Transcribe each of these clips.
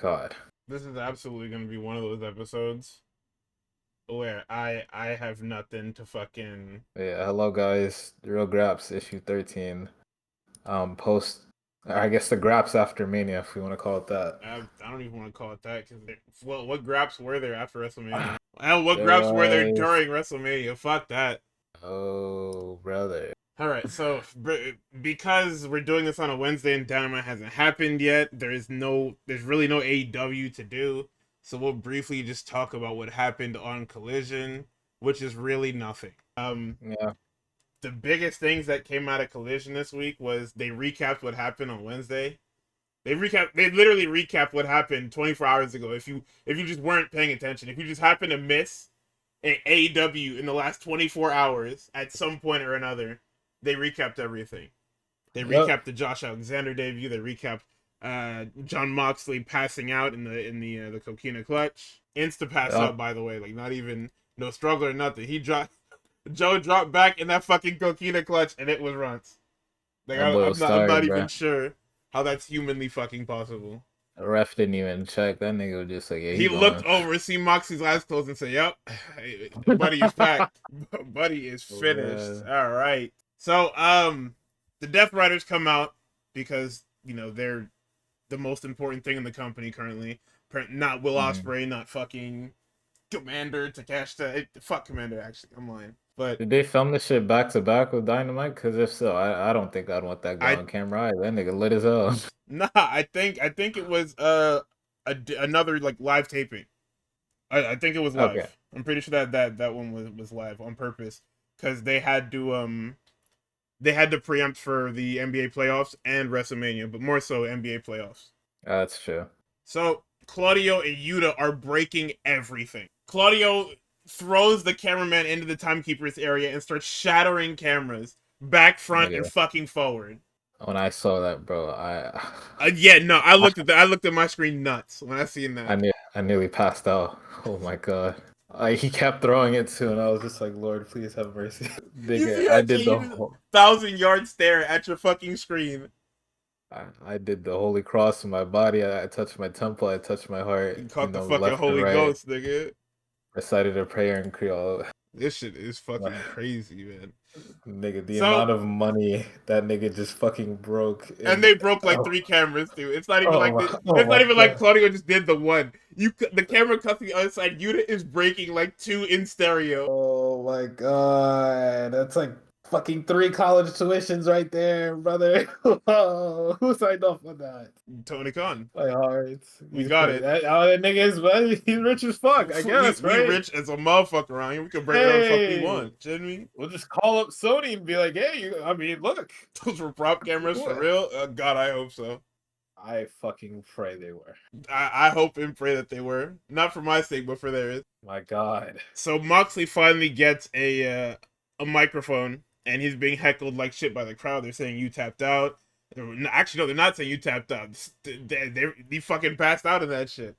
God. This is absolutely going to be one of those episodes where I have nothing to fucking. Yeah, hello guys. The Real Graps, issue 13. Post I guess the Graps after Mania, if we want to call it that. I don't even want to call it that because well, what graps were there after WrestleMania? And what There graps were there was during WrestleMania? Fuck that. oh brother. All right, so because we're doing this on a Wednesday and Dynamite hasn't happened yet, there's really no AEW to do. So we'll briefly just talk about what happened on Collision, which is really nothing. Yeah. The biggest things that came out of Collision this week was they recapped what happened on Wednesday. They literally recapped what happened 24 hours ago. If you just weren't paying attention, if you just happened to miss an AEW in the last 24 hours at some point or another, they recapped everything. They Yep. recapped the Josh Alexander debut. They recapped John Moxley passing out in the Coquina clutch. Insta pass Yep. out, by the way, like not even no struggle or nothing. Joe dropped back in that fucking Coquina clutch, and it was runs. Like That boy was I'm not tired, even bro. sure how that's humanly fucking possible. The ref didn't even check. That nigga was just like, yeah, he He looked going. over, see Moxie's eyes closed, and said, "Yep, buddy is packed. Buddy is finished. Bruh. All right." So, the Death Riders come out because they're the most important thing in the company currently. Not Will Mhm. Ospreay, not fucking Commander Takeshita. Fuck Commander, actually. I'm lying, but Did they film this shit back to back with Dynamite? Because if so, I don't think I'd want that guy I on camera. Either. That nigga lit as hell. nah. I think it was another like live taping. I think it was Okay. live. I'm pretty sure that one was live on purpose because they had to preempt for the NBA playoffs and WrestleMania, but more so NBA playoffs. That's true. So Claudio and Yuta are breaking everything. Claudio throws the cameraman into the timekeeper's area and starts shattering cameras back, front, and Nigga. fucking forward. When I saw that, bro, Yeah, no, I looked at my screen nuts when I seen that. I nearly passed out. Oh my god. He kept throwing it too, and I was just like, Lord, please have mercy. You Nigga, see I that did shit? the You just whole 1,000 yard stare at your fucking screen. I did the holy cross in my body. I touched my temple, I touched my heart, You caught the fucking left and Holy right. Ghost, nigga. Recited a prayer in Creole. This shit is fucking crazy, man. Nigga, the So, amount of money that nigga just fucking broke and in they broke like oh, 3 cameras too. It's oh not my even like god. Claudio just did the one. The camera cut to the other side. Yuta is breaking like two in stereo. Oh my god. That's like fucking 3 college tuitions right there, brother. Oh, who signed up for that? Tony Khan, My heart. we He's got crazy. it. That nigga is he's rich as fuck, I guess, We right? rich as a motherfucker around here. We can break whatever the fuck we Hey, want, shouldn't we? we'll just call up Sony and be like, hey, I mean, look. Those were prop cameras for What? real. God, I hope so. I fucking pray they were. I hope and pray that they were not for my sake, but for theirs. My god. So Moxley finally gets a microphone, and he's being heckled like shit by the crowd. They're saying you tapped out. Actually, no, they're not saying you tapped out. They fucking passed out in that shit.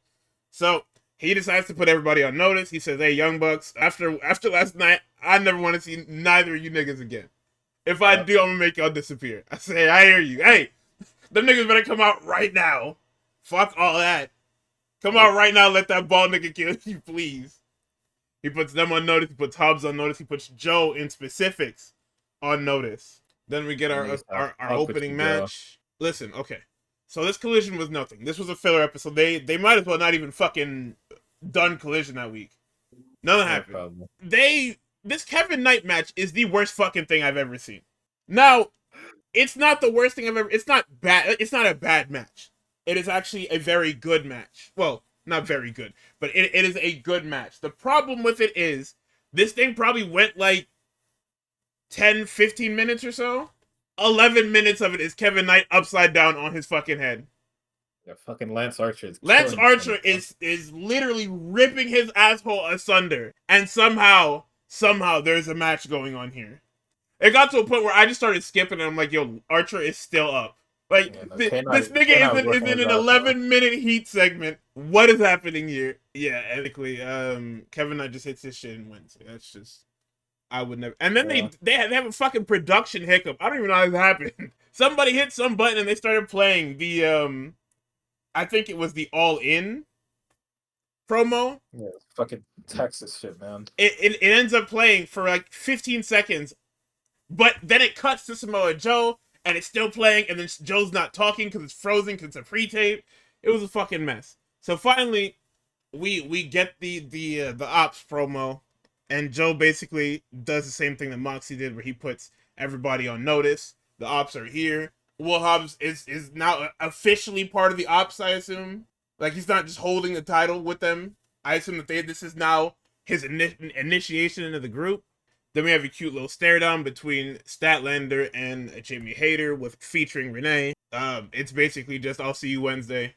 So he decides to put everybody on notice. He says, "Hey, Young Bucks, after last night, I never want to see neither of you niggas again. If I Yep. do, I'm gonna make y'all disappear." I say, "I hear you. Hey, them niggas better come out right now. Fuck all that. Come out right now. Let that bald nigga kill you, please." He puts them on notice. He puts Hobbs on notice. He puts Joe in specifics on notice. Then we get That nigga said, our fuck with opening you, Joe. match. Listen, okay. So this collision was nothing. This was a filler episode. They might as well not even fucking done collision that week. Nothing No happened. problem. This Kevin Knight match is the worst fucking thing I've ever seen. Now, it's not the worst thing I've ever. It's not bad. It's not a bad match. It is actually a very good match. Well, not very good, but it is a good match. The problem with it is this thing probably went like 10, 15 minutes or so. 11 minutes of it is Kevin Knight upside down on his fucking head. Yeah, fucking Lance Archer is Lance killing this Archer one. is literally ripping his asshole asunder, and somehow there's a match going on here. It got to a point where I just started skipping, and I'm like, "Yo, Archer is still up. Like Yeah, no, this nigga K-Nine was is working in his an ass off. 11-minute heat segment. What is happening here?" Yeah, ethically, Kevin Knight just hits his shit and wins. That's just I would never. And then Yeah. they have a fucking production hiccup. I don't even know how this happened. Somebody hit some button and they started playing I think it was the All In promo. Yeah, fucking Texas shit, man. It ends up playing for like 15 seconds, but then it cuts to Samoa Joe, and it's still playing, and then Joe's not talking because it's frozen because it's a pre-tape. It was a fucking mess. So finally, we get the Ops promo, and Joe basically does the same thing that Moxie did, where he puts everybody on notice. The Ops are here. Will Hobbs is now officially part of the Ops, I assume. Like, he's not just holding the title with them. I assume that this is now his initiation into the group. Then we have a cute little stare down between Statlander and Jamie Hayter with featuring Renee. It's basically just I'll see you Wednesday.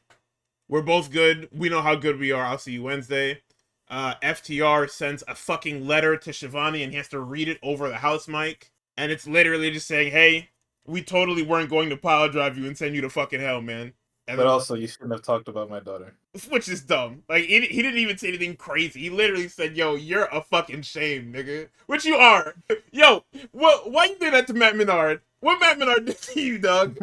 We're both good. We know how good we are. I'll see you Wednesday. FTR sends a fucking letter to Shivani and he has to read it over the house mic. And it's literally just saying, hey, we totally weren't going to pile drive you and send you to fucking hell, man. And but also, you shouldn't have talked about my daughter. Which is dumb. Like, he didn't even say anything crazy. He literally said, yo, you're a fucking shame, nigga. Which you are. Yo, why you did that to Matt Menard? What Matt Menard did to you, dog?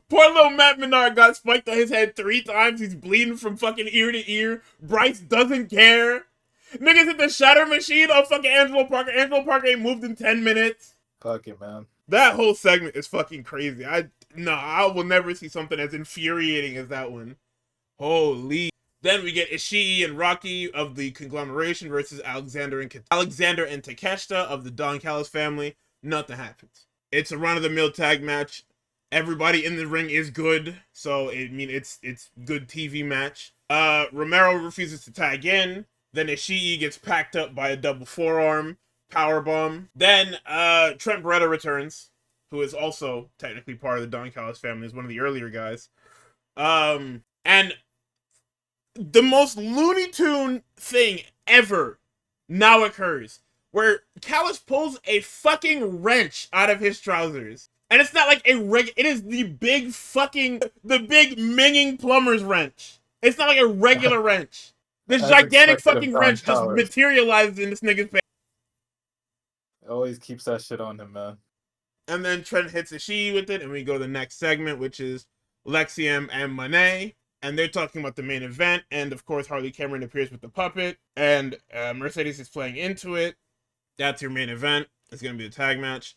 Poor little Matt Menard got spiked on his head 3 times. He's bleeding from fucking ear to ear. Bryce doesn't care. Niggas hit the shatter machine on fucking Angelo Parker. Angelo Parker ain't moved in 10 minutes. Fuck it, man. That whole segment is fucking crazy. I will never see something as infuriating as that one. Holy. Then we get Ishii and Rocky of the Conglomeration versus Alexander and Takeshita of the Don Callis family. Nothing happens. It's a run-of-the-mill tag match. Everybody in the ring is good, so it's good TV match. Romero refuses to tag in. Then Ishii gets packed up by a double forearm powerbomb. Then Trent Beretta returns, who is also technically part of the Don Callis family, is one of the earlier guys. And the most Looney Tune thing ever now occurs, where Callis pulls a fucking wrench out of his trousers. And it's not like it is the big minging plumber's wrench. It's not like a regular wrench. This gigantic fucking wrench just materializes in this nigga's face. Always keeps that shit on him, man. And then Trent hits Ishii with it, and we go to the next segment, which is Lexiam and Monet. And they're talking about the main event, and of course Harley Cameron appears with the puppet, and Mercedes is playing into it. That's your main event. It's going to be a tag match.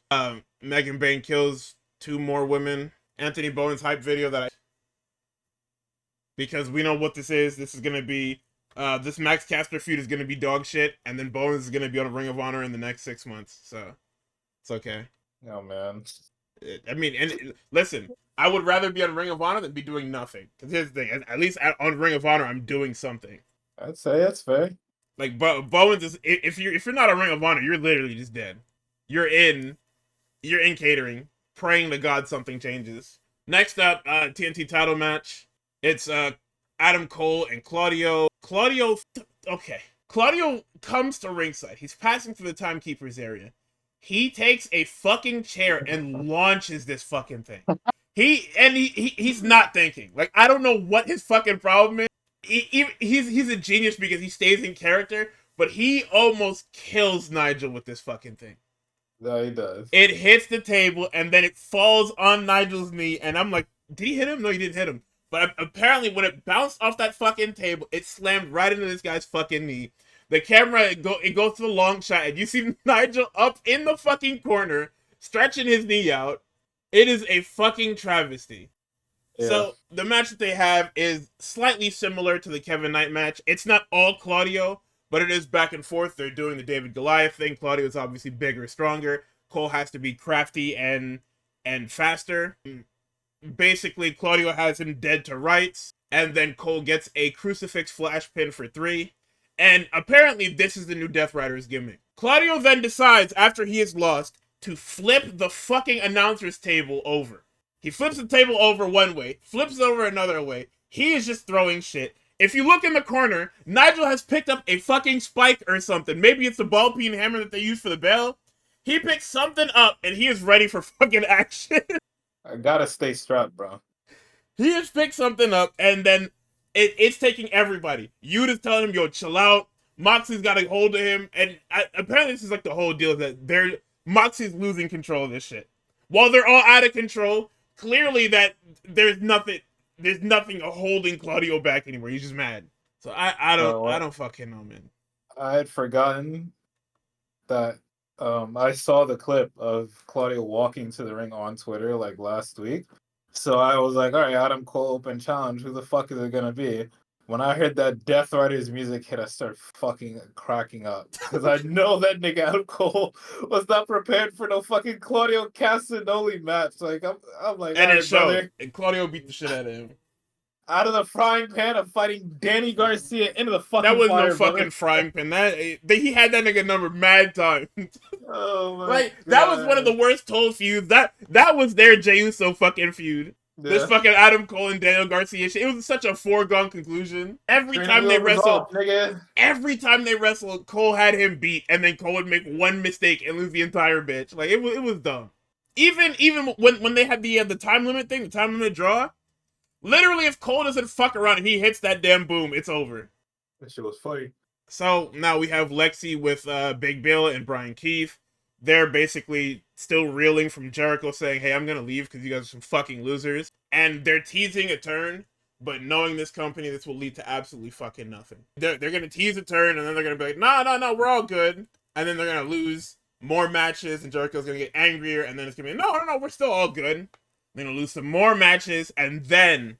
Megan Bayne kills 2 more women. Anthony Bowen's hype video because we know what this is. This is going to be, this Max Caster feud is going to be dog shit, and then Bowens is going to be on Ring of Honor in the next 6 months, so it's okay. Oh, man. Listen, I would rather be on Ring of Honor than be doing nothing. Because here's the thing, at least on Ring of Honor, I'm doing something. I'd say that's fair. Like, Bowens is, if you're not on Ring of Honor, you're literally just dead. You're in catering, praying to God something changes. Next up, TNT title match. It's Adam Cole and Claudio. Claudio comes to ringside. He's passing through the timekeeper's area. He takes a fucking chair and launches this fucking thing. He's not thinking. Like, I don't know what his fucking problem is. He's a genius because he stays in character, but he almost kills Nigel with this fucking thing. No, he does. It hits the table, and then it falls on Nigel's knee, and I'm like, did he hit him? No, he didn't hit him. But apparently, when it bounced off that fucking table, it slammed right into this guy's fucking knee. The camera, it goes to the long shot, and you see Nigel up in the fucking corner, stretching his knee out. It is a fucking travesty. Yeah. So, the match that they have is slightly similar to the Kevin Knight match. It's not all Claudio, but it is back and forth. They're doing the David Goliath thing. Claudio is obviously bigger, stronger. Cole has to be crafty and faster. Basically, Claudio has him dead to rights, and then Cole gets a crucifix flash pin for 3. And apparently, this is the new Death Rider's gimmick. Claudio then decides, after he is lost, to flip the fucking announcer's table over. He flips the table over one way, flips it over another way. He is just throwing shit. If you look in the corner, Nigel has picked up a fucking spike or something. Maybe it's the ball peen hammer that they use for the bell. He picks something up, and he is ready for fucking action. I gotta stay strapped, bro. He has picked something up, and then it's taking everybody. Yuta's telling him, yo, chill out. Moxie's got a hold of him, and apparently this is like the whole deal that Moxie's losing control of this shit. While they're all out of control, clearly that there's nothing. there's nothing holding Claudio back anymore. He's just mad. So I don't fucking know, man. I had forgotten that I saw the clip of Claudio walking to the ring on Twitter like last week. So I was like, all right, Adam Cole open challenge. Who the fuck is it gonna be? When I heard that Death Riders music hit, I started fucking cracking up. Because I know that nigga Adam Cole was not prepared for no fucking Claudio Castagnoli match. Like I'm like, And all it right, brother. showed. And Claudio beat the shit out of him. Out of the frying pan of fighting Danny Garcia into the That fucking was no fire, fucking brother. frying pan. He had that nigga number mad time. Oh my Like god. that was one of the worst told feuds. That was their Jey Uso fucking feud. This Yeah. fucking Adam Cole and Daniel Garcia shit. It was such a foregone conclusion. Every time they wrestled, Cole had him beat, and then Cole would make one mistake and lose the entire bitch. Like it was dumb. Even when they had the time limit thing, the time limit draw, literally if Cole doesn't fuck around and he hits that damn boom, it's over. That shit was funny. So now we have Lexi with Big Bill and Brian Keith. They're basically still reeling from Jericho saying, hey, I'm going to leave because you guys are some fucking losers. And they're teasing a turn, but knowing this company, this will lead to absolutely fucking nothing. They're going to tease a turn, and then they're going to be like, no, we're all good. And then they're going to lose more matches, and Jericho's going to get angrier, and then it's going to be, no, we're still all good. They're going to lose some more matches, and then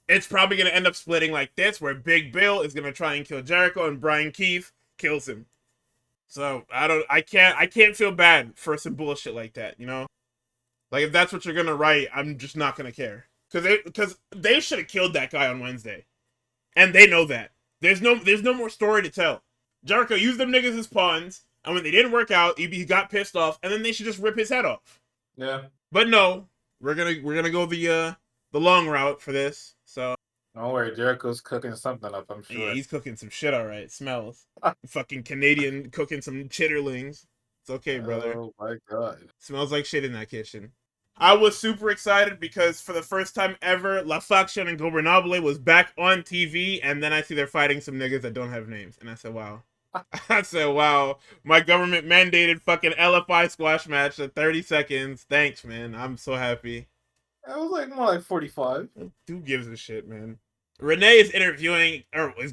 it's probably going to end up splitting like this, where Big Bill is going to try and kill Jericho, and Brian Keith kills him. So I can't feel bad for some bullshit like that, you know? Like if that's what you're gonna write, I'm just not gonna care. Cause they should have killed that guy on Wednesday. And they know that. There's no more story to tell. Jericho used them niggas as pawns, and when they didn't work out, he got pissed off, and then they should just rip his head off. Yeah. But no, we're gonna go the long route for this. So don't worry, Jericho's cooking something up, I'm sure. Yeah, he's cooking some shit, alright. Smells. Fucking Canadian cooking some chitterlings. It's okay, brother. Oh my god. Smells like shit in that kitchen. I was super excited because for the first time ever, La Faction and Gobernable was back on TV, and then I see they're fighting some niggas that don't have names. And I said, wow. I said, wow. My government mandated fucking LFI squash match at 30 seconds. Thanks, man. I'm so happy. It was like more like 45. Who gives a shit, man? Renee is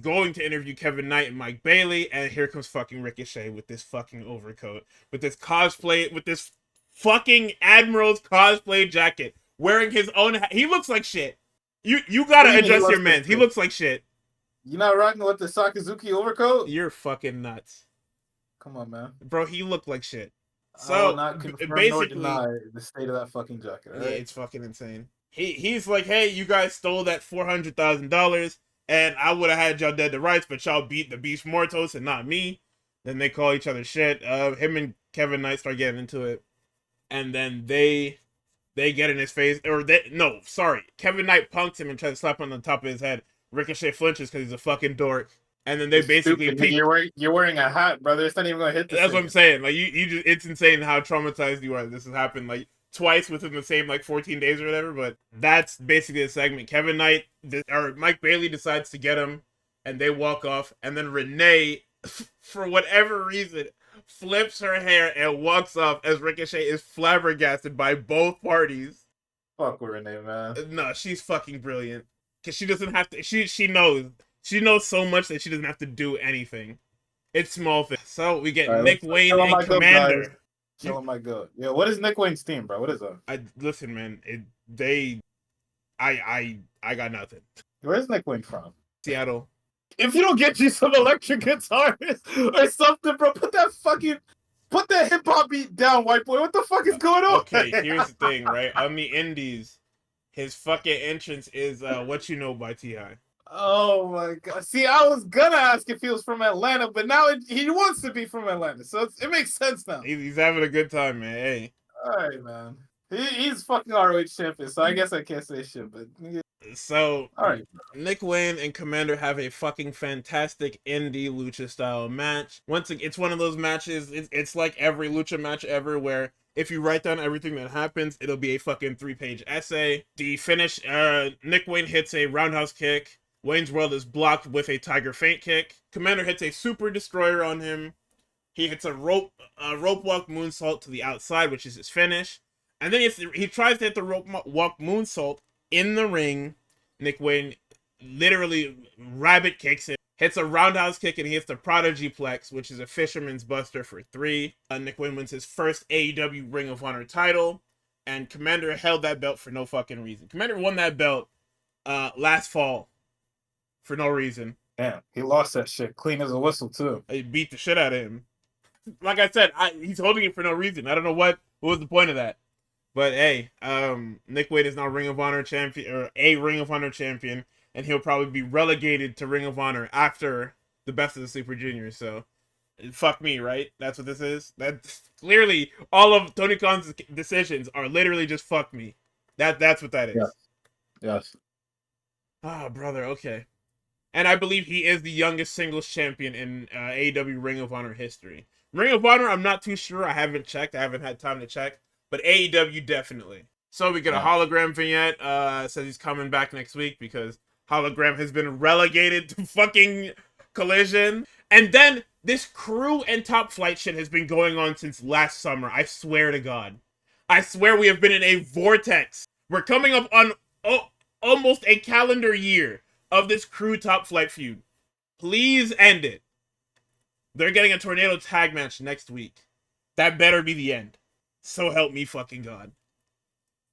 going to interview Kevin Knight and Mike Bailey, and here comes fucking Ricochet with this fucking overcoat, with this cosplay, with this fucking Admiral's cosplay jacket, wearing his own. He looks like shit. You gotta adjust your mens. He looks like shit. You not rocking with the Sakazuki overcoat? You're fucking nuts. Come on, man. Bro, he looked like shit. So I will not confirm basically, nor deny the state of that fucking jacket. Right? Yeah, it's fucking insane. He's like, hey, you guys stole that $400,000, and I would have had y'all dead to rights, but y'all beat the Beast Mortos and not me. Then they call each other shit. Him and Kevin Knight start getting into it, and then they get in his face, Kevin Knight punks him and tries to slap him on the top of his head. Ricochet flinches because he's a fucking dork. And then they basically you're wearing a hat, brother. It's not even gonna hit the That's what I'm saying. Like you just, it's insane how traumatized you are. This has happened like twice within the same like 14 days or whatever. But that's basically the segment. Kevin Knight or Mike Bailey decides to get him, and they walk off. And then Renee, for whatever reason, flips her hair and walks off as Ricochet is flabbergasted by both parties. Fuck with Renee, man. No, she's fucking brilliant because she doesn't have to. She knows. She knows so much that she doesn't have to do anything. It's small things. So we get Nick Wayne and Commander. Tell him I go. Yeah, what is Nick Wayne's team, bro? What is that? Listen, man. I got nothing. Where's Nick Wayne from? Seattle. If you don't get you some electric guitars or something, bro, put that hip hop beat down, white boy. What the fuck is going on? Okay, here's the thing, right? On the indies, his fucking entrance is What You Know by T.I. Oh my god! See, I was gonna ask if he was from Atlanta, but now he wants to be from Atlanta, so it makes sense now. He's having a good time, man. Hey. All right, man. He's fucking ROH champion, so I guess I can't say shit. But so, all right, Nick Wayne and Commander have a fucking fantastic indie lucha style match. Once again, it's one of those matches. It's like every lucha match ever, where if you write down everything that happens, it'll be a fucking 3-page essay. The finish, Nick Wayne hits a roundhouse kick. Wayne's World is blocked with a Tiger Feint kick. Commander hits a Super Destroyer on him. He hits a rope walk moonsault to the outside, which is his finish. And then he tries to hit the rope walk moonsault in the ring. Nick Wayne literally rabbit kicks him, hits a roundhouse kick, and he hits the Prodigy Plex, which is a fisherman's buster for 3. Nick Wayne wins his first AEW Ring of Honor title, and Commander held that belt for no fucking reason. Commander won that belt last fall for no reason. Damn, he lost that shit clean as a whistle too. He beat the shit out of him. Like I said, he's holding it for no reason. I don't know what was the point of that. But hey, Nick Wade is now Ring of Honor champion, or a Ring of Honor champion, and he'll probably be relegated to Ring of Honor after the Best of the Super Juniors. So, fuck me, right? That's what this is. That's clearly all of Tony Khan's decisions are literally just fuck me. That's what that is. Yes. Yes. Ah, brother. Okay. And I believe he is the youngest singles champion in AEW Ring of Honor history. Ring of Honor, I'm not too sure. I haven't checked. I haven't had time to check. But AEW, definitely. So we get a hologram vignette. Says he's coming back next week because hologram has been relegated to fucking Collision. And then this crew and Top Flight shit has been going on since last summer. I swear to God. I swear we have been in a vortex. We're coming up on almost a calendar year of this crew Top Flight feud. Please end it. They're getting a tornado tag match next week. That better be the end. So help me fucking God.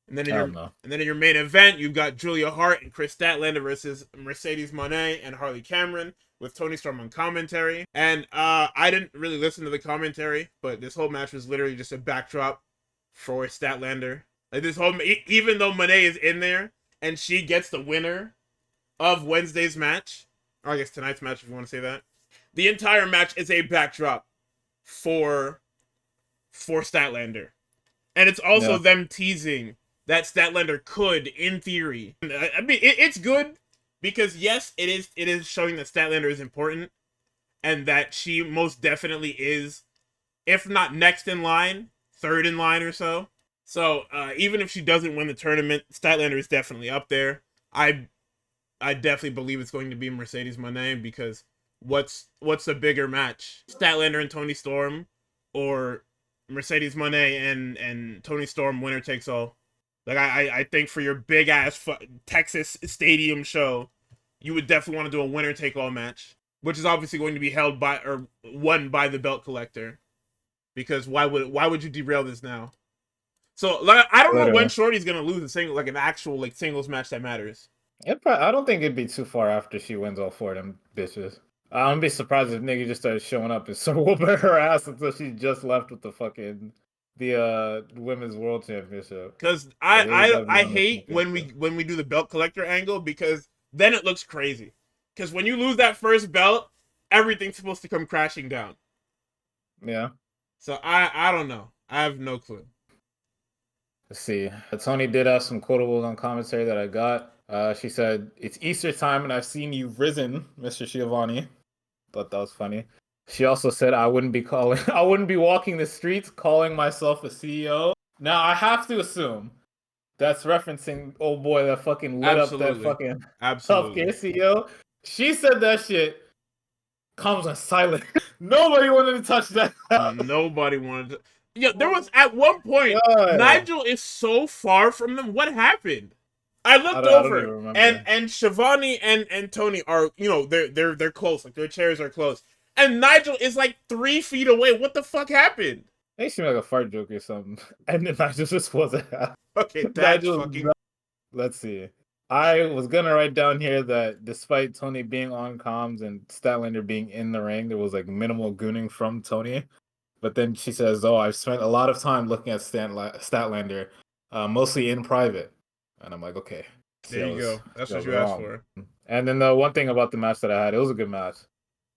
And then in your main event, you've got Julia Hart and Chris Statlander versus Mercedes Moné and Harley Cameron with Toni Storm on commentary. And I didn't really listen to the commentary, but this whole match was literally just a backdrop for Statlander. Like this whole, even though Moné is in there and she gets the winner of Wednesday's match, or I guess tonight's match if you want to say that, the entire match is a backdrop for Statlander. And it's also them teasing that Statlander could, in theory. I mean, it's good because yes, it is showing that Statlander is important and that she most definitely is, if not next in line, third in line or so. So even if she doesn't win the tournament, Statlander is definitely up there. I definitely believe it's going to be Mercedes Moné because what's a bigger match, Statlander and Toni Storm, or Mercedes Moné and Toni Storm winner takes all? Like I think for your big ass Texas stadium show, you would definitely want to do a winner take all match, which is obviously going to be held by or won by the belt collector. Because why would you derail this now? So like, I don't know when Shorty's gonna lose a single, like an actual like singles match that matters. I don't think it'd be too far after she wins all 4 of them bitches. I'm gonna be surprised if nigga just started showing up and start whooping her ass until she just left with the women's world championship. Because I hate when we do the belt collector angle, because then it looks crazy. Because when you lose that first belt, everything's supposed to come crashing down. Yeah. So I don't know. I have no clue. Let's see. Tony did have some quotables on commentary that I got. She said, "It's Easter time and I've seen you've risen, Mr. Schiavone." Thought that was funny. She also said, I wouldn't be walking the streets calling myself a CEO. Now I have to assume that's referencing old boy that fucking lit up that fucking healthcare CEO. She said that shit. Comes on silent. Nobody wanted to touch that. Nobody wanted to. Yeah, there was at one point, Nigel is so far from them. What happened? I looked over, and Shivani and Tony are, they're close, like their chairs are close, and Nigel is like 3 feet away. What the fuck happened? They seem like a fart joke or something, and then Nigel just wasn't. Okay, that's fucking. Let's see. I was gonna write down here that despite Tony being on comms and Statlander being in the ring, there was like minimal gooning from Tony. But then she says, "Oh, I've spent a lot of time looking at Statlander, mostly in private." And I'm like, okay. There you go. That's what you asked for. And then the one thing about the match that I had, it was a good match.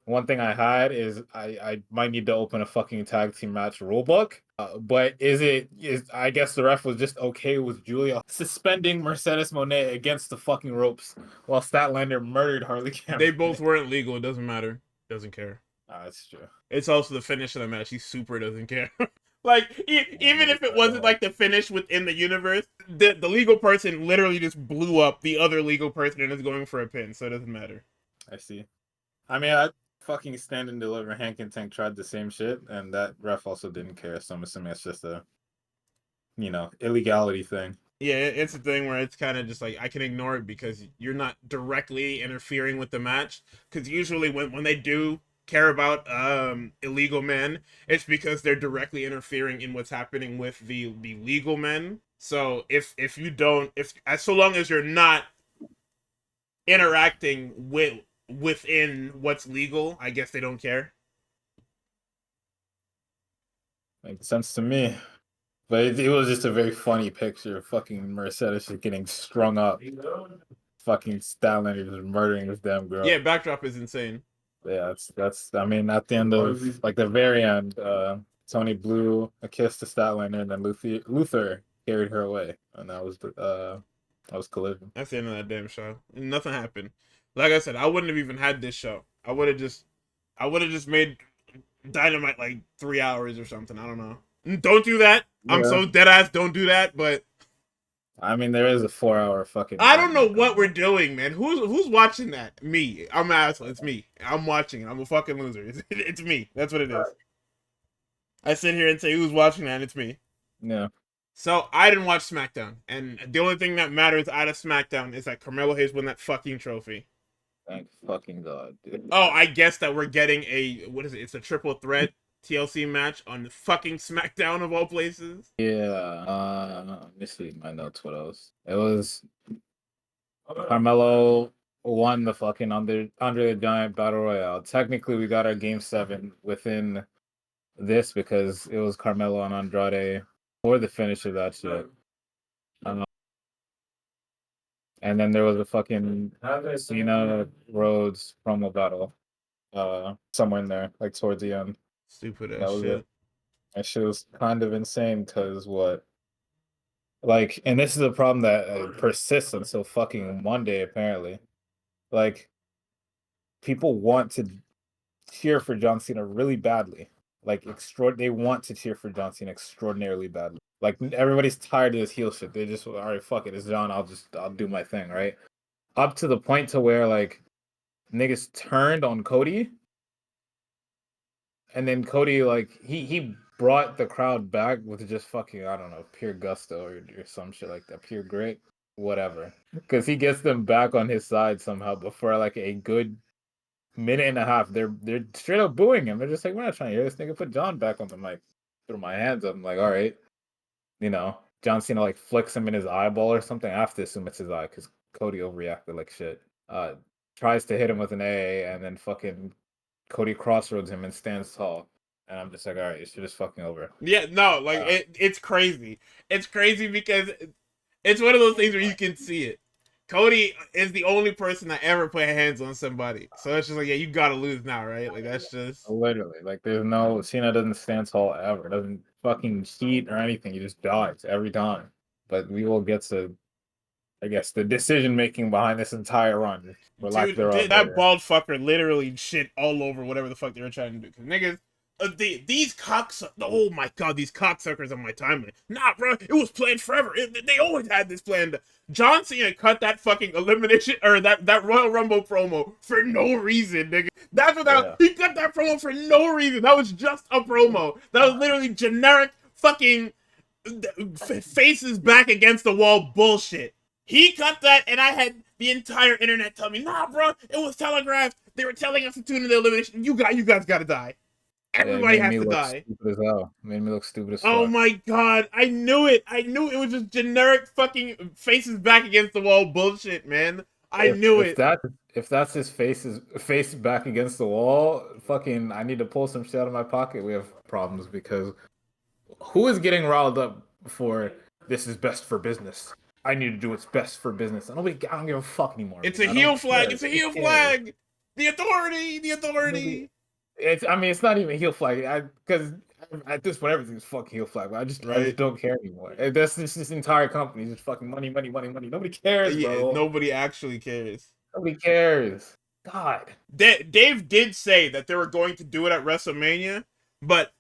One thing I had is I might need to open a fucking tag team match rulebook. But I guess the ref was just okay with Julia suspending Mercedes Moné against the fucking ropes while Statlander murdered Harley Cameron. They both weren't legal. It doesn't matter. Doesn't care. That's true. It's also the finish of the match. He super doesn't care. Like, even if it wasn't like the finish within the universe, the legal person literally just blew up the other legal person and is going for a pin, so it doesn't matter. I see. I mean, I fucking Stand and Deliver Hank and Tank tried the same shit, and that ref also didn't care, so I'm assuming it's just a, illegality thing. Yeah, it's a thing where it's kind of just like I can ignore it because you're not directly interfering with the match. Because usually when they do care about illegal men, it's because they're directly interfering in what's happening with the legal men. So if you don't, if as so long as you're not interacting within what's legal, I guess they don't care. Makes sense to me. But it was just a very funny picture of fucking Mercedes just getting strung up. Fucking Statlander just murdering this damn girl. Yeah, backdrop is insane. Yeah, that's I mean, at the end of like the very end, Tony blew a kiss to Statlander and then Luther carried her away. And that was Collision. That's the end of that damn show. And nothing happened. Like I said, I wouldn't have even had this show. I would have just made Dynamite like 3 hours or something. I don't know. Don't do that. I'm so dead ass. Don't do that. But I mean, there is a 4-hour fucking. I don't know what we're doing, man. Who's watching that? Me. I'm an asshole. It's me. I'm watching it. I'm a fucking loser. It's me. That's what it is. I sit here and say who's watching that, and it's me. Yeah. So I didn't watch SmackDown, and the only thing that matters out of SmackDown is that Carmelo Hayes won that fucking trophy. Thank fucking God, dude. Oh, I guess that we're getting what is it? It's a triple threat TLC match on the fucking SmackDown of all places. Yeah. Let me see my notes. What else? It was Carmelo won the fucking Andre the Giant Battle Royale. Technically, we got our Game 7 within this because it was Carmelo and Andrade for the finish of that shit. And then there was a fucking Cena Rhodes promo battle somewhere in there, like towards the end. Stupid That ass was shit. it. That shit was kind of insane because what? Like, and this is a problem that persists until fucking Monday, apparently. Like, people want to cheer for John Cena really badly. Like, they want to cheer for John Cena extraordinarily badly. Like, everybody's tired of this heel shit. They just, all right, fuck it, it's John. I'll do my thing, right? Up to the point to where like niggas turned on Cody, and then Cody like he brought the crowd back with just fucking I don't know pure gusto or some shit like that, pure grit, whatever. Because he gets them back on his side somehow. But for like a good minute and a half, they're straight up booing him. They're just like, we're not trying to hear this nigga. Put John back on the mic. Throw my hands up. I'm like, all right, you know. John Cena like flicks him in his eyeball or something. I have to assume it's his eye because Cody overreacted like shit. Tries to hit him with an A, and then fucking Cody crossroads him and stands tall. And I'm just like, all right, it's just fucking over. Yeah, no, like it's crazy. It's crazy because it's one of those things where you can see it. Cody is the only person that ever put hands on somebody, so it's just like, yeah, you gotta lose now, right? Like that's just literally like there's no Cena doesn't stand tall ever, doesn't fucking cheat or anything. He just dies every time. But we will get to, I guess, the decision making behind this entire run. dude, that bald fucker literally shit all over whatever the fuck they were trying to do. Cause niggas, these oh my god, these cocksuckers on my timeline. Nah, bro, it was planned forever. They always had this planned. John Cena cut that fucking elimination or that Royal Rumble promo for no reason, nigga. That's what he cut that promo for no reason. That was just a promo. That was literally generic fucking faces back against the wall bullshit. He cut that, and I had the entire internet tell me, nah, bro, it was telegraphed. They were telling us to tune in the elimination. You guys gotta die. Everybody has to die. Stupid as hell. Made me look stupid as fuck. Oh my god, I knew it. I knew it was just generic fucking faces back against the wall bullshit, man. I knew it. If that's his face back against the wall, fucking, I need to pull some shit out of my pocket. We have problems because who is getting riled up for this is best for business? I need to do what's best for business. I don't give a fuck anymore. It's a heel flag. It's a heel flag. The authority. It's not even heel flag. Because at this point everything's fucking heel flag. But I just don't care anymore. That's this entire company is just fucking money. Nobody cares, bro. Nobody actually cares. Nobody cares. God. Dave did say that they were going to do it at WrestleMania, but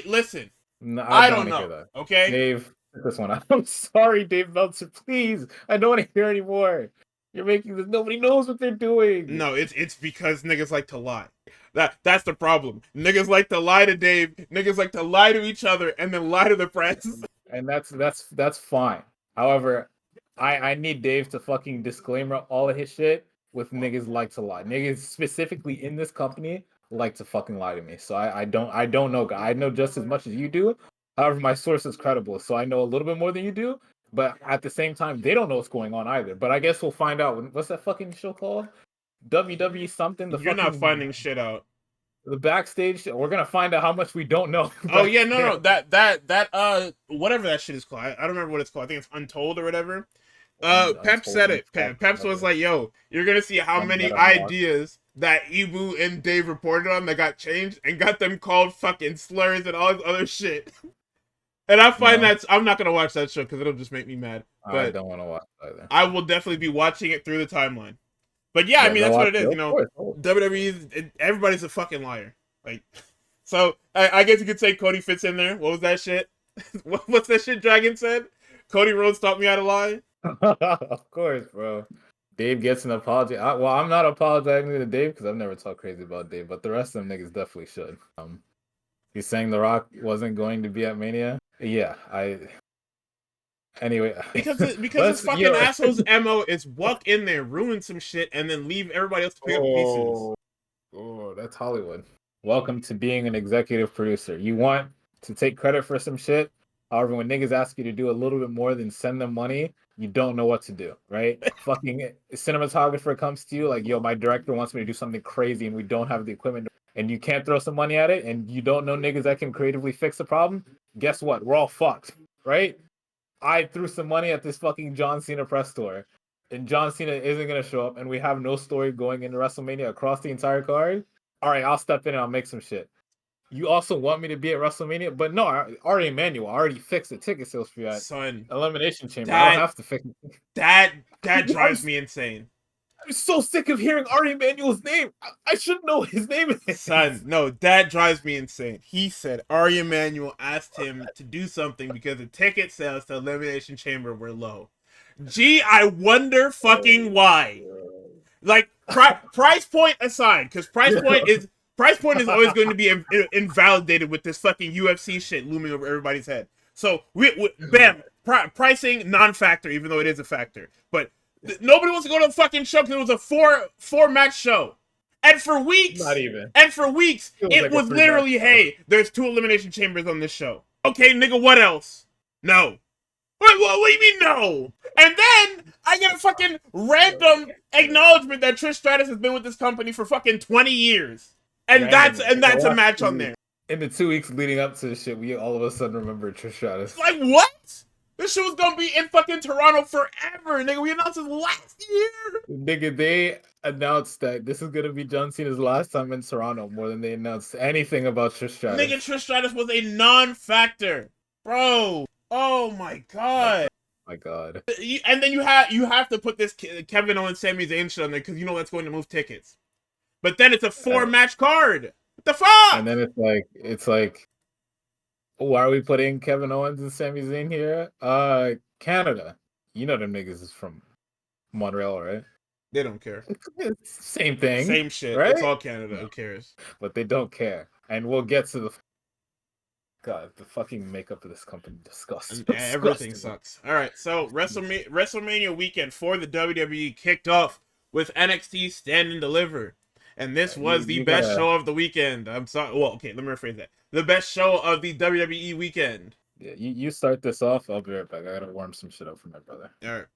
listen. No, I don't know. That. Okay, Dave. This one. I'm sorry, Dave Meltzer. Please, I don't want to hear anymore. You're making this. Nobody knows what they're doing. No, it's because niggas like to lie. That's the problem. Niggas like to lie to Dave. Niggas like to lie to each other and then lie to the press. And that's fine. However, I need Dave to fucking disclaimer all of his shit with niggas like to lie. Niggas specifically in this company like to fucking lie to me. So I don't know. I know just as much as you do. However, my source is credible, so I know a little bit more than you do. But at the same time, they don't know what's going on either. But I guess we'll find out. What's that fucking show called? WWE something. You're not finding shit out. The backstage. We're gonna find out how much we don't know. Oh yeah, no, that whatever that shit is called. I don't remember what it's called. I think it's Untold or whatever. Pep said it. Pep was like, "Yo, you're gonna see how many ideas that Ibu and Dave reported on that got changed and got them called fucking slurs and all this other shit." And I find that I'm not gonna watch that show because it'll just make me mad. But I don't want to watch either. I will definitely be watching it through the timeline. But yeah, I mean that's what it is. You know, WWE, everybody's a fucking liar. Like, so I guess you could say Cody fits in there. What was that shit? What's that shit Dragon said? Cody Rhodes taught me how to lie. Of course, bro. Dave gets an apology. Well, I'm not apologizing to Dave because I've never talked crazy about Dave, but the rest of them niggas definitely should. He's saying The Rock wasn't going to be at Mania. Yeah, Anyway, because this fucking asshole's MO is walk in there, ruin some shit, and then leave everybody else to pick up pieces. Oh, that's Hollywood. Welcome to being an executive producer. You want to take credit for some shit. However, when niggas ask you to do a little bit more than send them money, you don't know what to do, right? Fucking cinematographer comes to you like, yo, my director wants me to do something crazy and we don't have the equipment and you can't throw some money at it and you don't know niggas that can creatively fix the problem. Guess what? We're all fucked, right? I threw some money at this fucking John Cena press tour, and John Cena isn't going to show up, and we have no story going into WrestleMania across the entire card. All right, I'll step in and I'll make some shit. You also want me to be at WrestleMania? But no, Ari Emanuel already fixed the ticket sales for you at Elimination Chamber. I don't have to fix it. That drives me insane. I'm so sick of hearing Ari Emanuel's name. I should know his name. Son, no, that drives me insane. He said Ari Emanuel asked him to do something because the ticket sales to Elimination Chamber were low. Gee, I wonder fucking why. Like, price point aside, because price point is always going to be invalidated with this fucking UFC shit looming over everybody's head. So, bam, pricing non-factor, even though it is a factor. But nobody wants to go to the fucking show because it was a four match show. And for weeks, it was literally, hey, there's 2 elimination chambers on this show. Okay, nigga, what else? No. What do you mean no? And then I get a fucking random acknowledgement that Trish Stratus has been with this company for fucking 20 years. And that's a match on there. In the 2 weeks leading up to this shit, we all of a sudden remember Trish Stratus. Like, what? This shit was gonna be in fucking Toronto forever, nigga. We announced this last year. Nigga, they announced that this is gonna be John Cena's last time in Toronto more than they announced anything about Trish Stratus. Nigga, Trish Stratus was a non-factor. Bro. Oh my god. My god. And then you have to put this Kevin Owens, Sami Zayn shit on there because you know that's going to move tickets. But then it's a 4-match card. What the fuck? And then it's like, why are we putting Kevin Owens and Sami Zayn here? Canada. You know them niggas is from Montreal, right? They don't care. It's same thing. Same shit. Right? It's all Canada. Who cares? But they don't care. And we'll get to the... God, the fucking makeup of this company disgusting. Everything sucks. All right, so WrestleMania weekend for the WWE kicked off with NXT Stand and Deliver. And this was the best show of the weekend. I'm sorry. Well, okay, let me rephrase that. The best show of the WWE weekend. Yeah, you start this off. I'll be right back. I gotta warm some shit up for my brother. All right.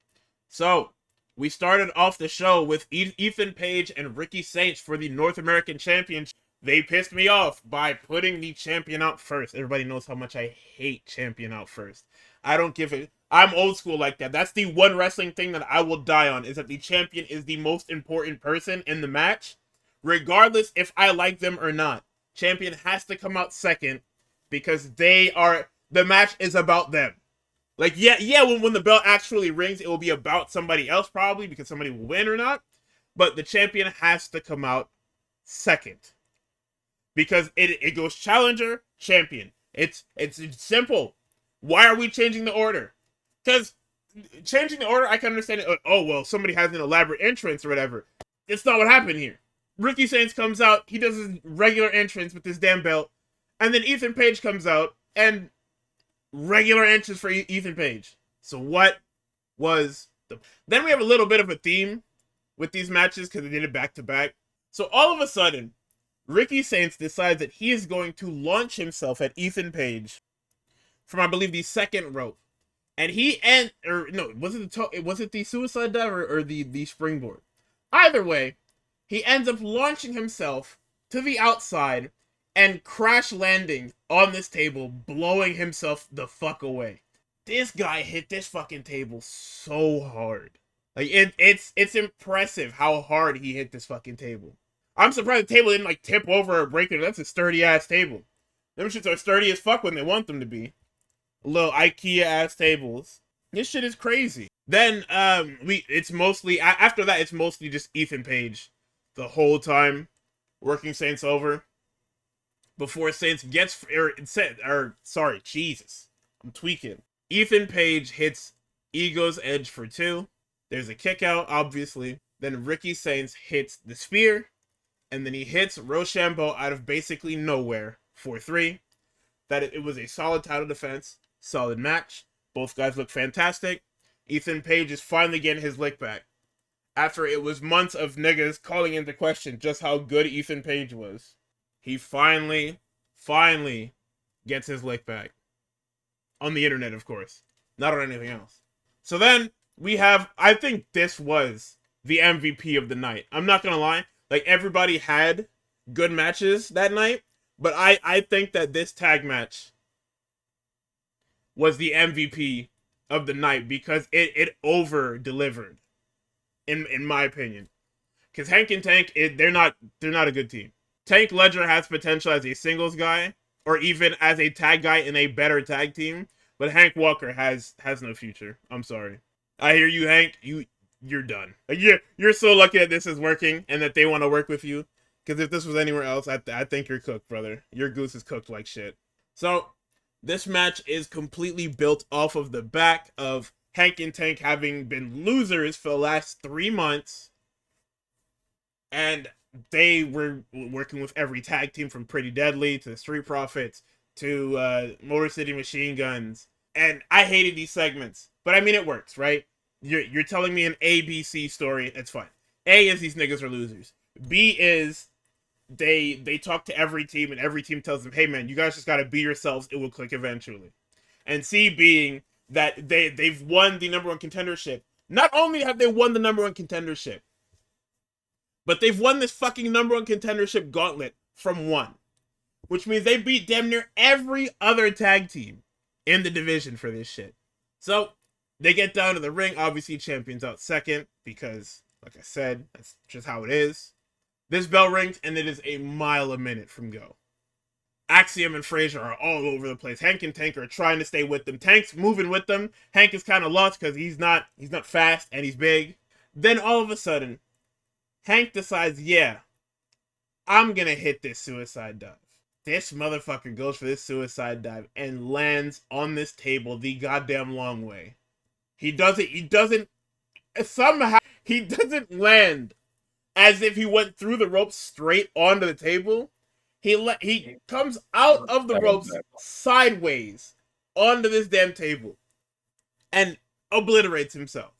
So, we started off the show with Ethan Page and Ricky Saints for the North American Championship. They pissed me off by putting the champion out first. Everybody knows how much I hate champion out first. I don't give it. I'm old school like that. That's the one wrestling thing that I will die on, is that the champion is the most important person in the match. Regardless if I like them or not. Champion has to come out second because the match is about them. Like, yeah, when the bell actually rings, it will be about somebody else probably because somebody will win or not. But the champion has to come out second. Because it goes challenger, champion. It's simple. Why are we changing the order? Because changing the order, I can understand it. Oh, well, somebody has an elaborate entrance or whatever. It's not what happened here. Ricky Saints comes out. He does his regular entrance with his damn belt. And then Ethan Page comes out. And regular entrance for Ethan Page. So what was the. Then we have a little bit of a theme with these matches because they did it back to back. So all of a sudden, Ricky Saints decides that he is going to launch himself at Ethan Page from, I believe, the second rope. And was it the suicide dive or the springboard? Either way, he ends up launching himself to the outside and crash landing on this table, blowing himself the fuck away. This guy hit this fucking table so hard. Like it's impressive how hard he hit this fucking table. I'm surprised the table didn't like tip over or break it. That's a sturdy ass table. Them shits are sturdy as fuck when they want them to be. Little IKEA ass tables. This shit is crazy. Then it's mostly after that it's mostly just Ethan Page the whole time working Saints over before Saints gets Jesus. I'm tweaking. Ethan Page hits Ego's Edge for 2. There's a kick out, obviously. Then Ricky Saints hits the spear. And then he hits Rochambeau out of basically nowhere for 3. That it was a solid title defense. Solid match. Both guys look fantastic. Ethan Page is finally getting his lick back. After it was months of niggas calling into question just how good Ethan Page was. He finally gets his lick back. On the internet, of course. Not on anything else. So then, we have, I think this was the MVP of the night. I'm not gonna lie. Like, everybody had good matches that night. But I think that this tag match was the MVP of the night because it over-delivered. In my opinion. Because Hank and Tank, they're not a good team. Tank Ledger has potential as a singles guy, or even as a tag guy in a better tag team, but Hank Walker has no future. I'm sorry. I hear you, Hank. You're done. Like, you're so lucky that this is working and that they want to work with you. Because if this was anywhere else, I think you're cooked, brother. Your goose is cooked like shit. So, this match is completely built off of the back of Hank and Tank having been losers for the last 3 months. And they were working with every tag team from Pretty Deadly to the Street Profits to Motor City Machine Guns. And I hated these segments. But I mean, it works, right? You're telling me an ABC story. That's fine. A is these niggas are losers. B is they talk to every team and every team tells them, hey man, you guys just gotta be yourselves. It will click eventually. And C being that they've won the number 1 contendership. Not only have they won the number 1 contendership, but they've won this fucking number 1 contendership gauntlet from 1. Which means they beat damn near every other tag team in the division for this shit. So, they get down to the ring. Obviously, champion's out second because, like I said, that's just how it is. This bell rings, and it is a mile a minute from go. Axiom and Frazier are all over the place. Hank and Tank are trying to stay with them. Tank's moving with them. Hank is kind of lost because he's not fast and he's big. Then all of a sudden, Hank decides, yeah, I'm gonna hit this suicide dive. This motherfucker goes for this suicide dive and lands on this table the goddamn long way. He doesn't land as if he went through the ropes straight onto the table. He comes out of the ropes sideways onto this damn table and obliterates himself.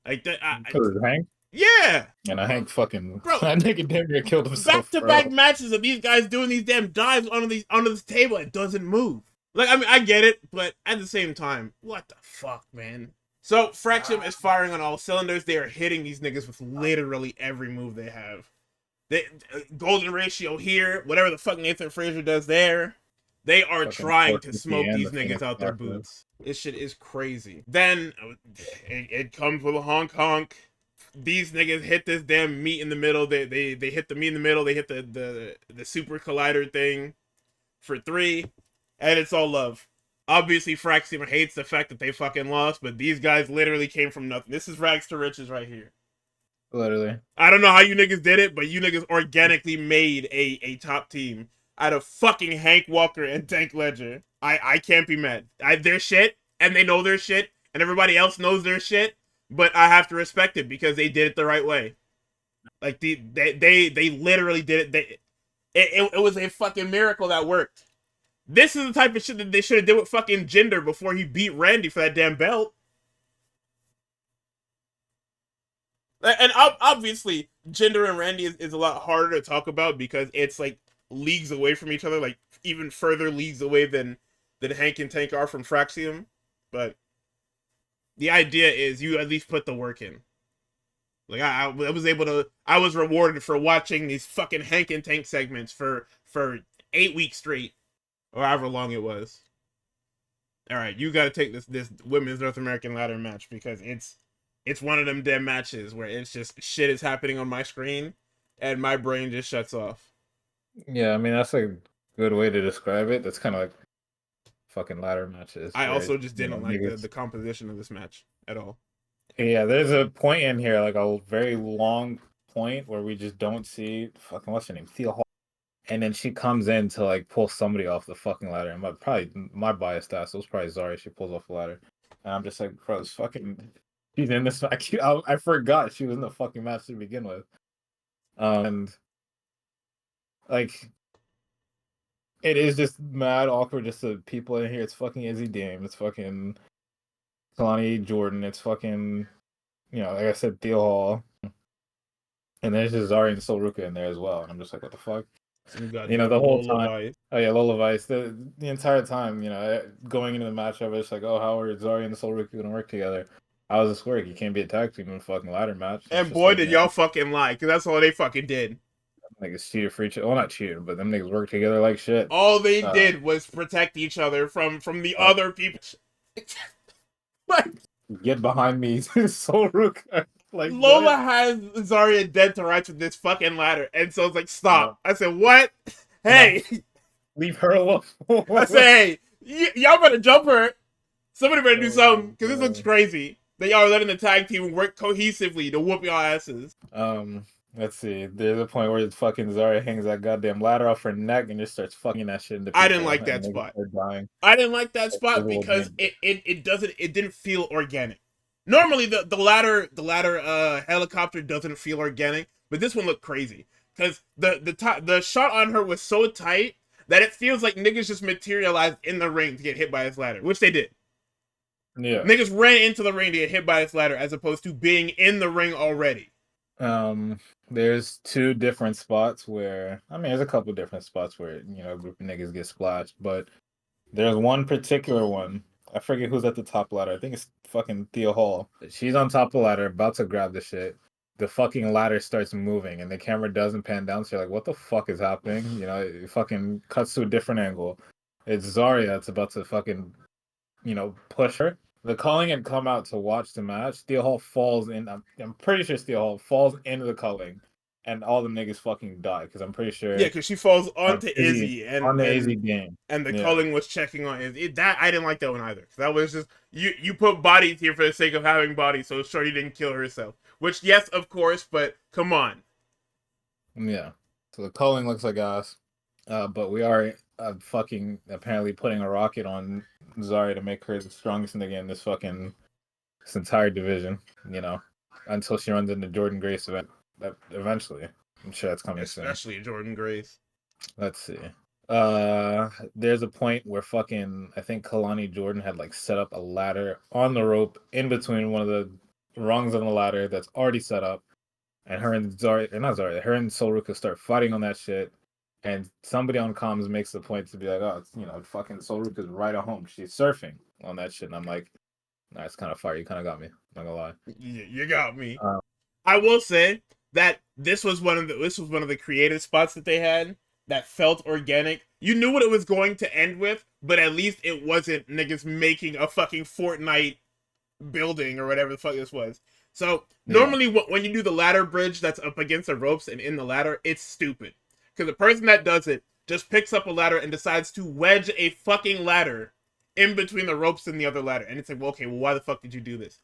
Like that. Hank? Yeah. And Hank fucking bro. That nigga damn near killed himself. Back-to-back matches of these guys doing these damn dives onto this table. It doesn't move. Like, I mean, I get it, but at the same time, what the fuck, man? So, Fraction is firing on all cylinders. They are hitting these niggas with literally every move they have. Golden ratio here, whatever the fuck Nathan Frazier does there. They are trying to smoke these niggas out their boots. This shit is crazy. Then, it comes with a honk. These niggas hit this damn meat in the middle. They hit the meat in the middle. They hit the super collider thing for 3. And it's all love. Obviously, Fraxium hates the fact that they fucking lost, but these guys literally came from nothing. This is rags to riches right here. Literally. I don't know how you niggas did it, but you niggas organically made a top team out of fucking Hank Walker and Tank Ledger. I can't be mad. Their shit, and they know their shit, and everybody else knows their shit, but I have to respect it because they did it the right way. Like, they literally did it. It was a fucking miracle that worked. This is the type of shit that they should have did with fucking Jinder before he beat Randy for that damn belt. And obviously, Jinder and Randy is a lot harder to talk about because it's like leagues away from each other, like even further leagues away than Hank and Tank are from Fraxium. But the idea is you at least put the work in. Like I was rewarded for watching these fucking Hank and Tank segments for 8 weeks straight, or however long it was. All right, you got to take this women's North American ladder match because it's one of them damn matches where it's just shit is happening on my screen and my brain just shuts off. Yeah, I mean that's a good way to describe it. That's kind of like fucking ladder matches. I Right? also just didn't like the composition of this match at all. Yeah, there's a point in here, like a very long point where we just don't see fucking what's her name, Theo Hall, and then she comes in to like pull somebody off the fucking ladder. And my biased ass, it was probably Zari. She pulls off the ladder, and I'm just like, bro, this fucking she's in this. I forgot she was in the fucking match to begin with, and like it is just mad awkward. Just the people in here. It's fucking Izzy Dame. It's fucking Kalani Jordan. It's fucking, like I said, Theo Hall. And there's just Zari and Solruka in there as well. And I'm just like, what the fuck? The whole time. Oh, yeah, Lola Vice. The entire time, going into the match, I was just like, oh, how are Zari and Solruka going to work together? How does this work? You can't be a tag team in a fucking ladder match. And boy, did y'all fucking lie, because that's all they fucking did. Like, it's cheated for each other. Well, not cheated, but them niggas work together like shit. All they did was protect each other from the other people. Like, get behind me, Solruka. Like, Lola what? Has Zarya dead to rights with this fucking ladder, and so it's like, stop. No. I said, what? Hey, no. Leave her alone. I said, hey, y'all better jump her. Somebody better do something, because this looks crazy. That y'all are letting the tag team work cohesively to whoop y'all asses. Let's see. There's a point where fucking Zarya hangs that goddamn ladder off her neck and just starts fucking that shit into people. I didn't like that spot. I didn't like that spot because it didn't feel organic. Normally the ladder helicopter doesn't feel organic, but this one looked crazy because the shot on her was so tight that it feels like niggas just materialized in the ring to get hit by this ladder, which they did. Yeah, niggas ran into the ring to get hit by this ladder as opposed to being in the ring already. There's two different spots where there's a couple different spots where a group of niggas get splashed, but there's one particular one. I forget who's at the top ladder. I think it's fucking Thea Hall. She's on top of the ladder, about to grab the shit. The fucking ladder starts moving, and the camera doesn't pan down. So you're like, what the fuck is happening? It fucking cuts to a different angle. It's Zarya that's about to fucking, push her. The culling had come out to watch the match. Steel Hall falls in. I'm pretty sure Steel Hall falls into the culling, and all the niggas fucking die because I'm pretty sure. Yeah, because she falls onto Izzy and on the Izzy game, and the culling was checking on Izzy. That I didn't like that one either. That was just you put bodies here for the sake of having bodies, so Shorty didn't kill herself. Which yes, of course, but come on. Yeah, so the culling looks like ass, but we are fucking apparently putting a rocket on Zarya to make her the strongest nigga in this entire division, until she runs into Jordan Grace eventually. I'm sure that's coming soon. Especially Jordan Grace. Let's see. There's a point where I think Kalani Jordan had set up a ladder on the rope in between one of the rungs on the ladder that's already set up, and her and Solruka start fighting on that shit. And somebody on comms makes the point to be like, oh, fucking Solruka's right at home. She's surfing on that shit. And I'm like, nah, it's kind of fire. You kind of got me. I'm not gonna lie. You got me. I will say that this was one of the creative spots that they had that felt organic. You knew what it was going to end with, but at least it wasn't niggas making a fucking Fortnite building or whatever the fuck this was. So normally when you do the ladder bridge that's up against the ropes and in the ladder, it's stupid. Because the person that does it just picks up a ladder and decides to wedge a fucking ladder in between the ropes and the other ladder. And it's like, well, okay, why the fuck did you do this?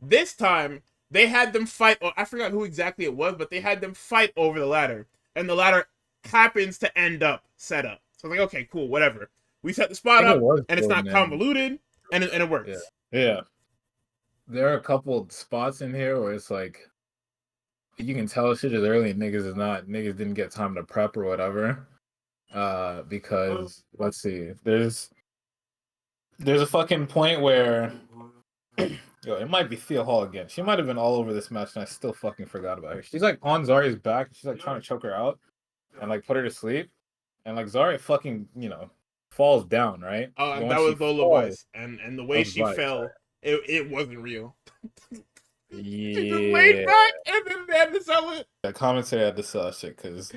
This time, they had them fight. I forgot who exactly it was, but they had them fight over the ladder. And the ladder happens to end up set up. So I was like, okay, cool, whatever. We set the spot up, and it's not convoluted, and it works. Yeah. There are a couple spots in here where it's like, you can tell shit is early and niggas didn't get time to prep or whatever. Because let's see, there's a fucking point where Yo, it might be Thea Hall again. She might have been all over this match, and I still fucking forgot about her. She's like on Zarya's back. She's like trying to choke her out and like put her to sleep, and like Zarya fucking falls down, right? Oh, And and when that she was Lola falls, Vice, and the that way was she Zarya. fell, it wasn't real. She just laid Yeah, back and then they had to sell it. the commentary had to sell shit because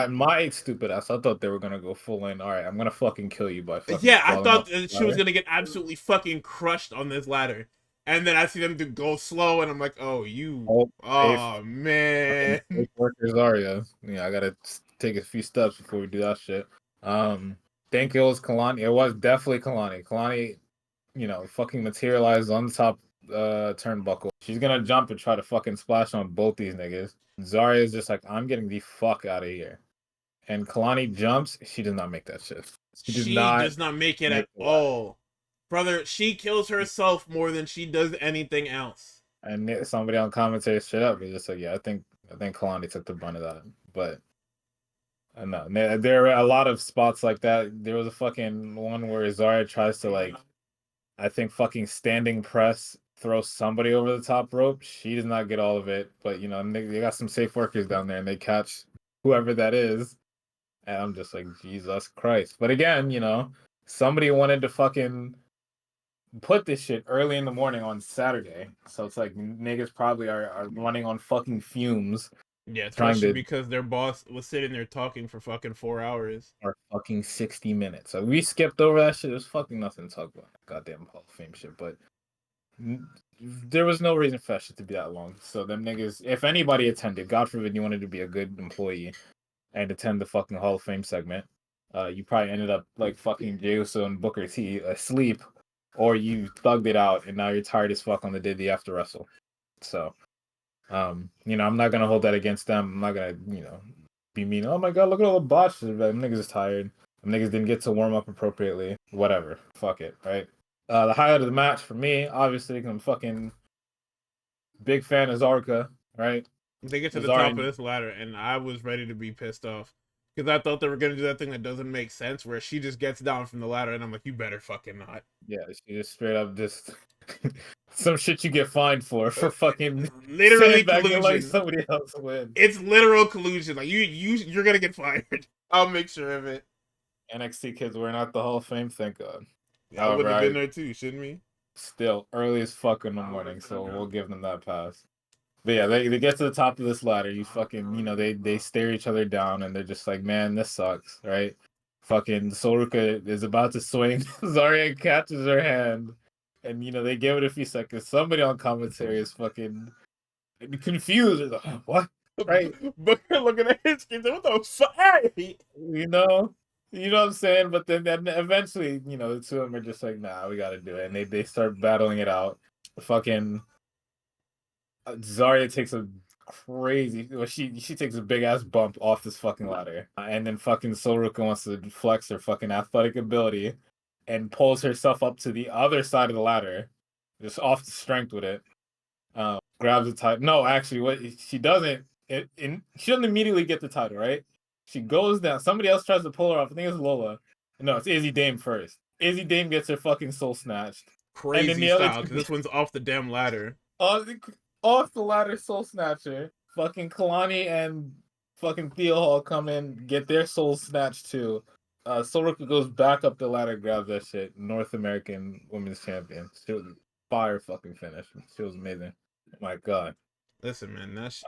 my stupid ass, I thought they were gonna go full in. All right, I'm gonna fucking kill you by fucking Yeah, I falling thought off that the she was ladder. gonna get absolutely fucking crushed on this ladder, and then I see them to go slow, and I'm like, Oh, safe. oh man. Fucking safe worker Zarya. Yeah, I gotta take a few steps before we do that shit. Think it was Kalani. It was definitely Kalani. Kalani, fucking materialized on the top turnbuckle. She's gonna jump and try to fucking splash on both these niggas. Zarya is just like, I'm getting the fuck out of here. And Kalani jumps. She does not make that shit. She does She not does not make it make at the ladder. all. Brother, she kills herself more than she does anything else. And somebody on commentary straight up is just like, yeah, I think Kalani took the brunt of that. But no, there are a lot of spots like that. There was a fucking one where Zarya tries to like, I think fucking standing press throw somebody over the top rope. She does not get all of it, but they got some safe workers down there and they catch whoever that is. And I'm just like, Jesus Christ. But again, somebody wanted to fucking put this shit early in the morning on Saturday. So it's like niggas probably are running on fucking fumes Yeah, trying especially to because their boss was sitting there talking for fucking 4 hours. or fucking 60 minutes. So we skipped over that shit. There's fucking nothing to talk about. Goddamn Hall of Fame shit. But there was no reason for that shit to be that long. So them niggas, if anybody attended, God forbid you wanted to be a good employee and attend the fucking Hall of Fame segment, you probably ended up like fucking Jey Uso and Booker T asleep, or you thugged it out and now you're tired as fuck on the day they have to wrestle. So, I'm not gonna hold that against them. I'm not gonna, be mean. Oh my god, look at all the botches. Them niggas is tired. Them niggas didn't get to warm up appropriately. Whatever. Fuck it, right? The highlight of the match for me, obviously, 'cause I'm fucking big fan of Zarka, right? They get to the top of Zarya, this ladder, and I was ready to be pissed off. Because I thought they were going to do that thing that doesn't make sense, where she just gets down from the ladder, and I'm like, you better fucking not. yeah, she just straight up just some shit you get fined for fucking Literally sandbagging like collusion. somebody else win. It's literal collusion. Like, you're going to get fired. I'll make sure of it. NXT kids were not the Hall of Fame, thank God. I would However, have I been there too, shouldn't we? still early as fuck in the morning, so we'll give them that pass. But yeah, they get to the top of this ladder. You fucking, they stare each other down and they're just like, man, this sucks, right? Fucking Soruka is about to swing. Zarya catches her hand, and they give it a few seconds. Somebody on commentary is fucking confused. Like, what? Right? But looking at his kids, what the fuck? Hey! You know, what I'm saying. But then eventually, the two of them are just like, nah, we got to do it, and they start battling it out. Fucking Zarya takes a crazy. Well, she takes a big ass bump off this fucking ladder, and then fucking Soruka wants to flex her fucking athletic ability, and pulls herself up to the other side of the ladder, just off the strength with it. Grabs the title. No, actually, what she doesn't. She doesn't immediately get the title, right? She goes down. Somebody else tries to pull her off. I think it's Lola. No, it's Izzy Dame first. Izzy Dame gets her fucking soul snatched, and then Crazy the other style, two because this one's off the damn ladder. off the ladder soul snatcher. Fucking Kalani and fucking Theo Hall come in, get their souls snatched too. Soroka goes back up the ladder, grabs that shit. North American Women's Champion. She was fire fucking finish. She was amazing. Oh my god. Listen, man, that's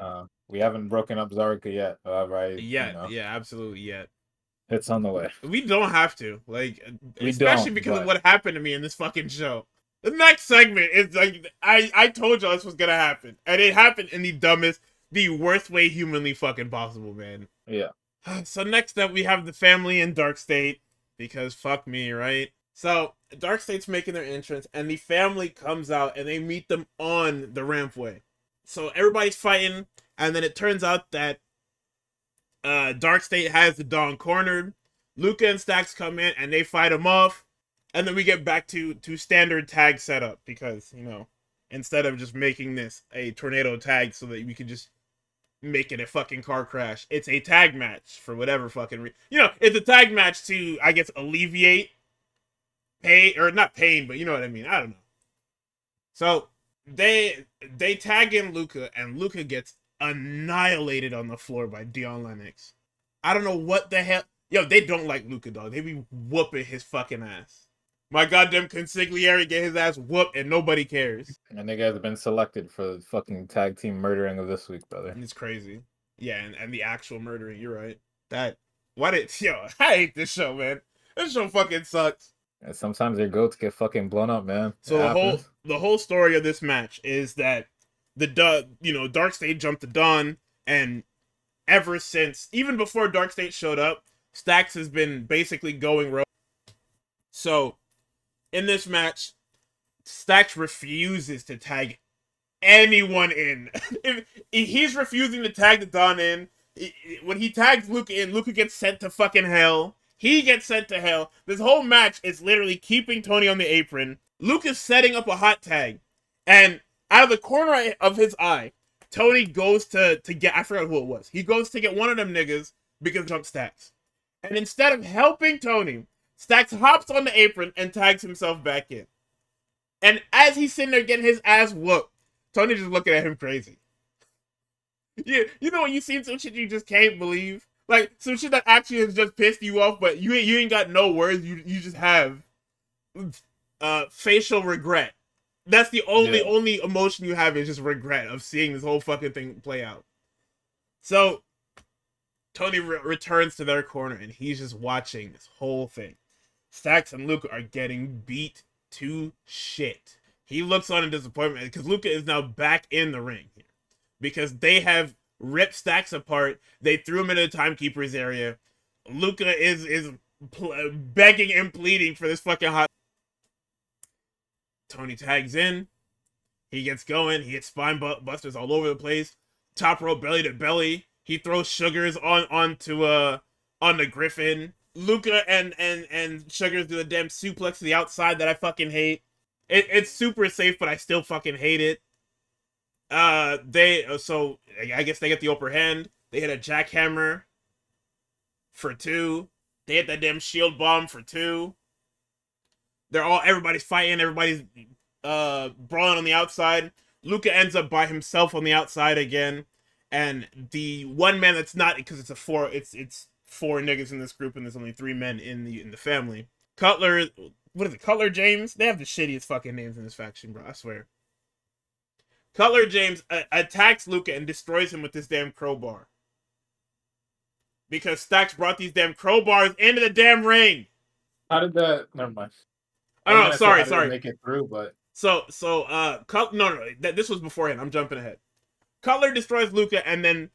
We haven't broken up Zarika yet. However, yeah, absolutely yet. it's on the way. We don't have to, like, We especially don't, because of but what happened to me in this fucking show. The next segment is like I told y'all this was gonna happen, and it happened in the dumbest, the worst way humanly fucking possible, man. yeah. So next up, we have the family in Dark State, because fuck me, right? So Dark State's making their entrance, and the family comes out, and they meet them on the rampway. So everybody's fighting, and then it turns out that Dark State has the Dawn cornered. Luca and Stacks come in, and they fight him off. And then we get back to standard tag setup, because, instead of just making this a tornado tag so that we could just make it a fucking car crash, it's a tag match for whatever fucking it's a tag match to, I guess, alleviate pain, or not pain, but you know what I mean. I don't know. So they tag in Luca, and Luca gets annihilated on the floor by Dion Lennox. I don't know what the hell. Yo, they don't like Luca, dog. They be whooping his fucking ass. My goddamn consigliere get his ass whooped, and nobody cares. And they guys have been selected for the fucking tag team murdering of this week, brother. It's crazy. Yeah, and the actual murdering. You're right. Yo, I hate this show, man. This show fucking sucks. And sometimes their goats get fucking blown up, man. So the whole story of this match is that Dark State jumped the Dawn, and ever since, even before Dark State showed up, Stax has been basically going rogue. So in this match, Stax refuses to tag anyone in. If he's refusing to tag the Dawn in, when he tags Luca in, Luca gets sent to fucking hell. He gets sent to hell. This whole match is literally keeping Tony on the apron. Luca's setting up a hot tag. And out of the corner of his eye, Tony goes to get, I forgot who it was. He goes to get one of them niggas because jump Stax. And instead of helping Tony, Stax hops on the apron and tags himself back in. And as he's sitting there getting his ass whooped, Tony just looking at him crazy. You know when you see some shit you just can't believe? Like, some shit that actually has just pissed you off, but you ain't got no words. You just have facial regret. That's the only emotion you have is just regret of seeing this whole fucking thing play out. So, Tony returns to their corner, and he's just watching this whole thing. Stax and Luca are getting beat to shit. He looks on in disappointment, because Luca is now back in the ring here. Because they have ripped Stax apart. They threw him into the Timekeeper's area. Luca is begging and pleading for this fucking hot. Tony tags in. He gets going. He hits spine busters all over the place. Top rope belly to belly. He throws Sugars onto the Griffin. Luca and Sugars do a damn suplex to the outside that I fucking hate. It's super safe, but I still fucking hate it. So I guess they get the upper hand. They hit a jackhammer for 2. They hit that damn shield bomb for 2. Everybody's fighting, everybody's brawling on the outside. Luca ends up by himself on the outside again, and the one man that's not, because it's 4 niggas in this group, and there's only 3 men in the family. Cutler, what is it? Cutler James? They have the shittiest fucking names in this faction, bro. I swear. Cutler James attacks Luca and destroys him with this damn crowbar. Because Stax brought these damn crowbars into the damn ring. How did that? Never mind. Oh no, sorry. Make it through, but this was beforehand. I'm jumping ahead. Cutler destroys Luca, and then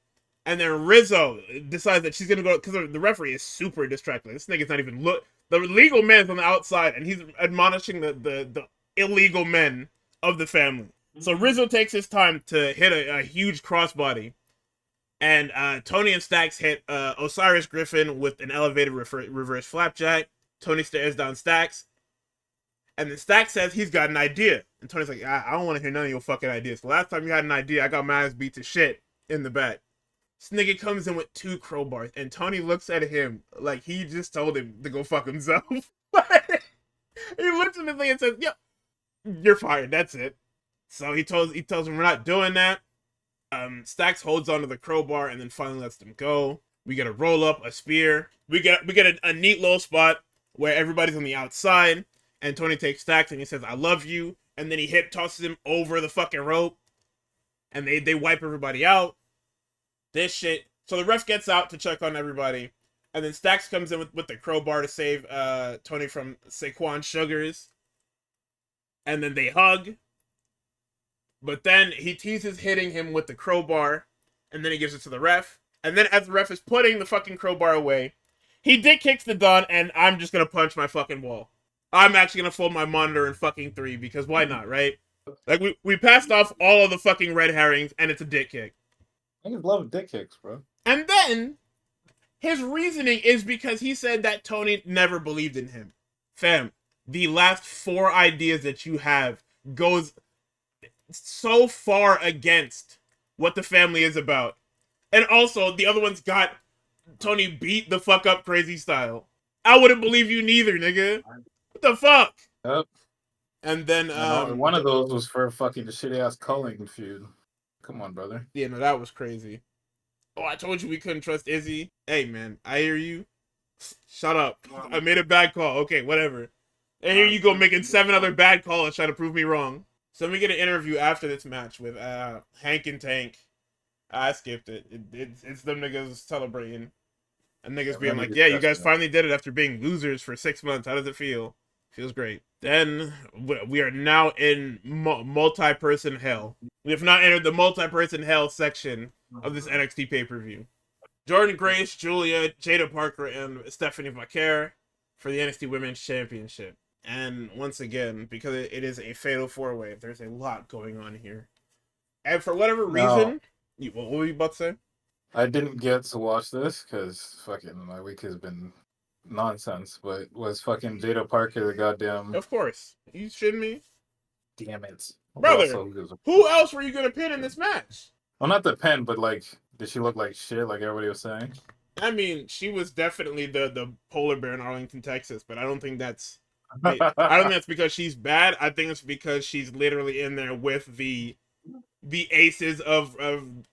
Rizzo decides that she's gonna go, because the referee is super distracted. This nigga's not even look. The legal man's on the outside, and he's admonishing the illegal men of the family. So Rizzo takes his time to hit a huge crossbody. And Tony and Stax hit Osiris Griffin with an elevated reverse flapjack. Tony stares down Stax. And then Stax says he's got an idea. And Tony's like, I don't want to hear none of your fucking ideas. The last time you had an idea, I got my ass beat to shit in the back. This nigga comes in with 2 crowbars. And Tony looks at him like he just told him to go fuck himself. He looks at the thing and says, yeah, you're fired. That's it. So he tells him we're not doing that. Stax holds onto the crowbar and then finally lets them go. We get a roll up, a spear. We get a neat little spot where everybody's on the outside, and Tony takes Stax and he says, "I love you," and then he hip tosses him over the fucking rope, and they wipe everybody out. This shit. So the ref gets out to check on everybody, and then Stax comes in with the crowbar to save Tony from Saquon Sugars, and then they hug. But then he teases hitting him with the crowbar, and then he gives it to the ref. And then as the ref is putting the fucking crowbar away, he dick kicks the Don, and I'm just gonna punch my fucking wall. I'm actually gonna fold my monitor in fucking 3, because why not, right? Like, we passed off all of the fucking red herrings, and it's a dick kick. I just love dick kicks, bro. And then, his reasoning is because he said that Tony never believed in him. Fam, the last 4 ideas that you have goes so far against what the family is about. And also, the other one's got Tony beat the fuck up crazy style. I wouldn't believe you neither, nigga. What the fuck? Yep. And then And one of those was for fucking shitty ass culling feud. Come on, brother. yeah, no, that was crazy. Oh, I told you we couldn't trust Izzy. Hey, man, I hear you. Shut up. I made a bad call. Okay, whatever. And here you go making 7 other bad calls trying to prove me wrong. So we get an interview after this match with Hank and Tank. I skipped it. It's them niggas celebrating. And niggas being like, yeah, you guys finally did it after being losers for 6 months. How does it feel? Feels great. Then we are now in multi-person hell. We have not entered the multi-person hell section of this NXT pay-per-view. Jordynne Grace, Julia, Jada Parker, and Stephanie Vaquer for the NXT Women's Championship. And once again, because it is a fatal 4-way, there's a lot going on here. And for whatever reason, what were you about to say? I didn't get to watch this because fucking my week has been nonsense. But was fucking Jada Parker the goddamn? Of course. You shitting me? Damn it, brother. Who else were you gonna pin in this match? Well, not the pin, but like, did she look like shit? Like everybody was saying. I mean, she was definitely the polar bear in Arlington, Texas, but I don't think that's. I don't think that's because she's bad. I think it's because she's literally in there with the aces of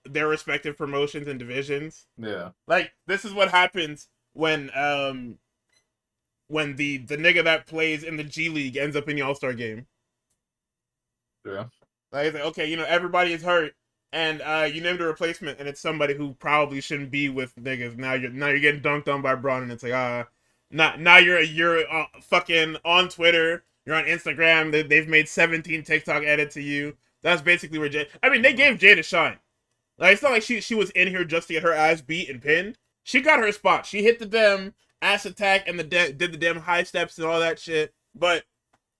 their respective promotions and divisions. Yeah. Like, this is what happens when the nigga that plays in the G League ends up in the All-Star game. Yeah. Like, it's like, okay, you know, everybody is hurt, and you named a replacement, and it's somebody who probably shouldn't be with niggas. Now you're getting dunked on by Braun, and it's like, now you're fucking on Twitter, you're on Instagram. They've made 17 TikTok edits to you. That's basically where I mean, they gave Jada shine. Like, it's not like she was in here just to get her ass beat and pinned. She got her spot. She hit the damn ass attack and did the damn high steps and all that shit. But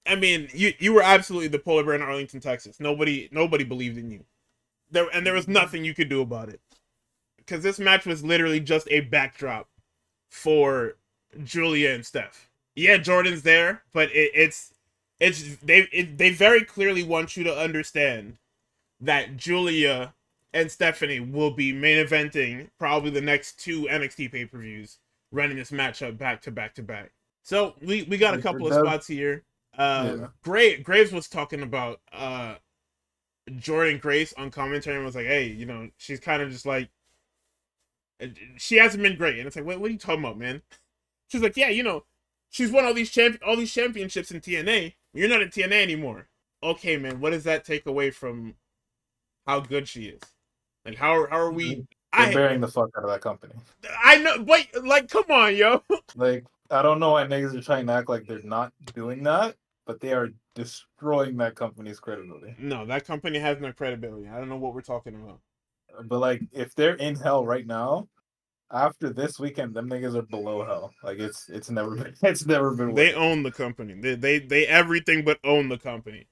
I mean, you were absolutely the polar bear in Arlington, Texas. Nobody believed in you. There was nothing you could do about it. Because this match was literally just a backdrop for Julia and Steph. Yeah, Jordan's there, but they very clearly want you to understand that Julia and Stephanie will be main eventing probably the next 2 NXT pay-per-views, running this matchup back to back to back. So we got a couple of spots here. Graves was talking about Jordynne Grace on commentary and was like, hey, you know, she's kind of just like, she hasn't been great. And it's like, what are you talking about, man? She's like, yeah, you know, she's won all these championships in TNA. You're not in TNA anymore. Okay, man, what does that take away from how good she is? Like, how are we? They're bearing the fuck out of that company. I know, but like, come on, yo. Like, I don't know why niggas are trying to act like they're not doing that, but they are destroying that company's credibility. No, that company has no credibility. I don't know what we're talking about. But like, if they're in hell right now, after this weekend, them niggas are below hell. Like, it's never been. They own the company. They everything but own the company.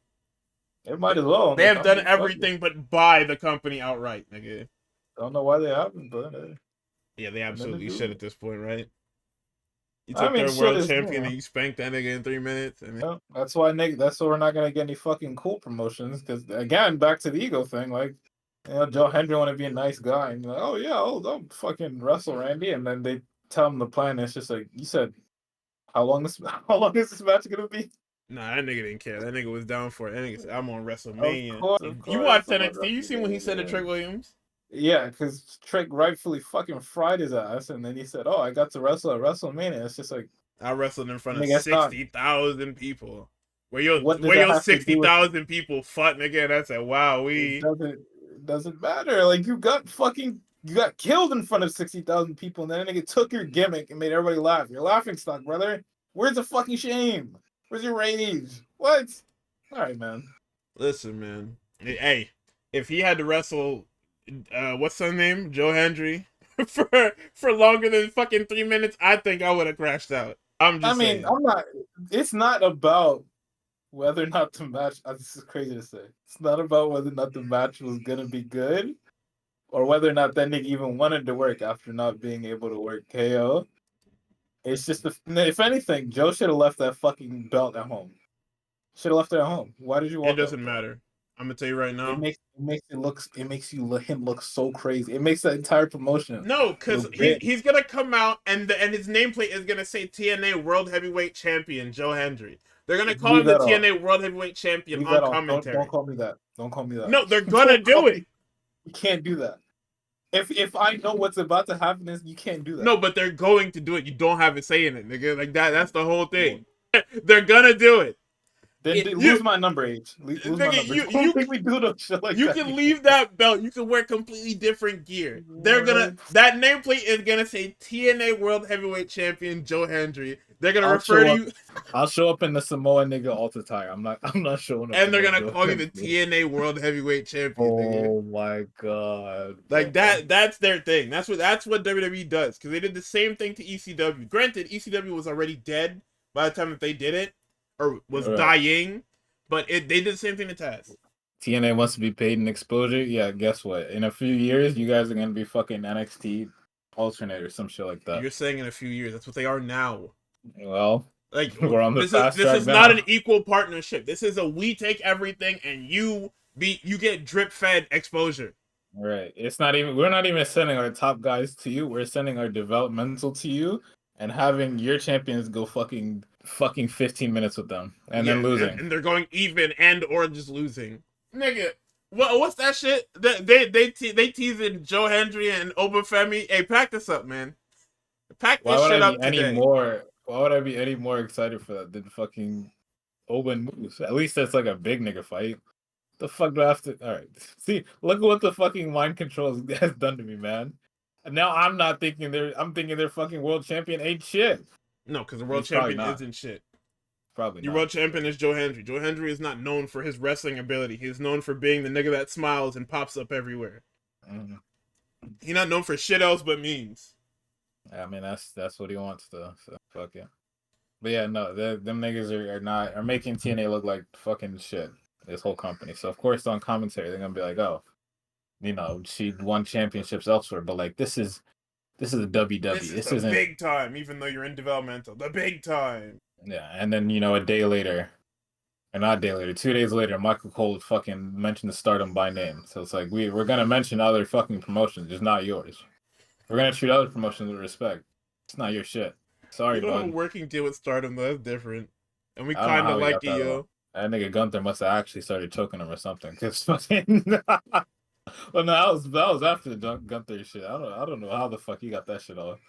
It might as well. They have done everything but buy the company outright, nigga. Don't know why they haven't, but yeah, they absolutely should at this point, right? You took their world champion and you spanked that nigga in 3 minutes. That's why we're not gonna get any fucking cool promotions. Because again, back to the ego thing. Like, you know, Joe Hendry want to be a nice guy and be like, oh yeah, I'll fucking wrestle Randy, and then they tell him the plan. And it's just like, you said, how long is this match gonna be? Nah, that nigga didn't care. That nigga was down for it. That nigga said, I'm on WrestleMania. Of course, you watched NXT. You seen what he said to Trick Williams? Yeah, because Trick rightfully fucking fried his ass, and then he said, "Oh, I got to wrestle at WrestleMania." It's just like, I wrestled in front of 60,000 people. Where your 60,000 people fought, nigga? And I said, "Wow, it doesn't matter. Like, you got killed in front of 60,000 people, and then a nigga took your gimmick and made everybody laugh. You're laughing stock, brother. Where's the fucking shame? Where's your rage? What? All right, man. Listen, man. Hey, if he had to wrestle, what's her name, Joe Hendry, for longer than fucking 3 minutes, I think I would have crashed out. I'm saying. I'm not. It's not about whether or not the match. This is crazy to say. It's not about whether or not the match was gonna be good, or whether or not that nigga even wanted to work after not being able to work KO. It's just if anything, Joe should have left that fucking belt at home. Should have left it at home. Why did you walk? It doesn't matter. I'm gonna tell you right now. It makes him look so crazy. It makes the entire promotion. No, because he's gonna come out and his nameplate is gonna say TNA World Heavyweight Champion Joe Hendry. They're gonna call Leave him the that off. TNA World Heavyweight Champion Leave on that off. commentary. Don't call me that. Don't call me that. No, they're gonna Don't do call it. me- You can't do that. If I know what's about to happen, is you can't do that. No, but they're going to do it. You don't have a say in it, nigga. Like that's the whole thing. They're gonna do it. Then lose my number, H. Lose my Nigga, number. Don't make me do no shit like you that. can leave that belt. You can wear completely different gear. They're gonna that nameplate is gonna say TNA World Heavyweight Champion Joe Hendry. They're gonna refer to you. I'll show up in the Samoa nigga alt attire. I'm not showing up. And they're gonna call you the TNA World Heavyweight Champion. Oh nigga. my god! Like that's their thing. That's what WWE does, because they did the same thing to ECW. Granted, ECW was already dead by the time that they did it, or was dying. But they did the same thing to Taz. TNA wants to be paid in exposure. Yeah, guess what? In a few years, you guys are gonna be fucking NXT alternate or some shit like that. You're saying in a few years. That's what they are now. Well, like we're on the this is not an equal partnership. This is a we take everything and you get drip fed exposure. Right. We're not even sending our top guys to you. We're sending our developmental to you and having your champions go fucking 15 minutes with them and then losing. And they're going even and or just losing. Nigga, what's that shit? They teasing Joe Hendry and Obafemi. Hey, pack this up, man. Pack this shit up today. Why would I be any more excited for that than fucking Oba and Moose? At least that's like a big nigga fight. The fuck do I have to? All right, see, look at what the fucking mind control has done to me, man. And now I'm thinking their fucking world champion ain't shit. No, because the world champion isn't shit. Probably Your world champion is Joe Hendry. Joe Hendry is not known for his wrestling ability. He's known for being the nigga that smiles and pops up everywhere. Mm-hmm. He's not known for shit else but memes. I mean, that's what he wants though. So fuck yeah. But yeah, no, them niggas are making TNA look like fucking shit. This whole company. So of course on commentary they're gonna be like, oh, you know, she won championships elsewhere, but like this is a WWE. This isn't big time, even though you're in developmental. The big time. Yeah, and then you know a day later, or not a day later, 2 days later, Michael Cole would fucking mentioned the Stardom by name. So it's like we're gonna mention other fucking promotions, just not yours. We're gonna treat other promotions with respect. It's not your shit. Sorry, you don't bud. have a working deal with Stardom, though. That's different. And we kind of like it, yo. That nigga Gunther must have actually started choking him or something. Cause fucking. Well, no, that was after the Gunther shit. I don't know how the fuck he got that shit off.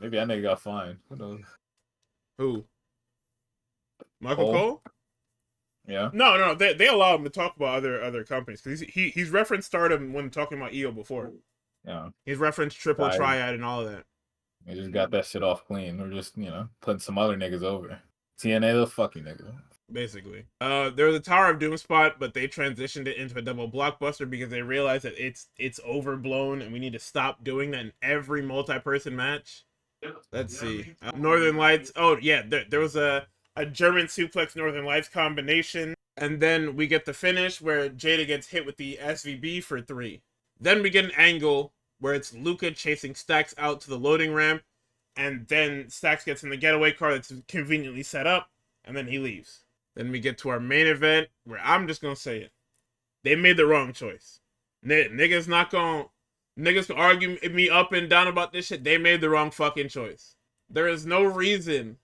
Maybe that nigga got fined. Who knows? Who? Michael Cole? Yeah. No. They allow him to talk about other companies because he's referenced Stardom when talking about EO before. Yeah. He's referenced Triple Triad and all of that. He just got that shit off clean. We're just putting some other niggas over. TNA, they'll fuck you, nigga. Basically. There was a Tower of Doom spot, but they transitioned it into a double blockbuster because they realized that it's overblown and we need to stop doing that in every multi-person match. Let's see. Northern Lights. Oh, yeah. There was a German suplex Northern Lights combination. And then we get the finish where Jada gets hit with the SVB for 3. Then we get an angle where it's Luca chasing Stax out to the loading ramp. And then Stax gets in the getaway car that's conveniently set up. And then he leaves. Then we get to our main event where I'm just going to say it. They made the wrong choice. Niggas can argue me up and down about this shit. They made the wrong fucking choice. There is no reason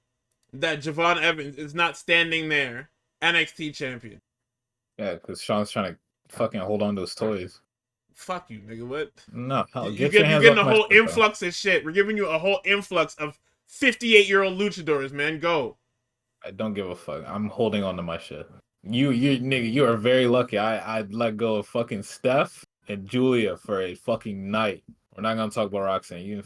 that Javon Evans is not standing there NXT champion. Yeah, because Sean's trying to fucking hold on to his toys. Fuck you, nigga. What? No, you're getting a whole influx of shit. We're giving you a whole influx of 58-year-old luchadors, man. Go. I don't give a fuck. I'm holding on to my shit. You nigga, you are very lucky. I'd let go of fucking Steph and Julia for a fucking night. We're not gonna talk about Roxanne.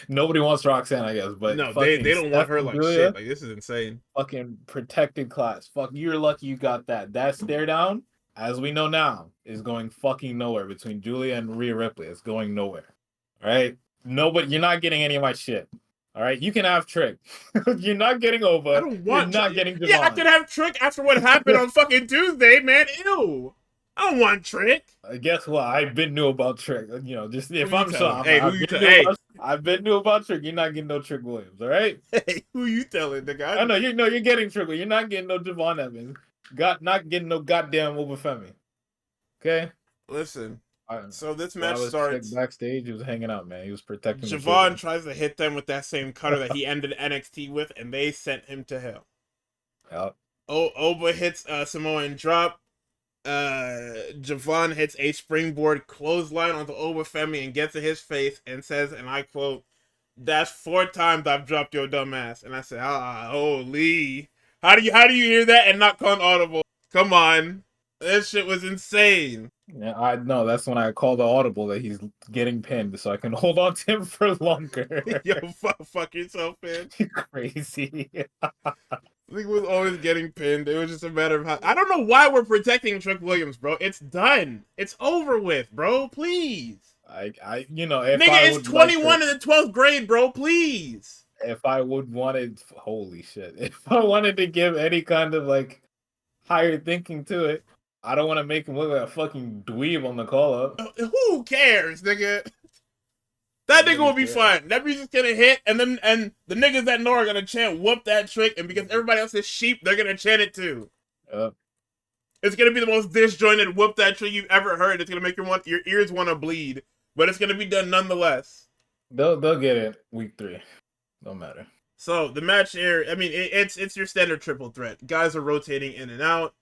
Nobody wants Roxanne, I guess. But no, they don't want her like Julia, shit. Like this is insane. Fucking protected class. Fuck, you're lucky you got that. That stare down, as we know now, is going fucking nowhere between Julia and Rhea Ripley. It's going nowhere. All right, nobody. You're not getting any of my shit. All right, you can have Trick. You're not getting over. I don't want. You're not getting Javon. Yeah, I can have Trick after what happened on fucking Tuesday, man. Ew. I don't want Trick. Guess what? I've been new about Trick. Just if I'm Sean, I've been new about Trick. You're not getting no Trick Williams, all right? Hey, who you telling, nigga? I know you're getting Trick. You're not getting no Javon Evans. Not getting no goddamn Obafemi. Okay. Listen. So this match starts backstage. He was hanging out, man. He was protecting. Javon tries to hit them with that same cutter that he ended NXT with, and they sent him to hell. Yep. Oba hits Samoan drop. Javon hits a springboard clothesline onto Oba Femi and gets to his face and says, and I quote, "That's 4 times I've dropped your dumb ass." And I said, holy. How do you hear that and not call an audible? Come on. This shit was insane. Yeah, I know. That's when I call the audible that he's getting pinned, so I can hold on to him for longer. Yo, fuck yourself, man. Crazy. He was always getting pinned. It was just a matter of how. I don't know why we're protecting Trick Williams, bro. It's done. It's over with, bro. Please. You know, if Nigga, I it's would 21 in the 12th grade, bro. Please. if I would wanted, holy shit, if I wanted to give any kind of like higher thinking to it, I don't want to make him look like a fucking dweeb on the call up. Who cares, nigga? That nigga will be fine. That music's gonna hit, and the niggas that know are gonna chant "whoop that trick," and because everybody else is sheep, they're gonna chant it too. It's gonna be the most disjointed "whoop that trick" you've ever heard. It's gonna make your ears want to bleed, but it's gonna be done nonetheless. They'll get it week 3. Don't matter. So the match here, I mean, it's your standard triple threat. Guys are rotating in and out.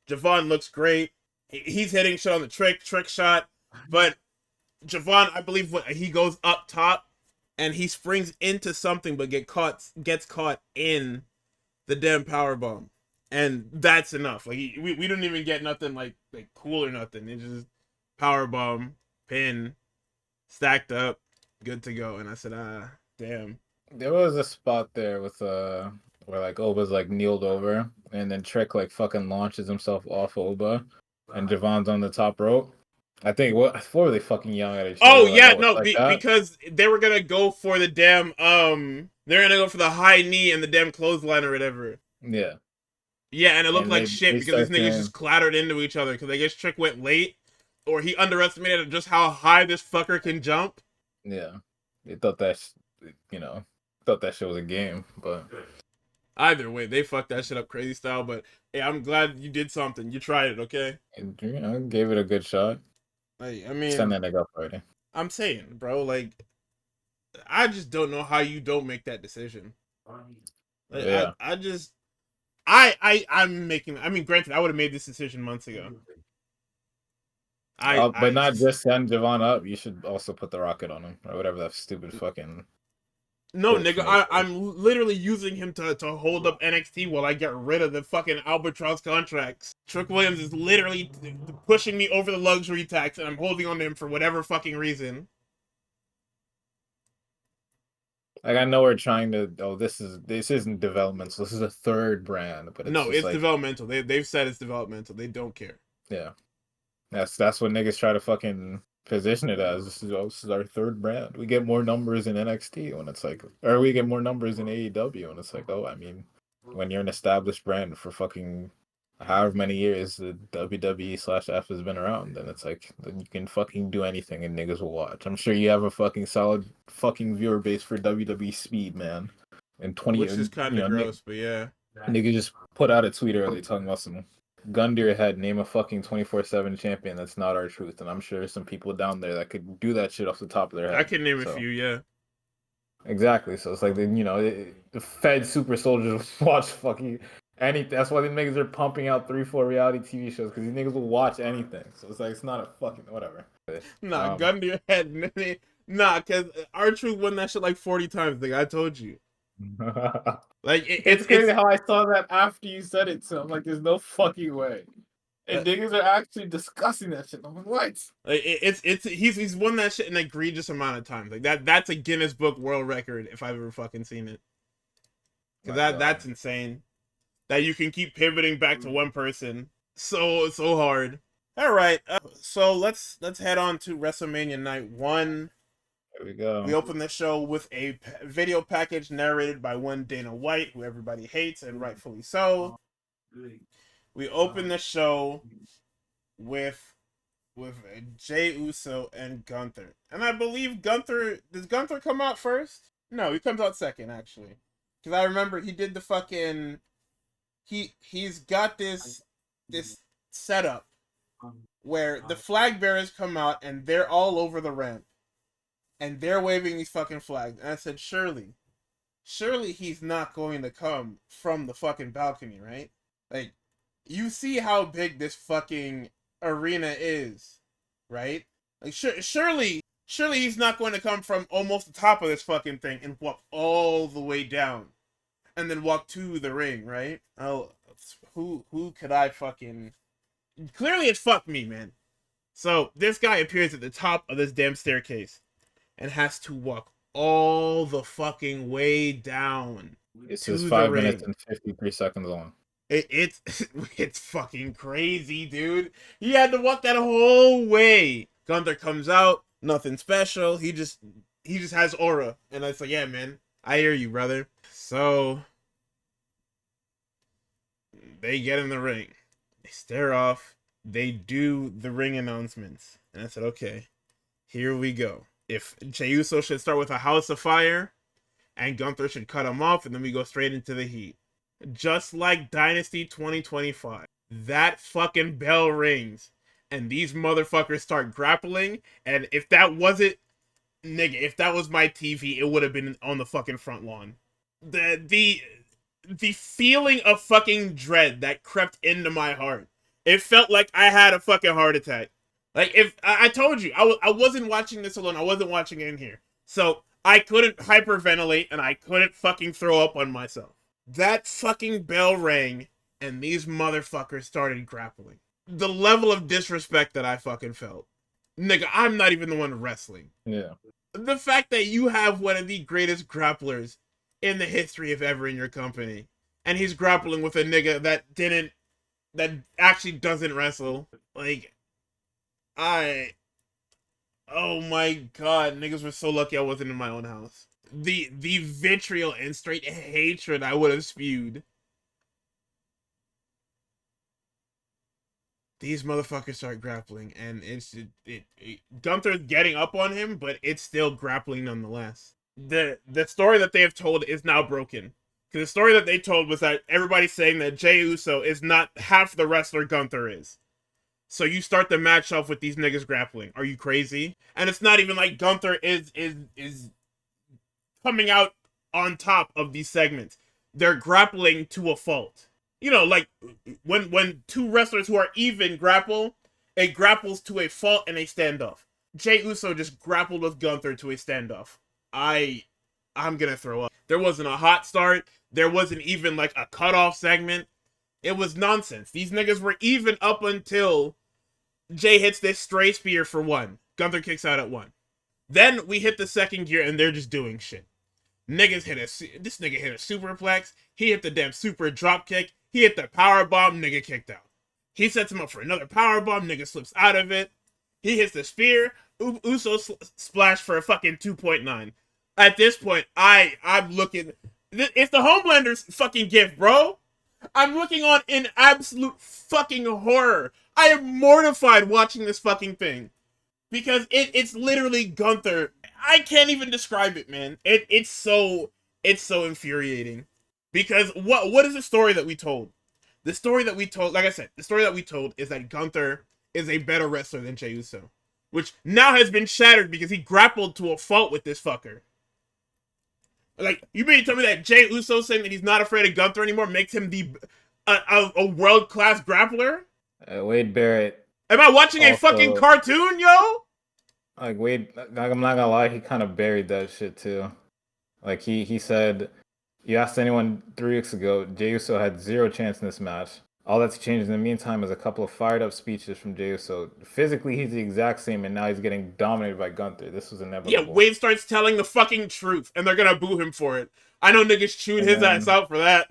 Javon looks great. He's hitting shit on the trick shot, but Javon, I believe, he goes up top and he springs into something, but gets caught in the damn power bomb, and that's enough. Like we don't even get nothing like cool or nothing. It's just power bomb, pin, stacked up, good to go. And I said, damn. There was a spot there with where like Oba's like kneeled over, and then Trick like fucking launches himself off Oba, and Javon's on the top rope. I think what were they fucking yelling at each other? Oh like, yeah, no, like because they were gonna go for the damn they're gonna go for the high knee and the damn clothesline or whatever. Yeah. Yeah, and it looked like they shit because these niggas saying, just clattered into each other because I guess Trick went late, or he underestimated just how high this fucker can jump. Yeah, they thought that shit was a game, but either way, they fucked that shit up crazy style. But hey, I'm glad you did something. You tried it, okay? Gave it a good shot. Like, I mean, send that nigga up already. I'm saying, bro, like, I just don't know how you don't make that decision. Like, yeah. I'm making. I mean, granted, I would have made this decision months ago. But not just send Javon up. You should also put the rocket on him or whatever that stupid fucking. No, nigga, I'm literally using him to hold up NXT while I get rid of the fucking Albatross contracts. Trick Williams is literally pushing me over the luxury tax, and I'm holding on to him for whatever fucking reason. Like, I know we're trying to. Oh, this isn't development. So this is a third brand, but it's like, developmental. They've said it's developmental. They don't care. Yeah, that's what niggas try to fucking position it as. This is our third brand. We get more numbers in NXT when it's like, or we get more numbers in AEW, and it's like, oh, I mean, when you're an established brand for fucking however many years the WWE/F has been around, then it's like, then you can fucking do anything and niggas will watch. I'm sure you have a fucking solid fucking viewer base for WWE Speed, man. And 20 which is kind of gross, but yeah. Nigga just put out a tweet early talking about some gun to your head, name a fucking 24/7 champion that's not our truth, and I'm sure there's some people down there that could do that shit off the top of their head. I can name a few, yeah. Exactly. So it's like, the Fed super soldiers watch fucking anything. That's why these niggas are pumping out 3-4 reality TV shows, because these niggas will watch anything. So it's like, it's not a fucking whatever. Nah, gun to your head. Nah, because R-Truth won that shit like 40 times, nigga. I told you. Like it's crazy how I saw that after you said it, so I'm like, there's no fucking way. And niggas are actually discussing that shit. I'm like, what? Like, he's won that shit an egregious amount of times. Like that's a Guinness Book World Record if I've ever fucking seen it. Cause that's insane. That you can keep pivoting back to one person so hard. All right, so let's head on to WrestleMania Night 1. There we go. We open the show with a video package narrated by one Dana White, who everybody hates, and rightfully so. We open the show with Jey Uso and Gunther. And I believe does Gunther come out first? No, he comes out second, actually. Because I remember he did the fucking... He's got this setup where the flag bearers come out and they're all over the ramp. And they're waving these fucking flags. And I said, surely surely he's not going to come from the fucking balcony, right? Like, you see how big this fucking arena is, right? Like, surely he's not going to come from almost the top of this fucking thing and walk all the way down and then walk to the ring, right? Oh, who could I fucking... Clearly it's fuck me, man. So, this guy appears at the top of this damn staircase and has to walk all the fucking way down This to is the 5 minutes ring. and 53 seconds long. It's it's fucking crazy, dude. He had to walk that whole way. Gunther comes out, nothing special. He just has aura, and it's like, yeah, man, I hear you, brother. So they get in the ring, they stare off, they do the ring announcements, and I said, okay, here we go. If Jey Uso should start with a house of fire, and Gunther should cut him off, and then we go straight into the heat. Just like Dynasty 2025. That fucking bell rings, and these motherfuckers start grappling, and if that wasn't, nigga, if that was my TV, it would have been on the fucking front lawn. The feeling of fucking dread that crept into my heart. It felt like I had a fucking heart attack. Like, if I told you, I wasn't watching this alone. I wasn't watching it in here. So I couldn't hyperventilate and I couldn't fucking throw up on myself. That fucking bell rang and these motherfuckers started grappling. The level of disrespect that I fucking felt. Nigga, I'm not even the one wrestling. Yeah. The fact that you have one of the greatest grapplers in the history of ever in your company, and he's grappling with a nigga that actually doesn't wrestle. Like, oh my god, niggas were so lucky I wasn't in my own house. The vitriol and straight hatred I would have spewed. These motherfuckers start grappling, and Gunther's getting up on him, but it's still grappling nonetheless. The story that they have told is now broken. Because the story that they told was that everybody's saying that Jey Uso is not half the wrestler Gunther is. So you start the match off with these niggas grappling. Are you crazy? And it's not even like Gunther is coming out on top of these segments. They're grappling to a fault. You know, like when two wrestlers who are even grapple, it grapples to a fault and a standoff. Jey Uso just grappled with Gunther to a standoff. I'm gonna throw up. There wasn't a hot start. There wasn't even like a cutoff segment. It was nonsense. These niggas were even up until Jay hits this stray spear for one. Gunther kicks out at one. Then we hit the second gear and they're just doing shit. This nigga hit a superplex. He hit the damn super drop kick. He hit the power bomb. Nigga kicked out. He sets him up for another power bomb. Nigga slips out of it. He hits the spear. Uso splash for a fucking 2.9. At this point, I'm looking. It's the Homelander's fucking gift, bro. I'm looking on in absolute fucking horror. I am mortified watching this fucking thing. Because it's literally Gunther. I can't even describe it, man. It's so infuriating. Because what is the story that we told? The story that we told, like I said, the story that we told is that Gunther is a better wrestler than Jey Uso. Which now has been shattered because he grappled to a fault with this fucker. Like, you mean to tell me that Jey Uso saying that he's not afraid of Gunther anymore makes him a world-class grappler? Wade Barrett. Am I watching a fucking cartoon, yo? Like, Wade, I'm not gonna lie, he kind of buried that shit too. Like, he said, you asked anyone 3 weeks ago, Jey Uso had 0 chance in this match. All that's changed in the meantime is a couple of fired up speeches from Jey Uso. Physically, he's the exact same, and now he's getting dominated by Gunther. This was inevitable. Yeah, Wade starts telling the fucking truth, and they're gonna boo him for it. I know niggas chewed his ass out for that.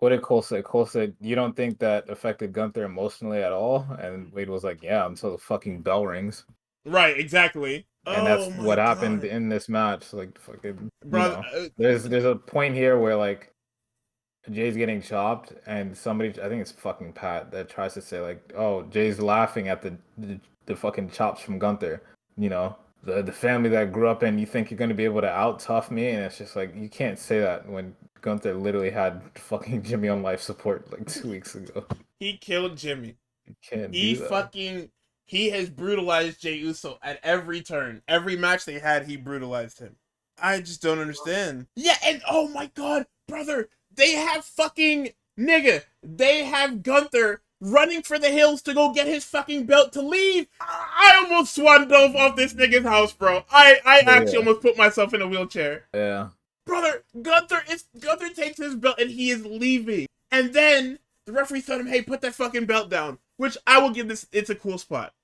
What did Cole say? Cole said, you don't think that affected Gunther emotionally at all? And Wade was like, yeah, until the fucking bell rings. Right, exactly. And that's what happened in this match. Like, fucking, brother, there's a point here where, like, Jay's getting chopped, and somebody, I think it's fucking Pat, that tries to say, like, oh, Jay's laughing at the fucking chops from Gunther. You know, the family that I grew up in, you think you're going to be able to out-tough me? And it's just like, you can't say that when Gunther literally had fucking Jimmy on life support like 2 weeks ago. He killed Jimmy. You can't do that. He has brutalized Jey Uso at every turn. Every match they had, he brutalized him. I just don't understand. Yeah, and oh my god, brother, they have fucking nigga. They have Gunther running for the hills to go get his fucking belt to leave. I almost swan dove off this nigga's house, bro. I actually Yeah. almost put myself in a wheelchair. Yeah. Brother, Gunther takes his belt and he is leaving. And then the referee told him, hey, put that fucking belt down. Which I will give this, it's a cool spot.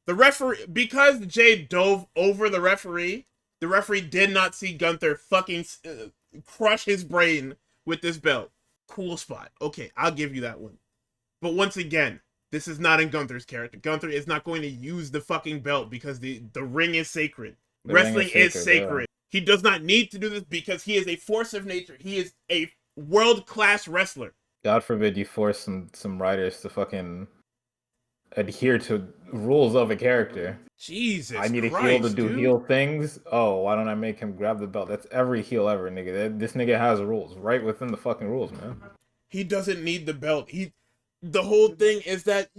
The referee, because Jay dove over the referee did not see Gunther fucking crush his brain with this belt. Cool spot. Okay, I'll give you that one. But once again, this is not in Gunther's character. Gunther is not going to use the fucking belt because the ring is sacred. Wrestling is sacred. Yeah. He does not need to do this because he is a force of nature. He is a world-class wrestler. God forbid you force some writers to fucking adhere to rules of a character. Jesus I need Christ, a heel to do dude. heel things. Oh, why don't I make him grab the belt? That's every heel ever, nigga. This nigga has rules right within the fucking rules, man. He doesn't need the belt. The whole thing is that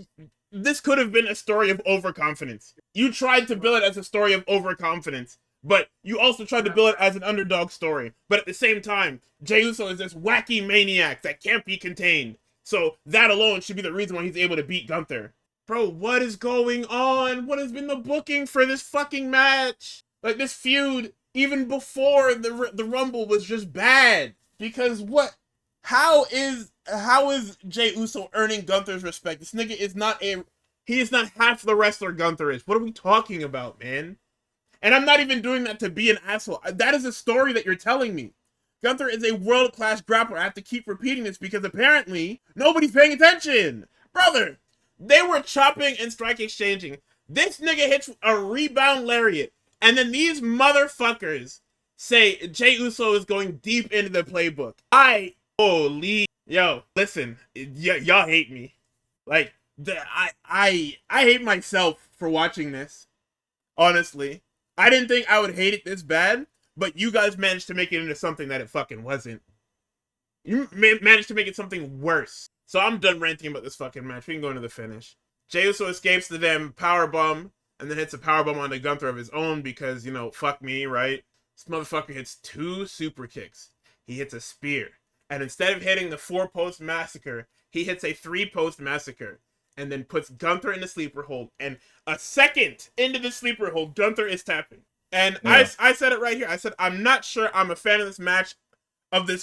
this could have been a story of overconfidence. You tried to build it as a story of overconfidence, but you also tried to build it as an underdog story. But at the same time, Jey Uso is this wacky maniac that can't be contained. So that alone should be the reason why he's able to beat Gunther. Bro, what is going on? What has been the booking for this fucking match? Like, this feud, even before the Rumble, was just bad. Because what? How is Jey Uso earning Gunther's respect? This nigga is not he is not half the wrestler Gunther is. What are we talking about, man? And I'm not even doing that to be an asshole. That is a story that you're telling me. Gunther is a world-class grappler. I have to keep repeating this because apparently nobody's paying attention. Brother, they were chopping and strike exchanging. This nigga hits a rebound lariat. And then these motherfuckers say Jey Uso is going deep into the playbook. Holy, yo, listen, y'all hate me. Like, I hate myself for watching this. Honestly, I didn't think I would hate it this bad, but you guys managed to make it into something that it fucking wasn't. You managed to make it something worse. So I'm done ranting about this fucking match. We can go into the finish. Jey Uso escapes the damn powerbomb and then hits a powerbomb on the Gunther of his own because, you know, fuck me, right? This motherfucker hits 2 super kicks. He hits a spear. And instead of hitting the 4-post massacre, he hits a 3-post massacre. And then puts Gunther in the sleeper hold. And a second into the sleeper hold, Gunther is tapping. And yeah. I said it right here. I said, I'm not sure I'm a fan of this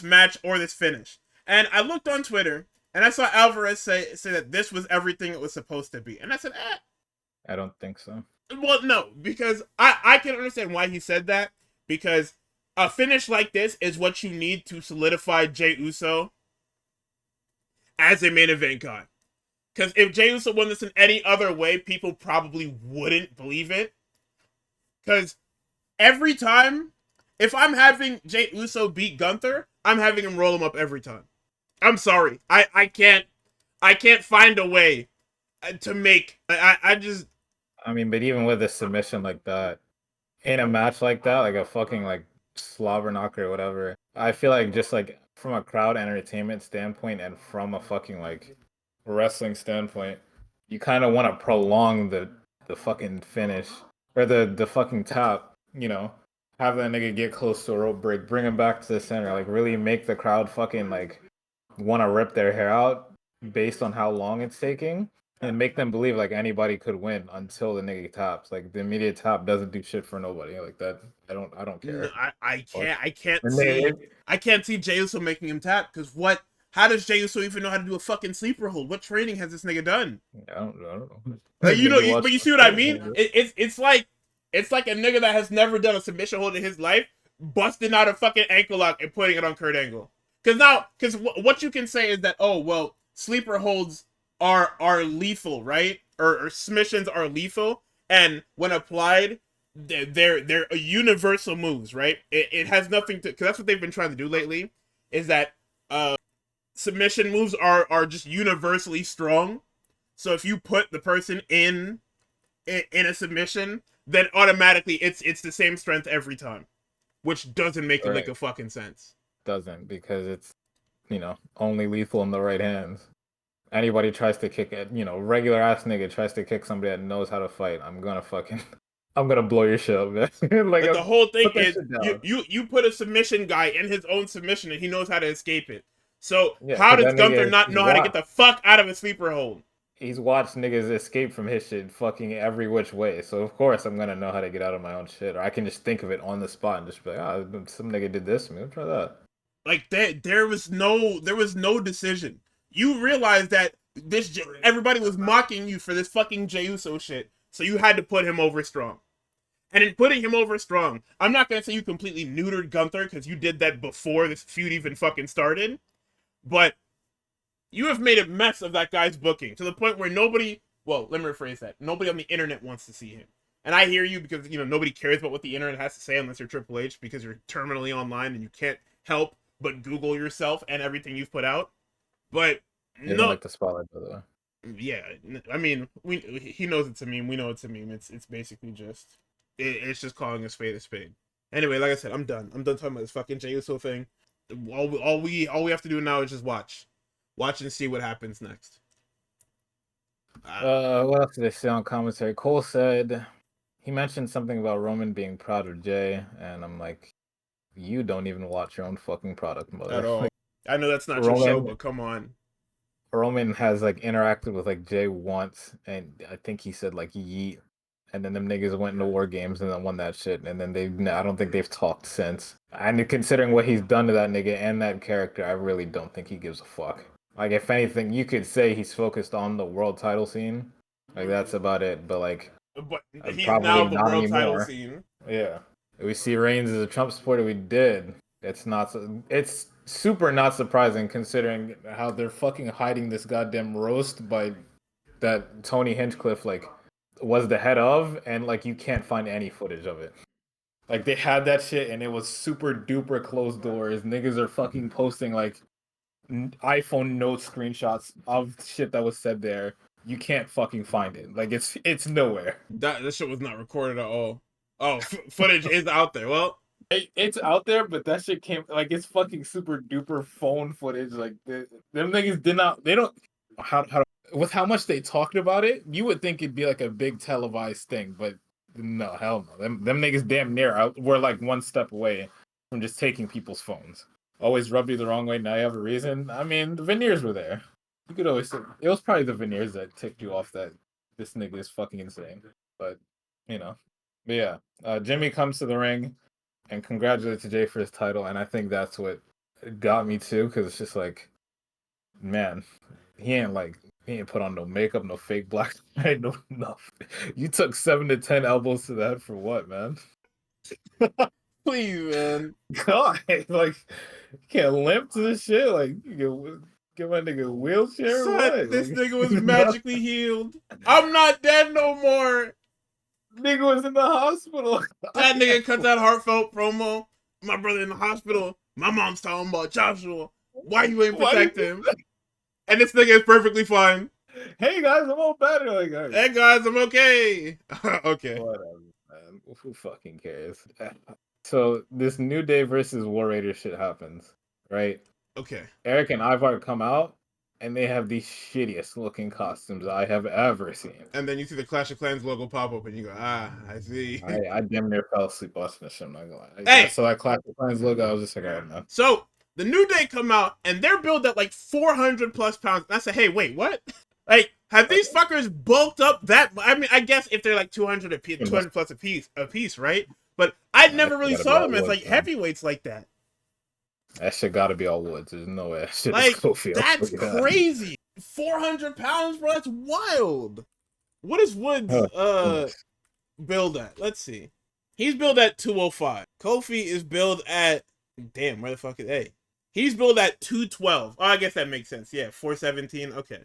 match or this finish. And I looked on Twitter, and I saw Alvarez say that this was everything it was supposed to be. And I said, I don't think so. Well, no, because I can understand why he said that. Because a finish like this is what you need to solidify Jey Uso as a main event guy. Because if Jey Uso won this in any other way, people probably wouldn't believe it. Because every time, if I'm having Jey Uso beat Gunther, I'm having him roll him up every time. I'm sorry. I can't find a way to make... I mean, but even with a submission like that, in a match like that, like a fucking, like, slobber knocker or whatever, I feel like just, like, from a crowd entertainment standpoint and from a fucking, like, wrestling standpoint, you kind of want to prolong the fucking finish or the fucking tap, you know, have that nigga get close to a rope break, bring him back to the center, like really make the crowd fucking like want to rip their hair out based on how long it's taking and make them believe like anybody could win until the nigga taps. Like the immediate tap doesn't do shit for nobody. Like that, I don't care. No, I can't see Jey Uso making him tap because what? How does Jey Uso even know how to do a fucking sleeper hold? What training has this nigga done? I don't know. Like, you know, but you see what I mean? It's like a nigga that has never done a submission hold in his life, busting out a fucking ankle lock and putting it on Kurt Angle. Because what you can say is that, oh well, sleeper holds are lethal, right? Or submissions are lethal, and when applied, they're universal moves, right? It has nothing to, because that's what they've been trying to do lately, is that submission moves are just universally strong. So if you put the person in a submission, then automatically it's the same strength every time, which doesn't make it make a fucking sense. Doesn't, because it's, you know, only lethal in the right hands. Anybody tries to kick it, you know, regular ass nigga tries to kick somebody that knows how to fight, I'm gonna I'm gonna blow your shit up, man. Like, Like the whole thing put that is shit down. you put a submission guy in his own submission and he knows how to escape it. So Yeah, how because does that Gunther nigga, not know how to get the fuck out of a sleeper hold? he's watched niggas escape from his shit fucking every which way. So of course I'm gonna know how to get out of my own shit, or I can just think of it on the spot and just be like, ah, some nigga did this to me. Let's try that. Like that, there was no decision. You realize that everybody was mocking you for this fucking Jey Uso shit, so you had to put him over strong. And in putting him over strong, I'm not gonna say you completely neutered Gunther because you did that before this feud even fucking started, but you have made a mess of that guy's booking to the point where nobody. Well, let me rephrase that. Nobody on the internet wants to see him. And I hear you because nobody cares about what the internet has to say unless you're Triple H because you're terminally online and you can't help but Google yourself and everything you've put out. But You don't no, like the spotlight, by the way. yeah, I mean, he knows it's a meme. We know it's a meme. It's basically just it's just calling a spade a spade. Anyway, like I said, I'm done. I'm done talking about this fucking Jey Uso thing. All we have to do now is just watch and see what happens next. What else did they say on commentary? Cole said he mentioned something about Roman being proud of Jay, and I'm like, you don't even watch your own fucking product, At mother. all. I know that's not your show, Roman but come on. Roman has like interacted with like Jay once, and I think he said like yeet, and then them niggas went into war games and then won that shit, and then I don't think they've talked since. And considering what he's done to that nigga and that character, I really don't think he gives a fuck. Like if anything, you could say he's focused on the world title scene, like that's about it. But like But he's probably now the not world title anymore. scene. Yeah, we see Reigns as a Trump supporter. We did. It's super not surprising considering how they're fucking hiding this goddamn roast by that Tony Hinchcliffe like was the head of, and like you can't find any footage of it. Like they had that shit and it was super duper closed doors. Niggas are fucking posting like iPhone note screenshots of shit that was said there. You can't fucking find it. Like it's nowhere. That shit was not recorded at all. Oh, footage is out there. Well, It's out there, but that shit came like it's fucking super duper phone footage. Like them niggas did not. They don't. How with how much they talked about it, you would think it'd be like a big televised thing, but no, hell no. Them niggas damn near out. We're like one step away from just taking people's phones. Always rubbed you the wrong way. Now you have a reason. I mean, the veneers were there. You could always say it was probably the veneers that ticked you off that this nigga is fucking insane. But you know, but yeah, Jimmy comes to the ring and congratulated Jay for his title, and I think that's what got me too, because it's just like, man, he ain't put on no makeup, no fake black eye, no nothing. You took 7 to 10 elbows to the head for what, man? please, man. God, like you can't limp to this shit. Like you can give my nigga a wheelchair or Son, what? this Like, nigga was magically healed. I'm not dead no more. nigga was in the hospital. That nigga cut that heartfelt promo. My brother in the hospital. My mom's talking about Joshua. Why you ain't Why protect him? And this nigga is perfectly fine. Hey guys, I'm all better. Like, all right. Hey guys, I'm okay. Okay. Whatever, man. Who fucking cares? So this New Day versus War Raiders shit happens, right? Okay. Eric and Ivar come out, and they have the shittiest looking costumes I have ever seen. And then you see the Clash of Clans logo pop up, and you go, ah, I see. I damn near fell asleep watching this shit. I'm not gonna lie. Hey! I saw that Clash of Clans logo. I was just like, all right, man. So the New Day come out, and they're billed at like 400 plus pounds. And I said, hey, wait, what? Like, have these fuckers bulked up that? I mean, I guess if they're like 200 a piece, 200 plus a piece, right? But I never really saw them as like heavyweights like that. That shit gotta be all woods. There's no way that shit Like, is Kofi. that's crazy. 400 pounds, bro. That's wild. What is Woods build at? Let's see. He's billed at 205. Kofi is billed at damn, where the fuck is he's billed at 212. Oh, I guess that makes sense. Yeah, 417. Okay.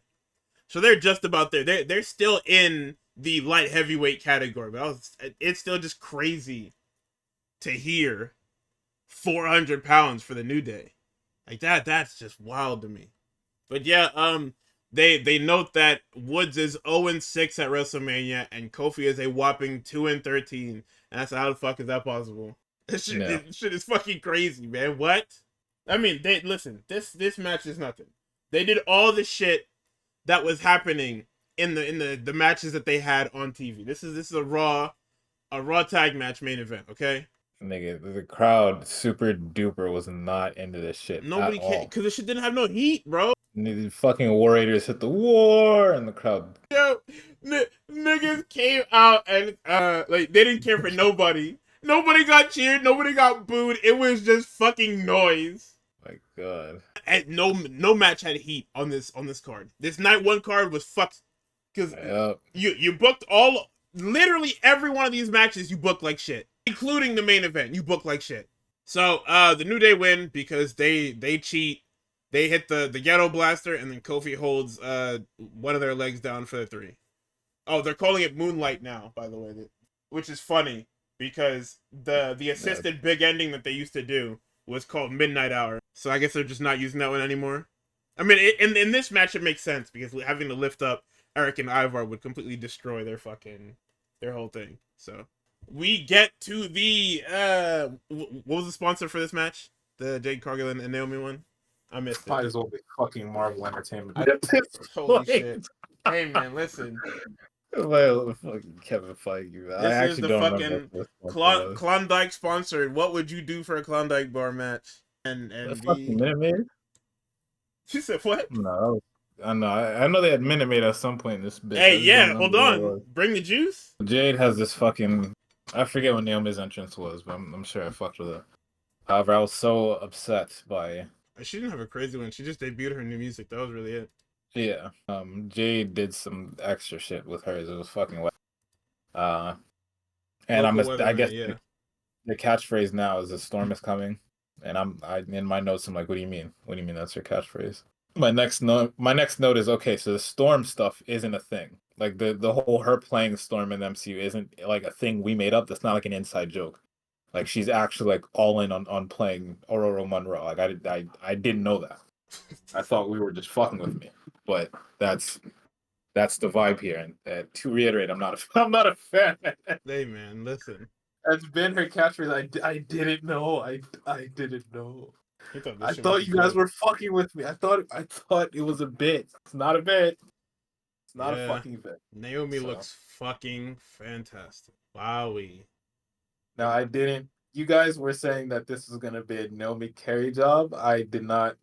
So they're just about there. They're still in the light heavyweight category, but it's still just crazy to hear 400 pounds for the New Day. Like that's just wild to me. But yeah, they note that Woods is 0-6 at WrestleMania and Kofi is a whopping 2-13. And I said, how the fuck is that possible? This shit is fucking crazy, man. What? I mean, listen, this match is nothing. They did all the shit that was happening in the matches that they had on TV. This is a Raw a Raw tag match main event, okay? Nigga, the crowd super duper was not into this shit at Nobody cared all. because this shit didn't have no heat, bro. The fucking Warriors hit the war, and the crowd. Yo, niggas came out and like they didn't care for nobody. Nobody got cheered. Nobody got booed. It was just fucking noise. My God. And no match had heat on this card. This night one card was fucked because Yep. you booked literally every one of these matches. You booked like shit, including the main event. You booked like shit. So the New Day win because they cheat. They hit the Ghetto Blaster, and then Kofi holds one of their legs down for the 3. Oh, they're calling it Moonlight now, by the way, which is funny because the assisted big ending that they used to do was called Midnight Hour. So I guess they're just not using that one anymore. I mean, in this match it makes sense because having to lift up Eric and Ivar would completely destroy their whole thing. So we get to the what was the sponsor for this match? The Jade Cargill and Naomi one. I missed it. Might as well be fucking Marvel Entertainment. Holy shit! Hey man, listen. Well, fucking Kevin Feige. This is the fucking Klondike sponsored. What would you do for a Klondike bar match? And fucking Minute Maid? She said what? No, I know they had Minute Maid at some point in this bitch. Hey, yeah, hold on. Bring the juice. Jade has this fucking. I forget what Naomi's entrance was, but I'm sure I fucked with it. However, I was so upset by. She didn't have a crazy one. She just debuted her new music. That was really it. Yeah. Jade did some extra shit with hers. It was fucking wet. And I guess yeah. the catchphrase now is "the storm is coming," and I in my notes I'm like, what do you mean? What do you mean that's your catchphrase? My next note is okay. So the storm stuff isn't a thing. Like the whole her playing Storm in the MCU isn't like a thing we made up. That's not like an inside joke. Like she's actually like all in on playing Aurora Monroe. Like I didn't know that. I thought we were just fucking with me. But that's the vibe here. And to reiterate, I'm not a fan. Hey man, listen. That's been her catchphrase. I didn't know. I didn't know. I thought you guys were fucking with me. I thought it was a bit. It's not a bit. It's not a fucking bit. Naomi looks fucking fantastic. Wowee. Now I didn't. You guys were saying that this was gonna be a Naomi carry job. I did not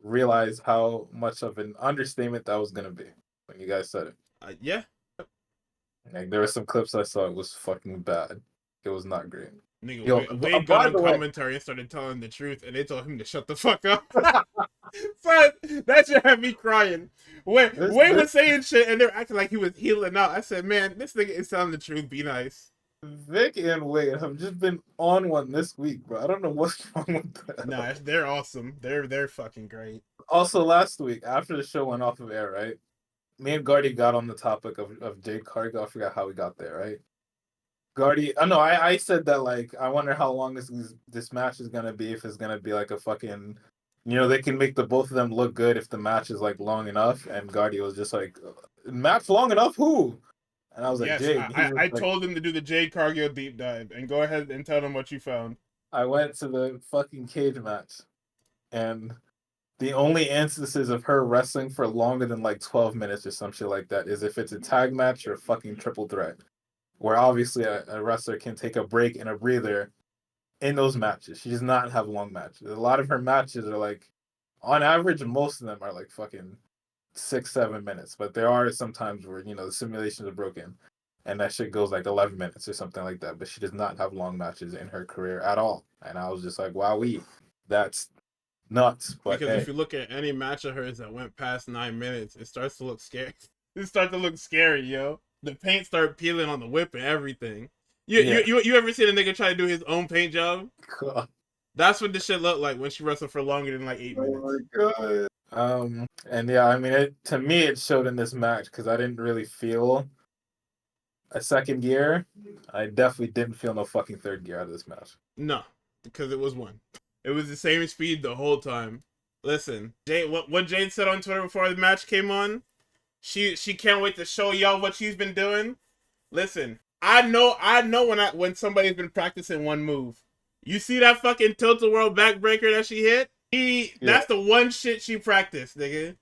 realize how much of an understatement that was gonna be when you guys said it. Yeah. Like there were some clips I saw. It was fucking bad. It was not great. Nigga, Wade got on commentary and started telling the truth, and they told him to shut the fuck up. But that shit had me crying. Wade was saying shit, and they're acting like he was healing out. I said, man, this nigga is telling the truth. Be nice. Vic and Wade have just been on one this week, bro. I don't know what's wrong with that. Nah, they're awesome. They're fucking great. Also, last week, after the show went off of air, right? Me and Gardy got on the topic of Jade Cargill. I forgot how we got there, right? Gardy, I said that, like, I wonder how long this match is going to be, if it's going to be like a fucking, they can make the both of them look good if the match is, like, long enough. And Gardy was just like, match long enough? Who? And I was like, yes, Jade. I told him to do the Jade Cargill deep dive, and go ahead and tell them what you found. I went to the fucking cage match, and the only instances of her wrestling for longer than like 12 minutes or some shit like that is if it's a tag match or a fucking triple threat, where obviously a wrestler can take a break and a breather in those matches. She does not have long matches. A lot of her matches are like, on average, most of them are like fucking 6-7 minutes, but there are some times where the simulations are broken and that shit goes like 11 minutes or something like that, but she does not have long matches in her career at all. And I was just like, wowee, that's nuts. But because if you look at any match of hers that went past 9 minutes, it starts to look scary. It starts to look scary, yo. The paint start peeling on the whip and everything. You ever seen a nigga try to do his own paint job? God. That's what this shit looked like when she wrestled for longer than like 8 minutes. Oh my god. And yeah, I mean, to me, it showed in this match because I didn't really feel a second gear. I definitely didn't feel no fucking third gear out of this match. No, because it was one. It was the same speed the whole time. Listen, Jade, what Jade said on Twitter before the match came on, she can't wait to show y'all what she's been doing. Listen, I know when somebody's been practicing one move. You see that fucking tilt-a-whirl backbreaker that she hit? That's the one shit she practiced, nigga.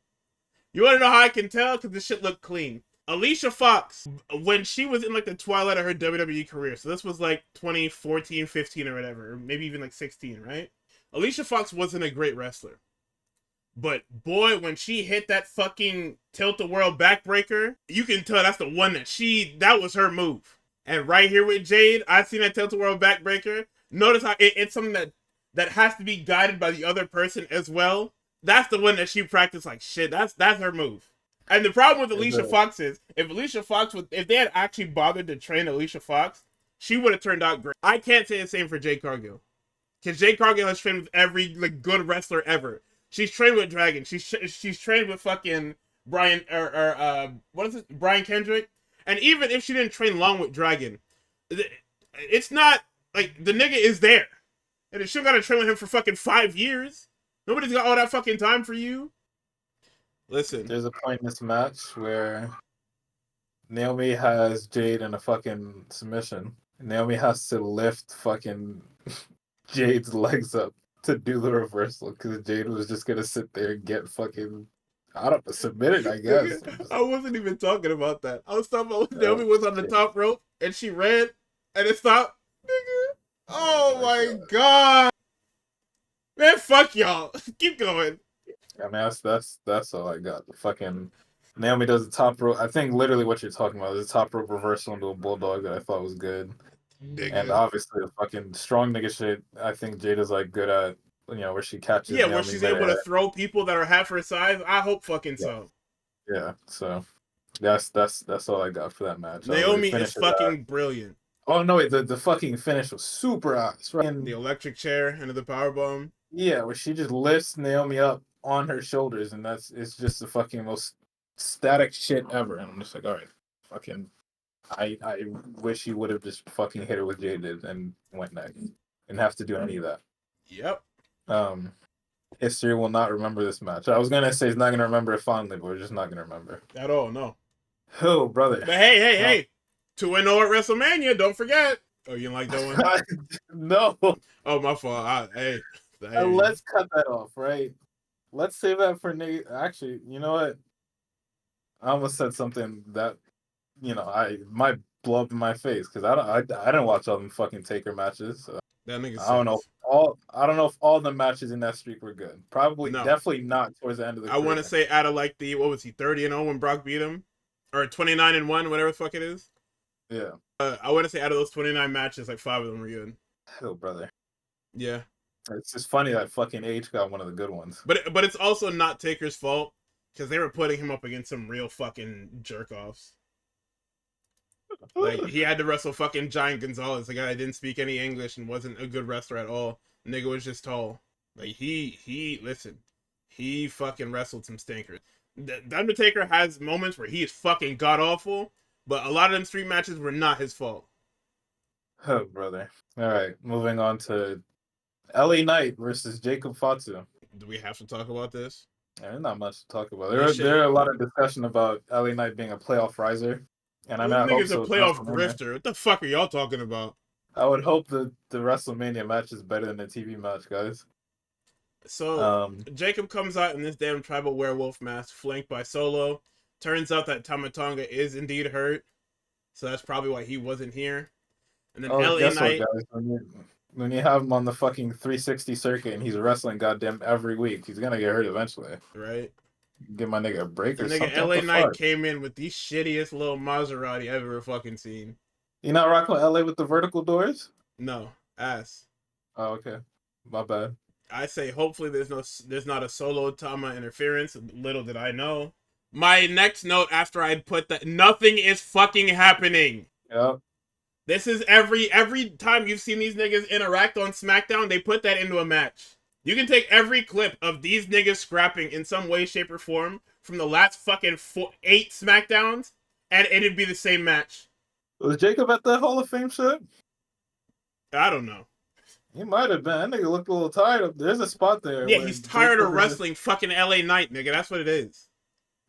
You wanna know how I can tell? Because this shit looked clean. Alicia Fox, when she was in like the twilight of her WWE career, so this was like 2014, 15 or whatever, or maybe even like 16, right? Alicia Fox wasn't a great wrestler. But boy, when she hit that fucking tilt-the-world backbreaker, you can tell that's the one that was her move. And right here with Jade, I've seen that tilt-the-world backbreaker. Notice how it's something that has to be guided by the other person as well. That's the one that she practiced like shit. That's her move. And the problem with Alicia Fox is, if they had actually bothered to train Alicia Fox, she would have turned out great. I can't say the same for Jade Cargill. Because Jade Cargill has trained with every like good wrestler ever. She's trained with Dragon. She's trained with fucking Brian what is it? Brian Kendrick. And even if she didn't train long with Dragon, it's not like the nigga is there. And she gotta train with him for fucking 5 years. Nobody's got all that fucking time for you. Listen. There's a point in this match where Naomi has Jade in a fucking submission. Naomi has to lift fucking Jade's legs up to do the reversal because Jade was just gonna sit there and get fucking, I don't know, submitted, I guess. I wasn't even talking about that. I was talking about when Naomi was on the top rope and she ran and it stopped. Nigga. Oh my god. Man, fuck y'all. Keep going. I mean, that's all I got. The fucking Naomi does the top rope. I think literally what you're talking about is a top rope reversal into a bulldog that I thought was good. Nigga. And obviously the fucking strong nigga shit, I think Jada's like good at, where she catches. Yeah, where she's able to throw people that are half her size. I hope fucking so. Yeah, so that's all I got for that match. Naomi is fucking brilliant. Oh no, wait, the fucking finish was super ass, right? And the electric chair into the powerbomb. Yeah, where she just lifts Naomi up on her shoulders, and it's just the fucking most static shit ever. And I'm just like, all right, fucking, I wish he would have just fucking hit her with Jaded and went next, and have to do any of that. Yep. History will not remember this match. I was gonna say it's not gonna remember it fondly, but we're just not gonna remember at all. No. Oh, brother. But hey, 2-0 at WrestleMania. Don't forget. Oh, you like that one? No. Oh, my fault. Hey. Let's cut that off, right? Let's save that for Nate. Actually, you know what? I almost said something that, I might blow up in my face because I didn't watch all them fucking Taker matches. So that nigga. I don't know. I don't know if all the matches in that streak were good. Probably, definitely not towards the end of the. I want to say out of like what was he 30-0 when Brock beat him, or 29-1, whatever the fuck it is. Yeah. I want to say out of those 29 matches, like 5 of them were good. Oh, brother. Yeah. It's just funny that fucking H got one of the good ones. But it's also not Taker's fault because they were putting him up against some real fucking jerk offs. Like he had to wrestle fucking Giant Gonzalez, a guy that didn't speak any English and wasn't a good wrestler at all. The nigga was just tall. Like he fucking wrestled some stinkers. The Undertaker has moments where he is fucking god awful, but a lot of them street matches were not his fault. Oh, brother. All right, moving on to LA Knight versus Jacob Fatu. Do we have to talk about this? There's not much to talk about. There are a lot of discussion about LA Knight being a playoff riser. And I hope a playoff grifter. What the fuck are y'all talking about? I would hope the WrestleMania match is better than the TV match, guys. So Jacob comes out in this damn tribal werewolf mask, flanked by Solo. Turns out that Tama Tonga is indeed hurt, so that's probably why he wasn't here. And then LA Knight. What, guys? When you have him on the fucking 360 circuit and he's wrestling goddamn every week, he's gonna get hurt eventually. Right. Give my nigga a break or something. LA Knight came in with the shittiest little Maserati I've ever fucking seen. You not rocking with LA with the vertical doors? No, ass. Oh, okay. My bad. I say hopefully there's not a Solo Tama interference. Little did I know. My next note after I'd put that, nothing is fucking happening. Yep. This is every time you've seen these niggas interact on SmackDown, they put that into a match. You can take every clip of these niggas scrapping in some way, shape, or form from the last fucking 8 SmackDowns, and it'd be the same match. Was Jacob at the Hall of Fame shit? I don't know. He might have been. That nigga looked a little tired. There's a spot there. Yeah, he's tired of wrestling fucking LA Knight, nigga. That's what it is.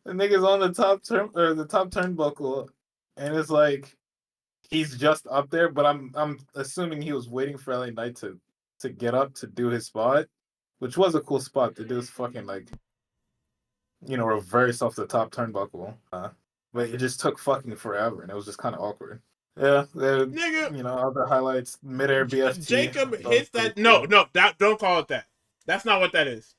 The nigga's on the top turnbuckle, and it's like he's just up there. But I'm assuming he was waiting for LA Knight to get up to do his spot, which was a cool spot to do his fucking reverse off the top turnbuckle. but it just took fucking forever, and it was just kind of awkward. Yeah, Nigga, other highlights, midair BFT. Jacob That was hits pretty that. No, cool. no, that don't call it that. That's not what that is.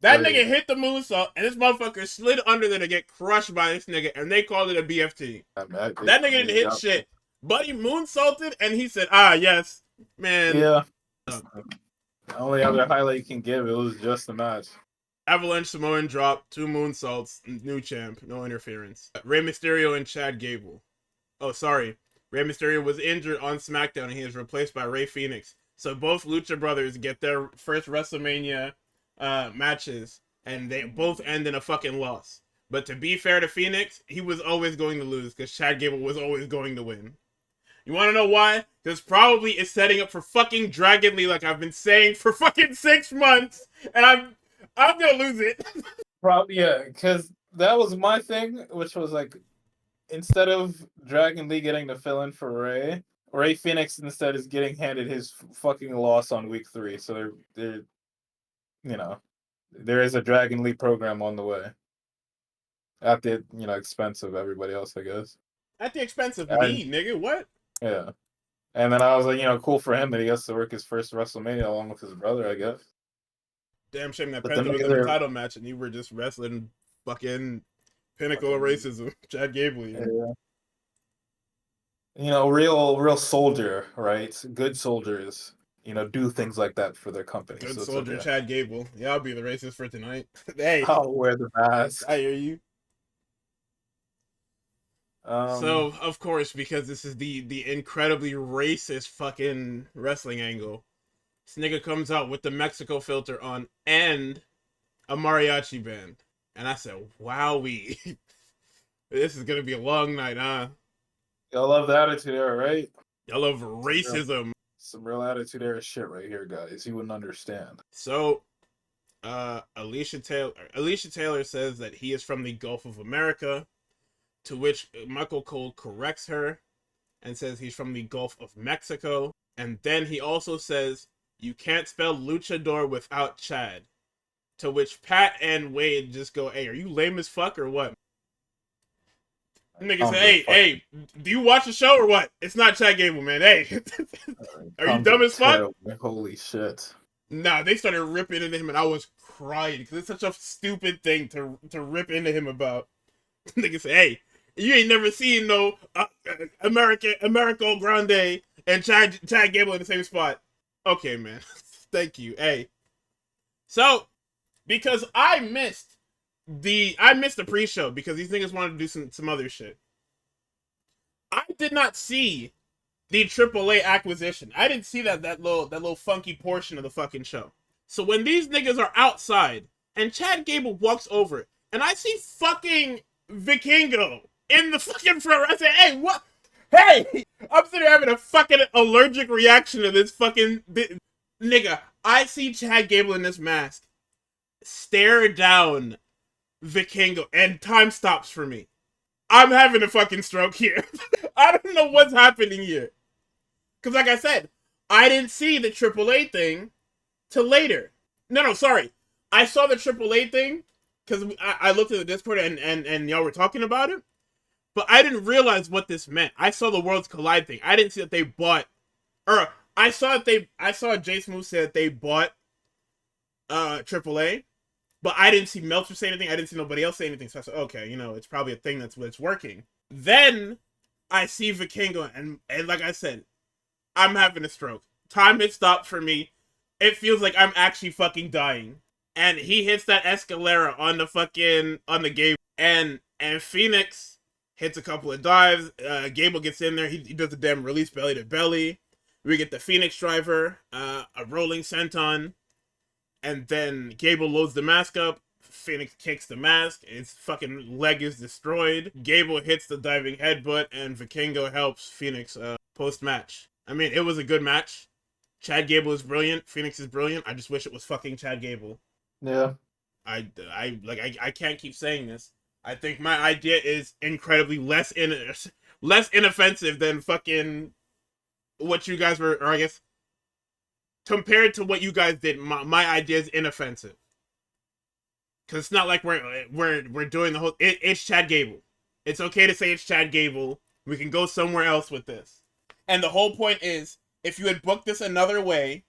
That Wait, nigga hit the moonsault, and this motherfucker slid under there to get crushed by this nigga, and they called it a BFT. I mean, That nigga didn't hit shit. Buddy moonsaulted, and he said, "Ah, yes, man." Yeah. The only other highlight you can give, it was just a match. Avalanche Samoan drop, 2 moonsaults, new champ, no interference. Rey Mysterio and Chad Gable. Oh, sorry. Rey Mysterio was injured on SmackDown, and he was replaced by Rey Fenix. So both Lucha Brothers get their first WrestleMania matches, and they both end in a fucking loss. But to be fair to Phoenix, he was always going to lose because Chad Gable was always going to win. You want to know why? Because probably it's setting up for fucking Dragon Lee, like I've been saying for fucking 6 months, and I'm gonna lose it. Probably, yeah, because that was my thing, which was like, instead of Dragon Lee getting to fill in for Rey Fenix instead is getting handed his fucking loss on week 3. So they're there is a Dragon Lee program on the way. At the expense of everybody else, I guess. At the expense of me, nigga. What? Yeah. And then I was like, cool for him that he gets to work his first WrestleMania along with his brother, I guess. Damn shame that But Penta was in a title match and you were just wrestling fucking pinnacle of racism, Chad Gable. Yeah. Real soldier, right? Good soldiers, do things like that for their company. Good so soldier, okay. Chad Gable. Yeah, I'll be the racist for tonight. Hey, I'll wear the mask. I hear you. So, of course, because this is the incredibly racist fucking wrestling angle, this nigga comes out with the Mexico filter on and a mariachi band. And I said, wowee. This is going to be a long night, huh? Y'all love the attitude era, right? Y'all love racism. Some real attitude era shit right here, guys. You wouldn't understand. So, Alicia Taylor says that he is from the Gulf of America, to which Michael Cole corrects her and says he's from the Gulf of Mexico. And then he also says, you can't spell luchador without Chad. To which Pat and Wade just go, hey, are you lame as fuck or what? Nigga say, hey, do you watch the show or what? It's not Chad Gable, man. Hey, are you dumb as fuck? Holy shit. Nah, they started ripping into him and I was crying because it's such a stupid thing to rip into him about. Nigga say, hey, you ain't never seen no Americo Grande and Chad Gable in the same spot. Okay, man. Thank you. Hey. So, because I missed the pre-show because these niggas wanted to do some other shit. I did not see the AAA acquisition. I didn't see that little funky portion of the fucking show. So when these niggas are outside and Chad Gable walks over and I see fucking Vikingo in the fucking front, I say, hey, what? Hey! I'm sitting there having a fucking allergic reaction to this fucking nigga. I see Chad Gable in this mask stare down Vikingo and time stops for me. I'm having a fucking stroke here. I don't know what's happening here. Because like I said, I didn't see the AAA thing till later. No, sorry. I saw the AAA thing because I looked at the Discord and y'all were talking about it. But I didn't realize what this meant. I saw the Worlds Collide thing. I didn't see that they bought... Or, I saw Jay Smooth say that they bought AAA. But I didn't see Meltzer say anything. I didn't see nobody else say anything. So I said, okay, it's probably a thing that's working. Then I see Vikingo, and like I said, I'm having a stroke. Time has stopped for me. It feels like I'm actually fucking dying. And he hits that Escalera on the Gable. And Phoenix hits a couple of dives. Gable gets in there. He does the damn release belly to belly. We get the Phoenix driver, a rolling senton. And then Gable loads the mask up. Phoenix kicks the mask. His fucking leg is destroyed. Gable hits the diving headbutt, and Vikingo helps Phoenix post-match. I mean, it was a good match. Chad Gable is brilliant. Phoenix is brilliant. I just wish it was fucking Chad Gable. Yeah. I can't keep saying this. I think my idea is incredibly less inoffensive than fucking what you guys were, or I guess compared to what you guys did, my idea is inoffensive. Cause it's not like we're doing the whole. It's Chad Gable. It's okay to say it's Chad Gable. We can go somewhere else with this. And the whole point is, if you had booked this another way,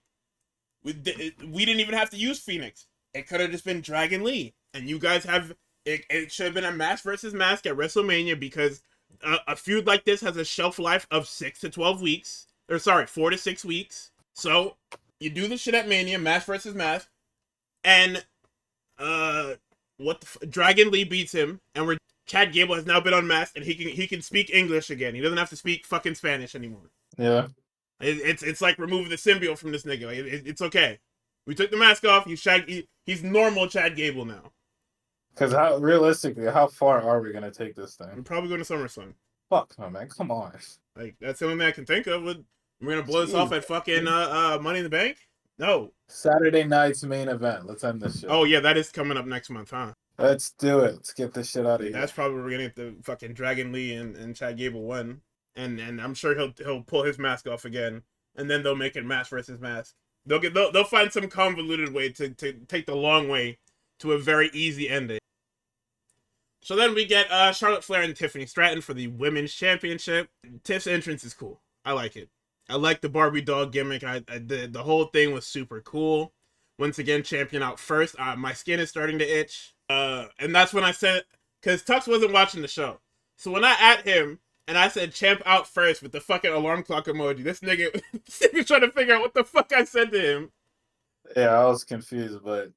we didn't even have to use Phoenix. It could have just been Dragon Lee. And you guys have... It should have been a mask versus mask at WrestleMania, because a feud like this has a shelf life of 6 to 12 weeks. Or sorry, 4 to 6 weeks. So, you do this shit at Mania, mask versus mask. And, Dragon Lee beats him, and Chad Gable has now been unmasked, and he can speak English again. He doesn't have to speak fucking Spanish anymore. Yeah. It's like removing the symbiote from this nigga. Like, it's okay. We took the mask off. He's normal Chad Gable now. Because realistically, how far are we gonna take this thing? We're probably going to SummerSlam. Fuck no, man. Come on. Like, that's the only thing I can think of. We're gonna blow this off at fucking Money in the Bank? No. Saturday night's main event. Let's end this shit. Oh yeah, that is coming up next month, huh? Let's do it. Let's get this shit out of here. That's probably where we're gonna get the fucking Dragon Lee and Chad Gable win. And I'm sure he'll pull his mask off again. And then they'll make it mask versus mask. They'll find some convoluted way to take the long way to a very easy ending. So then we get Charlotte Flair and Tiffany Stratton for the Women's Championship. Tiff's entrance is cool. I like it. I like the Barbie doll gimmick. The whole thing was super cool. Once again, champion out first. My skin is starting to itch. And that's when I said, because Tux wasn't watching the show. So when I at him, and I said champ out first with the fucking alarm clock emoji, this nigga trying to figure out what the fuck I said to him. Yeah, I was confused, but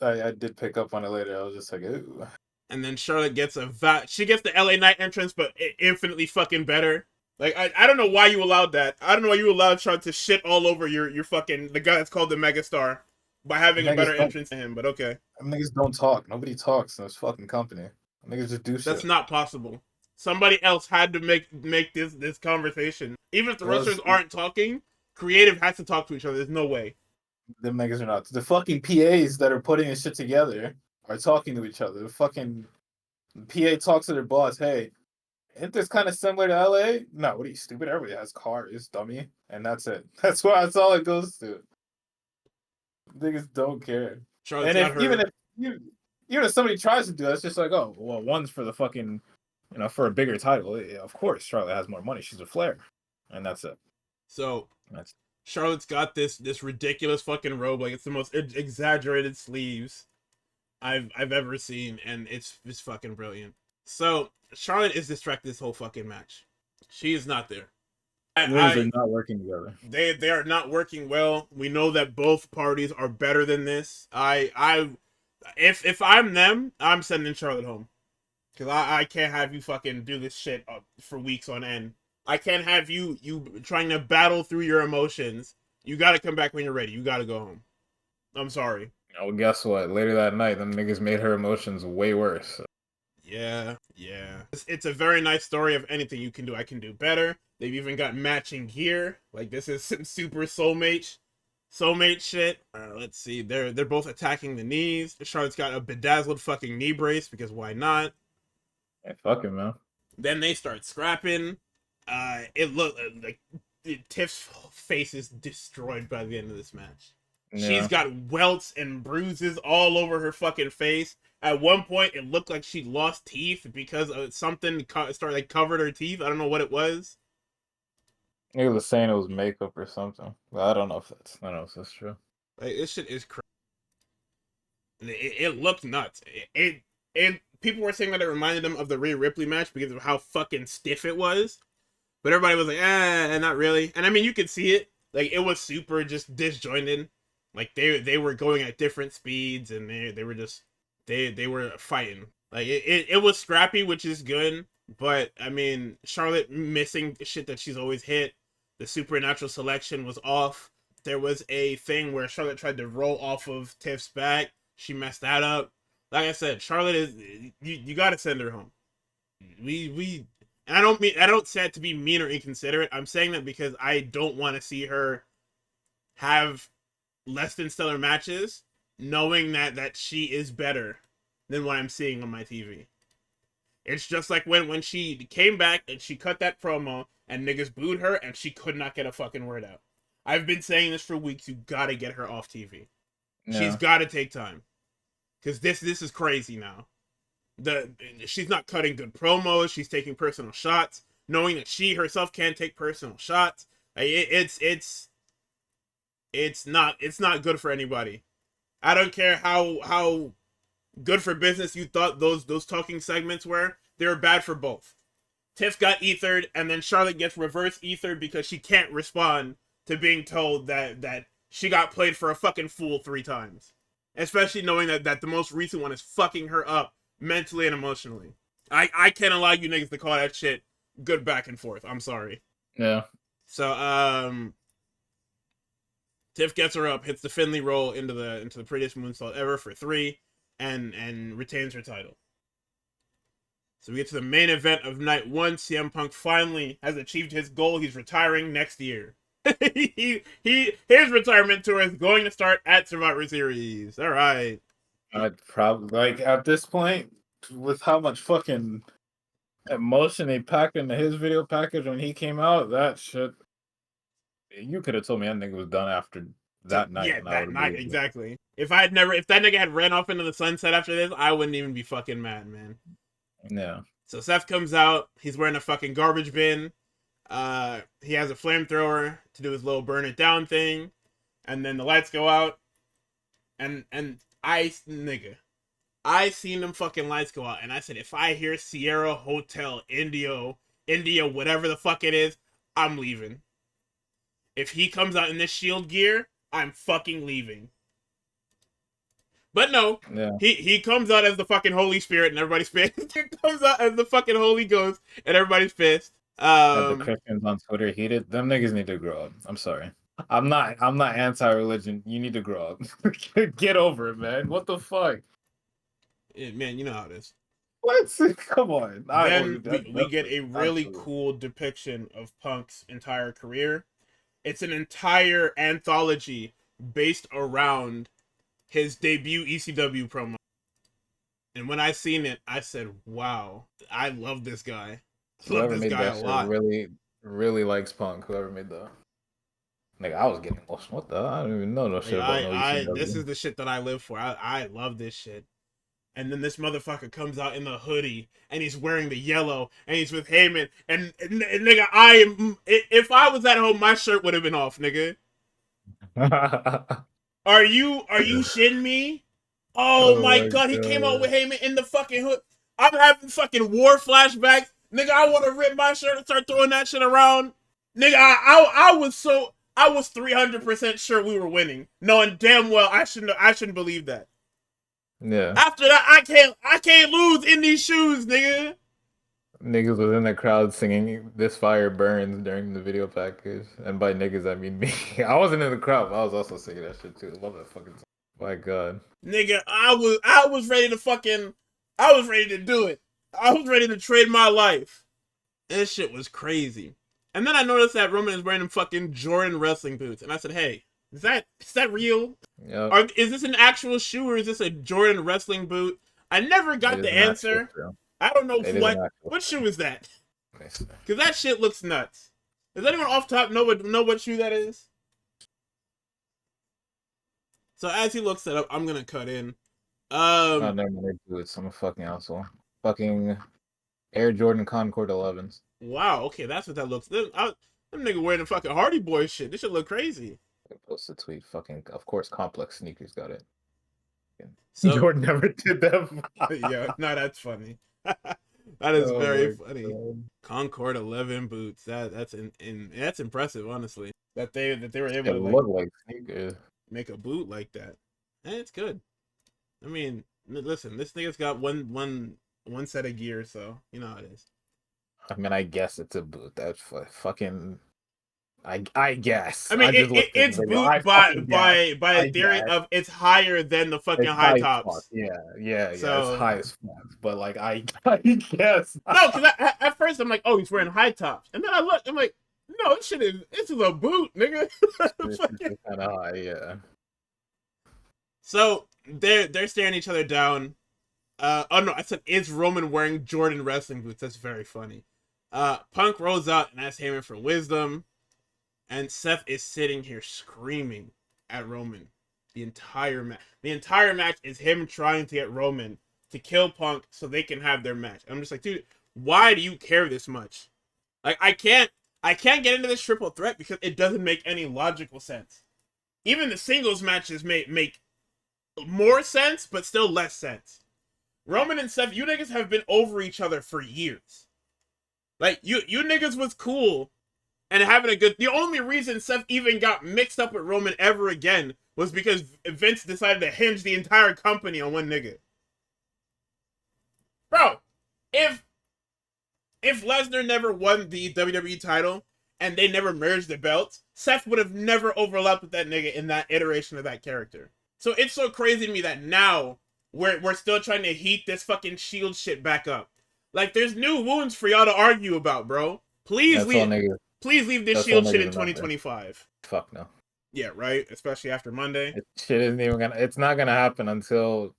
I did pick up on it later. I was just like, ooh. And then Charlotte gets she gets the LA Knight entrance, but infinitely fucking better. Like, I don't know why you allowed that. I don't know why you allowed Charlotte to shit all over your fucking, the guy that's called the Megastar by having a better entrance to him, but okay. Niggas don't talk. Nobody talks in this fucking company. Niggas just do shit. That's not possible. Somebody else had to make this conversation. Even if the wrestlers aren't talking, creative has to talk to each other. There's no way. The niggas are not. The fucking PAs that are putting this shit together are talking to each other. The fucking PA talks to their boss, hey, isn't this kind of similar to LA? No, what are you, stupid? Everybody has cars, dummy. And that's it. That's all it goes to. Niggas don't care. Charlotte's and even if somebody tries to do that, it's just like, oh, well, one's for the fucking, for a bigger title. Yeah, of course, Charlotte has more money. She's a Flair. And that's it. So, Charlotte's got this ridiculous fucking robe. Like, it's the most exaggerated sleeves I've ever seen. And it's fucking brilliant. So, Charlotte is distracted this whole fucking match. She is not there. They're not working together. They are not working well. We know that both parties are better than this. If I'm them, I'm sending Charlotte home. Because I can't have you fucking do this shit for weeks on end. I can't have you trying to battle through your emotions. You gotta come back when you're ready. You gotta go home. I'm sorry. Oh, guess what? Later that night, them niggas made her emotions way worse. Yeah. It's a very nice story of anything you can do. I can do better. They've even got matching gear. Like, this is some super soulmate shit. Let's see. They're both attacking the knees. Charlotte's got a bedazzled fucking knee brace, because why not? Hey, fuck it, man. Then they start scrapping. It looked like Tiff's face is destroyed by the end of this match. Yeah. She's got welts and bruises all over her fucking face. At one point, it looked like she lost teeth because something covered her teeth. I don't know what it was. He was saying it was makeup or something. But I don't know if that's true. Like, this shit is crazy. It looked nuts. People were saying that it reminded them of the Rhea Ripley match because of how fucking stiff it was. But everybody was like, not really. And I mean, you could see it. Like, it was super just disjointed. Like, they were going at different speeds, and they were just they were fighting. Like, it was scrappy, which is good. But I mean, Charlotte missing shit that she's always hit. The supernatural selection was off. There was a thing where Charlotte tried to roll off of Tiff's back. She messed that up. Like I said, Charlotte is you gotta send her home. And I don't say it to be mean or inconsiderate. I'm saying that because I don't want to see her have less than stellar matches, knowing that she is better than what I'm seeing on my TV. It's just like when she came back and she cut that promo and niggas booed her and she could not get a fucking word out. I've been saying this for weeks. You gotta get her off TV. Yeah. She's gotta take time. Because this is crazy now. She's not cutting good promos. She's taking personal shots, knowing that she herself can't take personal shots. It's not good for anybody. I don't care how good for business you thought those talking segments were. They were bad for both. Tiff got ethered, and then Charlotte gets reverse ethered because she can't respond to being told that she got played for a fucking fool 3 times. Especially knowing that the most recent one is fucking her up mentally and emotionally. I can't allow you niggas to call that shit good back and forth. I'm sorry. Yeah. So Tiff gets her up, hits the Finley roll into the prettiest moonsault ever for 3, and retains her title. So we get to the main event of night 1. CM Punk finally has achieved his goal. He's retiring next year. His retirement tour is going to start at Survivor Series. All right. I'd probably at this point, with how much fucking emotion they packed into his video package when he came out, that shit. You could have told me that nigga was done after that night. Yeah, that night, exactly. If that nigga had ran off into the sunset after this, I wouldn't even be fucking mad, man. Yeah. So Seth comes out. He's wearing a fucking garbage bin. He has a flamethrower to do his little burn it down thing, and then the lights go out, and I seen them fucking lights go out, and I said, if I hear Sierra Hotel India, whatever the fuck it is, I'm leaving. If he comes out in this Shield gear, I'm fucking leaving. But no, yeah. he comes out as the fucking Holy Spirit and everybody's pissed. He comes out as the fucking Holy Ghost and everybody's pissed. The Christians on Twitter heated. Them niggas need to grow up. I'm sorry. I'm not anti-religion. You need to grow up. Get over it, man. What the fuck? Yeah, man, you know how it is. What? Come on. Then we get a really cool depiction of Punk's entire career. It's an entire anthology based around his debut ECW promo. And when I seen it, I said, wow, I love this guy. Whoever made that shit really likes Punk. Whoever made that. Like, I was getting lost. What the? I don't even know no shit about no ECW. This is the shit that I live for. I love this shit. And then this motherfucker comes out in the hoodie, and he's wearing the yellow, and he's with Heyman, and nigga, if I was at home, my shirt would have been off, nigga. Are you shitting me? Oh my god, he came out with Heyman in the fucking hood. I'm having fucking war flashbacks. Nigga, I want to rip my shirt and start throwing that shit around. Nigga, I was 300% sure we were winning, knowing damn well I shouldn't believe that. Yeah. After that, I can't lose in these shoes, nigga. Niggas was in the crowd singing "This Fire Burns" during the video package, and by niggas I mean me. I wasn't in the crowd, but I was also singing that shit too. I love that fucking song. My god. Nigga, I was ready to do it. I was ready to trade my life. This shit was crazy. And then I noticed that Roman is wearing them fucking Jordan wrestling boots, and I said, hey, is that real? Yep. Is this an actual shoe, or is this a Jordan wrestling boot? I never got the answer. I don't know what shoe is that? Because that shit looks nuts. Does anyone off top know what shoe that is? So as he looks it up, I'm gonna cut in. No, never mind. Boots. I'm a fucking asshole. Fucking Air Jordan Concord 11s. Wow. Okay, that's what that looks. Them nigga wearing the fucking Hardy Boys shit. This should look crazy. I posted a tweet. Fucking, of course, Complex Sneakers got it. So, Jordan never did them. Yeah, no, that's funny. That is very funny. God. Concord 11 boots. That's impressive, honestly. That they were able to look like sneakers. Make a boot like that. And it's good. I mean, listen, this nigga's got one set of gear, so you know how it is. I mean, I guess it's a boot. That's fucking. I guess. I mean, it's boot by a theory of it's higher than the fucking high tops. Yeah. So, it's high as fuck. But like, I guess. No, because at first I'm like, oh, he's wearing high tops, and then I look, I'm like, no, this is a boot, nigga. This is kind of high, yeah. So they're staring each other down. Oh no, I said it's Roman wearing Jordan wrestling boots. That's very funny. Punk rolls out and asks Heyman for wisdom. And Seth is sitting here screaming at Roman the entire match. The entire match is him trying to get Roman to kill Punk so they can have their match. I'm just like, dude, why do you care this much? Like, I can't get into this triple threat because it doesn't make any logical sense. Even the singles matches make more sense, but still less sense. Roman and Seth, you niggas have been over each other for years. Like, you niggas was cool and having a good... The only reason Seth even got mixed up with Roman ever again was because Vince decided to hinge the entire company on one nigga. Bro, if Lesnar never won the WWE title and they never merged the belts, Seth would have never overlapped with that nigga in that iteration of that character. So it's so crazy to me that now we're still trying to heat this fucking Shield shit back up. Like, there's new wounds for y'all to argue about, bro. Please leave this Shield shit in 2025. Fuck no. Yeah, right? Especially after Monday. Shit isn't even gonna... It's not gonna happen until...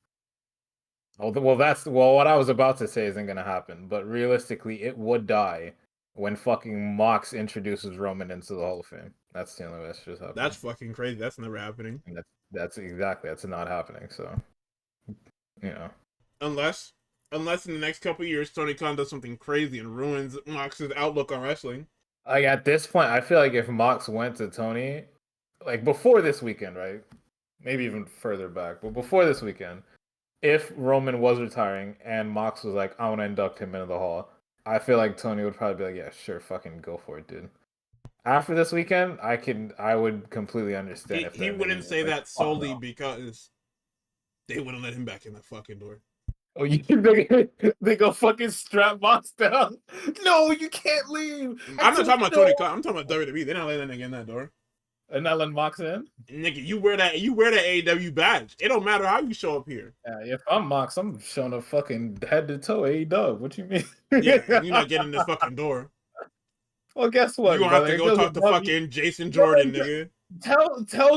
what I was about to say isn't gonna happen, but realistically, it would die when fucking Mox introduces Roman into the Hall of Fame. That's the only way that's just happening. That's fucking crazy. That's never happening. And that's not happening. So, you know, unless in the next couple of years, Tony Khan does something crazy and ruins Mox's outlook on wrestling. Like, at this point, I feel like if Mox went to Tony, like before this weekend, right? Maybe even further back, but before this weekend, if Roman was retiring and Mox was like, I want to induct him into the Hall, I feel like Tony would probably be like, yeah, sure, fucking go for it, dude. After this weekend, I would completely understand if he wouldn't say that solely because they wouldn't let him back in that fucking door. Oh, you think they go fucking strap Mox down? No, you can't leave. I'm not talking about Tony Khan. I'm talking about WWE. They're not letting that nigga in that door. And not letting Mox in? Nigga, you wear that AEW badge. It don't matter how you show up here. Yeah, if I'm Mox, I'm showing up fucking head to toe AEW. What you mean? Yeah, you're not getting in this fucking door. Well, guess what? You gonna have to go talk to fucking Jason Jordan, nigga. Tell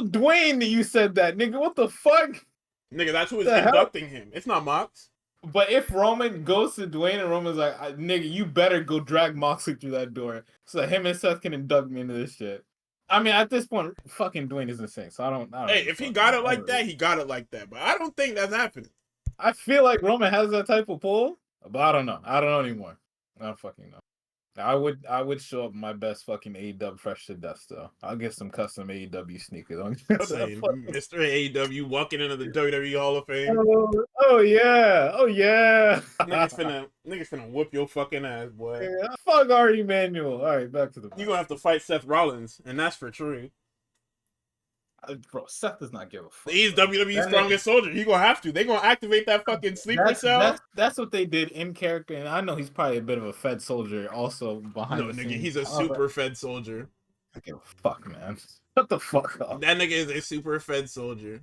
Dwayne that you said that, nigga. What the fuck? Nigga, that's who is inducting him. It's not Mox. But if Roman goes to Dwayne and Roman's like, nigga, you better go drag Moxley through that door so that him and Seth can induct me into this shit. I mean, at this point, fucking Dwayne is insane, so I don't hey, if he got it like that, he got it like that. But I don't think that's happening. I feel like Roman has that type of pull, but I don't know. I don't know anymore. I don't fucking know. I would show up in my best fucking AEW fresh to death, though. I'll get some custom AEW sneakers. Mr. AEW walking into the WWE Hall of Fame. Oh yeah. Niggas finna whoop your fucking ass, boy. Yeah, fuck Ari Emanuel. All right, back to the... You gonna have to fight Seth Rollins, and that's for true. Bro, Seth does not give a fuck. He's WWE's strongest soldier. He gonna have to. They gonna activate that fucking sleeper cell. That's what they did in character, and I know he's probably a bit of a Fed soldier also behind the scenes. He's a super Fed soldier. I give a fuck, man. Shut the fuck up. That nigga is a super Fed soldier.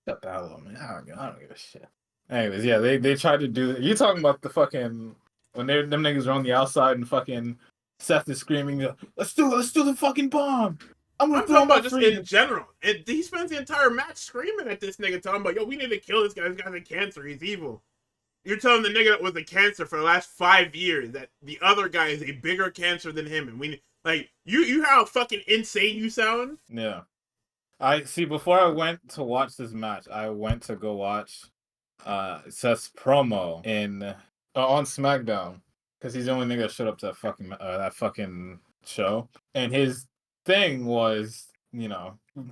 Shut the hell up, man. I don't give a shit. Anyways, yeah, they tried to do... You're talking about the fucking... When them niggas are on the outside and fucking Seth is screaming, let's do the fucking bomb. I'm talking about just in general. He spends the entire match screaming at this nigga, talking about, yo, we need to kill this guy. This guy's a cancer. He's evil. You're telling the nigga that was a cancer for the last 5 years that the other guy is a bigger cancer than him. And we, like, you hear how fucking insane you sound? Yeah. Before I went to watch this match, I went to go watch Seth's promo on SmackDown. Because he's the only nigga that showed up to that fucking show. And his thing was,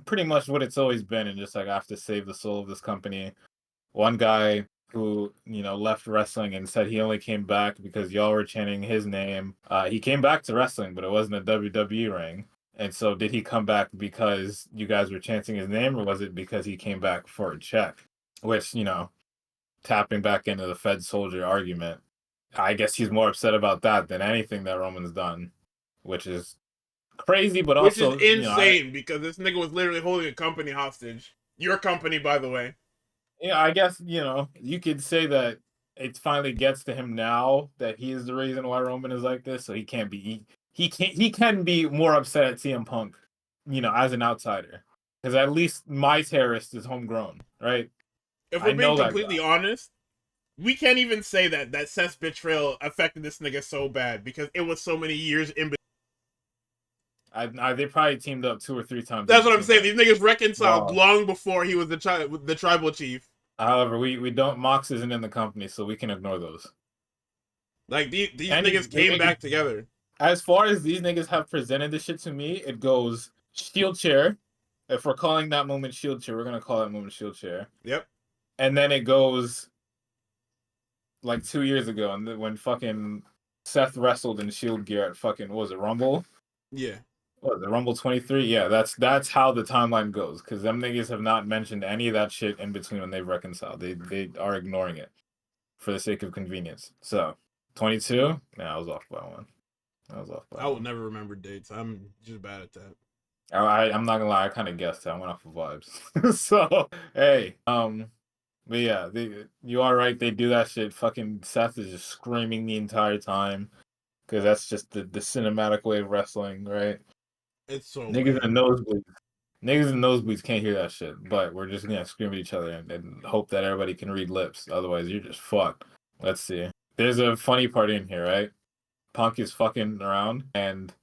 pretty much what it's always been, and just like, I have to save the soul of this company. One guy who, left wrestling and said he only came back because y'all were chanting his name. He came back to wrestling, but it wasn't a WWE ring. And so did he come back because you guys were chanting his name, or was it because he came back for a check? Which, tapping back into the Fed soldier argument, I guess he's more upset about that than anything that Roman's done, which is crazy, but also... Which is insane, because this nigga was literally holding a company hostage. Your company, by the way. Yeah, I guess, you could say that it finally gets to him now that he is the reason why Roman is like this, so he can be more upset at CM Punk, as an outsider. Because at least my terrorist is homegrown, right? If we're being completely honest, we can't even say that Seth's betrayal affected this nigga so bad, because it was so many years in between. They probably teamed up 2 or 3 times. That's what I'm saying. These niggas reconciled long before he was the tribal chief. However, we don't. Mox isn't in the company, so we can ignore those. Like these And niggas came back together. As far as these niggas have presented this shit to me, it goes shield chair. If we're calling that moment shield chair, we're gonna call that moment shield chair. Yep. And then it goes like 2 years ago, and when fucking Seth wrestled in Shield gear at fucking what was it, Rumble? Yeah. What was it, Rumble 23? Yeah, that's how the timeline goes. Because them niggas have not mentioned any of that shit in between when they've reconciled. They are ignoring it for the sake of convenience. So 22? Nah, I was off by one. I will never remember dates. I'm just bad at that. I'm not gonna lie, I kind of guessed it. I went off of vibes. So hey, but yeah, you are right. They do that shit. Fucking Seth is just screaming the entire time because that's just the cinematic way of wrestling, right? It's so Niggas weird. in nosebleeds. Niggas in nosebleeds can't hear that shit, but we're just gonna scream at each other and hope that everybody can read lips. Otherwise, you're just fucked. Let's see. There's a funny part in here, right? Punk is fucking around, and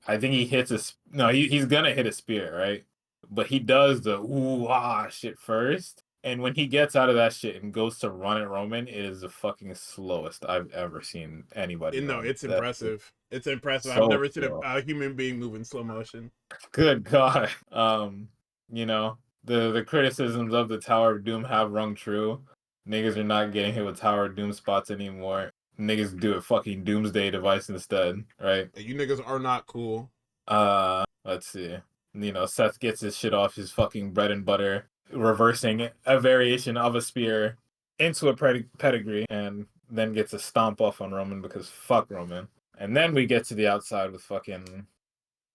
I think he hits he's gonna hit a spear, right? But he does the ooh ah shit first. And when he gets out of that shit and goes to run at Roman, it is the fucking slowest I've ever seen anybody No, run. it's impressive. It's impressive. I've So never seen slow. a human being move in slow motion. Good God. You know, the criticisms of the Tower of Doom have rung true. Niggas are not getting hit with Tower of Doom spots anymore. Niggas do a fucking Doomsday device instead, right? You niggas are not cool. Let's see. You know, Seth gets his shit off his fucking bread and butter, reversing a variation of a spear into a pedigree, and then gets a stomp off on Roman because fuck Roman. And then we get to the outside with fucking,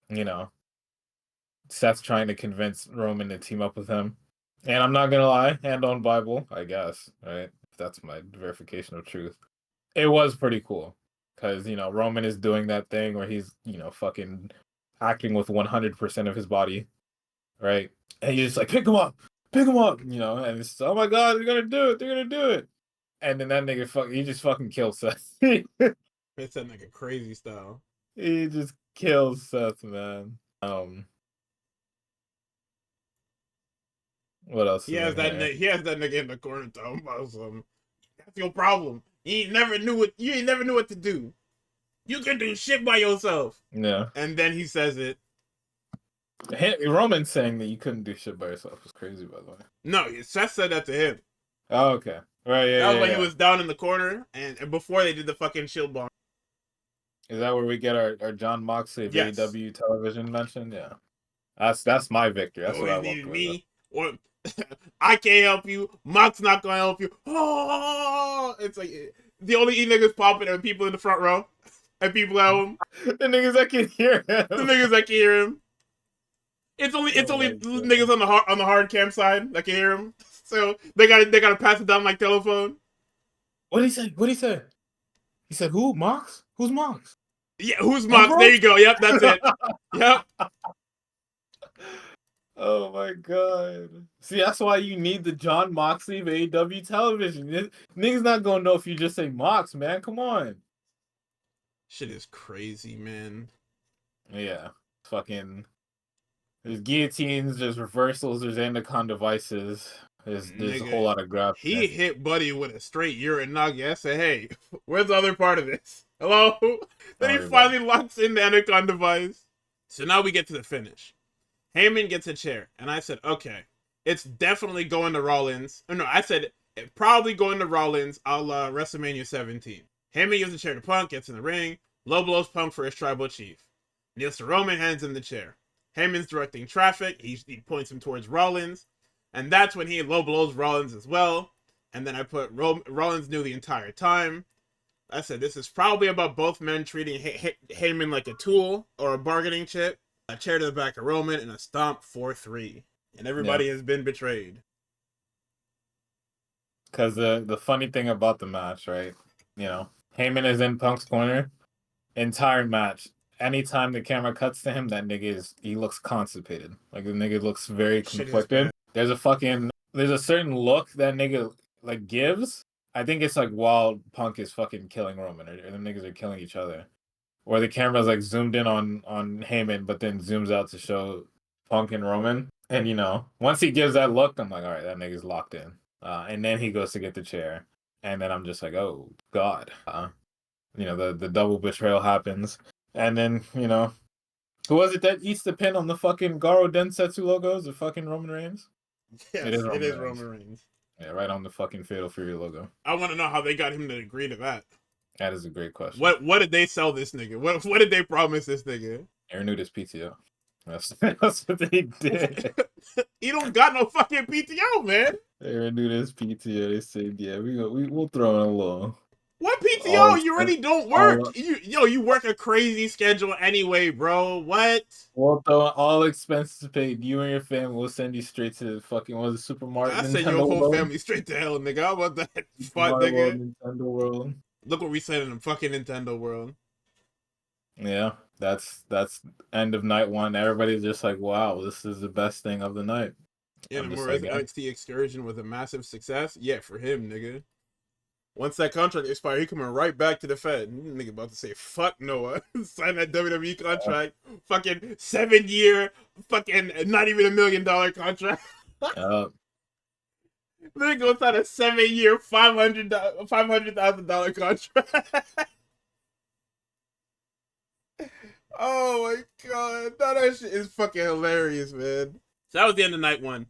you know, Seth trying to convince Roman to team up with him. And I'm not gonna lie, hand on Bible, I guess, right? That's my verification of truth. It was pretty cool. Because, you know, Roman is doing that thing where he's, you know, fucking acting with 100% of his body, right? And he's just like, pick him up, you know, and it's, oh my God, they're gonna do it. And then that nigga, he just fucking kills Seth. It's that nigga crazy style. He just kills Seth, man. What else He is has in here? he has that nigga in the corner talking about some. That's your problem. You never knew what to do. You can do shit by yourself. Yeah. And then he says it. Roman saying that you couldn't do shit by yourself was crazy, by the way. No, Seth said that to him. Oh, okay. Right, yeah. That was when yeah. he was down in the corner and before they did the fucking shield bomb. Is that where we get our John Moxley of AEW television mention? Yeah. That's my victory. That's You what I always walked needed away with. me, or I can't help you. Mock's not gonna help you. Oh, it's like the only niggas popping are people in the front row and people at home. The niggas that can hear him. The niggas that can hear him. It's only niggas on the hard cam side that can hear him. So they gotta pass it down like telephone. What'd he say? He said, who? Mox? Who's Mox? Yeah, who's Mox? There you go. Yep, that's it. Yep. Oh my God. See, that's why you need the John Moxley of AEW television. Niggas not gonna know if you just say Mox, man. Come on. Shit is crazy, man. Yeah. Fucking. There's guillotines, there's reversals, there's Endicon devices. There's a whole lot of grabs. He hit Buddy with a straight Uranagi. I said, hey, where's the other part of this? Hello? Then he finally locks in the Endicon device. So now we get to the finish. Heyman gets a chair. And I said, okay, it's definitely going to Rollins. Oh, no, I said probably going to Rollins a la WrestleMania 17. Heyman gives the chair to Punk, gets in the ring. Low blows Punk for his tribal chief. Kneels to Roman, hands him the chair. Heyman's directing traffic. He points him towards Rollins. And that's when he low blows Rollins as well. And then I put Rollins knew the entire time. I said this is probably about both men treating Heyman like a tool or a bargaining chip. A chair to the back of Roman and a stomp 4-3. And everybody has been betrayed. Because the funny thing about the match, right? You know, Heyman is in Punk's corner. Entire match. Anytime the camera cuts to him, that nigga he looks constipated. Like the nigga looks very conflicted. There's a certain look that nigga like gives. I think it's like while Punk is fucking killing Roman, or the niggas are killing each other. Where the camera's like zoomed in on Heyman, but then zooms out to show Punk and Roman. And you know, once he gives that look, I'm like, all right, that nigga's locked in. and then he goes to get the chair, and then I'm just like, oh god. The double betrayal happens, and then who was it that eats the pin on the fucking Garo Densetsu logos? The fucking Roman Reigns. Yes, It is it Roman is Reigns. Roman Reigns. Yeah, right on the fucking Fatal Fury logo. I want to know how they got him to agree to that. That is a great question. What did they sell this nigga? What did they promise this nigga? They renewed his PTO. That's what they did. He don't got no fucking PTO, man. They renewed his PTO. They said, yeah, we'll throw in a little. What PTO? All You already don't all- work. You work a crazy schedule anyway, bro. What? We'll throw in all expenses paid. You and your family will send you straight to the fucking the supermarket. I send your whole family straight to hell, nigga. How about that? Fuck, nigga. Nintendo World. Look what we said in the fucking Nintendo World. Yeah, that's end of night one. Everybody's just like, wow, this is the best thing of the night. Yeah, I'm the just Morris like, NXT excursion was a massive success. Yeah, for him, nigga. Once that contract expired, he coming right back to the Fed. Nigga about to say, fuck Noah. Sign that WWE contract. Fucking 7-year, fucking not even $1 million contract. Nigga goes on a 7-year, $500,000 contract. Oh my god. No, that shit is fucking hilarious, man. So that was the end of night one.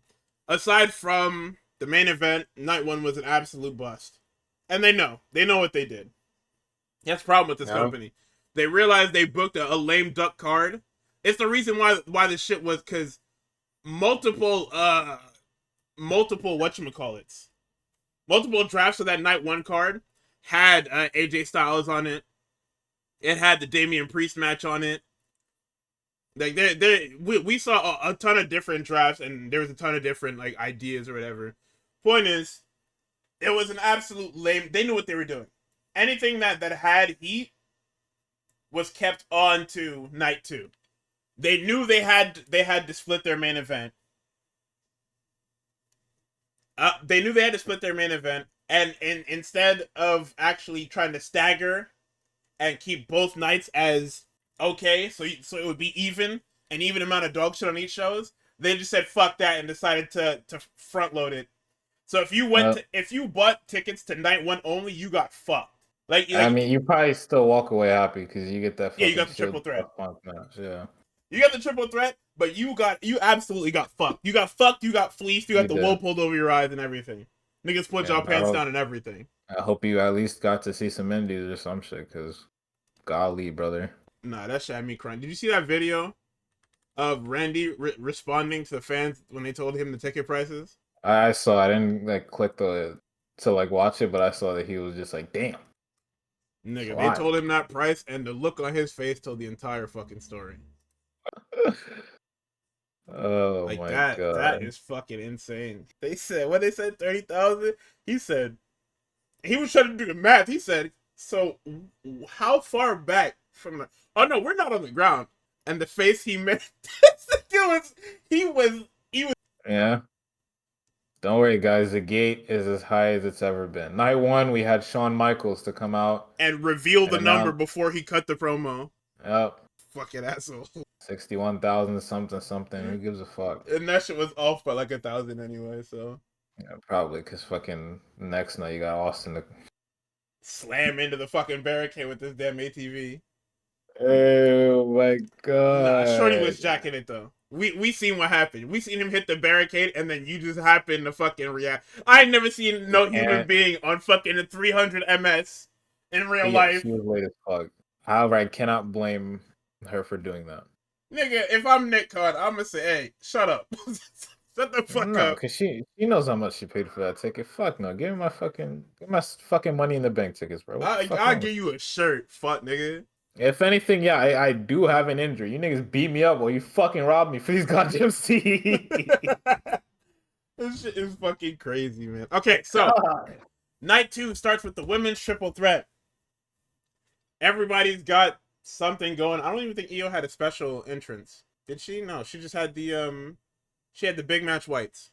Aside from the main event, night one was an absolute bust. And they know what they did. That's the problem with this company. They realized they booked a lame duck card. It's the reason why this shit was because multiple whatchamacallits. Multiple drafts of that night one card had AJ Styles on it. It had the Damian Priest match on it. Like we saw a ton of different drafts, and there was a ton of different like ideas or whatever. Point is, it was an absolute lame. They knew what they were doing. Anything that had heat was kept on to night two. They knew they had to split their main event. They knew they had to split their main event, and instead of actually trying to stagger and keep both nights as okay, so it would be an even amount of dog shit on each shows, they just said fuck that and decided to front load it. So if you bought tickets to night one only, you got fucked. Like I mean, you probably still walk away happy because you get that. Yeah, you got the triple threat. Match, yeah, you got the triple threat, but you absolutely got fucked. You got fucked. You got fleeced. You got the wool pulled over your eyes and everything. Niggas put y'all pants down and everything. I hope you at least got to see some indies or some shit, because golly, brother. Nah, that shit had me crying. Did you see that video of Randy responding to the fans when they told him the ticket prices? I saw. I didn't click to watch it, but I saw that he was just like, damn. Nigga, they told him that price, and the look on his face told the entire fucking story. Oh my god, that is fucking insane. They said 30,000. He said he was trying to do the math. He said, so how far back from the? Oh no, we're not on the ground. And the face he made, he was. Yeah. Don't worry, guys. The gate is as high as it's ever been. Night one, we had Shawn Michaels to come out and reveal the number before he cut the promo. Yep. Fucking asshole. 61,000 something. Who gives a fuck? And that shit was off by like 1,000 anyway. So. Yeah, probably because fucking next night you got Austin to slam into the fucking barricade with this damn ATV. Oh my god. Nah, Shorty was jacking it though. We seen what happened. We seen him hit the barricade and then you just happened to fucking react. I ain't never seen no human being on fucking 300 MS in real life. She was late as fuck. However, I cannot blame her for doing that. Nigga, if I'm Nick Khan, I'm gonna say, hey, shut up. Shut the fuck up. Because she knows how much she paid for that ticket. Fuck no. Give me my fucking money in the bank tickets, bro. I'll give you a shirt, fuck nigga. If anything, yeah, I do have an injury. You niggas beat me up while you fucking robbed me for these goddamn seats. This shit is fucking crazy, man. Okay, so night two starts with the women's triple threat. Everybody's got something going. I don't even think Io had a special entrance. Did she? No, she just had the she had the big match whites.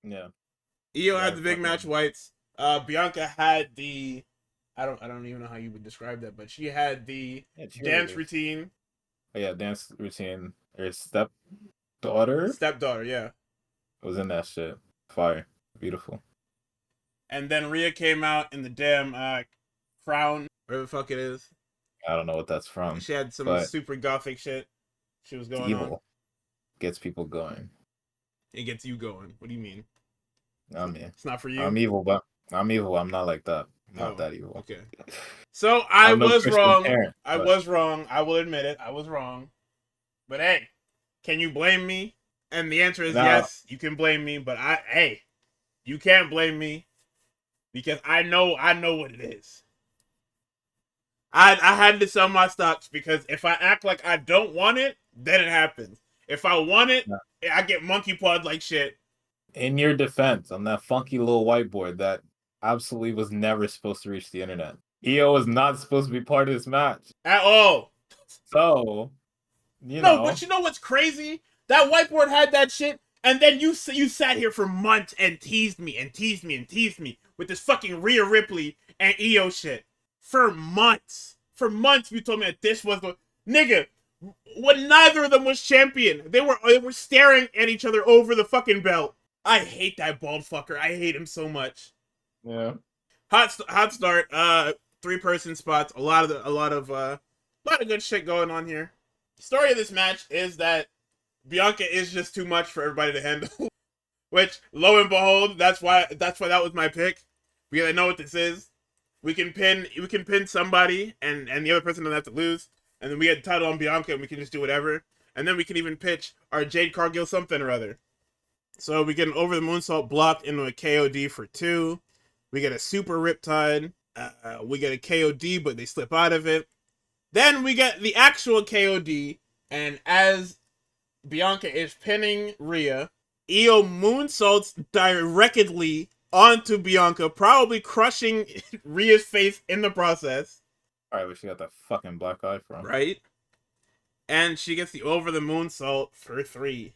Yeah. Io had the big match whites. Bianca had the I don't even know how you would describe that, but she had the dance routine. Oh, yeah, dance routine. Her stepdaughter, yeah. was in that shit. Fire. Beautiful. And then Rhea came out in the damn crown, whatever the fuck it is. I don't know what that's from. She had some but super gothic shit she was it's going on. evil. Gets people going. It gets you going. What do you mean? I mean, It's not for you? I'm evil, but I'm evil. I'm not like that. I'm not Oh, that evil. Okay. So I I'm no was Christian wrong. parent, I but- was wrong. I will admit it. I was wrong. But hey, can you blame me? And the answer is No. yes, you can blame me, but you can't blame me because I know what it is. I had to sell my stocks because if I act like I don't want it, then it happens. If I want it, No. I get monkey pawed like shit. In your defense, on that funky little whiteboard that absolutely was never supposed to reach the internet. EO was not supposed to be part of this match. At all. So, you No, know. but you know what's crazy? That whiteboard had that shit, and then you sat here for months and teased me and teased me and teased me with this fucking Rhea Ripley and EO shit. For months. For months you told me that this was the... Nigga, when neither of them was champion, they were staring at each other over the fucking belt. I hate that bald fucker. I hate him so much. Yeah. Hot start. 3-person spots. A lot of good shit going on here. Story of this match is that Bianca is just too much for everybody to handle. Which, lo and behold, that's why that was my pick. Because I know what this is. We can pin somebody and the other person doesn't have to lose. And then we get the title on Bianca and we can just do whatever. And then we can even pitch our Jade Cargill something or other. So we get an over the moonsault blocked into a KOD for 2. We get a super riptide. We get a KOD, but they slip out of it. Then we get the actual KOD, and as Bianca is pinning Rhea, Io moonsaults directly onto Bianca, probably crushing Rhea's face in the process. Alright, but she got that fucking black eye from. Right? And she gets the over the moonsault for 3.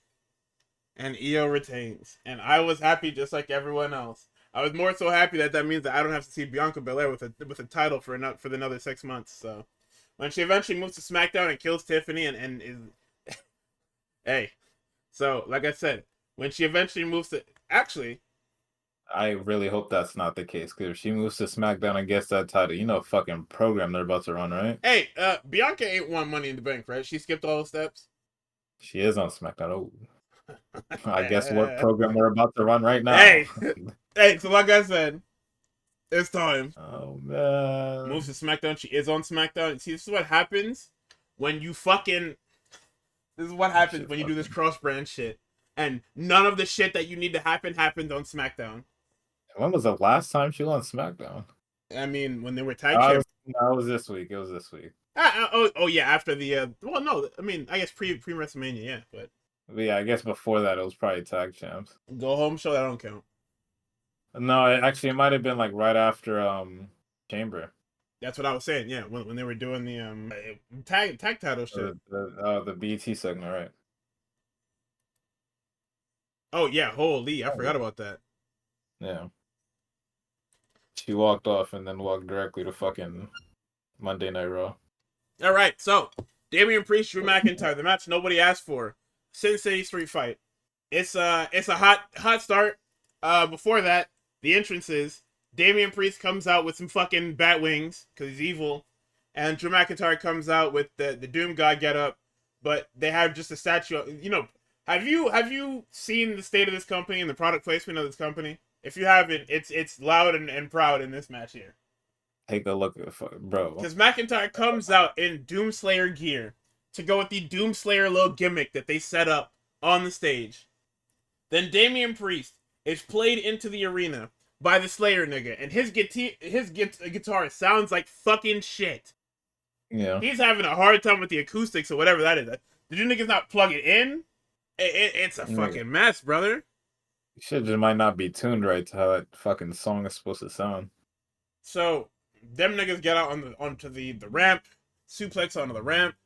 And Io retains. And I was happy just like everyone else. I was more so happy that means that I don't have to see Bianca Belair with a title for another 6 months. So when she eventually moves to SmackDown and kills Tiffany and is hey. So like I said, when she eventually moves to actually, I really hope that's not the case, because if she moves to SmackDown and gets that title, you know what fucking program they're about to run, right? hey, Bianca ain't won Money in the Bank, right? She skipped all the steps. She is on SmackDown. Oh. I guess what program we're about to run right now. Hey, so like I said, it's time. Oh man. Moves to SmackDown. She is on SmackDown. See, this is what happens when you fucking. This is what happens when you do this cross-brand shit, and none of the shit that you need to happen happened on SmackDown. When was the last time she was on SmackDown? I mean, when they were tag champions. No, it was this week. It was this week. Oh yeah, after the well, no, I mean, I guess pre Wrestlemania, yeah, but yeah, I guess before that it was probably tag champs. Go home show, that don't count. No, it might have been like right after Chamber. That's what I was saying. Yeah, when they were doing the tag title shit. The BT segment, right? Oh yeah, holy! I forgot about that. Yeah. She walked off and then walked directly to fucking Monday Night Raw. All right, so Damian Priest, Drew McIntyre, the match nobody asked for, Sin City Street Fight. It's a hot start. Before that, the entrances. Damian Priest comes out with some fucking bat wings because he's evil, and Drew McIntyre comes out with the Doom God getup, but they have just a statue. You know, have you seen the state of this company and the product placement of this company? If you haven't, it's loud and proud in this match here. Take a look at bro. Because McIntyre comes out in Doomslayer gear to go with the Doomslayer little gimmick that they set up on the stage. Then Damian Priest is played into the arena by the Slayer nigga, and his guitar sounds like fucking shit. Yeah. He's having a hard time with the acoustics or whatever that is. Did you niggas not plug it in? It's a fucking mess, brother. Shit just might not be tuned right to how that fucking song is supposed to sound. So, them niggas get out onto the ramp, suplex onto the ramp.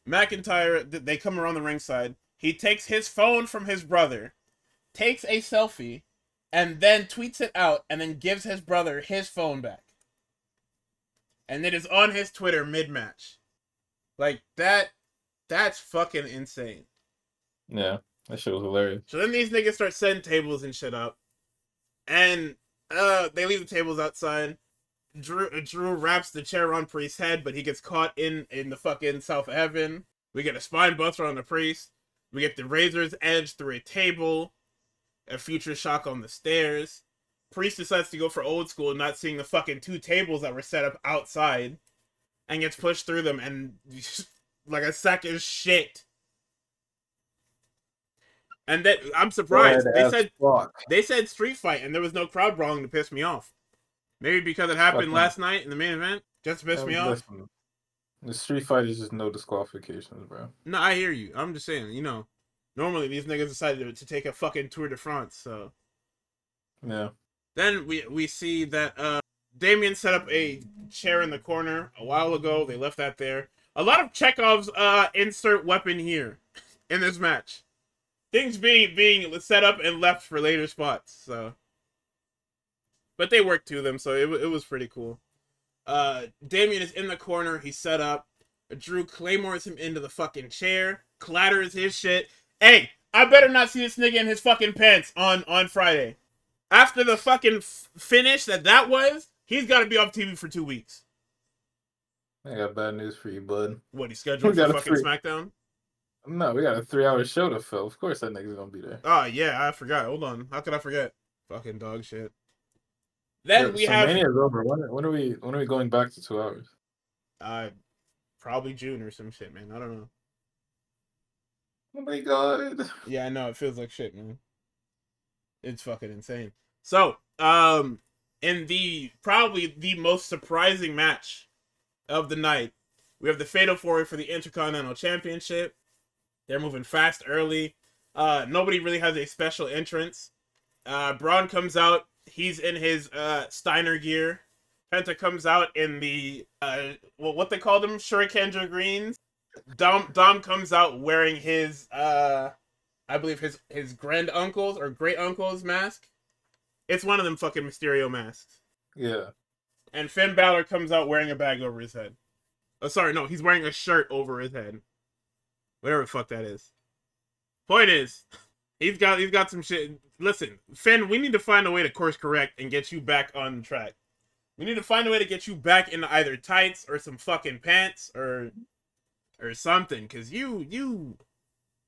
McIntyre, they come around the ringside. He takes his phone from his brother, takes a selfie, and then tweets it out, and then gives his brother his phone back. And it is on his Twitter mid-match. Like, that's fucking insane. Yeah, that shit was hilarious. So then these niggas start setting tables and shit up. And They leave the tables outside. Drew wraps the chair on Priest's head, but he gets caught in the fucking South Heaven. We get a spine buster on the Priest. We get the Razor's Edge through a table. A future shock on the stairs. Priest decides to go for old school, not seeing the fucking 2 tables that were set up outside, and gets pushed through them and like a sack of shit. And that I'm surprised. They said street fight, and there was no crowd brawling to piss me off. Maybe because it happened last night in the main event, just to piss me off. The street fight is just no disqualifications, bro. No, I hear you. I'm just saying, you know, normally these niggas decided to take a fucking Tour de France, so. Yeah. Then we see that Damien set up a chair in the corner a while ago. They left that there. A lot of Chekhov's insert weapon here in this match. Things being set up and left for later spots, so. But they worked to them, so it was pretty cool. Damien is in the corner. He's set up. Drew claymores him into the fucking chair. Clatters his shit. Hey, I better not see this nigga in his fucking pants on Friday. After the fucking finish that was, he's got to be off TV for 2 weeks. I got bad news for you, bud. What, he's scheduled for fucking SmackDown? No, we got a 3-hour show to fill. Of course that nigga's gonna be there. Oh, yeah, I forgot. Hold on. How could I forget? Fucking dog shit. Then we have Mania's over. When are we going back to 2 hours? Probably June or some shit, man. I don't know. Oh my god. Yeah, I know. It feels like shit, man. It's fucking insane. So, in the probably the most surprising match of the night, we have the Fatal 4-Way for the Intercontinental Championship. They're moving fast early. Nobody really has a special entrance. Braun comes out. He's in his Steiner gear. Penta comes out in the what they call them, Shurikendra greens. Dom comes out wearing his I believe his grand uncle's or great uncle's mask. It's one of them fucking Mysterio masks. Yeah. And Finn Balor comes out wearing a bag over his head. Oh, sorry, no, he's wearing a shirt over his head. Whatever the fuck that is. Point is, he's got some shit. Listen, Finn, we need to find a way to course correct and get you back on track. We need to find a way to get you back into either tights or some fucking pants or something. Cause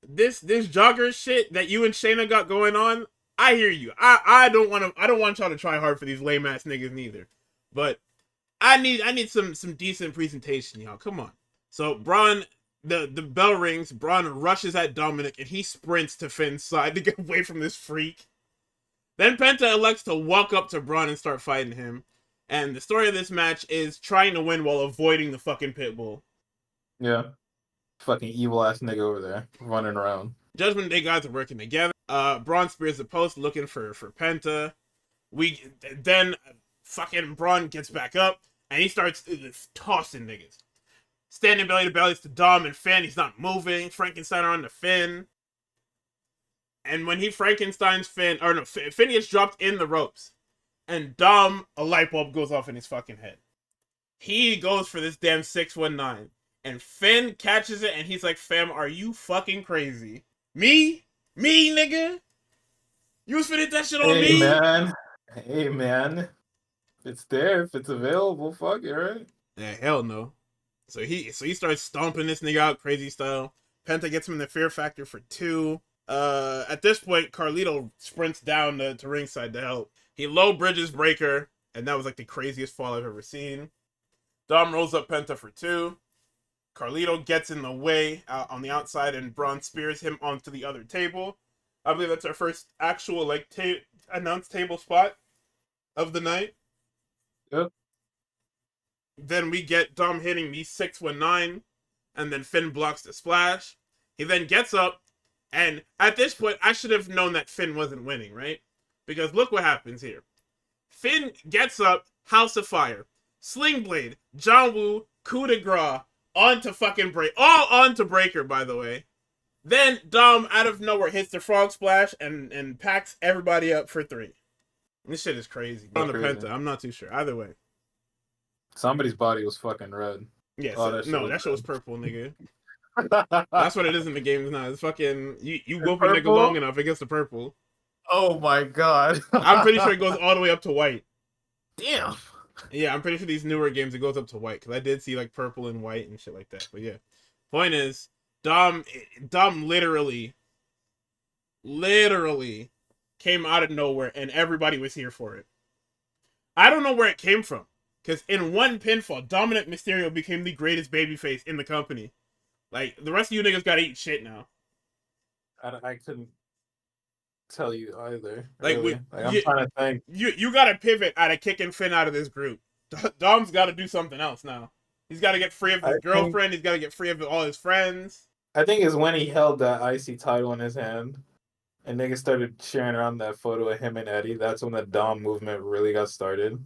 this jogger shit that you and Shayna got going on, I hear you. I don't want y'all to try hard for these lame ass niggas neither. But I need some decent presentation, y'all. Come on. So Braun, the bell rings, Braun rushes at Dominic and he sprints to Finn's side to get away from this freak. Then Penta elects to walk up to Braun and start fighting him. And the story of this match is trying to win while avoiding the fucking pit bull. Yeah. Fucking evil ass nigga over there running around. Judgment Day guys are working together. Braun spears the post looking for Penta. Then fucking Braun gets back up and he starts tossing niggas. Standing belly to bellies to Dom and Finn. He's not moving. Frankenstein on to Finn. And when he Frankenstein's Finn, or no, Finn gets dropped in the ropes. And Dom, a light bulb goes off in his fucking head. He goes for this damn 619. And Finn catches it and he's like, fam, are you fucking crazy? Me, nigga? You was finna that shit on me? Hey, man. If it's there, if it's available, fuck it, right? Yeah, hell no. So he starts stomping this nigga out crazy style. Penta gets him in the Fear Factor for 2. At this point, Carlito sprints down to ringside to help. He low bridges Breaker, and that was like the craziest fall I've ever seen. Dom rolls up Penta for 2. Carlito gets in the way on the outside, and Braun spears him onto the other table. I believe that's our first actual announced table spot of the night. Yep. Then we get Dom hitting the 619, and then Finn blocks the splash. He then gets up, and at this point, I should have known that Finn wasn't winning, right? Because look what happens here. Finn gets up, House of Fire, Sling Blade, John Woo, coup de grace, onto fucking all onto Breaker, by the way. Then Dom, out of nowhere, hits the frog splash and packs everybody up for 3. This shit is crazy. On the Penta, I'm not too sure. Either way. Somebody's body was fucking red. Yeah, that shit was purple, nigga. That's what it is in the games now. It's fucking you whoop a nigga long enough, it gets the purple. Oh my god. I'm pretty sure it goes all the way up to white. Damn. Yeah, I'm pretty sure these newer games it goes up to white because I did see like purple and white and shit like that. But yeah, point is, Dom literally came out of nowhere and everybody was here for it. I don't know where it came from because in one pinfall, Dominic Mysterio became the greatest babyface in the company. Like the rest of you niggas gotta eat shit now. I couldn't tell you either. Like Really, like I'm trying to think. you gotta pivot out of kicking Finn out of this group. Dom's got to do something else now. He's got to get free of his girlfriend. He's got to get free of all his friends. I think it's when he held that IC title in his hand, and niggas started sharing around that photo of him and Eddie. That's when the Dom movement really got started.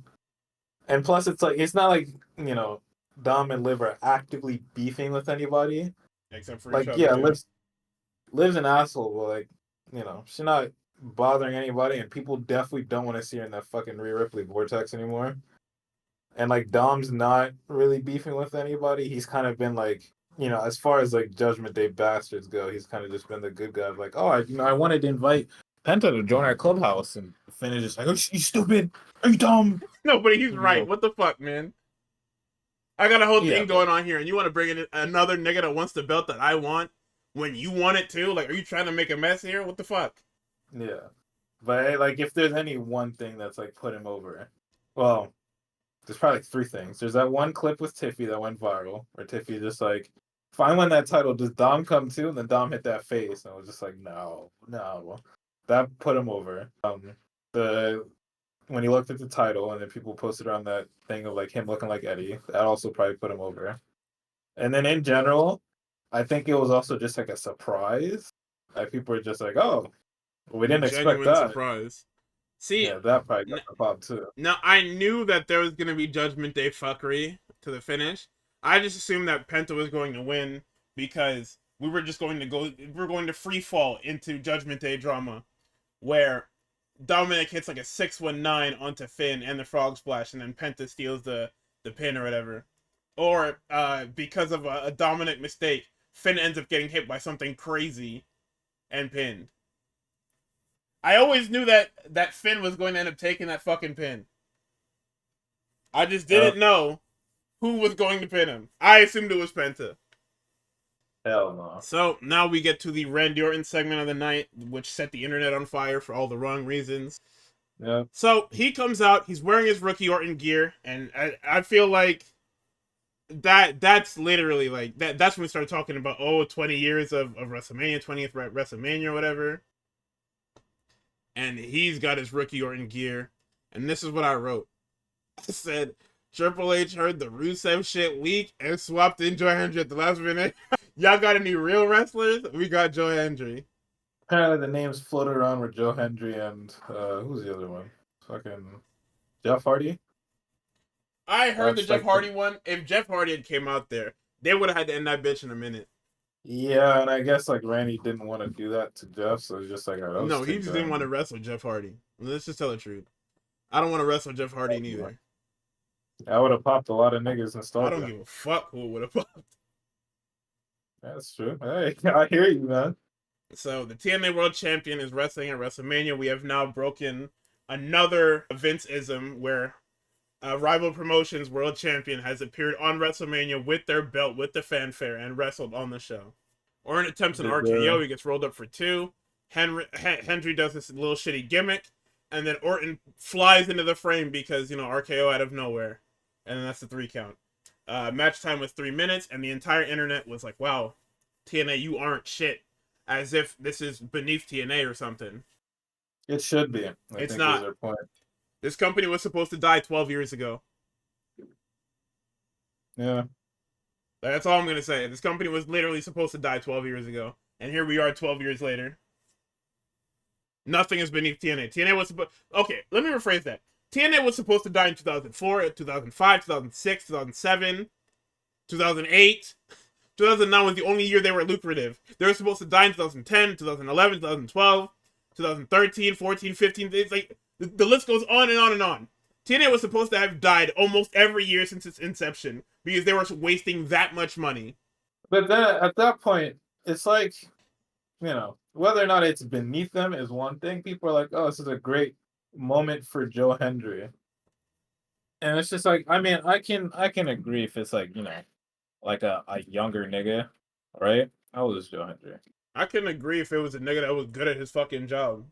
And plus, it's like it's not like Dom and Liv are actively beefing with anybody. Except for Like each other. Yeah, Liv's an asshole, but like she's not bothering anybody, and people definitely don't want to see her in that fucking Rhea Ripley vortex anymore. And like Dom's not really beefing with anybody. He's kind of been like, as far as like Judgment Day bastards go, he's kind of just been the good guy. Like, oh, I wanted to invite Penta to join our clubhouse, and Finn is just like, oh, you stupid, are you dumb? No, but he's right. What the fuck, man? I got a whole thing going on here, and you want to bring in another nigga that wants the belt that I want when you want it too? Like, are you trying to make a mess here? What the fuck? Yeah, but like, if there's any one thing that's like put him over, well, there's probably like three things. There's that one clip with Tiffy that went viral, where Tiffy just like, if I win that title, does Dom come too? And then Dom hit that face, and I was just like, no. That put him over. When he looked at the title, and then people posted around that thing of like him looking like Eddie, that also probably put him over. And then in general, I think it was also just like a surprise. Like people were just like, oh, we didn't expect that. Surprise. See, yeah, that probably got the pop too. Now, I knew that there was going to be Judgment Day fuckery to the finish. I just assumed that Penta was going to win because we're going to free fall into Judgment Day drama where Dominic hits like a 619 onto Finn and the frog splash, and then Penta steals the pin or whatever. Or because of a Dominic mistake, Finn ends up getting hit by something crazy and pinned. I always knew that Finn was going to end up taking that fucking pin. I just didn't know who was going to pin him. I assumed it was Penta. Hell no. So now we get to the Randy Orton segment of the night, which set the internet on fire for all the wrong reasons. Yeah. So he comes out, he's wearing his rookie Orton gear, and I feel like that's literally like that's when we start talking about 20 years of WrestleMania, 20th WrestleMania or whatever. And he's got his rookie Orton gear. And this is what I wrote. I said, Triple H heard the Rusev shit leak and swapped in Joe Hendry at the last minute. Y'all got any real wrestlers? We got Joe Hendry. Apparently the names floated around with Joe Hendry and who's the other one? Fucking Jeff Hardy? I heard the Jeff Hardy one. If Jeff Hardy had came out there, they would have had to end that bitch in a minute. Yeah, and I guess like Randy didn't want to do that to Jeff, so it's just like, no, he just didn't want to wrestle Jeff Hardy. Let's just tell the truth. I don't want to wrestle Jeff Hardy neither. I would have popped a lot of niggas and stuff. I don't give a fuck who would have popped. That's true. Hey, I hear you, man. So the TNA World Champion is wrestling at WrestleMania. We have now broken another Vince-ism where Rival Promotions World Champion has appeared on WrestleMania with their belt, with the fanfare, and wrestled on the show. Orton attempts an RKO. He gets rolled up for 2. Hendry does this little shitty gimmick, and then Orton flies into the frame because, RKO out of nowhere. And then that's the 3 count. Match time was 3 minutes, and the entire internet was like, wow, TNA, you aren't shit. As if this is beneath TNA or something. It should be. It's not. Their point. This company was supposed to die 12 years ago. Yeah. That's all I'm going to say. This company was literally supposed to die 12 years ago. And here we are 12 years later. Nothing is beneath TNA. TNA was supposed... Okay, let me rephrase that. TNA was supposed to die in 2004, 2005, 2006, 2007, 2008. 2009 was the only year they were lucrative. They were supposed to die in 2010, 2011, 2012, 2013, 14, 15. It's like... The list goes on and on and on. TNA was supposed to have died almost every year since its inception because they were wasting that much money. But then at that point, it's like, whether or not it's beneath them is one thing. People are like, "Oh, this is a great moment for Joe Hendry," and it's just like, I mean, I can agree if it's like like a younger nigga, right? How old is Joe Hendry? I couldn't agree if it was a nigga that was good at his fucking job.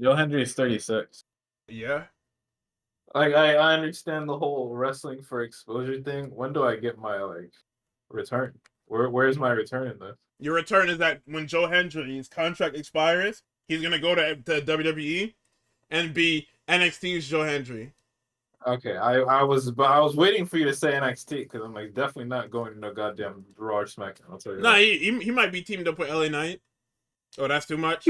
Joe Hendry is 36. Yeah. Like I understand the whole wrestling for exposure thing. When do I get my like return? Where's my return in this? Your return is that when Joe Hendry's contract expires, he's gonna go to WWE and be NXT's Joe Hendry. Okay, I was waiting for you to say NXT because I'm like definitely not going to no goddamn Raw or SmackDown. I'll tell you Nah, that. he might be teamed up with LA Knight. Oh, that's too much.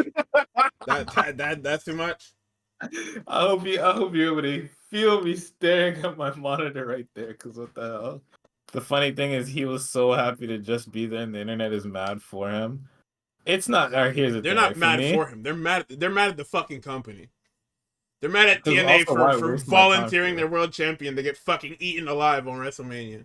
That's too much. I hope you're able to feel me staring at my monitor right there. Because what the hell? The funny thing is, he was so happy to just be there, and the internet is mad for him. It's not. All right, here's the They're thing. not Right, for mad me, for him. They're mad at the fucking company. They're mad at because TNA also why for waste my time volunteering for their it? world champion to get fucking eaten alive on WrestleMania.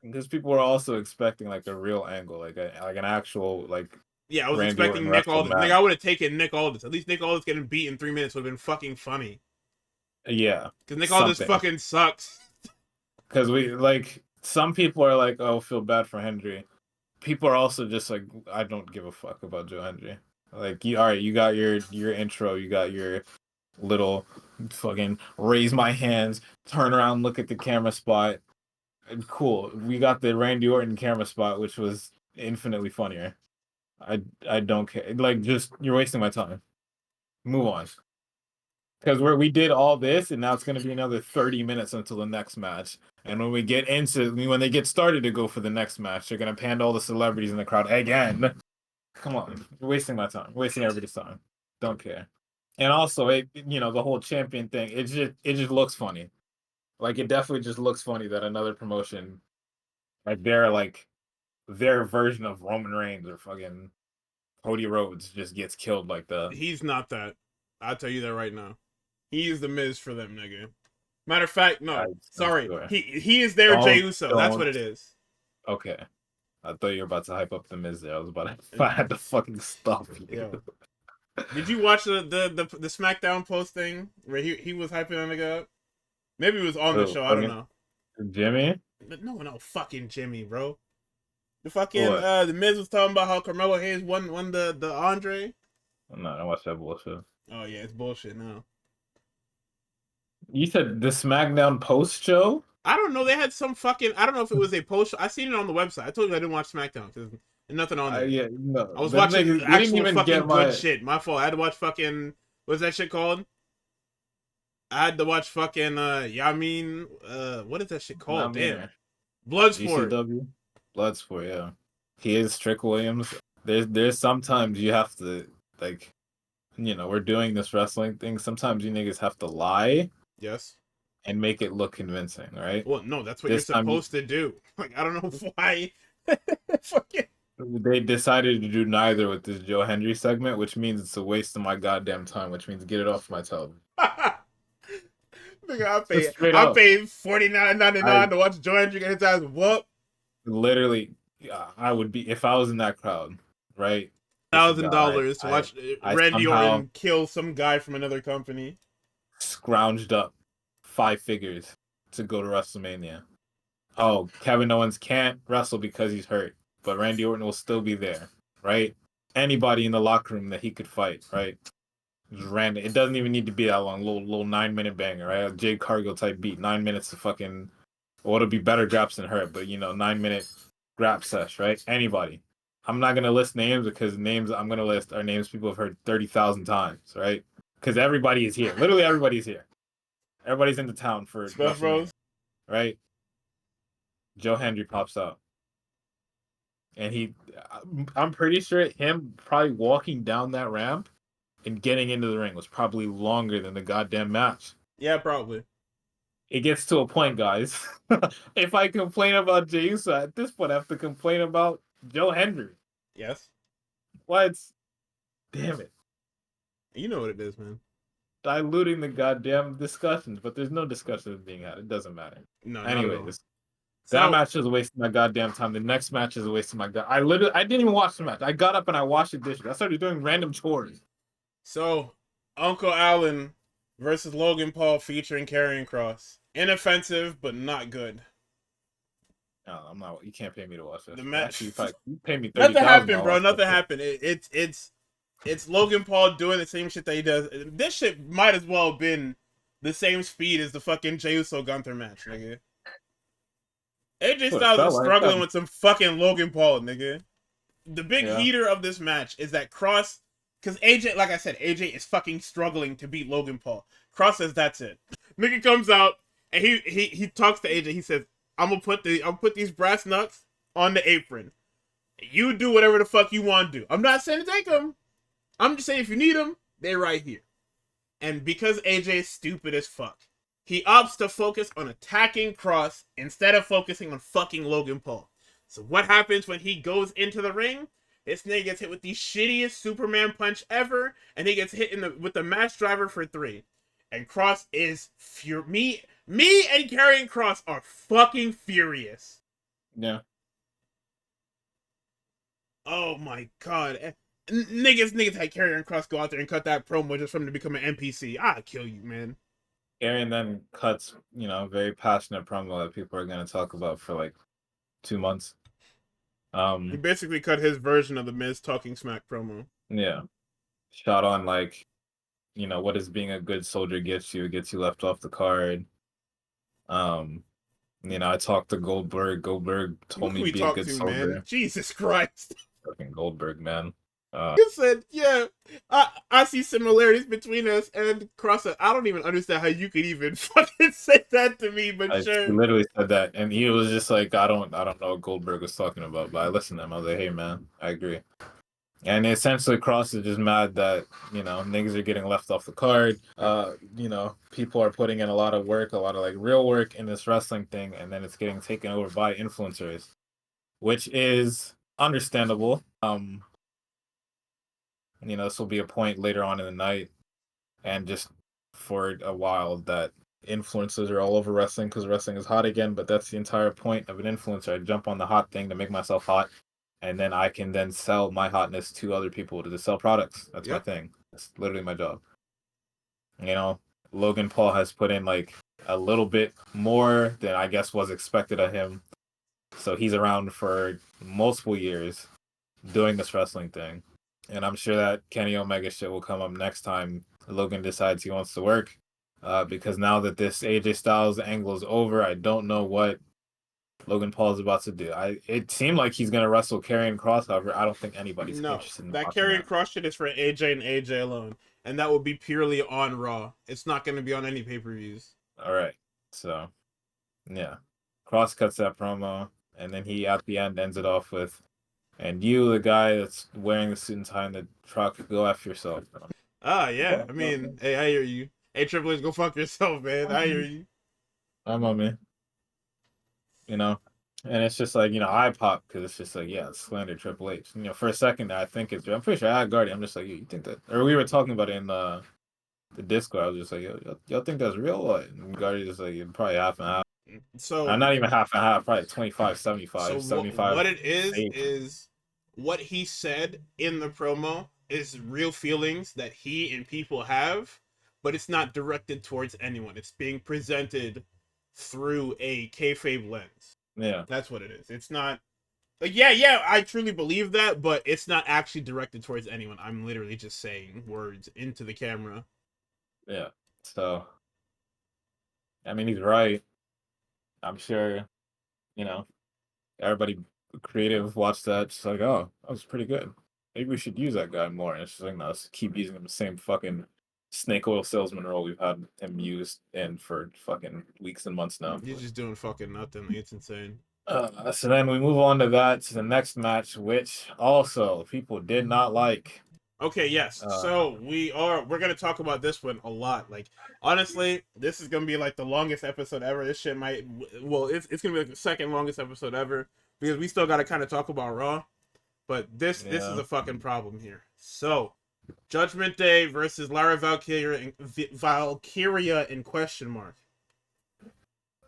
Because people are also expecting like a real angle, like an actual like Yeah, I was Randy Orton expecting Nick wrestle Aldis. Nigga, match. I would have taken Nick Aldis. At least Nick Aldis getting beat in 3 minutes would have been fucking funny. Yeah, Because Nick Aldis something. fucking sucks. Because we like some people are like, oh, feel bad for Hendry. People are also just like, I don't give a fuck about Joe Hendry. Like, all right, you got your intro, you got your little fucking raise my hands, turn around, look at the camera spot. Cool. We got the Randy Orton camera spot, which was infinitely funnier. I don't care. Like, just you're wasting my time. Move on. Because we did all this, and now it's going to be another 30 minutes until the next match. And when they get started to go for the next match, they're going to pan all the celebrities in the crowd again. Come on, you're wasting my time, wasting everybody's time. Don't care. And also, the whole champion thing, it just looks funny. Like it definitely just looks funny that another promotion, like their version of Roman Reigns or fucking Cody Rhodes, just gets killed like that. He's not that. I'll tell you that right now. He is the Miz for them, nigga. Matter of fact, I, no. I'm Sorry. sure. He is their Jey Don't Uso. That's what don't. it is. Okay. I thought you were about to hype up the Miz there. I was about to. I had to fucking stop Yo. you. Did you watch the SmackDown post thing where he was hyping that nigga up? Maybe it was on the Oh, show. I don't fucking know. Jimmy? But no, fucking Jimmy, bro. The fucking What? the Miz was talking about how Carmelo Hayes won the Andre. I'm not. I watched that bullshit. Oh yeah, it's bullshit now. You said the SmackDown post show? I don't know. They had some fucking. I don't know if it was a post. I seen it on the website. I told you I didn't watch SmackDown because there's nothing on there. Yeah, no. I was Them watching niggas, you didn't actual even get fucking good my. shit. My fault. I had to watch fucking. What's that shit called? I had to watch fucking. Yamin. What is that shit I called? mean, Damn. Bloodsport. GCW? Bloodsport, yeah. He is Trick Williams. There's sometimes you have to, like, we're doing this wrestling thing. Sometimes you niggas have to lie Yes. and make it look convincing, right? Well, no, that's what you're This time supposed to do. Like I don't know why. Fucking. they decided to do neither with this Joe Hendry segment, which means it's a waste of my goddamn time, which means get it off my television. Nigga, Straight I up. paid $49.99 to watch Joe Hendry get his ass whoop. Literally, I would be if I was in that crowd, right? This is God. $1,000 to watch I Randy somehow Orton kill some guy from another company. scrounged up 5 figures to go to WrestleMania. Oh, Kevin Owens can't wrestle because he's hurt, but Randy Orton will still be there, right? Anybody in the locker room that he could fight, right? Just random. It doesn't even need to be that long. Little 9 minute banger, right? A Jade Cargill type beat. 9 minutes to fucking. Well, it'll be better Graps than her, but 9 minute Grap sesh, right? Anybody. I'm not gonna list names because names I'm gonna list are names people have heard 30,000 times, right? Because everybody is here. Literally everybody is here. Everybody's in the town for Smash WrestleMania, Bros. right? Joe Hendry pops out, and I'm pretty sure him probably walking down that ramp and getting into the ring was probably longer than the goddamn match. Yeah, probably. It gets to a point, guys. If I complain about Jey Uso, at this point, I have to complain about Joe Hendry. Yes. What? Damn it. You know what it is, man. Diluting the goddamn discussions, but there's no discussions being had. It doesn't matter. No, not at all. Anyways, That So match is a waste of my goddamn time. The next match is a waste of my god. I didn't even watch the match. I got up and I washed the dishes. I started doing random chores. so Uncle Allen versus Logan Paul featuring Karrion Cross. Inoffensive but not good. No, I'm not. You can't pay me to watch this. The Actually, match. you pay me Nothing happened, $30,000. bro. Watch that Nothing shit. happened. It's Logan Paul doing the same shit that he does. This shit might as well have been the same speed as the fucking Jey Uso Gunther match, nigga. AJ What it Styles felt is like. struggling with some fucking Logan Paul, nigga. The big Yeah. heater of this match is that Cross, because AJ, like I said, AJ is fucking struggling to beat Logan Paul. Cross says that's it. Nigga comes out and he talks to AJ. He says, "I'm gonna put these brass nuts on the apron. You do whatever the fuck you want to do. I'm not saying to take them. I'm just saying if you need them, they're right here." And because AJ is stupid as fuck, he opts to focus on attacking Cross instead of focusing on fucking Logan Paul. So what happens when he goes into the ring? This nigga gets hit with the shittiest Superman punch ever, and he gets hit with the match driver for 3. And Cross is me and Karrion Cross are fucking furious. Yeah. Oh my god. Niggas had Karrion Cross go out there and cut that promo just for him to become an NPC. I'll kill you, man. Aaron then cuts, very passionate promo that people are gonna talk about for like 2 months. He basically cut his version of the Miz talking smack promo. Yeah. Shot on like, what is being a good soldier gets you. It gets you left off the card. I talked to Goldberg. Goldberg told Look me who to he be a talked good to, man. soldier. Jesus Christ. Fucking Goldberg, man. He said, yeah, I see similarities between us and Cross. I don't even understand how you could even fucking say that to me, but He sure. literally said that, and he was just like, I don't know what Goldberg was talking about, but I listened to him. I was like, hey, man, I agree. And essentially, Cross is just mad that, niggas are getting left off the card. People are putting in a lot of work, a lot of like real work in this wrestling thing, and then it's getting taken over by influencers, which is understandable. This will be a point later on in the night, and just for a while that influencers are all over wrestling because wrestling is hot again. But that's the entire point of an influencer. I jump on the hot thing to make myself hot, and then I can then sell my hotness to other people to sell products. That's my thing. That's literally my job. Logan Paul has put in like a little bit more than I guess was expected of him. So he's around for multiple years doing this wrestling thing. And I'm sure that Kenny Omega shit will come up next time Logan decides he wants to work. Because now that this AJ Styles angle is over, I don't know what Logan Paul is about to do. It seemed like he's gonna wrestle Karrion Cross, however, I don't think anybody's interested in That watching Karrion that. Cross shit is for AJ and AJ alone. And that will be purely on Raw. It's not going to be on any pay-per-views. All right. So, yeah. Cross cuts that promo, and then he, at the end, ends it off with, and you, the guy that's wearing the suit and tie in the truck, go F yourself. Yeah. I mean, hey, I hear you. Hey, Triple H, go fuck yourself, man. I hear you. I'm on me. And it's just like, I pop because it's just like, yeah, it's slander Triple H. For a second, I'm pretty sure I had Guardian. I'm just like, you think that, or we were talking about it in the Discord. I was just like, y'all think that's real? What? And Guardian just like, probably half and half. So, not even half and half, probably 25, 75, so 75. what it safe. is what he said in the promo is real feelings that he and people have, but it's not directed towards anyone. It's being presented through a kayfabe lens. Yeah. That's what it is. It's not like, yeah, I truly believe that, but it's not actually directed towards anyone. I'm literally just saying words into the camera. Yeah. So, I mean, he's right. I'm sure, everybody creative watched that. Just like, oh, that was pretty good. Maybe we should use that guy more. And it's just like, no, let's keep using him the same fucking snake oil salesman role we've had him used in for fucking weeks and months now. He's just doing fucking nothing. It's insane. So then we move on to the next match, which also people did not like. Okay, yes. So we're gonna talk about this one a lot. Like, honestly, this is gonna be like the longest episode ever. This shit might, well, it's gonna be like the second longest episode ever because we still gotta kind of talk about Raw. But this is a fucking problem here. So, Judgment Day versus Lara Valkyria in question mark.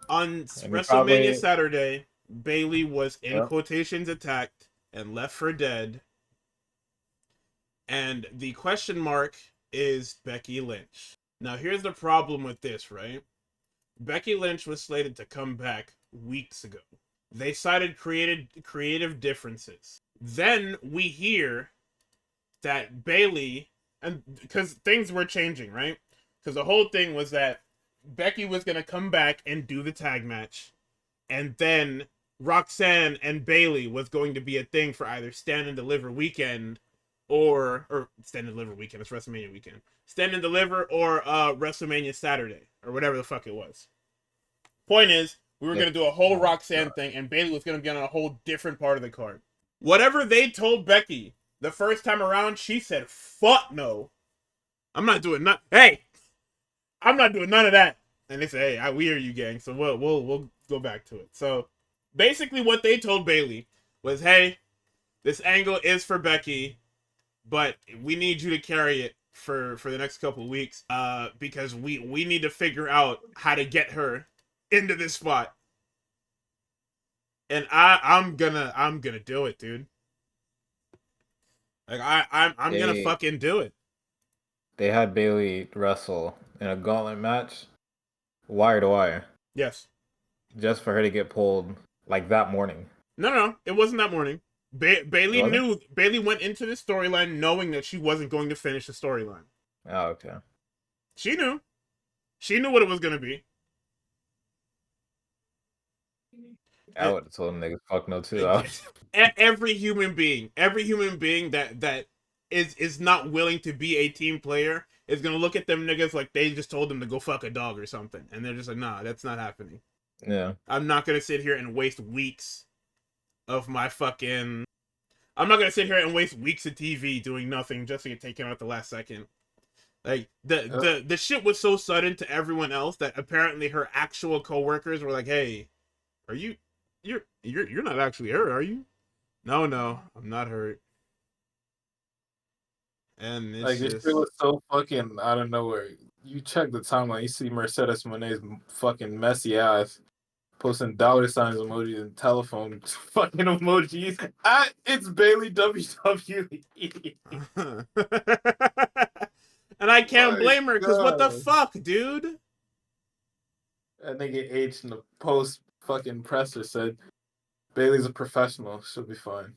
On And he WrestleMania probably, Saturday, Bailey was in yep. quotations attacked and left for dead. And the question mark is Becky Lynch. Now, here's the problem with this, right? Becky Lynch was slated to come back weeks ago. They cited creative differences. Then we hear that Bailey, and because things were changing, right? Because the whole thing was that Becky was going to come back and do the tag match. And then Roxanne and Bailey was going to be a thing for either Stand and Deliver weekend or Stand and Deliver weekend. It's WrestleMania weekend. Stand and Deliver or WrestleMania Saturday or whatever the fuck it was. Point is, we were going to do a whole Roxanne thing and Bailey was going to be on a whole different part of the card. Whatever they told Becky the first time around, she said, fuck no. I'm not doing nothing. Hey, I'm not doing none of that. And they say, hey, we hear you, gang. So we'll go back to it. So basically what they told Bailey was, hey, this angle is for Becky, but we need you to carry it for the next couple of weeks because we need to figure out how to get her into this spot. And I'm gonna do it, dude. Like I'm gonna fucking do it. They had Bailey wrestle in a gauntlet match, wire to wire, Yes. just for her to get pulled like that morning. No, it wasn't that morning. Bailey Was it? knew. Bailey went into the storyline knowing that she wasn't going to finish the storyline. Oh, okay. She knew. She knew what it was going to be. I would have told them niggas fuck no too. Every human being that is not willing to be a team player is gonna look at them niggas like they just told them to go fuck a dog or something, and they're just like, nah, that's not happening. Yeah. I'm not gonna sit here and waste weeks of my fucking. I'm not gonna sit here and waste weeks of TV doing nothing just to get taken out at the last second. Like the shit was so sudden to everyone else that apparently her actual coworkers were like, "Hey, are you're not actually hurt, are you?" No, I'm not hurt. And it's Like, this just shit was so fucking out of nowhere. You check the timeline, you see Mercedes Monet's fucking messy ass posting dollar signs emojis and telephone fucking emojis. It's Bailey WWE. and I can't My blame her because what the God. fuck, dude? That nigga H in the post fucking presser said Bailey's a professional. She'll be fine.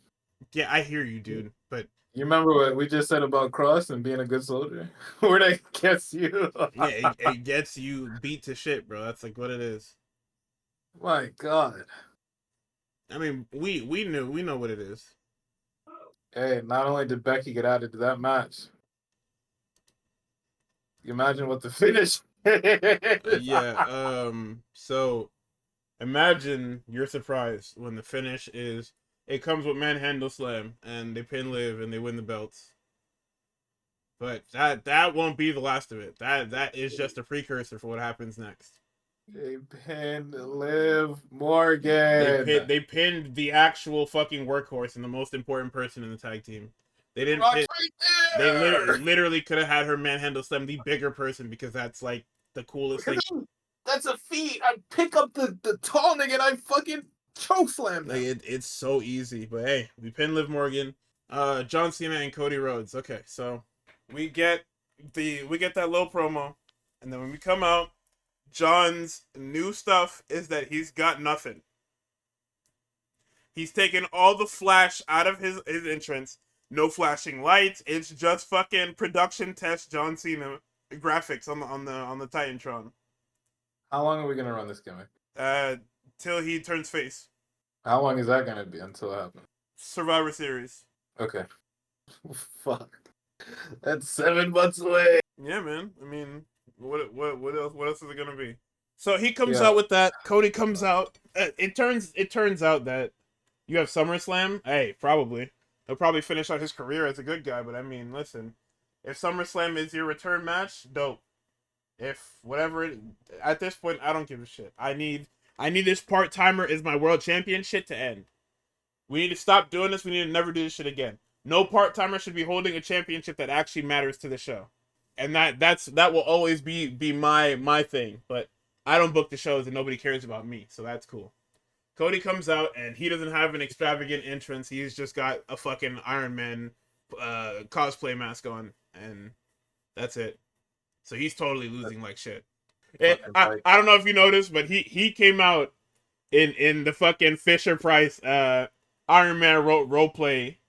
Yeah, I hear you, dude. But You remember what we just said about Cross and being a good soldier? Where that gets you? yeah, it gets you beat to shit, bro. That's like what it is. My God. I mean, we know what it is. Hey, not only did Becky get added to that match, you imagine what the finish is. Yeah. So imagine you're surprised when the finish is it comes with manhandle slam and they pin Liv and they win the belts. But that won't be the last of it. That is just a precursor for what happens next. They pinned Liv Morgan. They pinned the actual fucking workhorse and the most important person in the tag team. They didn't Rock's pin, right they there. literally could have had her manhandle slam the bigger person because that's like the coolest thing. That's a feat. I pick up the tall nigga and I fucking choke slam Like him. it's so easy. But hey, we pin Liv Morgan, John Cena and Cody Rhodes. Okay, so we get that low promo, and then when we come out, John's new stuff is that he's got nothing. He's taken all the flash out of his entrance. No flashing lights. It's just fucking production test John Cena graphics on the Titantron. How long are we gonna run this gimmick? Till he turns face. How long is that gonna be until it happens? Survivor Series. Okay. Fuck. That's 7 months away. Yeah, man. I mean, what else is it gonna be? So he comes out with that. Cody comes out. It turns out that you have SummerSlam. Hey, probably he'll probably finish out his career as a good guy. But I mean, listen, if SummerSlam is your return match, dope. If whatever it, at this point, I don't give a shit. I need this part timer is my world champion shit to end. We need to stop doing this. We need to never do this shit again. No part timer should be holding a championship that actually matters to the show, and that will always be my thing. But I don't book the shows and nobody cares about me, so that's cool. Cody comes out and he doesn't have an extravagant entrance. He's just got a fucking Iron Man cosplay mask on, and that's it. So he's totally losing like shit. I don't know if you noticed, but he came out in the fucking Fisher Price Iron Man role play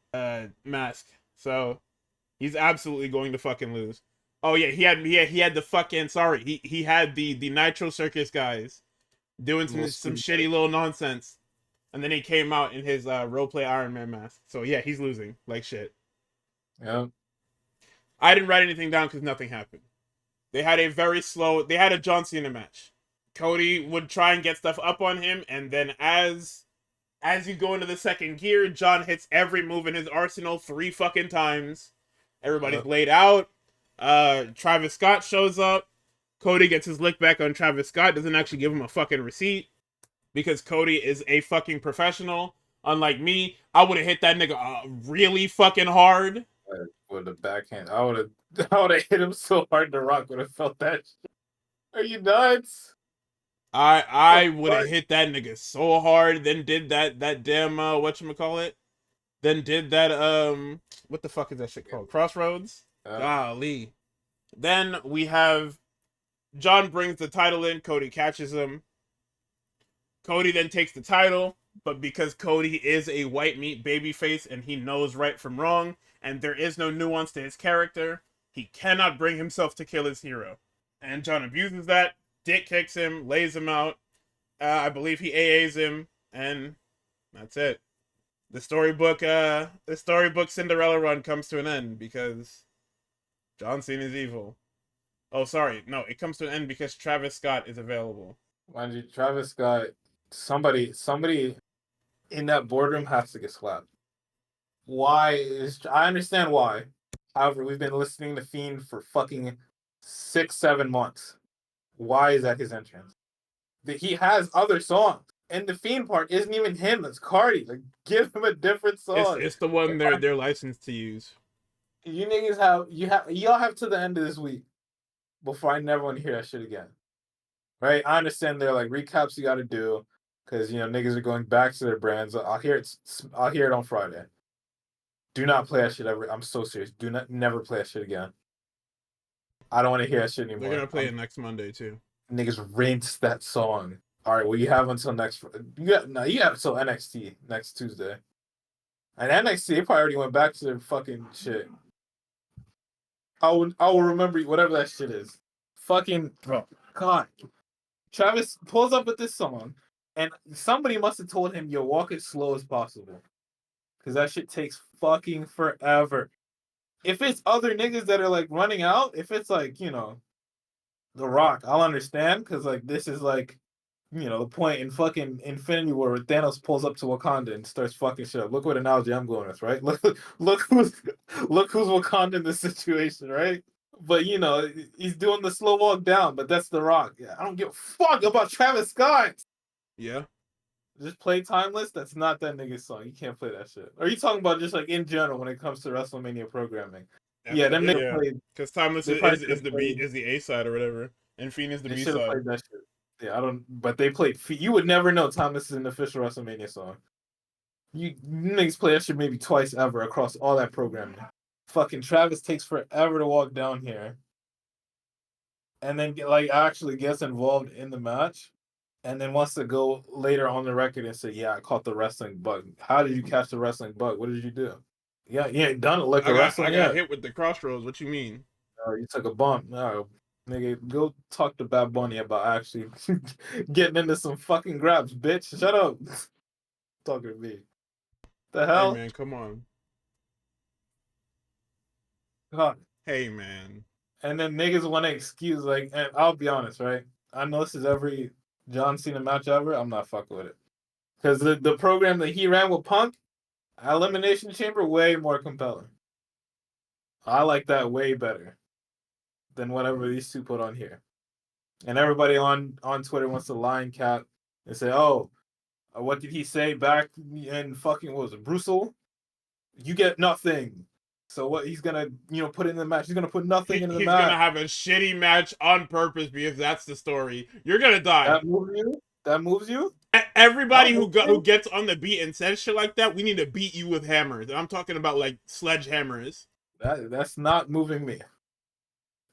mask. So he's absolutely going to fucking lose. Oh yeah, he had the fucking he had the Nitro Circus guys doing some shitty little nonsense, and then he came out in his roleplay Iron Man mask. So yeah, he's losing like shit. Yeah. I didn't write anything down because nothing happened. They had a John Cena match. Cody would try and get stuff up on him, and then as you go into the second gear, John hits every move in his arsenal 3 fucking times. Everybody's laid out. Travis Scott shows up. Cody gets his lick back on Travis Scott, doesn't actually give him a fucking receipt because Cody is a fucking professional. Unlike me, I would have hit that nigga really fucking hard. With a backhand, I would have hit him so hard The Rock would have felt that shit. Are you nuts? I would have hit that nigga so hard, then did that damn whatchamacallit? Then did that what the fuck is that shit called? Crossroads? Golly. Then we have John brings the title in, Cody catches him. Cody then takes the title, but because Cody is a white meat babyface and he knows right from wrong, and there is no nuance to his character, he cannot bring himself to kill his hero. And John abuses that, dick kicks him, lays him out. I believe he AAs him, and that's it. The storybook Cinderella run comes to an end because John Cena is evil. Oh, sorry. No, it comes to an end because Travis Scott is available. Mind you, Travis Scott, somebody in that boardroom has to get slapped. I understand why. However, we've been listening to Fiend for fucking 6-7 months. Why is that his entrance? He has other songs. And the Fiend part isn't even him, it's Cardi. Like, give him a different song. It's the one they're licensed to use. You niggas y'all have to the end of this week before I never want to hear that shit again. Right? I understand there are like recaps you gotta do because niggas are going back to their brands. I'll hear it on Friday. Do not play that shit ever. I'm so serious. Never play that shit again. I don't want to hear that shit anymore. They're gonna play it next Monday too. Niggas rinse that song. All right, well you have until next. You have until NXT next Tuesday. And NXT they probably already went back to their fucking shit. I will remember whatever that shit is. Fucking bro, God. Travis pulls up with this song, and somebody must have told him, "Yo, walk as slow as possible," because that shit takes fucking forever. If it's other niggas that are like running out, if it's like The Rock, I'll understand because like this is like the point in fucking Infinity War where Thanos pulls up to Wakanda and starts fucking shit up. Look what analogy I'm going with, right? Look who's Wakanda in this situation, right? But he's doing the slow walk down, but that's The Rock. Yeah, I don't give a fuck about Travis Scott. Yeah. Just play Timeless. That's not that nigga's song. You can't play that shit. Or are you talking about just like in general when it comes to WrestleMania programming? Yeah, them niggas played. Because Timeless is the A side or whatever, and Fiend is the B side. Played that shit. Yeah, I don't. But they played. You would never know Timeless is an official WrestleMania song. You niggas play that shit maybe twice ever across all that programming. Fucking Travis takes forever to walk down here, and then actually gets involved in the match. And then wants to go later on the record and say, "Yeah, I caught the wrestling bug." How did you catch the wrestling bug? What did you do? Yeah, you ain't done it like a wrestling. I got hit with the crossroads. What you mean? Oh, you took a bump. No, nigga, go talk to Bad Bunny about actually getting into some fucking Graps, bitch. Shut up. Talking to me. The hell? Hey man, come on. God. Hey man. And then niggas want to excuse and I'll be honest, right? I know this is every John Cena match ever. I'm not fucking with it. Because the program that he ran with Punk, Elimination Chamber, way more compelling. I like that way better than whatever these two put on here. And everybody on Twitter wants to line cap and say, "Oh, what did he say back in fucking what was it, Brussels? You get nothing. So what? He's gonna, put in the match. He's gonna put nothing into the He's gonna match. have a shitty match on purpose because that's the story. You're gonna die. That moves you. That moves you. Everybody That moves who you. gets on the beat and says shit like that, we need to beat you with hammers. I'm talking about like sledgehammers. That's not moving me.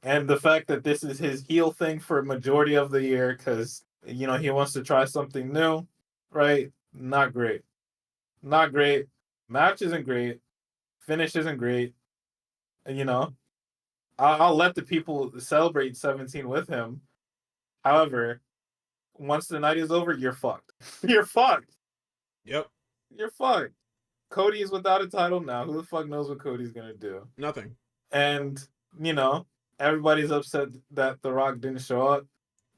And the fact that this is his heel thing for a majority of the year, because he wants to try something new, right? Not great. Not great. Match isn't great. Finish isn't great. And, I'll let the people celebrate 17 with him. However, once the night is over, you're fucked. You're fucked. Yep. You're fucked. Cody is without a title now. Who the fuck knows what Cody's gonna do? Nothing. And, everybody's upset that The Rock didn't show up.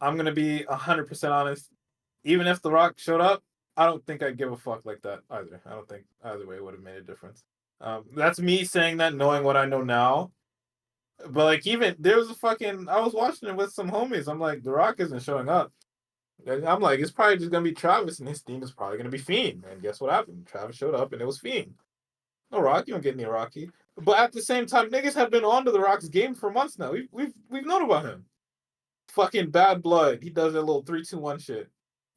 I'm gonna be 100% honest. Even if The Rock showed up, I don't think I'd give a fuck like that either. I don't think either way would have made a difference. That's me saying that, knowing what I know now. But like, even there was I was watching it with some homies. I'm like, The Rock isn't showing up. And I'm like, it's probably just gonna be Travis, and his team is probably gonna be Fiend. And guess what happened? Travis showed up, and it was Fiend. No Rock, you don't get any Rocky. But at the same time, niggas have been on to The Rock's game for months now. We've known about him. Fucking Bad Blood. He does that little 3-2-1 shit.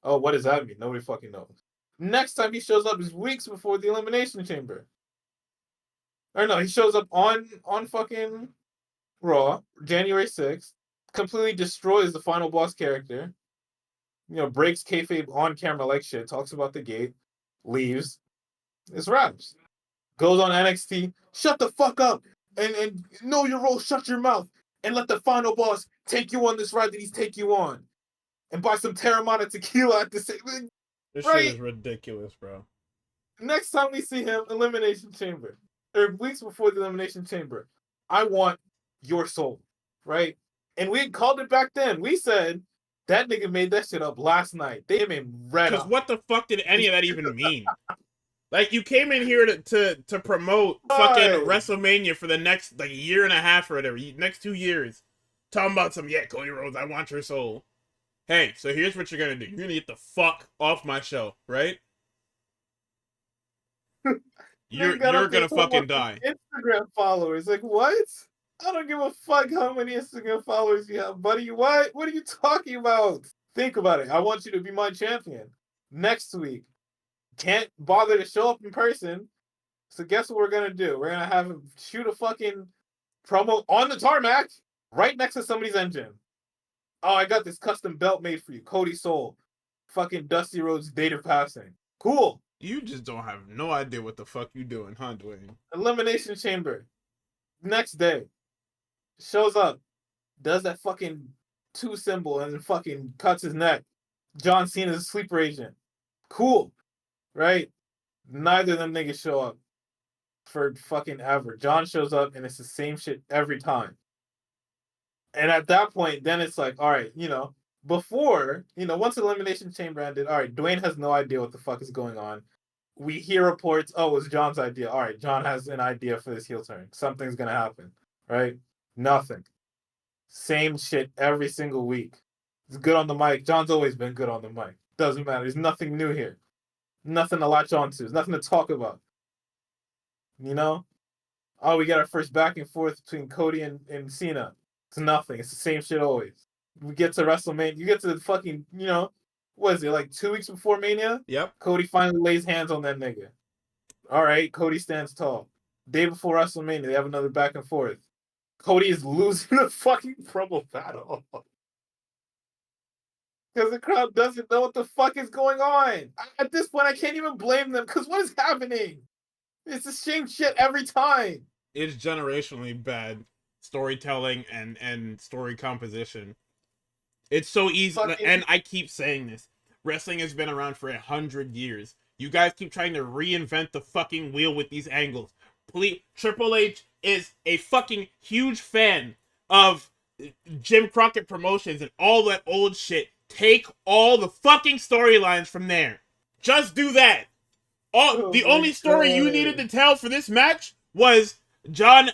Oh, what does that mean? Nobody fucking knows. Next time he shows up is weeks before the Elimination Chamber. Or no, he shows up on fucking Raw, January 6th, completely destroys the final boss character, breaks kayfabe on camera like shit, talks about the gate, leaves. It's raps. Goes on NXT, shut the fuck up, and know your role, shut your mouth, and let the final boss take you on this ride that he's take you on. And buy some Terramana tequila at the same This right? shit is ridiculous, bro. Next time we see him, Elimination Chamber, or weeks before the Elimination Chamber, I want your soul, right? And we called it back then. We said that nigga made that shit up last night. They made red Because up. what the fuck did any of that even mean? Like, you came in here to promote fucking WrestleMania for the next, like, year and a half or whatever, next 2 years. Talking about Cody Rhodes, I want your soul. Hey, so here's what you're gonna do. You're gonna get the fuck off my show, right? You're gonna fucking die. Instagram followers. Like, what? I don't give a fuck how many Instagram followers you have, buddy. What are you talking about? Think about it. I want you to be my champion. Next week, can't bother to show up in person. So guess what we're gonna do? We're gonna have him shoot a fucking promo on the tarmac right next to somebody's engine. Oh, I got this custom belt made for you. Cody Soul. Fucking Dusty Rhodes data passing. Cool. You just don't have no idea what the fuck you doing, huh, Dwayne? Elimination Chamber. Next day. Shows up. Does that fucking 2 symbol and then fucking cuts his neck. John Cena's a sleeper agent. Cool. Right? Neither of them niggas show up for fucking ever. John shows up and it's the same shit every time. And at that point, then it's like, all right, before, once Elimination Chamber ended, all right, Dwayne has no idea what the fuck is going on. We hear reports, oh, it was John's idea. All right, John has an idea for this heel turn. Something's going to happen, right? Nothing. Same shit every single week. It's good on the mic. John's always been good on the mic. Doesn't matter. There's nothing new here. Nothing to latch onto. There's nothing to talk about. Oh, we got our first back and forth between Cody and Cena. It's nothing. It's the same shit always. We get to WrestleMania. You get to the fucking, what is it, like 2 weeks before Mania? Yep. Cody finally lays hands on that nigga. All right, Cody stands tall. Day before WrestleMania, they have another back and forth. Cody is losing the fucking promo battle. Because the crowd doesn't know what the fuck is going on. At this point, I can't even blame them, because what is happening? It's the same shit every time. It's generationally bad storytelling and story composition. It's so easy, and I keep saying this. Wrestling has been around for 100 years. You guys keep trying to reinvent the fucking wheel with these angles. Please, Triple H is a fucking huge fan of Jim Crockett Promotions and all that old shit. Take all the fucking storylines from there. Just do that. The only story you needed to tell for this match was John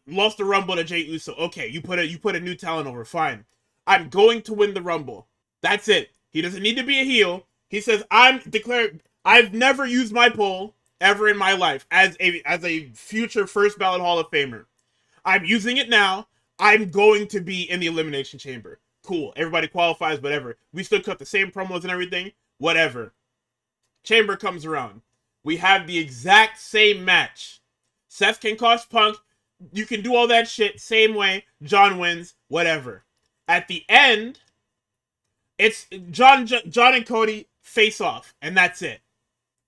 lost the Rumble to Jey Uso. Okay, you put a new talent over. Fine. I'm going to win the Rumble. That's it. He doesn't need to be a heel. He says, I've never used my pole, ever in my life as a future first ballot Hall of Famer. I'm using it now. I'm going to be in the Elimination Chamber. Cool. Everybody qualifies, whatever. We still cut the same promos and everything. Whatever. Chamber comes around. We have the exact same match. Seth can cost Punk. You can do all that shit same way. John wins. Whatever. At the end, it's John and Cody face off, and that's it.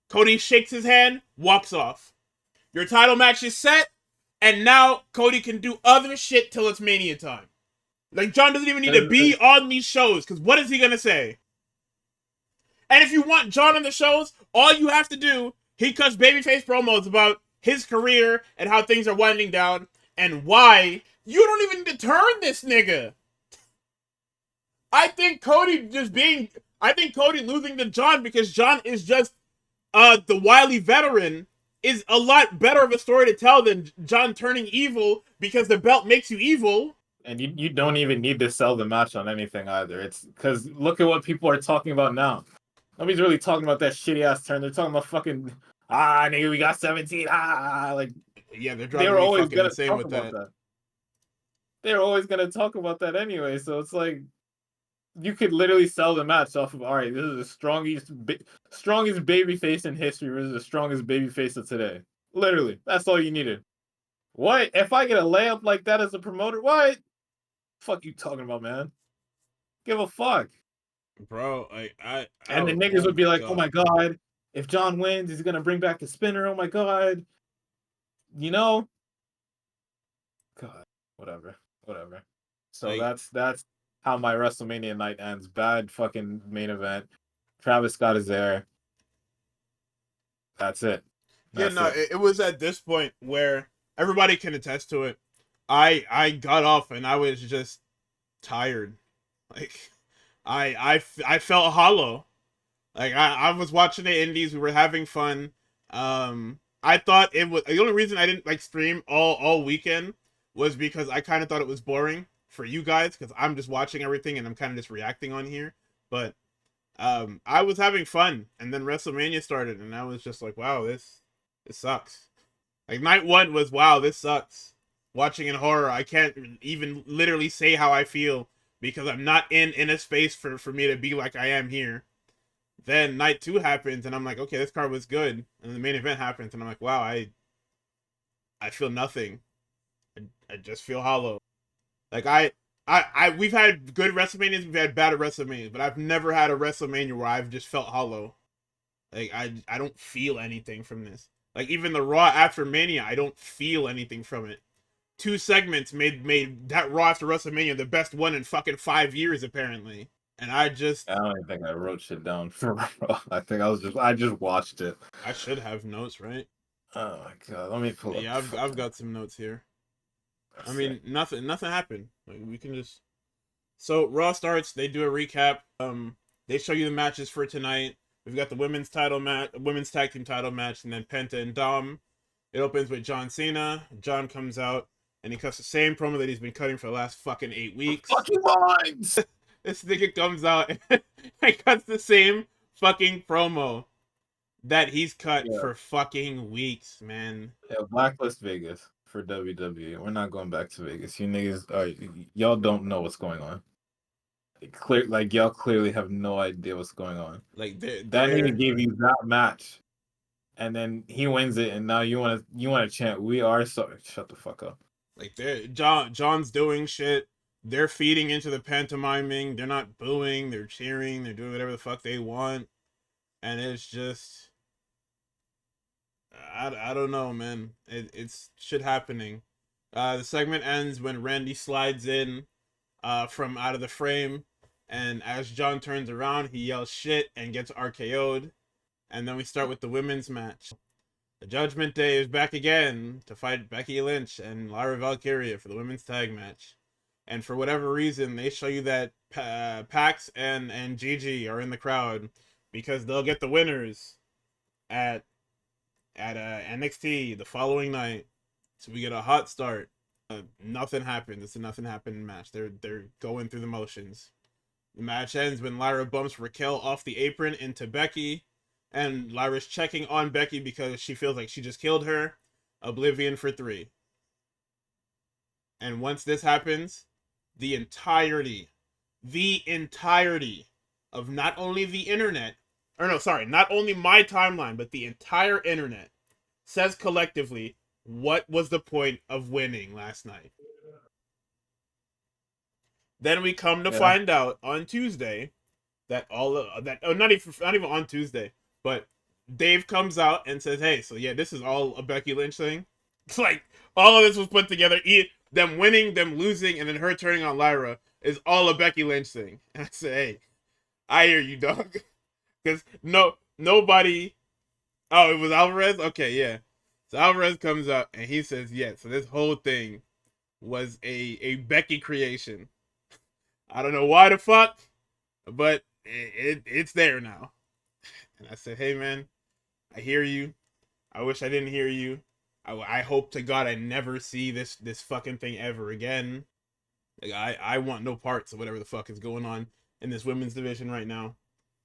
Cody shakes his hand, walks off. Your title match is set, and now Cody can do other shit till it's Mania time. Like, John doesn't even need to be on these shows, because what is he gonna say? And if you want John on the shows, all you have to do, he cuts babyface promos about his career and how things are winding down, and why you don't even need to turn this nigga. I think Cody losing to John because John is just the wily veteran is a lot better of a story to tell than John turning evil because the belt makes you evil. And you don't even need to sell the match on anything either. It's because look at what people are talking about now. Nobody's really talking about that shitty ass turn. They're talking about fucking nigga, we got 17. Like yeah, they were always gonna talk about that. They're always gonna talk about that anyway. So it's like you could literally sell the match off of all right. This is the strongest babyface in history. This is the strongest babyface of today. Literally, that's all you needed. What if I get a layup like that as a promoter? What? Fuck you talking about, man? Give a fuck, bro. And the niggas would be like, "Oh my god, if John wins, he's gonna bring back the spinner. Oh my god, you know." God, whatever. So like, that's how my WrestleMania night ends. Bad fucking main event. Travis Scott is there. That's it. It was at this point where everybody can attest to it. I got off and I was just tired. Like I felt hollow. Like I was watching the indies, we were having fun. I thought it was the only reason I didn't like stream all weekend was because I kind of thought it was boring for you guys because I'm just watching everything and I'm kind of just reacting on here. But I was having fun, and then WrestleMania started, and I was just like, wow, this sucks. Like night one was, wow, this sucks. Watching in horror, I can't even literally say how I feel because I'm not in a space for me to be like I am here. Then night two happens, and I'm like, okay, this card was good. And the main event happens, and I'm like, wow, I feel nothing. I just feel hollow. Like we've had good WrestleManias, we've had bad WrestleManias, but I've never had a WrestleMania where I've just felt hollow. Like I don't feel anything from this. Like even the Raw after Mania, I don't feel anything from it. 2 segments made that Raw after WrestleMania the best one in fucking 5 years apparently. And I don't even think I wrote shit down for Raw. I think I just watched it. I should have notes, right? Oh my god, let me pull up. Yeah, I've got some notes here. I mean, nothing happened. Like, we can just. So Raw starts. They do a recap. They show you the matches for tonight. We've got the women's tag team title match, and then Penta and Dom. It opens with John Cena. John comes out and he cuts the same promo that he's been cutting for the last fucking 8 weeks. Fucking minds. This nigga comes out and cuts the same fucking promo that he's cut for fucking weeks, man. Yeah, blacklist Vegas for WWE. We're not going back to Vegas. You niggas, y'all don't know what's going on. Y'all clearly have no idea what's going on. Like that nigga gave you that match, and then he wins it, and now you wanna chant, "We are sorry." Shut the fuck up. Like John's doing shit. They're feeding into the pantomiming. They're not booing. They're cheering. They're doing whatever the fuck they want, and it's just. I don't know, man. It's shit happening. The segment ends when Randy slides in from out of the frame, and as John turns around, he yells shit and gets RKO'd. And then we start with the women's match. The Judgment Day is back again to fight Becky Lynch and Lyra Valkyria for the women's tag match. And for whatever reason, they show you that Pax and Gigi are in the crowd because they'll get the winners at NXT the following night. So we get a hot start. Nothing happened. It's a nothing happened match. They're going through the motions. The match ends when Lyra bumps Raquel off the apron into Becky, and Lyra's checking on Becky because she feels like she just killed her. Oblivion for 3. And once this happens, the entirety of not only the internet, or no, sorry, not only my timeline, but the entire internet says collectively, what was the point of winning last night? Then we come to find out on Tuesday that not even on Tuesday, but Dave comes out and says, "Hey, so yeah, this is all a Becky Lynch thing." It's like all of this was put together. Them winning, them losing, and then her turning on Lyra is all a Becky Lynch thing. And I say, "Hey, I hear you, dog." Because nobody. Oh, it was Alvarez. Okay, yeah. So Alvarez comes out and he says, "Yeah, so this whole thing was a Becky creation." I don't know why the fuck, but it's there now. And I said, "Hey, man, I hear you. I wish I didn't hear you. I hope to God I never see this fucking thing ever again. Like, I want no parts of whatever the fuck is going on in this women's division right now.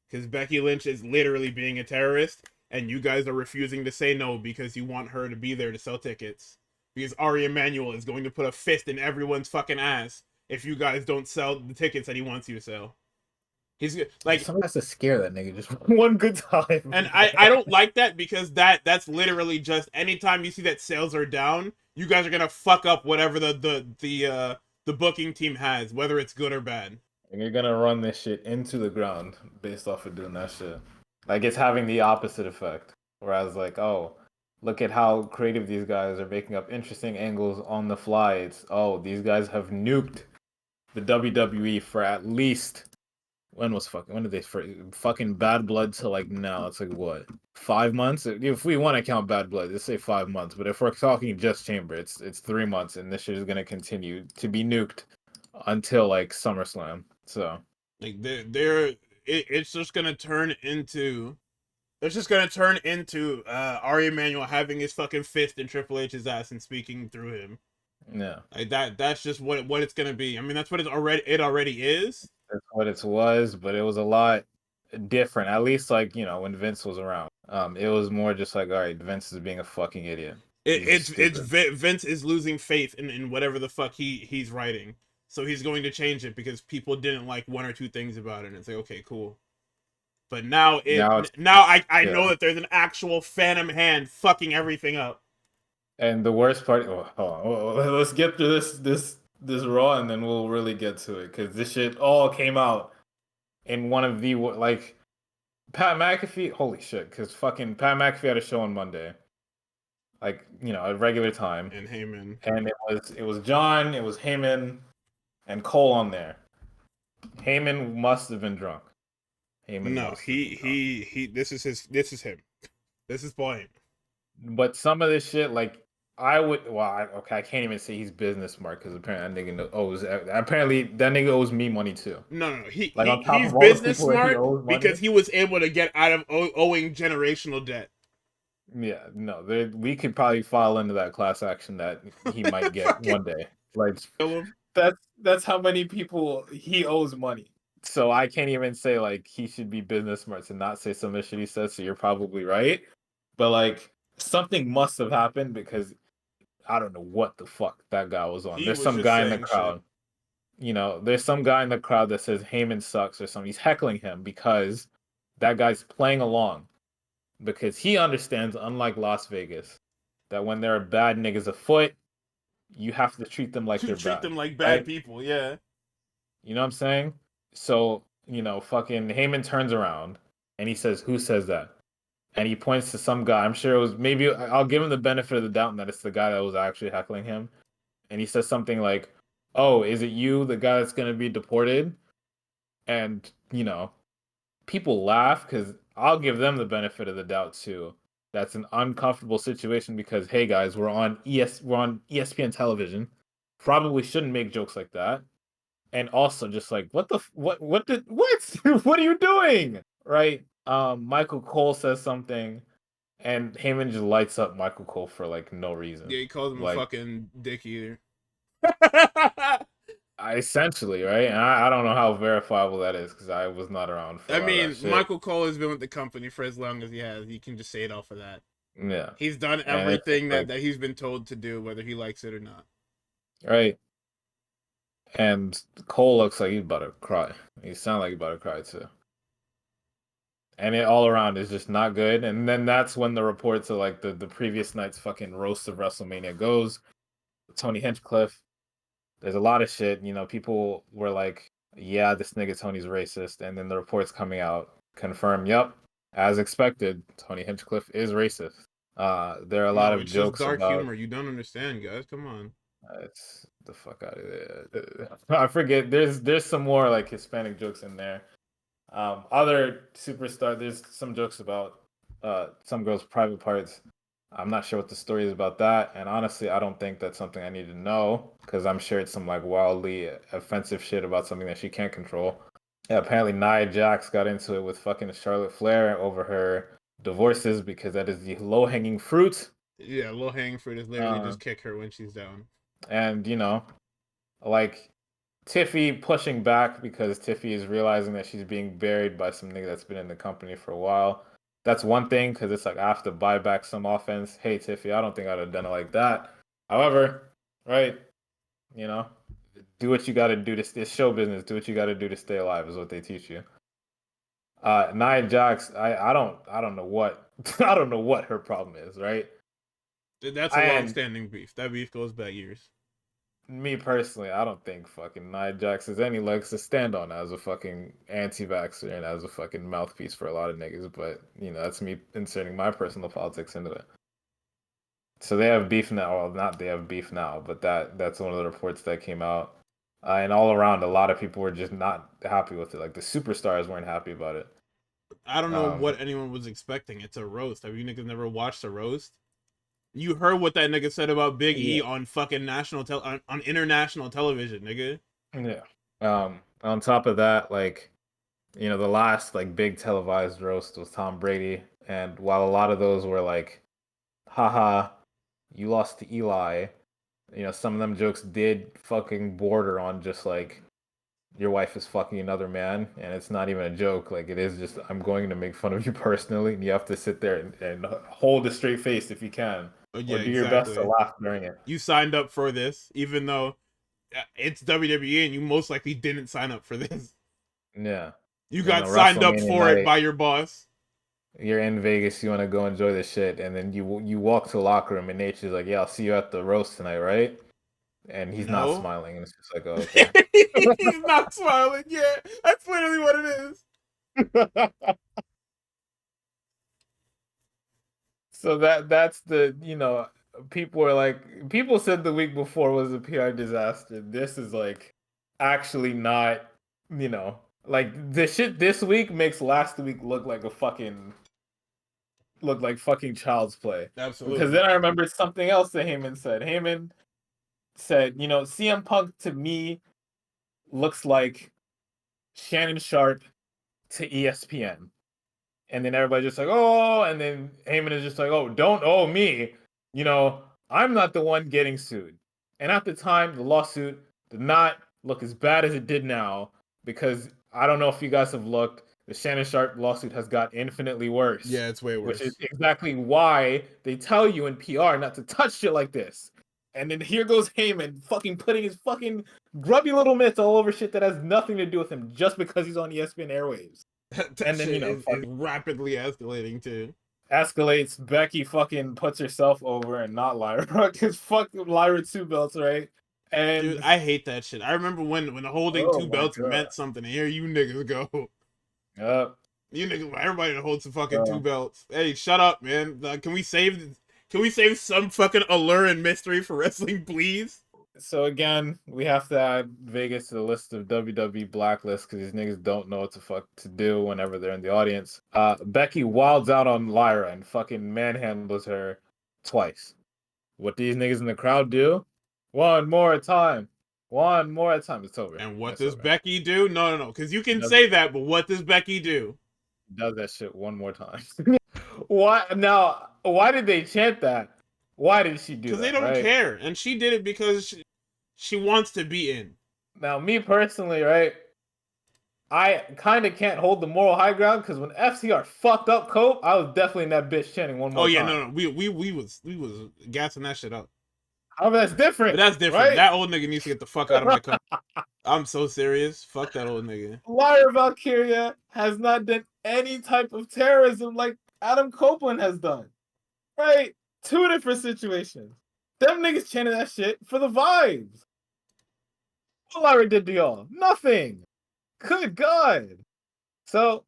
Because Becky Lynch is literally being a terrorist, and you guys are refusing to say no because you want her to be there to sell tickets. Because Ari Emanuel is going to put a fist in everyone's fucking ass if you guys don't sell the tickets that he wants you to sell." He's like, someone has to scare that nigga just one good time. and I don't like that, because that's literally just anytime you see that sales are down, you guys are gonna fuck up whatever the booking team has, whether it's good or bad. And you're gonna run this shit into the ground based off of doing that shit. Like, it's having the opposite effect. Whereas, like, oh, look at how creative these guys are making up interesting angles on the fly. It's, oh, these guys have nuked the WWE for at least, when did they fucking Bad Blood to, like, now it's like what, 5 months? If we want to count Bad Blood, let's say 5 months. But if we're talking just Chamber, it's 3 months, and this shit is gonna continue to be nuked until like SummerSlam. So Like it's just gonna turn into Ari Emanuel having his fucking fist in Triple H's ass and speaking through him. yeah, Like that's just what it's gonna be. I mean, that's what it already is. that's what it was, but it was a lot different. At least, like, when Vince was around. It was more just like, all right, Vince is being a fucking idiot. Vince is losing faith in whatever the fuck he's writing. So he's going to change it because people didn't like one or two things about it. And it's like, okay, cool. But now I know that there's an actual phantom hand fucking everything up. And the worst part, hold on, let's get through this Raw, and then we'll really get to it, because this shit all came out in one of the, like, Pat McAfee. Holy shit, because fucking Pat McAfee had a show on Monday, like, at regular time, And Heyman, and it was John, it was Heyman, and Cole on there. Heyman must have been drunk. No, he. This is him. This is Paul Heyman. But some of this shit, like, I can't even say he's business smart, because apparently that nigga owes me money too. No. He's of all business smart because he was able to get out of owing generational debt. Yeah, no, we could probably fall into that class action that he might get one day. Like, that's how many people he owes money. So I can't even say, like, he should be business smart to not say some of the shit he says. So you're probably right, but, like, something must have happened, because I don't know what the fuck that guy was on. There's some guy in the crowd. There's some guy in the crowd that says Heyman sucks or something. He's heckling him because that guy's playing along, because he understands, unlike Las Vegas, that when there are bad niggas afoot, you have to treat them like they're bad. Treat them like bad people, yeah. You know what I'm saying? So, fucking Heyman turns around and he says, "Who says that?" And he points to some guy. I'm sure it was, maybe I'll give him the benefit of the doubt that it's the guy that was actually heckling him. And he says something like, "Oh, is it you, the guy that's going to be deported?" And, people laugh, because I'll give them the benefit of the doubt too. That's an uncomfortable situation, because, hey guys, we're on ESPN television. Probably shouldn't make jokes like that. And also, just like, what what are you doing? Right? Michael Cole says something, and Heyman just lights up Michael Cole for, like, no reason. Yeah, he calls him like, a fucking dick eater. Essentially, right? And I don't know how verifiable that is because I was not around for a I lot of that mean, shit. Michael Cole has been with the company for as long as he has. You can just say it off of that. Yeah, He's done and it's just everything like, that he's been told to do, whether he likes it or not. right. And Cole looks like he's about to cry. He sounds like he's about to cry too. And it all around is just not good. And then that's when the reports of like the previous night's fucking roast of WrestleMania goes. Tony Hinchcliffe. There's a lot of shit. You know, people were like, "Yeah, this nigga Tony's racist," and then the reports coming out confirm, "Yep, as expected, Tony Hinchcliffe is racist." There are a lot No, of it's just jokes dark about humor. You don't understand, guys. Come on. it's the fuck out of there. I forget. There's some more like Hispanic jokes in there. Other superstar. There's some jokes about some girls' private parts. I'm not sure what the story is about that, and honestly, I don't think that's something I need to know because I'm sure it's some like wildly offensive shit about something that she can't control. Yeah, apparently Nia Jax got into it with fucking Charlotte Flair over her divorces because that is the low hanging fruit. Yeah, low hanging fruit is literally Uh, just kick her when she's down. and you know, like Tiffy pushing back because Tiffy is realizing that she's being buried by some nigga that's been in the company for a while. That's one thing because it's like I have to buy back some offense. Hey Tiffy, I don't think I'd have done it like that. However, right, you know, do what you got to do to it's show business. Do what you got to do to stay alive is what they teach you. Nia Jax, I don't know what I don't know what her problem is, right? That's a long And standing beef. That beef goes back years. me personally, I don't think fucking Nia Jax has any legs to stand on as a fucking anti-vaxxer and as a fucking mouthpiece for a lot of niggas. But you know, that's me inserting my personal politics into it. So they have beef now. Well, not they have beef now, but that's one of the reports that came out. And all around, a lot of people were just not happy with it. Like the superstars weren't happy about it. I don't know Um, what anyone was expecting. It's a roast. Have you niggas never watched a roast? You heard what that nigga said about Big E yeah, on fucking on international television, nigga. yeah. On top of that, like you know, the last like big televised roast was Tom Brady, and while a lot of those were like haha, you lost to Eli. You know, some of them jokes did fucking border on just like your wife is fucking another man, and it's not even a joke. Like it is just I'm going to make fun of you personally, and you have to sit there and hold a straight face if you can, Oh, or yeah, do your best to exactly. laugh during it. You signed up for this, even though it's WWE and you most likely didn't sign up for this. Yeah, You you got know, signed up WrestleMania for it night, by your boss. you're in Vegas, you want to go enjoy the shit, and then you walk to the locker room, and Nature's like, "Yeah, I'll see you at the roast tonight, right?" And he's not No. smiling, and it's just like, "Oh, okay." He's not smiling. Yeah, that's literally what it is. So that's the you know people said the week before was a PR disaster. This is like actually not you know like the shit this week makes last week look like fucking child's play. Because Absolutely. then I remembered something else that Heyman said. Heyman said, you know, CM Punk to me looks like Shannon Sharp to ESPN. And then everybody just like, oh, and then Heyman is just like, oh, don't owe me. You know, I'm not the one getting sued. And at the time, the lawsuit did not look as bad as it did now because I don't know if you guys have looked. The Shannon Sharp lawsuit has got infinitely worse, Yeah, it's way which is worse. exactly why they tell you in PR not to touch shit like this. And then here goes Heyman fucking putting his fucking grubby little mitts all over shit that has nothing to do with him just because he's on ESPN airwaves. That And then, you shit know, is fucking rapidly escalating too. escalates. Becky fucking puts herself over and not Lyra. Because fuck Lyra 2 belts, right? Dude, And I hate that shit. I remember when holding oh two my belts god. meant something. Here you niggas go. Yep. You niggas, everybody that holds the fucking two Uh, belts. Hey, shut up, man. Can we save some fucking allure and mystery for wrestling, please? so again, we have to add Vegas to the list of WWE blacklist because these niggas don't know what the fuck to do whenever they're in the audience. Becky wilds out on Lyra and fucking manhandles her twice. What these niggas in the crowd do? One more time. One more time. It's over. And what It's does over. Becky do? No, no, no. Because you can Does it say that, but what does Becky do? does that shit one more time. Why now? Why did they chant that? Why did she do Because they that? don't Right? care. And she did it because she wants to be in. Now, me personally, right? I kind of can't hold the moral high ground because when FCR fucked up Cope, I was definitely in that bitch chanting one Oh more yeah, time. no, we was gassing that shit up. How that's But different, that's different. right? That old nigga needs to get the fuck out of my company. I'm so serious. Fuck that old nigga. Liar Valkyria has not done any type of terrorism like Adam Copeland has done. Right? Two different situations. Them niggas chanted that shit for the vibes. What Lyra did to y'all? Nothing. Good God. So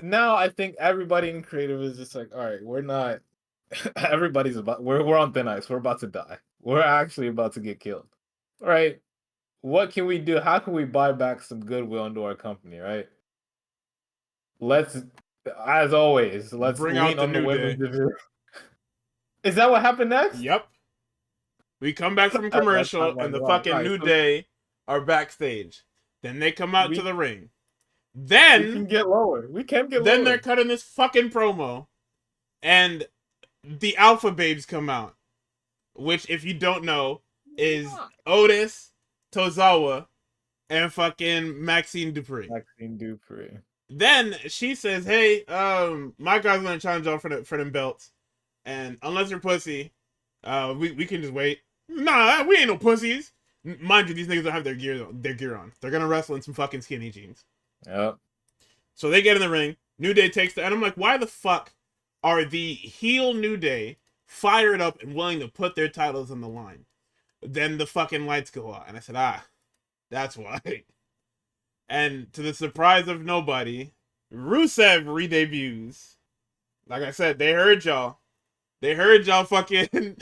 now I think everybody in creative is just like, all right, we're not. Everybody's about. We're on thin ice. We're about to die. We're actually about to get killed. Right? What can we do? How can we buy back some goodwill into our company? Right? Let's, as always, let's Bring out lean the on the New women's Day. division. Is that what happened next? Yep. We come back from That commercial and timeline's the wrong. All fucking right, New so Day are backstage. Then they come out to we the ring. we can get lower. We can get Then they're lower. cutting this fucking promo, and the Alpha Babes come out, which, if you don't know, is Otis, Tozawa, and fucking Maxine Dupree. Maxine Dupree. Then she says, "Hey, my guy's gonna challenge y'all for them belts, and unless you're pussy, we can just wait. Nah, we ain't no pussies. Mind you, these niggas don't have their gear on. They're gonna wrestle in some fucking skinny jeans. Yep. So they get in the ring. New Day takes the, and I'm like, why the fuck are the heel New Day fired up and willing to put their titles on the line? Then the fucking lights go out, and I said, that's why." And to the surprise of nobody, Rusev re-debuts. Like I said, they heard y'all. They heard y'all fucking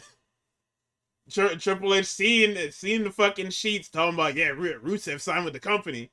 Triple H seeing the fucking sheets talking about, yeah, Rusev signed with the company.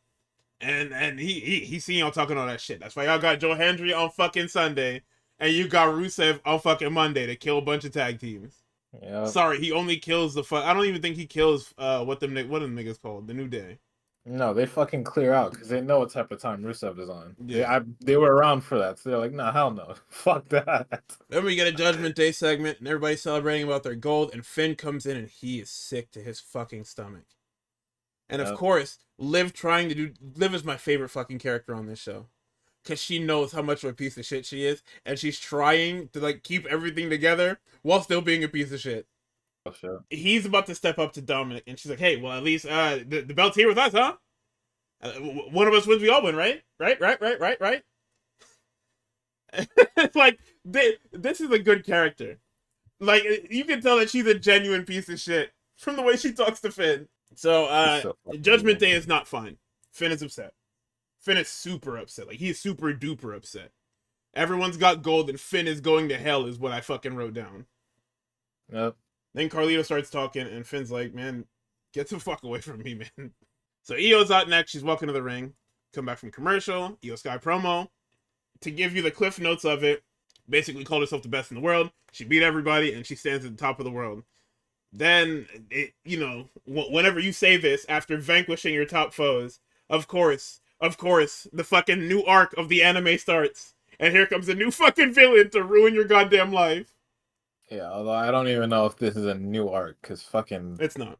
And he seen y'all talking all that shit. That's why y'all got Joe Hendry on fucking Sunday, and you got Rusev on fucking Monday to kill a bunch of tag teams. Yep. Sorry, he only kills the I don't even think he kills what them niggas called, the New Day. No, they fucking clear out because they know what type of time Rusev is on. Yeah. They were around for that, so they're like, nah, hell no, fuck that. Then we get a Judgment Day segment, and everybody's celebrating about their gold, and Finn comes in, and he is sick to his fucking stomach. And of course, Liv is my favorite fucking character on this show. Because she knows how much of a piece of shit she is, and she's trying to, like, keep everything together while still being a piece of shit. Oh, sure. He's about to step up to Dominic, and she's like, hey, well, at least the belt's here with us, huh? One of us wins, we all win, right? Right? It's like, this is a good character. Like, you can tell that she's a genuine piece of shit from the way she talks to Finn. So, Judgment Day is not fine. Finn is upset. Finn is super upset. Like, he's super duper upset. Everyone's got gold, and Finn is going to hell is what I fucking wrote down. Yep. Then Carlito starts talking, and Finn's like, man, get the fuck away from me, man. So Io's out next. She's walking to the ring. Come back from commercial. Io Sky promo. To give you the cliff notes of it, basically called herself the best in the world. She beat everybody, and she stands at the top of the world. Then, whenever you say this, after vanquishing your top foes, of course, the fucking new arc of the anime starts. And here comes a new fucking villain to ruin your goddamn life. Yeah, although I don't even know if this is a new arc, because fucking... It's not.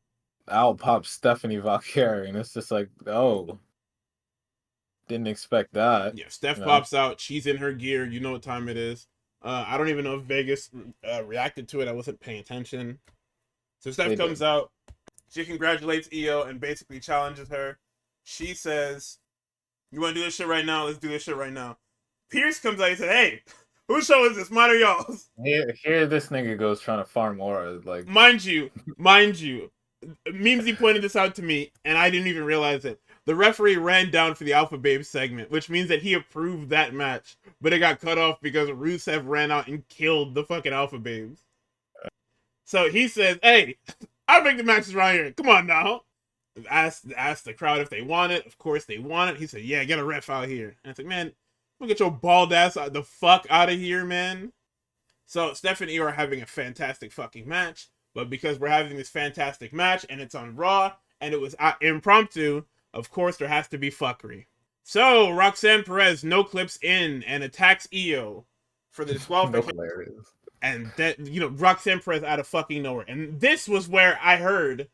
Al pops Stephanie Valkyrie, and it's just like, oh... Didn't expect that. Yeah, Steph pops out. She's in her gear. You know what time it is. I don't even know if Vegas reacted to it. I wasn't paying attention. So Steph comes out. She congratulates Io and basically challenges her. She says, you want to do this shit right now? Let's do this shit right now. Pierce comes out and said, hey, whose show is this? Mine or y'all's? Here this nigga goes trying to farm Aura. Like, Mind you, Memesy pointed this out to me, and I didn't even realize it. The referee ran down for the Alpha Babe segment, which means that he approved that match, but it got cut off because Rusev ran out and killed the fucking Alpha Babes. So he says, hey, I'll make the matches right here. Come on now. Asked the crowd if they want it. Of course they want it. He said, yeah, get a ref out here. And it's like, man, don't get your bald ass the fuck out of here, man. So Steph and Io are having a fantastic fucking match, but because we're having this fantastic match and it's on Raw and it was impromptu, of course there has to be fuckery. So Roxanne Perez no clips in and attacks Io for the disqualification. And that, Roxanne Perez out of fucking nowhere. And this was where I heard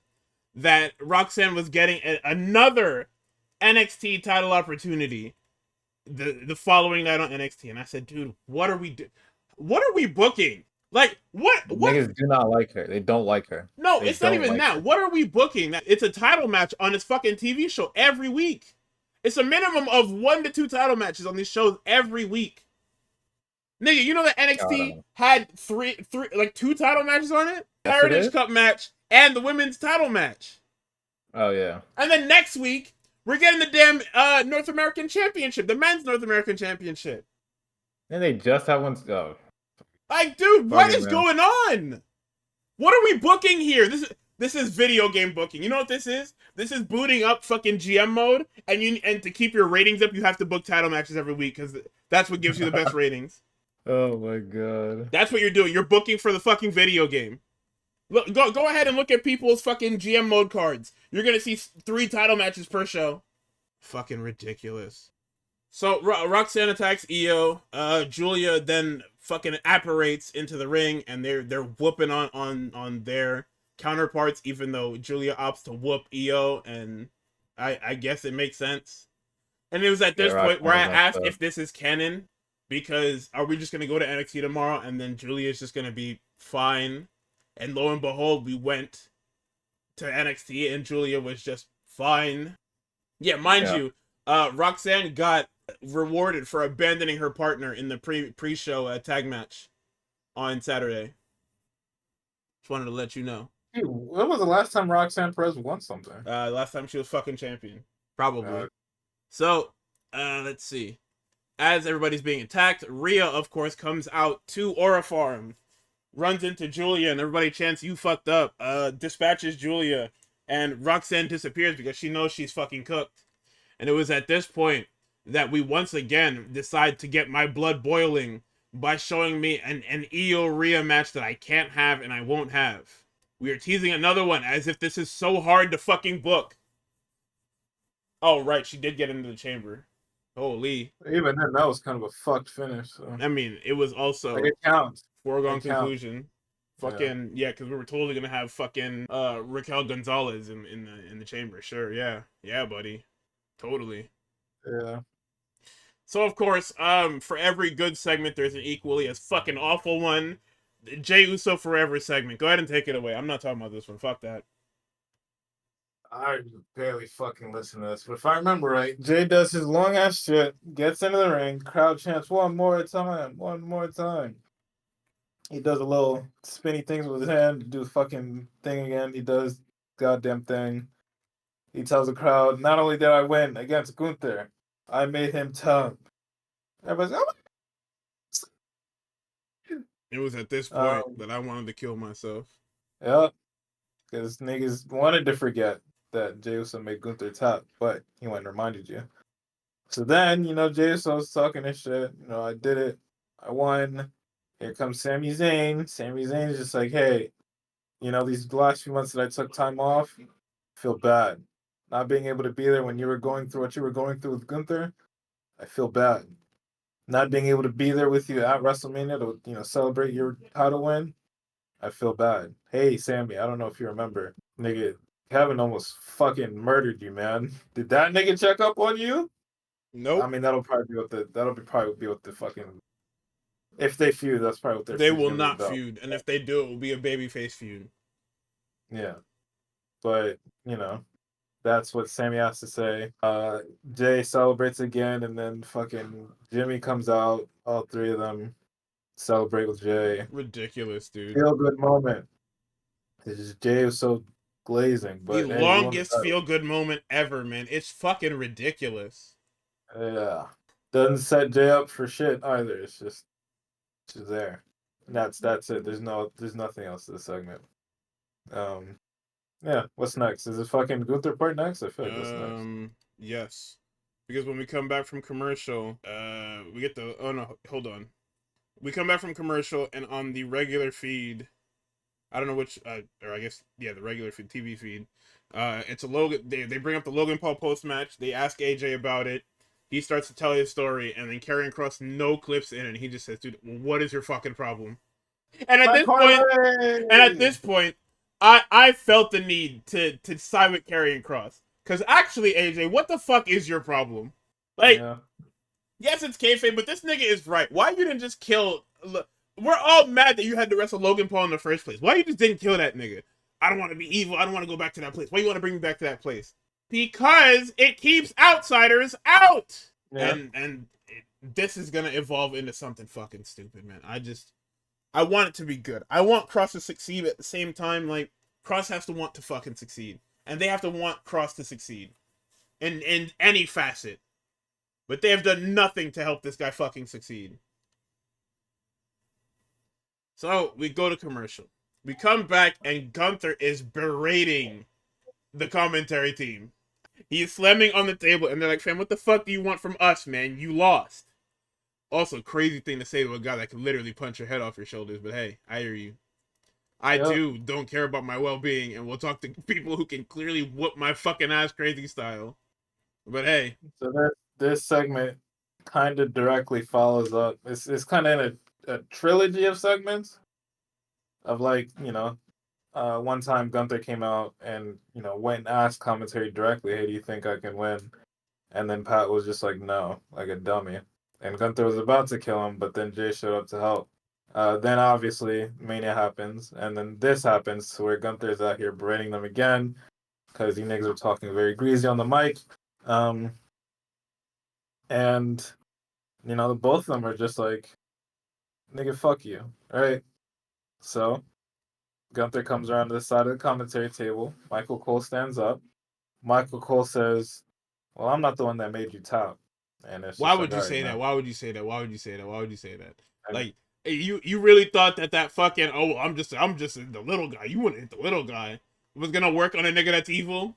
that Roxanne was getting another NXT title opportunity the following night on NXT, and I said, dude, what are we booking? Like, what? Niggas do not like her. They don't like her. No, They it's not don't even like that. her. What are we booking? It's a title match on this fucking TV show every week. It's a minimum of 1 to 2 title matches on these shows every week. Nigga, you know that NXT had like 2 title matches on it? Yes, Heritage Cup match and the women's title match. Oh yeah. And then next week, we're getting the damn North American Championship, the men's North American Championship. And they just have one. Oh. Like, dude, what is going on? What are we booking here? This is video game booking. You know what this is? This is booting up fucking GM mode, and to keep your ratings up, you have to book title matches every week because that's what gives you the best ratings. Oh my god. That's what you're doing. You're booking for the fucking video game. Look, go ahead and look at people's fucking GM mode cards. You're gonna see 3 title matches per show. Fucking ridiculous. So Roxanne attacks Io. Julia then fucking apparates into the ring, and they're whooping on their counterparts, even though Julia opts to whoop Io, and I guess it makes sense. And it was at this point where I asked if this is canon, because are we just gonna go to NXT tomorrow and then Julia's just gonna be fine? And lo and behold, we went to NXT and Julia was just fine. Yeah, mind you, Roxanne got rewarded for abandoning her partner in the pre-show tag match on Saturday. Just wanted to let you know. Dude, when was the last time Roxanne Perez won something? Last time she was fucking champion. Probably. So, let's see. As everybody's being attacked, Rhea, of course, comes out to Aura Farm, runs into Julia, and everybody chants, "You fucked up," dispatches Julia, and Roxanne disappears because she knows she's fucking cooked. And it was at this point that we once again decide to get my blood boiling by showing me an Io Rhea match that I can't have and I won't have. We are teasing another one as if this is so hard to fucking book. Oh, right, she did get into the chamber. Holy. Even then, that was kind of a fucked finish. So. I mean, it was also like, it counts. Foregone conclusion. Fucking yeah, because we were totally gonna have fucking Raquel Gonzalez in the chamber. Sure, yeah, buddy, totally. Yeah. So of course, for every good segment, there's an equally as fucking awful one. Jey Uso Forever segment. Go ahead and take it away. I'm not talking about this one. Fuck that. I barely fucking listen to this, but if I remember right, Jay does his long ass shit, gets into the ring, crowd chants one more time. He does a little spinny things with his hand, do the fucking thing again. He does goddamn thing. He tells the crowd, not only did I win against Gunther, I made him tough. Everybody's like, oh. It was at this point that I wanted to kill myself. Yep. Because niggas wanted to forget that Jey Uso made Gunther top, but he went and reminded you. So then, Jey Uso's talking this shit. I did it. I won. Here comes Sami Zayn. Sami Zayn's just like, hey, these last few months that I took time off, I feel bad. Not being able to be there when you were going through what you were going through with Gunther, I feel bad. Not being able to be there with you at WrestleMania to, celebrate your title win, I feel bad. Hey, Sammy, I don't know if you remember. Nigga, Kevin almost fucking murdered you, man. Did that nigga check up on you? Nope. I mean, that'll probably be what the fucking... If they feud, that's probably what they're They will not feud, and if they do, it will be a babyface feud. Yeah. But, that's what Sammy has to say. Jay celebrates again, and then fucking Jimmy comes out. All 3 of them celebrate with Jay. Ridiculous, dude. Feel good moment. Jay was so glazing, but the longest feel good moment ever, man. It's fucking ridiculous. Yeah, doesn't set Jay up for shit either. It's just there. And that's it. There's nothing else to the segment. Yeah. What's next? Is it fucking Gunther part next? I feel like what's next. Yes, because when we come back from commercial, we get the hold on. We come back from commercial, and on the regular feed, I don't know which, or I guess, yeah, the regular feed, TV feed, it's a Logan, they bring up the Logan Paul post-match, they ask AJ about it, he starts to tell his story, and then Karrion Kross no clips in, and he just says, dude, what is your fucking problem? And at this point, I felt the need to side with Karrion Kross. Because actually, AJ, what the fuck is your problem? Like, Yeah. yes, it's kayfabe, but this nigga is right. Why you didn't just kill... We're all mad that you had to wrestle Logan Paul in the first place. Why you just didn't kill that nigga? I don't want to be evil. I don't want to go back to that place. Why you want to bring me back to that place? Because it keeps outsiders out. Yeah. This is gonna evolve into something fucking stupid, man. I want it to be good. I want Cross to succeed at the same time. Like, Cross has to want to fucking succeed, and they have to want Cross to succeed in any facet. But they have done nothing to help this guy fucking succeed. So we go to commercial. We come back and Gunther is berating the commentary team. He's slamming on the table and they're like, fam, what the fuck do you want from us, man? You lost. Also, crazy thing to say to a guy that can literally punch your head off your shoulders, but hey, I hear you. I too don't care about my well-being and will talk to people who can clearly whoop my fucking ass crazy style. But hey. So this segment kind of directly follows up. It's kind of in a trilogy of segments of, like, you know, one time Gunther came out and, you know, went and asked commentary directly, hey, do you think I can win? And then Pat was just like, no, like a dummy. And Gunther was about to kill him, but then Jay showed up to help. Then obviously Mania happens, and then this happens to where Gunther's out here berating them again because you niggas are talking very greasy on the mic. And, you know, both of them are just like, nigga, fuck you. All right. So Gunther comes around to the side of the commentary table. Michael Cole stands up. Michael Cole says, well, I'm not the one that made you top. And it's Why just would like, you all right, say now. that? Why would you say that? Why would you say that? Why would you say that? And- Like, you really thought that fucking, oh, I'm just the little guy. You wouldn't hit the little guy. It was gonna work on a nigga that's evil?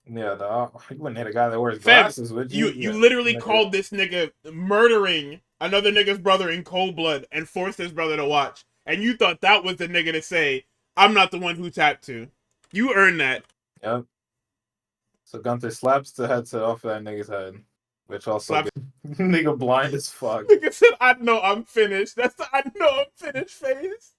Yeah, no, you wouldn't hit a guy that wears Fam, glasses, would you? you Yeah, literally nigga. called this nigga murdering another nigga's brother in cold blood and forced his brother to watch. And you thought that was the nigga to say, I'm not the one who tapped to. You earned that. Yep. So Gunther slaps the headset off of that nigga's head, which also Slaps. gets nigga blind as fuck. Nigga said, I know I'm finished. That's the I know I'm finished phase.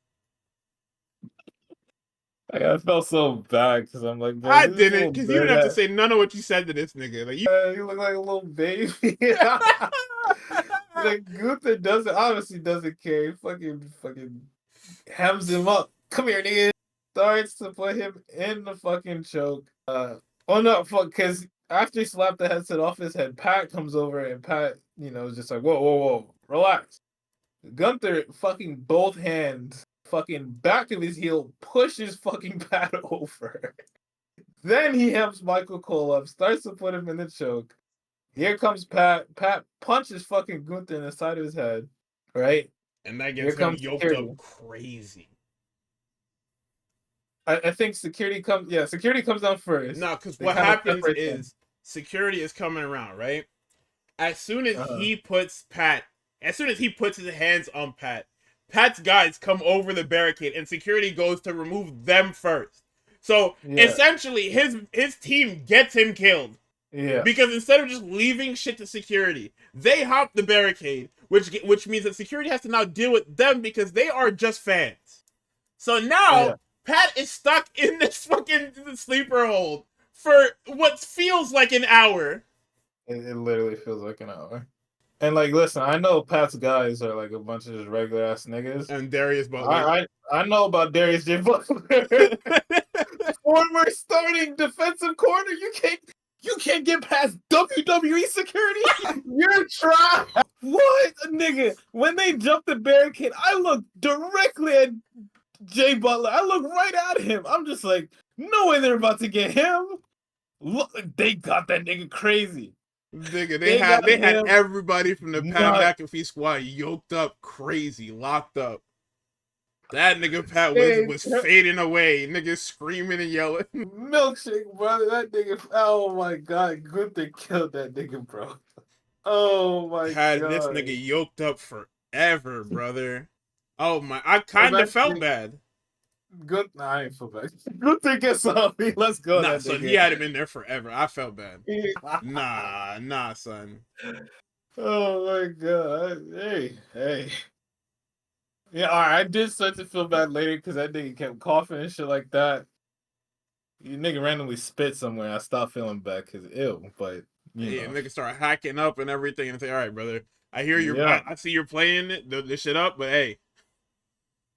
I felt so bad because I'm like, bro, I this didn't, little because you didn't have to bird say none of what you said to this nigga. Like, you look like a little baby. Like Gunther obviously doesn't care. He fucking hems him up. Come here, nigga. Starts to put him in the fucking choke. Oh no, fuck, because after he slapped the headset off his head, Pat comes over and Pat, you know, is just like, whoa, relax. Gunther fucking both hands, fucking back of his heel, pushes fucking Pat over. Then he hems Michael Cole up, starts to put him in the choke. Here comes Pat. Pat punches fucking Gunther in the side of his head, right? and that gets him yoked up crazy. I think security comes down first. No, because what happens is security is coming around, right? As soon as he puts his hands on Pat, Pat's guys come over the barricade and security goes to remove them first. So essentially his team gets him killed. Yeah. Because instead of just leaving shit to security, they hop the barricade, which means that security has to now deal with them because they are just fans. So now Pat is stuck in this fucking sleeper hold for what feels like an hour. It literally feels like an hour. And like, listen, I know Pat's guys are like a bunch of just regular ass niggas. And Darius Butler. I know about Darius J. Butler. Former starting defensive corner. You can't get past WWE security. You're trash. What, nigga? When they jumped the barricade, I looked directly at Jay Butler. I looked right at him. I'm just like, no way they're about to get him. Look, they got that nigga crazy. Nigga, they had everybody from the Pat McAfee squad yoked up crazy, locked up. That nigga Pat was fading away. Niggas screaming and yelling. Milkshake, brother. That nigga. Oh my god. Gunther killed that nigga, bro. Oh my god. Had this nigga yoked up forever, brother. Oh my. I kind of felt bad. I ain't feel bad. Gunther gets off me. Let's go. Nah, son. He had him in there forever. I felt bad. Nah, son. Oh my god. Hey. Yeah, all right, I did start to feel bad later because that nigga kept coughing and shit like that. You nigga randomly spit somewhere. I stopped feeling bad because ew, but you Yeah, know. niggas start hacking up and everything, and say, "All right, brother, I hear you. Yeah. I see you're playing this shit up, but hey,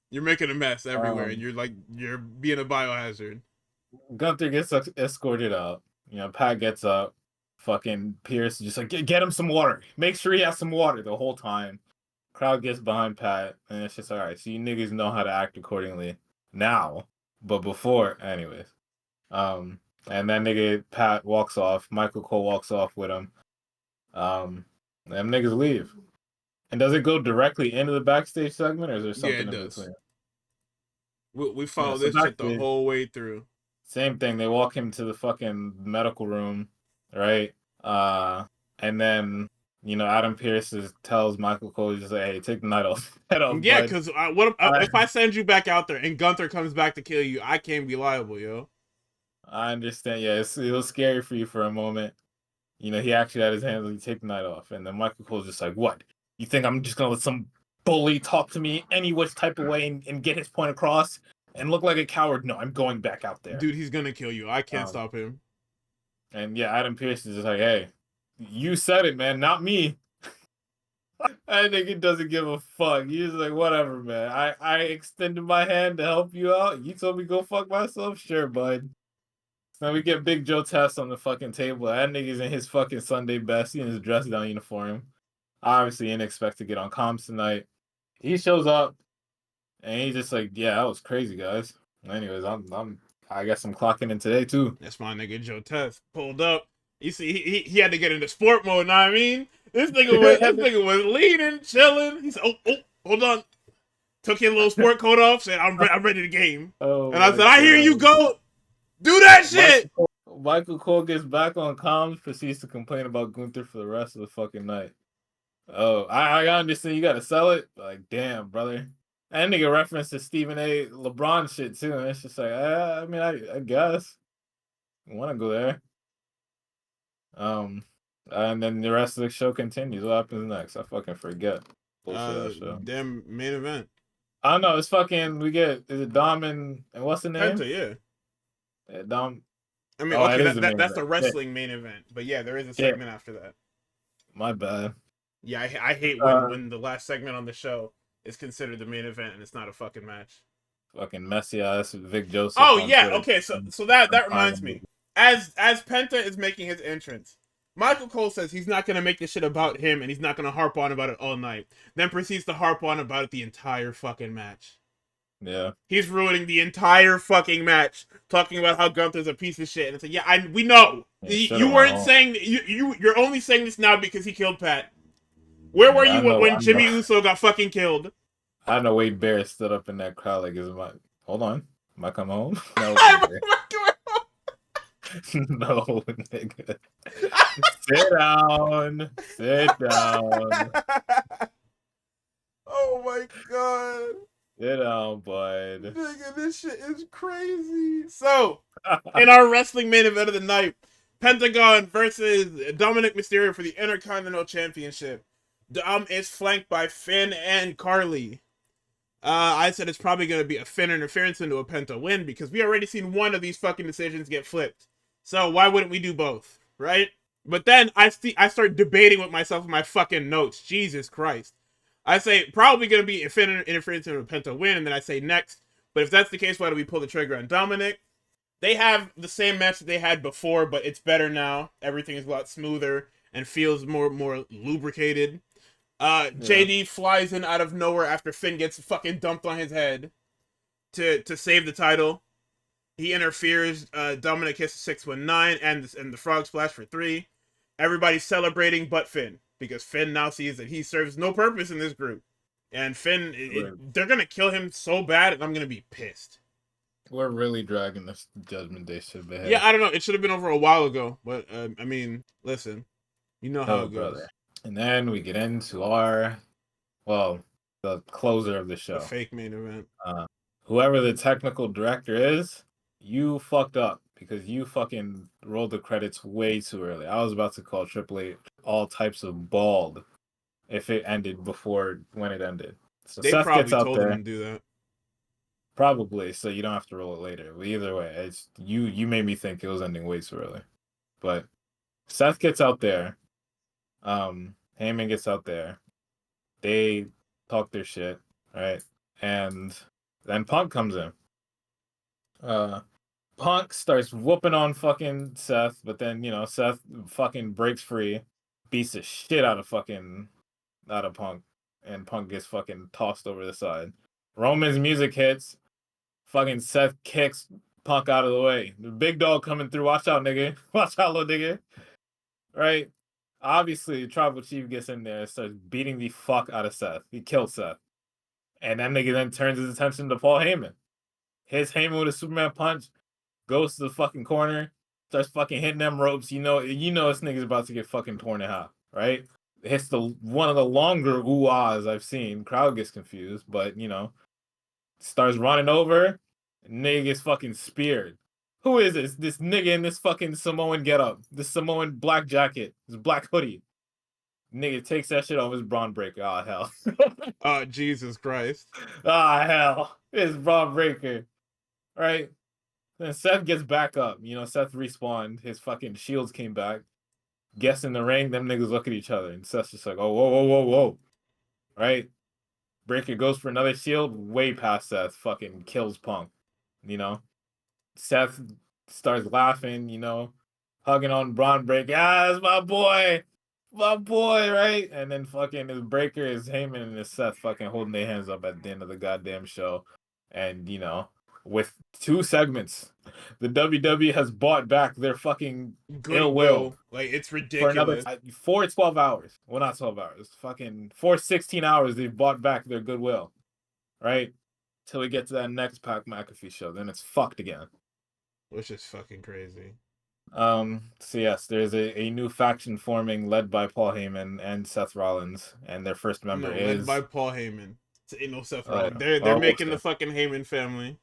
you're making a mess everywhere, and Um, you're being a biohazard." Gunther gets escorted out. You know, Pat gets up. Fucking Pierce is just like, get him some water. Make sure he has some water the whole time. Crowd gets behind Pat, and it's just all right. So you niggas know how to act accordingly now, but before, anyways. Um, and then nigga Pat walks off. Michael Cole walks off with him. Them niggas leave. And does it go directly into the backstage segment, or is there Yeah, something it in does. between? We Yeah, follow so this shit the backstage, whole way through. same thing. They walk him to the fucking medical room, right? And then Adam Pearce tells Michael Cole just like, "Hey, take the night off, head off, Yeah, bud." because what I, if I send you back out there and Gunther comes back to kill you? I can't be liable, yo. I understand. Yeah, it was scary for you for a moment. He actually had his hands like, take the night off, and then Michael Cole's just like, "What? You think I'm just gonna let some bully talk to me any which type of way and get his point across and look like a coward? No, I'm going back out there." Dude, he's gonna kill you. I can't Um, stop him. and yeah, Adam Pearce is just like, "Hey, you said it, man, not me." I think he doesn't give a fuck. He's like, "Whatever, man. I extended my hand to help you out. You told me go fuck myself. Sure, bud." So we get Big Joe Test on the fucking table. That nigga's in his fucking Sunday best. He in his dress down uniform. Obviously, didn't expect to get on comms tonight. He shows up and he's just like, "Yeah, that was crazy, guys." Anyways, I guess I'm clocking in today too. That's my nigga Joe Test pulled up. You see, he had to get into sport mode. Know what I mean, this nigga was leaning, chilling. He said, "Oh, hold on." Took his little sport coat off. Said, I'm ready to game." Oh And I my said, "I hear you, god. go. Do that shit." Michael Cole gets back on comms, proceeds to complain about Gunther for the rest of the fucking night. Oh, I understand you gotta sell it. Like, damn, brother. And nigga reference to Stephen A. LeBron shit too. And it's just like, I mean, I guess. I wanna go there. Um and then the rest of the show continues. What happens next? I fucking forget. Bullshit that show. Damn main event. I don't know, it's fucking is it Dom and what's the name? Penta, yeah. Yeah, Dom. I mean, Oh, it okay, is the main that's the event. Shit. wrestling main event, but yeah, there is a Shit. segment after that. My bad. Yeah, I hate Uh when the last segment on the show is considered the main event and it's not a fucking match. Fucking messy ass Vic Joseph Oh on yeah, Twitter. okay, so that reminds me. As Penta is making his entrance, Michael Cole says he's not gonna make this shit about him and he's not gonna harp on about it all night. Then proceeds to harp on about it the entire fucking match. Yeah. He's ruining the entire fucking match, talking about how Gunther's a piece of shit. And it's like, yeah, we know. Shoulda You went weren't home. saying you're only saying this now because he killed Pat. Where were Yeah, you when Jimmy Uso got fucking killed? I know Wade Barrett stood up in that crowd like, hold on, am I come home? No, I nigga. No, nigga. Sit down. Sit down. Oh my god. Sit down, bud. Nigga, this shit is crazy. So, in our wrestling main event of the night, Pentagon versus Dominic Mysterio for the Intercontinental Championship. Dom is flanked by Finn and Carly. I said it's probably going to be a Finn interference into a Penta win because we already seen one of these fucking decisions get flipped. So why wouldn't we do both, right? But then I start debating with myself in my fucking notes. Jesus Christ. I say probably going to be a Finn interference into a Penta win, and then I say next. But if that's the case, why do we pull the trigger on Dominic? They have the same match that they had before, but it's better now. Everything is a lot smoother and feels more lubricated. JD flies in out of nowhere after Finn gets fucking dumped on his head to save the title. He interferes. Dominic hits 619 and the frog splash for 3. Everybody's celebrating but Finn because Finn now sees that he serves no purpose in this group. And Finn, they're going to kill him so bad and I'm going to be pissed. We're really dragging this Judgment Day shit ahead. Yeah, I don't know. It should have been over a while ago. But, I mean, listen. You know how it goes. Brother. And then we get into the closer of the show. The fake main event. Whoever the technical director is, you fucked up because you fucking rolled the credits way too early. I was about to call Triple H all types of bald if it ended before when it ended. So They Seth gets probably out told him there. to do that. Probably, so you don't have to roll it later. But either way, it's you made me think it was ending way too early. But Seth gets out there. Heyman gets out there. They talk their shit, right? And then Punk comes in. Punk starts whooping on fucking Seth, but then Seth fucking breaks free, beats the shit out of Punk, and Punk gets fucking tossed over the side. Roman's music hits. Fucking Seth kicks Punk out of the way. The big dog coming through. Watch out, nigga. Watch out, little nigga. Right? Obviously, Tribal Chief gets in there and starts beating the fuck out of Seth. He kills Seth. And that nigga then turns his attention to Paul Heyman. Hits Heyman with a Superman punch, goes to the fucking corner, starts fucking hitting them ropes. You know this nigga's about to get fucking torn in half, right? Hits one of the longer ooh-ahs I've seen. Crowd gets confused, but starts running over. Nigga gets fucking speared. Who is this? This nigga in this fucking Samoan getup. This Samoan black jacket. This black hoodie. Nigga takes that shit off his Braun Breaker. Oh, hell. Oh, Jesus Christ. Ah, hell. It's Braun Breaker. Right? Then Seth gets back up. Seth respawned. His fucking shields came back. Gets in the ring. Them niggas look at each other. And Seth's just like, oh, whoa, whoa, whoa, whoa. Right? Breaker goes for another shield. Way past Seth. Fucking kills Punk. Seth starts laughing, hugging on Braun Breaker. Ah, it's my boy, right? And then fucking his Breaker is Heyman and his Seth fucking holding their hands up at the end of the goddamn show. And, with 2 segments, the WWE has bought back their fucking ill will. Like, it's For ridiculous. another 12 hours. Well, not 12 hours. Fucking 16 hours they've bought back their goodwill. Right? Till we get to that next Pat McAfee show. Then it's fucked again. Which is fucking crazy. So yes, there's a new faction forming led by Paul Heyman and Seth Rollins, and their first member is led by Paul Heyman. Ain't no Seth Oh, Rollins. yeah. They're Oh, making okay. the fucking Heyman family.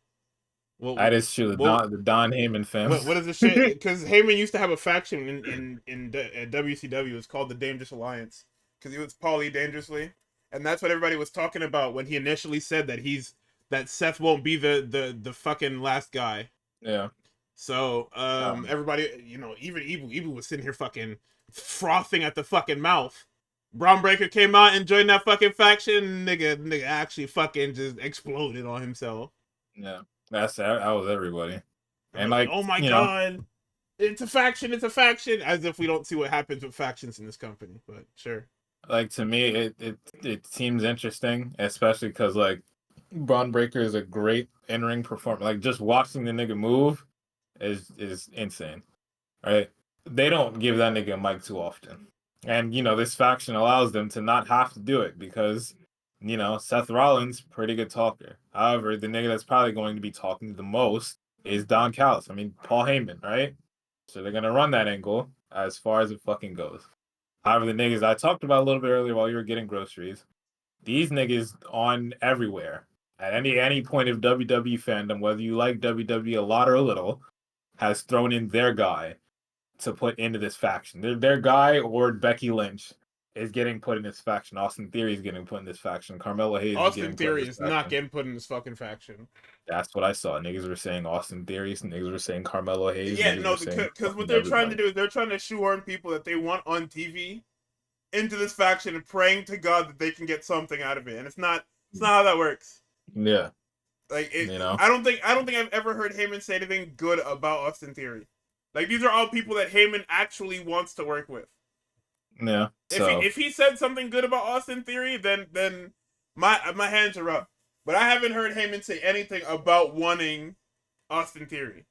Well, That is true. The Don Heyman family. what is the shit? Because Heyman used to have a faction in WCW. It's called the Dangerous Alliance. Because he was Paulie Dangerously, and that's what everybody was talking about when he initially said that Seth won't be the fucking last guy. Yeah. So everybody, even Evil was sitting here fucking frothing at the fucking mouth. Braun Breaker came out and joined that fucking faction. Nigga actually fucking just exploded on himself. Yeah. That was everybody. And like, oh my god, it's a faction, as if we don't see what happens with factions in this company. But sure. Like, to me, it seems interesting, especially because like Braun Breaker is a great in-ring performer. Like, just watching the nigga move is insane, right? They don't give that nigga a mic too often, and this faction allows them to not have to do it because Seth Rollins, pretty good talker. However, the nigga that's probably going to be talking the most is Don Callis. I mean, Paul Heyman, right? So they're gonna run that angle as far as it fucking goes. However, the niggas I talked about a little bit earlier while you were getting groceries, these niggas on everywhere at any point of WWE fandom, whether you like WWE a lot or a little, has thrown in their guy to put into this faction. Their guy or Becky Lynch is getting put in this faction. Austin Theory is getting put in this faction. Carmelo Hayes is getting put in this faction. Not getting put in this fucking faction. That's what I saw. Niggas were saying Austin Theory. Niggas were saying Carmelo Hayes. Yeah, no, because what they're trying to do is they're trying to shoehorn people that they want on TV into this faction and praying to God that they can get something out of it. And it's not how that works. Yeah. Like I don't think I've ever heard Heyman say anything good about Austin Theory. Like, these are all people that Heyman actually wants to work with. Yeah. If he said something good about Austin Theory, then my hands are up. But I haven't heard Heyman say anything about wanting Austin Theory,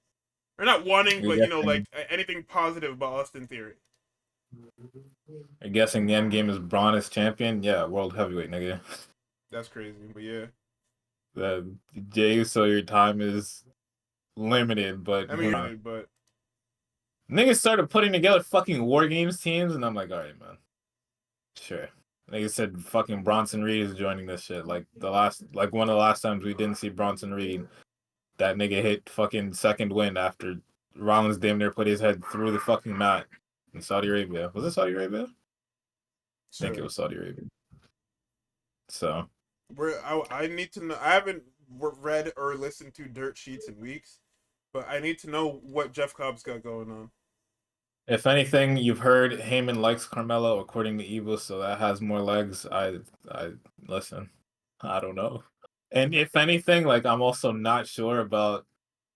or not wanting, but like anything positive about Austin Theory. I'm guessing the end game is Braun as champion. Yeah, world heavyweight, nigga. That's crazy, but yeah. The Jay, so your time is limited, but niggas started putting together fucking War Games teams, and I'm like, all right, man. Sure. Niggas said fucking Bronson Reed is joining this shit. Like one of the last times we didn't see Bronson Reed, that nigga hit fucking second wind after Rollins damn near put his head through the fucking mat in Saudi Arabia. Was it Saudi Arabia? I think it was Saudi Arabia. So, I need to know. I haven't read or listened to dirt sheets in weeks, but I need to know what Jeff Cobb's got going on. If anything, you've heard Heyman likes Carmelo according to Evo, so that has more legs. I listen. I don't know. And if anything, like I'm also not sure about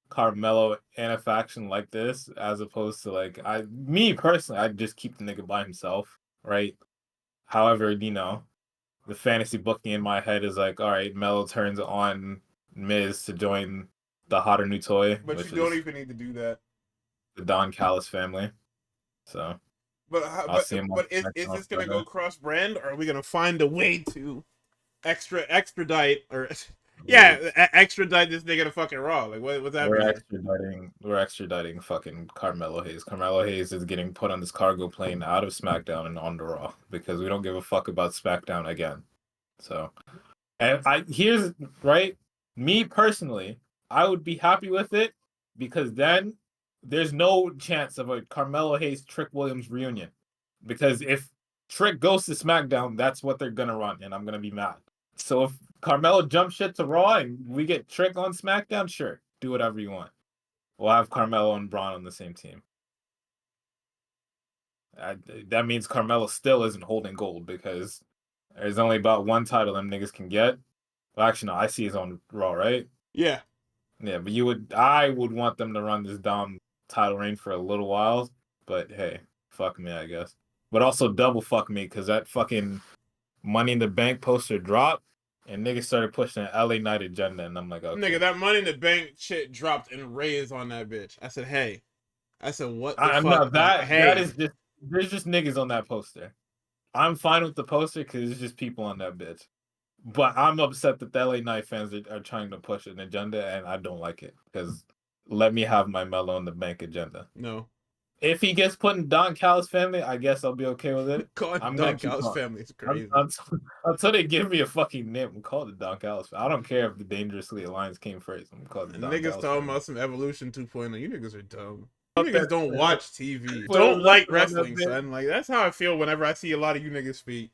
Carmelo in a faction like this, as opposed to like me personally, I'd just keep the nigga by himself, right? However, the fantasy booking in my head is like, all right, Melo turns on Miz to join the hotter new toy, But which you don't is even need to do that. the Don Callis family. So But I'll see him on is SmackDown this gonna Friday. go cross brand, or are we gonna find a way to extradite or extradite this nigga to fucking Raw? Like what's We're happening? extraditing fucking Carmelo Hayes. Carmelo Hayes is getting put on this cargo plane out of SmackDown and on to Raw because we don't give a fuck about SmackDown again. So, and here's right. Me personally, I would be happy with it because then there's no chance of a Carmelo Hayes Trick Williams reunion. Because if Trick goes to SmackDown, that's what they're gonna run, and I'm gonna be mad. So if Carmelo jumps shit to Raw and we get Trick on SmackDown, sure, do whatever you want. We'll have Carmelo and Braun on the same team. That means Carmelo still isn't holding gold because there's only about one title them niggas can get. Well, actually, no, I see his on Raw, right? Yeah. Yeah, but I would want them to run this Dom title reign for a little while. But hey, fuck me, I guess. But also double fuck me because that fucking Money in the Bank poster dropped and niggas started pushing an LA Knight agenda, and I'm like, okay. Nigga, that Money in the Bank shit dropped and Ray is on that bitch. I said, hey. I said, what the I'm not fuck? that Hey. is just there's just niggas on that poster. I'm fine with the poster because it's just people on that bitch. But I'm upset that the LA Knight fans are trying to push an agenda, and I don't like it because let me have my Mellow in the Bank agenda. No. If he gets put in Don Callis family, I guess I'll be okay with it. Calling I'm gonna Don keep Callis on. family is crazy. Until they give me a fucking name, I'm called the Don Callis. I don't care if the Dangerously Alliance came first. I'm called the And Don niggas Callis. talking family. about some Evolution 2.0. You niggas are dumb. You Fuck niggas that don't shit. watch TV. Put a Don't like wrestler on that wrestling, bitch. son. Like, that's how I feel whenever I see a lot of you niggas speak.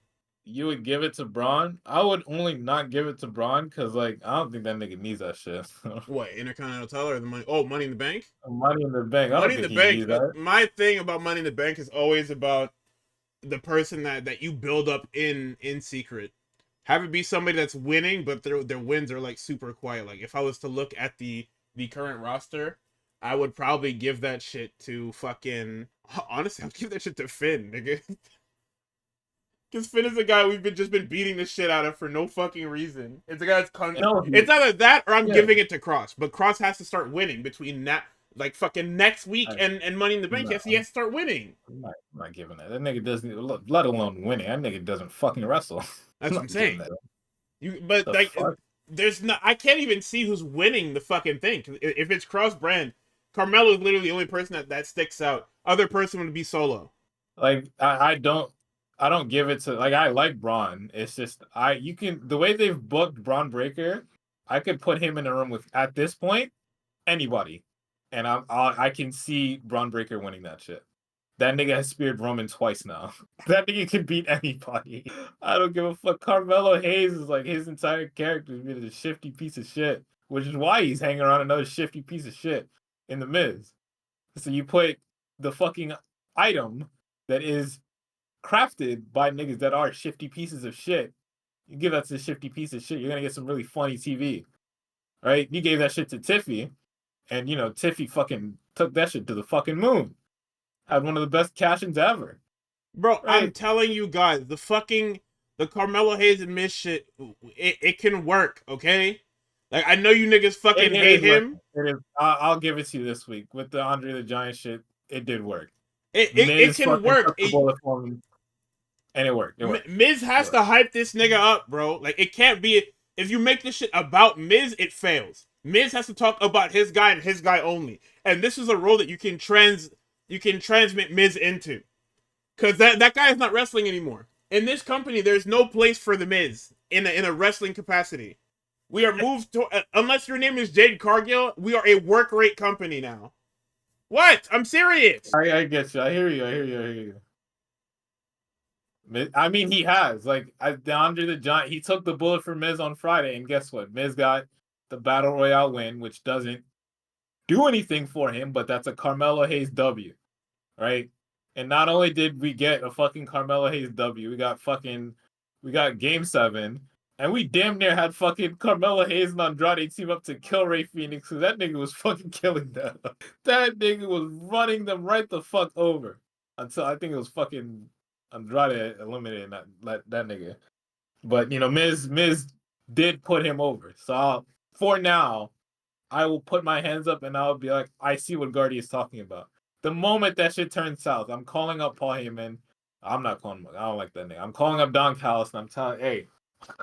You would give it to Braun? I would only not give it to Braun because, like, I don't think that nigga needs that shit. What, Intercontinental title or the money? Oh, Money in the Bank? Money in the Bank. I don't Money in the think he Bank. needs that. My thing about Money in the Bank is always about the person that you build up in secret. Have it be somebody that's winning, but their wins are like super quiet. Like if I was to look at the current roster, I would probably give that shit to fucking. Honestly, I'd give that shit to Finn, nigga. Because Finn is the guy we've just been beating the shit out of for no fucking reason. It's the guy that's it's either that or I'm giving it to Cross. But Cross has to start winning between that, like fucking next week and Money in the Bank. No, He has to start winning. I'm not giving that. That nigga doesn't, let alone winning. That nigga doesn't fucking wrestle. That's what I'm saying. But The like, fuck? there's not. I can't even see who's winning the fucking thing. If it's cross brand, Carmelo is literally the only person that sticks out. Other person would be Solo. Like I don't give it to like I like Braun. It's just you can the way they've booked Braun Breaker, I could put him in a room with at this point anybody, and I can see Braun Breaker winning that shit. That nigga has speared Roman twice now. That nigga can beat anybody. I don't give a fuck. Carmelo Hayes is like his entire character is being a shifty piece of shit, which is why he's hanging around another shifty piece of shit in the Miz. So you put the fucking item that is crafted by niggas that are shifty pieces of shit. You give that to a shifty piece of shit, you're gonna get some really funny TV. Right? You gave that shit to Tiffy, and Tiffy fucking took that shit to the fucking moon. Had one of the best cash-ins ever. Bro, Right? I'm telling you guys, the Carmelo Hayes and Miz shit, it can work, okay? Like I know you niggas fucking hate him. It is. I'll give it to you this week with the Andre the Giant shit. It did work. It can work. Took the bullet for me, and it worked. Miz has to hype this nigga up, bro. Like it can't be if you make this shit about Miz, it fails. Miz has to talk about his guy and his guy only. And this is a role that you can transmit Miz into. Cause that guy is not wrestling anymore. In this company, there's no place for the Miz in a wrestling capacity. We are moved to unless your name is Jade Cargill, we are a work rate company now. What? I'm serious. I get you. I hear you. I mean, he has. Like, Andre the Giant, he took the bullet for Miz on Friday, and guess what? Miz got the Battle Royale win, which doesn't do anything for him, but that's a Carmelo Hayes W, right? And not only did we get a fucking Carmelo Hayes W, we got Game 7, and we damn near had fucking Carmelo Hayes and Andrade team up to kill Ray Phoenix, because that nigga was fucking killing them. That nigga was running them right the fuck over. Until I think it was fucking Andrade eliminating that nigga. But, you know, Miz did put him over. So for now, I will put my hands up and I'll be like, I see what Gardy is talking about. The moment that shit turns south, I'm calling up Paul Heyman. I'm not calling him. I don't like that name. I'm calling up Don Callis and I'm telling, hey,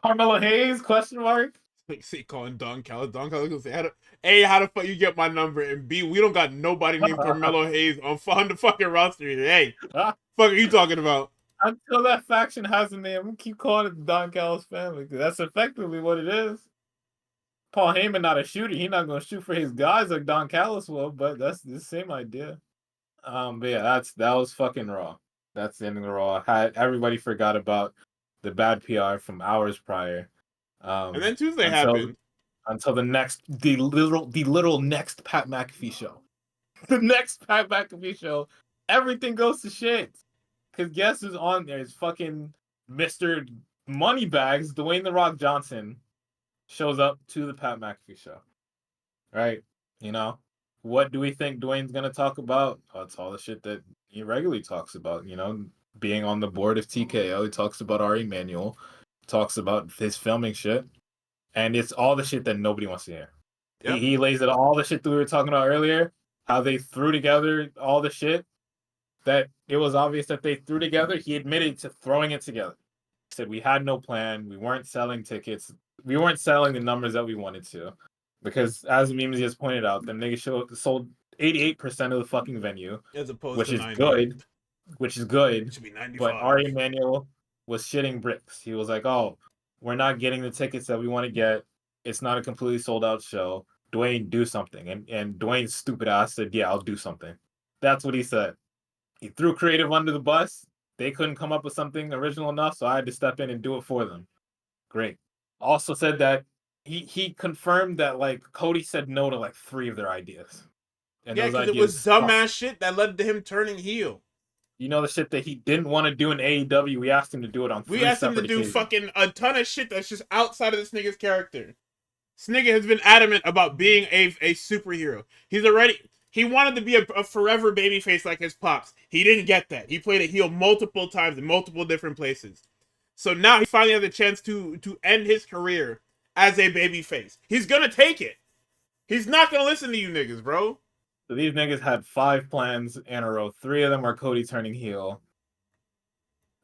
Carmelo Hayes? Question mark. Like, say calling Don Callis. Don Callis gonna say, how the fuck you get my number? And B, we don't got nobody named Carmelo Hayes on the fucking roster here. Hey, fuck are you talking about? Until that faction has a name, I'm gonna keep calling it the Don Callis family because that's effectively what it is. Paul Heyman not a shooter. He's not gonna shoot for his guys like Don Callis will, but that's the same idea. But yeah, that was fucking Raw. That's the end of the Raw. Everybody forgot about the bad PR from hours prior. And then Tuesday happened. Until the literal next Pat McAfee show. The next Pat McAfee show, everything goes to shit. Cause guess who's on there? It's fucking Mr. Moneybags, Dwayne The Rock Johnson, shows up to the Pat McAfee show. Right? You know? What do we think Dwayne's gonna talk about? Oh, it's all the shit that he regularly talks about, you know, being on the board of TKO. He talks about Ari Emanuel, talks about his filming shit, and it's all the shit that nobody wants to hear. Yep. He lays it all the shit that we were talking about earlier, how they threw together all the shit that it was obvious that they threw together. He admitted to throwing it together. He said we had no plan, we weren't selling tickets, we weren't selling the numbers that we wanted to. Because as Memes has pointed out, the nigga sold 88% of the fucking venue, as opposed which to is 90. good, which is good. It should be 95. But Ari Emanuel was shitting bricks. He was like, "Oh, we're not getting the tickets that we want to get. It's not a completely sold out show. Dwayne, do something." And Dwayne's stupid ass said, "Yeah, I'll do something." That's what he said. He threw creative under the bus. They couldn't come up with something original enough, so I had to step in and do it for them. Great. Also said that he confirmed that like Cody said no to like 3 of their ideas. And yeah, because it was dumbass shit that led to him turning heel. You know the shit that he didn't want to do in AEW. We asked him to do it on 3 We asked him to do occasions. fucking a ton of shit that's just outside of this nigga's character. This nigga has been adamant about being a superhero. He wanted to be a forever babyface like his pops. He didn't get that. He played a heel multiple times in multiple different places. So now he finally has a chance to end his career as a babyface. He's gonna take it. He's not gonna listen to you niggas, bro. So these niggas had 5 plans in a row. 3 of them were Cody turning heel.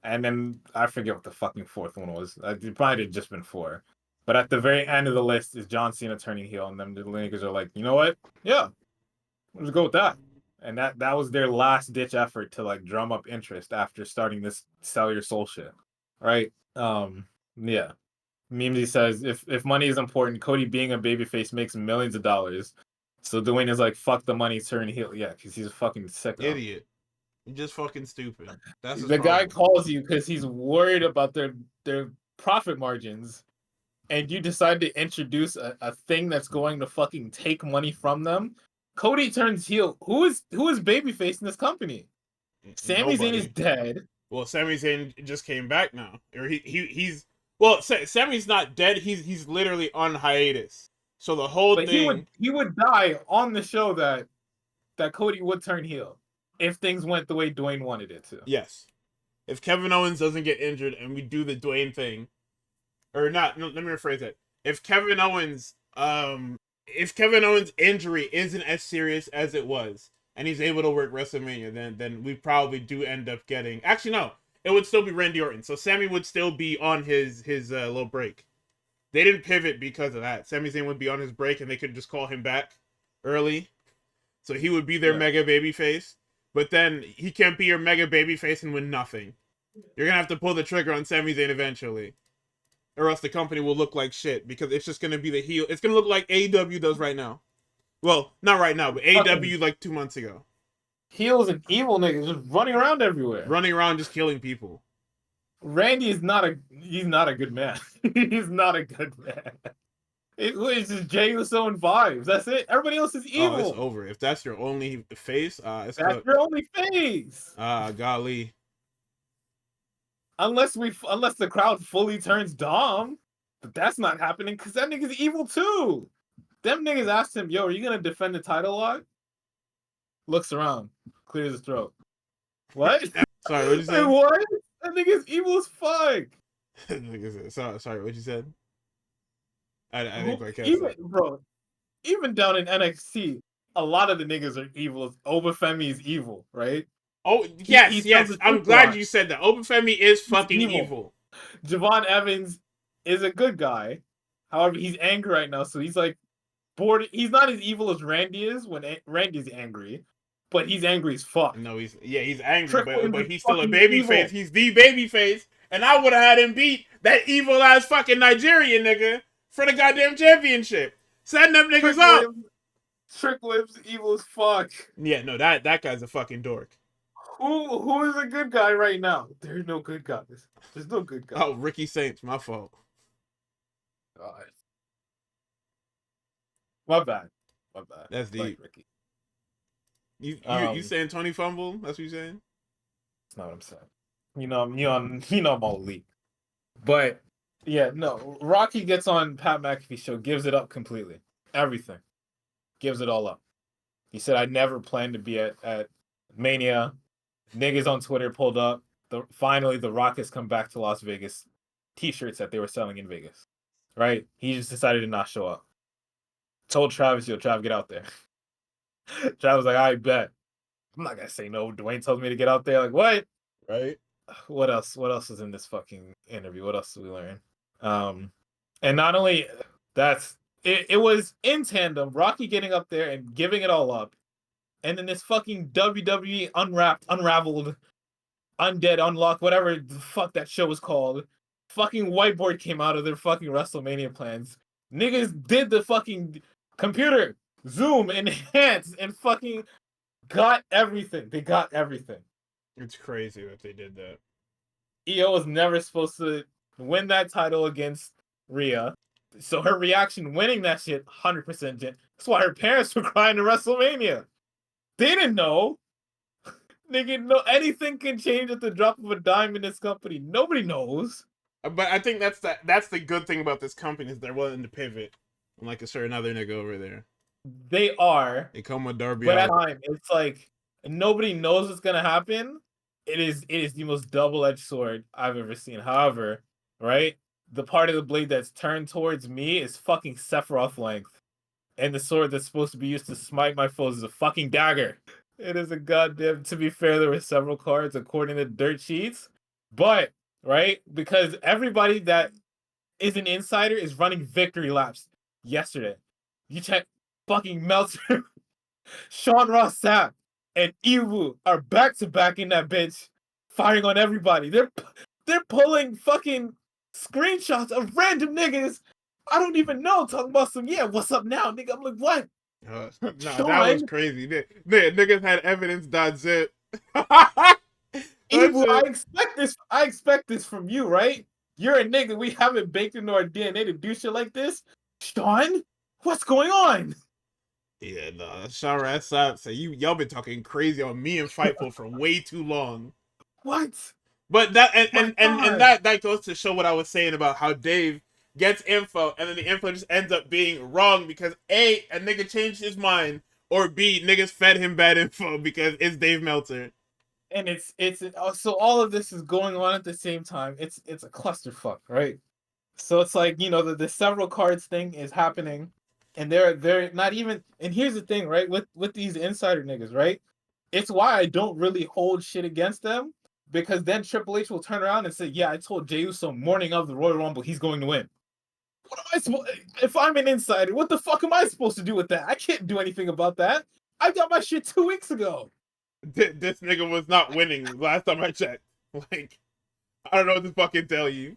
And then I forget what the fucking 4th one was. It probably had just been 4. But at the very end of the list is John Cena turning heel. And then the niggas are like, you know what? Yeah, let's go with that. And that was their last ditch effort to like drum up interest after starting this sell your soul shit. Right? Yeah. Mimsy says if money is important, Cody being a babyface makes millions of dollars. So Dwayne is like, fuck the money, turn heel. Yeah, because he's a fucking sicko. Idiot. You're just fucking stupid. That's the guy calls you because he's worried about their profit margins, and you decide to introduce a thing that's going to fucking take money from them. Cody turns heel. Who is babyface in this company? Sami Zayn is dead. Well, Sami Zayn just came back now. Or he's well, Sami's not dead. He's literally on hiatus. So the whole thing he would die on the show that Cody would turn heel if things went the way Dwayne wanted it to. Yes. If Kevin Owens doesn't get injured and we do the Dwayne thing, or not, no, let me rephrase it. If Kevin Owens injury isn't as serious as it was, and he's able to work WrestleMania, then we probably do end up getting. Actually, no, it would still be Randy Orton. So Sami would still be on his little break. They didn't pivot because of that. Sami Zayn would be on his break, and they could just call him back early. So he would be their mega babyface. But then he can't be your mega babyface and win nothing. You're going to have to pull the trigger on Sami Zayn eventually. Or else the company will look like shit. Because it's just going to be the heel. It's going to look like AEW does right now. Well, not right now, but AEW like 2 months ago. Heels and evil niggas just running around everywhere. Running around just killing people. Randy is not a good man. He's not a good man. It's just Jey Uso and vibes. That's it. Everybody else is evil. Oh, it's over. If that's your only face, it's That's your only face. Golly. Unless the crowd fully turns Dom, but that's not happening because that nigga's evil too. Them niggas asked him, "Yo, are you gonna defend the title lot?" Looks around, clears his throat. What? Sorry, what'd you say? What? That nigga's evil as fuck. Sorry, what you said? I didn't quite catch Even, that. bro, even down in NXT, a lot of the niggas are evil. Obafemi is evil, right? Oh, yes, he yes. I'm glad you said that. Obafemi is fucking evil. Javon Evans is a good guy. However, he's angry right now, so he's like bored. He's not as evil as Randy is when Randy's angry, but he's angry as fuck. No, he's angry, but he's still a fucking baby evil. face. He's the baby face, and I would have had him beat that evil ass fucking Nigerian nigga for the goddamn championship. Setting them niggas up. Trick Williams evil as fuck. Yeah, no, that guy's a fucking dork. Who is a good guy right now? There's no good guys. There's no good guys. Oh, Ricky Saints, my fault. God. My bad. That's deep. Like Ricky. You saying Tony Fumble? That's what you saying? That's not what I'm saying. You know I'm all elite. But yeah, no. Rocky gets on Pat McAfee's show, gives it up completely. Everything. Gives it all up. He said, I never planned to be at Mania. Niggas on Twitter pulled up. Finally, The Rock has come back to Las Vegas. T-shirts that they were selling in Vegas. Right? He just decided to not show up. Told Travis, yo, Trav, get out there. Travis was like, I bet. I'm not gonna say no. Dwayne told me to get out there. Like, what? Right? What else? What else is in this fucking interview? What else did we learn? And not only that's it was in tandem, Rocky getting up there and giving it all up. And then this fucking WWE unraveled, undead, unlocked, whatever the fuck that show was called. Fucking whiteboard came out of their fucking WrestleMania plans. Niggas did the fucking computer, zoom, enhance, and fucking got everything. They got everything. It's crazy that they did that. Io was never supposed to win that title against Rhea. So her reaction winning that shit, 100% That's why her parents were crying to WrestleMania. They didn't know. Nigga, no, anything can change at the drop of a dime in this company. Nobody knows. But I think that's the good thing about this company is they're willing to pivot. Unlike a certain other nigga over there. They are. They come with Darby. But at the time, it's like nobody knows what's gonna happen. It is the most double-edged sword I've ever seen. However, right, the part of the blade that's turned towards me is fucking Sephiroth length, and the sword that's supposed to be used to smite my foes is a fucking dagger. It is a goddamn. To be fair, there were several cards according to dirt sheets, but right, because everybody that is an insider is running victory laps yesterday. You check fucking Meltzer, Sean Ross Sapp, and Iwu are back to back in that bitch, firing on everybody. They're pulling fucking screenshots of random niggas I don't even know talking about some what's up now, nigga. I'm like, what? No, Sean, that was crazy. Niggas had evidence.zip. Iwu, I expect this from you, right? You're a nigga. We haven't baked into our DNA to do shit like this. Sean, what's going on? Yeah, no, Sean Ross Sapp say y'all been talking crazy on me and Fightful for way too long. What? But that and that goes to show what I was saying about how Dave gets info and then the info just ends up being wrong because A nigga changed his mind, or B, niggas fed him bad info because it's Dave Meltzer. And it's so all of this is going on at the same time. It's a clusterfuck, right? So it's like, you know, the several cards thing is happening, and they're not even. And here's the thing, right? With these insider niggas, right? It's why I don't really hold shit against them, because then Triple H will turn around and say, "Yeah, I told Jey Uso morning of the Royal Rumble he's going to win." What am I supposed? If I'm an insider, what the fuck am I supposed to do with that? I can't do anything about that. I got my shit 2 weeks ago. This nigga was not winning last time I checked. Like, I don't know what to fucking tell you.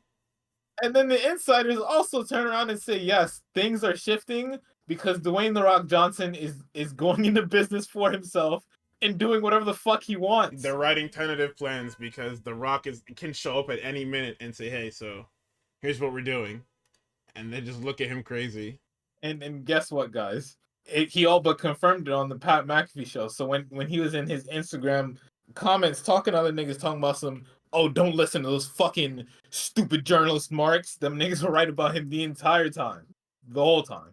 And then the insiders also turn around and say, yes, things are shifting because Dwayne "The Rock" Johnson is going into business for himself and doing whatever the fuck he wants. They're writing tentative plans because The Rock can show up at any minute and say, "Hey, so here's what we're doing," and they just look at him crazy. And guess what, guys? He all but confirmed it on the Pat McAfee show. So when he was in his Instagram comments talking to other niggas talking about some, oh, don't listen to those fucking stupid journalist marks. Them niggas were right about him the entire time. The whole time.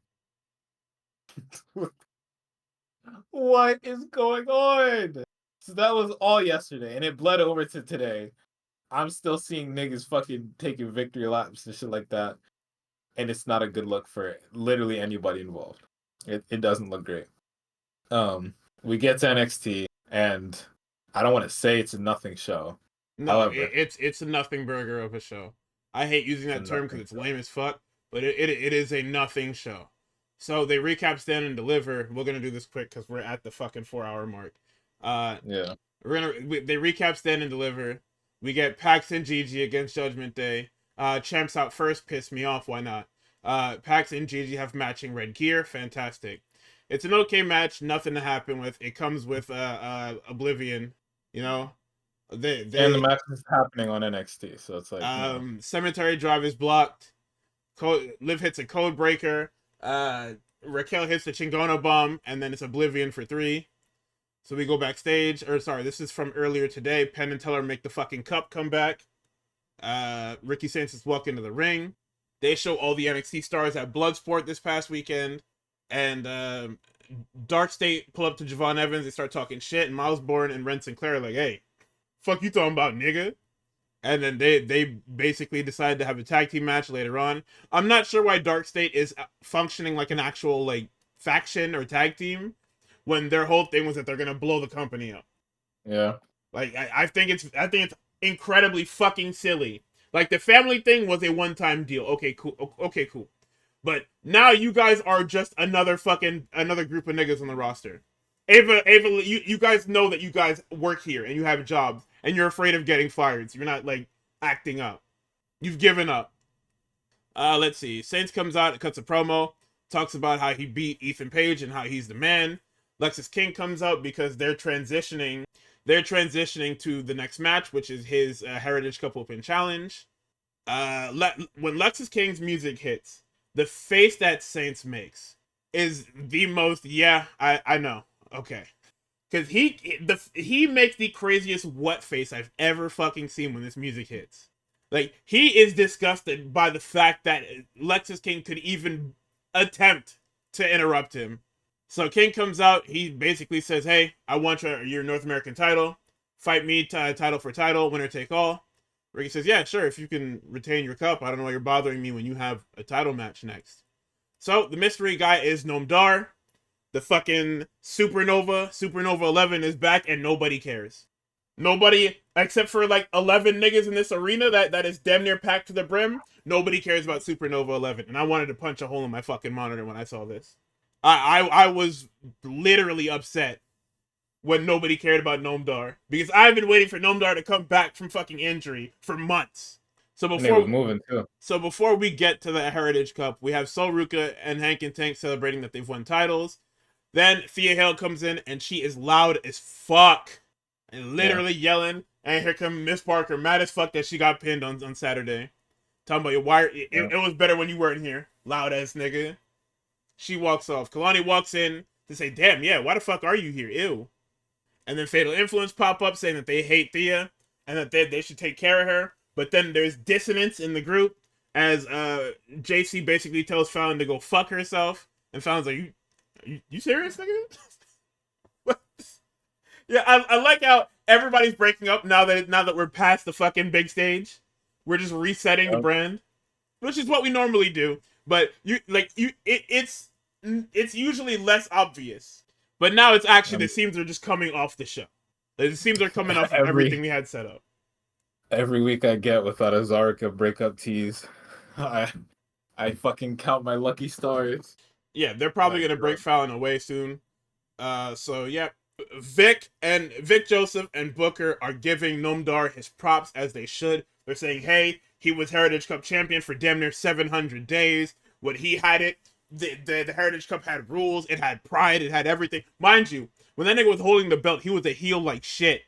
What is going on? So that was all yesterday, and it bled over to today. I'm still seeing niggas fucking taking victory laps and shit like that. And it's not a good look for literally anybody involved. It doesn't look great. We get to NXT, and I don't want to say it's a nothing show. No, However, it's a nothing burger of a show. I hate using that term because it's lame as fuck, but it is a nothing show. So they recap, Stand, and Deliver. We're gonna do this quick because we're at the fucking 4-hour mark. yeah, they recap, Stand, and Deliver. We get Pax and Gigi against Judgment Day. Champs out first, piss me off. Why not? Pax and Gigi have matching red gear. Fantastic. It's an okay match. Nothing to happen with. It comes with Oblivion. You know, and the match is happening on NXT, so it's like Cemetery Drive is blocked. Liv hits a code breaker. Raquel hits the Chingona bomb, and then it's Oblivion for 3. So we go backstage. Or sorry, this is from earlier today. Penn and Teller make the fucking cup come back. Ricky Sanchez walk into the ring. They show all the NXT stars at Bloodsport this past weekend, and Dark State pull up to Javon Evans. They start talking shit, and Miles Bourne and Ren Sinclair are like, "Hey, fuck you talking about, nigga?" And then they basically decide to have a tag team match later on. I'm not sure why Dark State is functioning like an actual like faction or tag team when their whole thing was that they're gonna blow the company up. Yeah. Like I think it's incredibly fucking silly. Like the family thing was a one-time deal. Okay, cool. Okay, cool. But now you guys are just another group of niggas on the roster. Ava, you guys know that you guys work here and you have jobs and you're afraid of getting fired. So you're not like acting up. You've given up. Let's see. Saints comes out, cuts a promo, talks about how he beat Ethan Page and how he's the man. Lexis King comes out because they're transitioning to the next match, which is his Heritage Cup Open Challenge. When Lexis King's music hits, the face that Saints makes is the most, yeah, I know. Okay. Because he makes the craziest what face I've ever fucking seen when this music hits. Like, he is disgusted by the fact that Lexis King could even attempt to interrupt him. So King comes out, he basically says, "Hey, I want your North American title. Fight me title for title, winner take all." Ricky says, "Yeah, sure, if you can retain your cup. I don't know why you're bothering me when you have a title match next." So the mystery guy is Noam Dar. The fucking Supernova 11 is back and nobody cares. Nobody, except for like 11 niggas in this arena that is damn near packed to the brim, nobody cares about Supernova 11. And I wanted to punch a hole in my fucking monitor when I saw this. I was literally upset when nobody cared about Noam Dar. Because I've been waiting for Noam Dar to come back from fucking injury for months. So before we get to the Heritage Cup, we have Sol Ruka and Hank and Tank celebrating that they've won titles. Then Thea Hale comes in and she is loud as fuck. And literally yelling. And here comes Miss Parker, mad as fuck that she got pinned on Saturday. Talking about your wire. It was better when you weren't here. Loud ass nigga. She walks off. Kalani walks in to say, "Damn, yeah, why the fuck are you here? Ew." And then Fatal Influence pop up saying that they hate Thea and that they should take care of her. But then there's dissonance in the group as JC basically tells Fallon to go fuck herself. And Fallon's like, you serious, nigga? Yeah, I like how everybody's breaking up now that we're past the fucking big stage. We're just resetting the brand, which is what we normally do. But it's usually less obvious. But now it's actually the seams are just coming off the show. The seams are coming off of everything we had set up. Every week I get without a Zarka breakup tease, I fucking count my lucky stars. Yeah, they're probably gonna break Fallon away soon. So yeah, Vic Joseph and Booker are giving Noam Dar his props as they should. They're saying, "Hey, he was Heritage Cup champion for damn near 700 days. When he had it, the Heritage Cup had rules, it had pride, it had everything. Mind you, when that nigga was holding the belt, he was a heel like shit.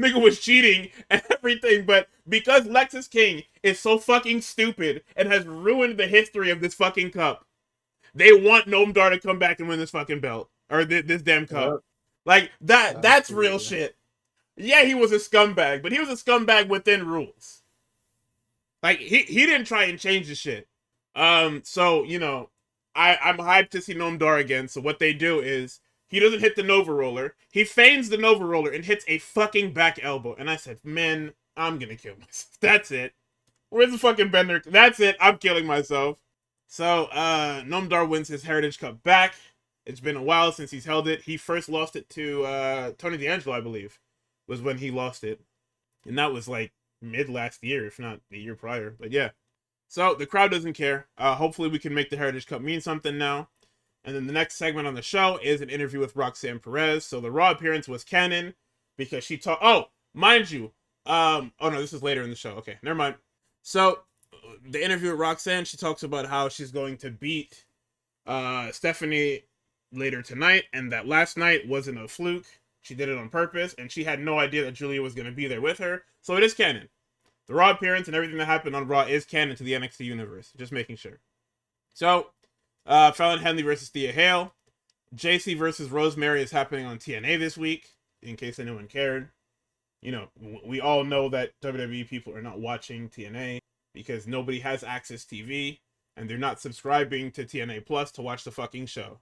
Nigga was cheating and everything, but because Lexus King is so fucking stupid and has ruined the history of this fucking cup, they want Noam Dar to come back and win this fucking belt. Or this damn cup. Yep. Like, that's real Absolutely. shit. Yeah, he was a scumbag, but he was a scumbag within rules. Like, he didn't try and change the shit. So, you know, I'm hyped to see Noam Dar again. So what they do is, he doesn't hit the Nova Roller. He feigns the Nova Roller and hits a fucking back elbow. And I said, man, I'm gonna kill myself. That's it. Where's the fucking bender? That's it. I'm killing myself. So, Noam Dar wins his Heritage Cup back. It's been a while since he's held it. He first lost it to Tony D'Angelo, I believe, was when he lost it. And that was like mid last year, if not the year prior. But yeah. So, the crowd doesn't care. Hopefully we can make the Heritage Cup mean something now. And then the next segment on the show is an interview with Roxanne Perez. So the Raw appearance was canon because she talked. Oh, mind you. Oh no, this is later in the show. Okay, never mind. So the interview with Roxanne, she talks about how she's going to beat Stephanie later tonight, and that last night wasn't a fluke. She did it on purpose, and she had no idea that Julia was going to be there with her. So it is canon. The Raw appearance and everything that happened on Raw is canon to the NXT universe. Just making sure. So. Fallon Henley versus Thea Hale. JC versus Rosemary is happening on TNA this week, in case anyone cared. You know, we all know that WWE people are not watching TNA because nobody has Access TV, and they're not subscribing to TNA Plus to watch the fucking show.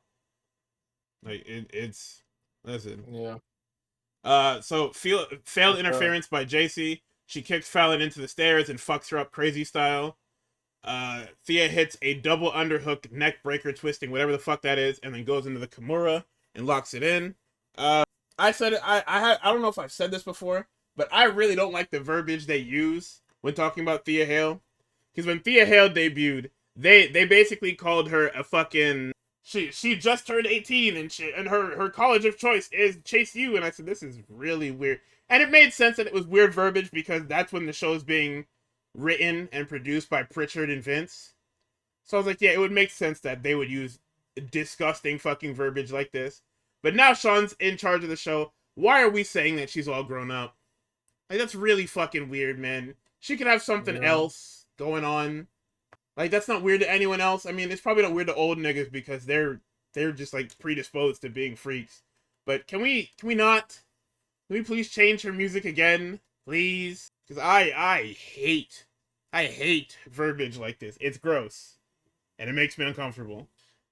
Like, it's... Listen. Yeah. So, failed interference by JC. She kicks Fallon into the stairs and fucks her up crazy style. Thea hits a double underhook neck breaker twisting, whatever the fuck that is, and then goes into the Kimura and locks it in. I said it, I don't know if I've said this before, but I really don't like the verbiage they use when talking about Thea Hale. Because when Thea Hale debuted, they basically called her a fucking... She just turned 18 and her college of choice is Chase U, and I said, this is really weird. And it made sense that it was weird verbiage because that's when the show's being written and produced by Pritchard and Vince. So I was like, yeah, it would make sense that they would use disgusting fucking verbiage like this. But now Sean's in charge of the show. Why are we saying that she's all grown up? Like, that's really fucking weird, man. She could have something else going on. Like, that's not weird to anyone else. I mean, it's probably not weird to old niggas because they're just like predisposed to being freaks. But can we not? Can we please change her music again? Please? Because I hate verbiage like this. It's gross. And it makes me uncomfortable.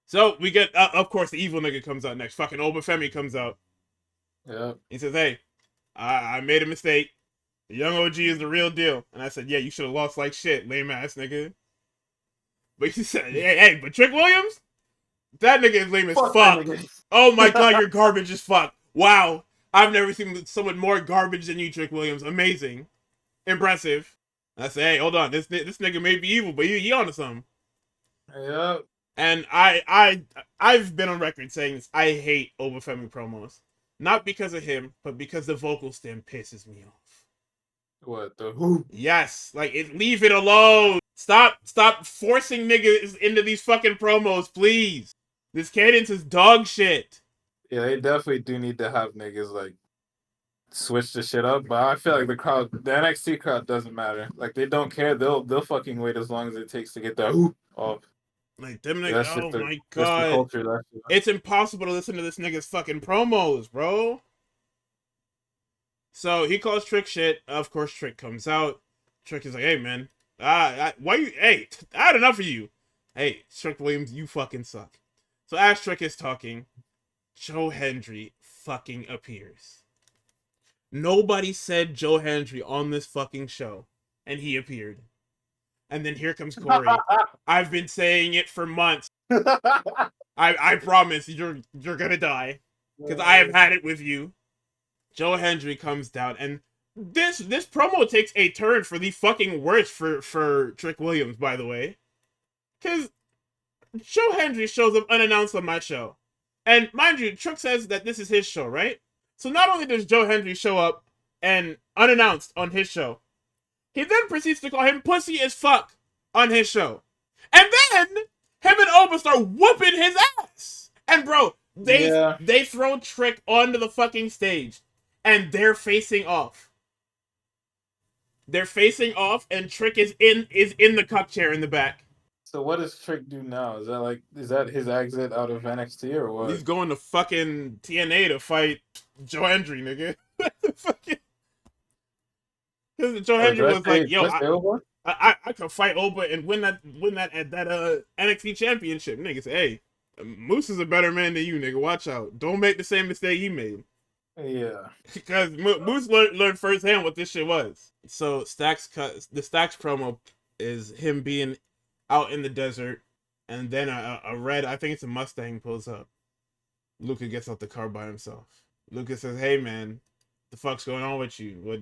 So, we get, of course, the evil nigga comes out next. Fucking Obafemi comes out. Yeah. He says, hey, I made a mistake. The young OG is the real deal. And I said, yeah, you should have lost like shit, lame ass nigga. But he said, hey, but Trick Williams? That nigga is lame as fuck. Oh my god, you're garbage as fuck. Wow. I've never seen someone more garbage than you, Trick Williams. Amazing. Impressive. I say, hey, hold on. This nigga may be evil, but he onto something. Yeah. And I've been on record saying this. I hate Obafemi promos. Not because of him, but because the vocal stem pisses me off. What the who? Yes, like leave it alone. Stop forcing niggas into these fucking promos, please. This cadence is dog shit. Yeah, they definitely do need to have niggas like switch the shit up, but I feel like the NXT crowd doesn't matter. Like they don't care. They'll fucking wait as long as it takes to get that whoop off. Like them niggas. That's Oh just my that's the god, culture. it's impossible to listen to this nigga's fucking promos, bro. So he calls Trick shit. Of course, Trick comes out. Trick is like, hey man, why you? Hey, I had enough of you. Hey, Trick Williams, you fucking suck. So as Trick is talking, Joe Hendry fucking appears. Nobody said Joe Hendry on this fucking show, and he appeared. And then here comes Corey. I've been saying it for months. I promise you're gonna die, because I have had it with you. Joe Hendry comes down, and this promo takes a turn for the fucking worst for Trick Williams, by the way. Because Joe Hendry shows up unannounced on my show. And mind you, Trick says that this is his show, right? So not only does Joe Hendry show up and unannounced on his show, he then proceeds to call him pussy as fuck on his show. And then him and Oba start whooping his ass. And bro, They throw Trick onto the fucking stage, and they're facing off. They're facing off, and Trick is in the cuck chair in the back. So what does Trick do now? Is that his exit out of NXT or what? He's going to fucking TNA to fight Joe Hendry, nigga. Fucking. Because Joe Hendry was like, "Yo, I could fight Oba and win that NXT championship." Nigga said, "Hey, Moose is a better man than you, nigga. Watch out. Don't make the same mistake he made." Yeah. Because Moose learned firsthand what this shit was. So the Stacks promo is him being out in the desert, and then a red, I think it's a Mustang, pulls up. Luca gets out the car by himself. Luca says, "Hey man, the fuck's going on with you? What,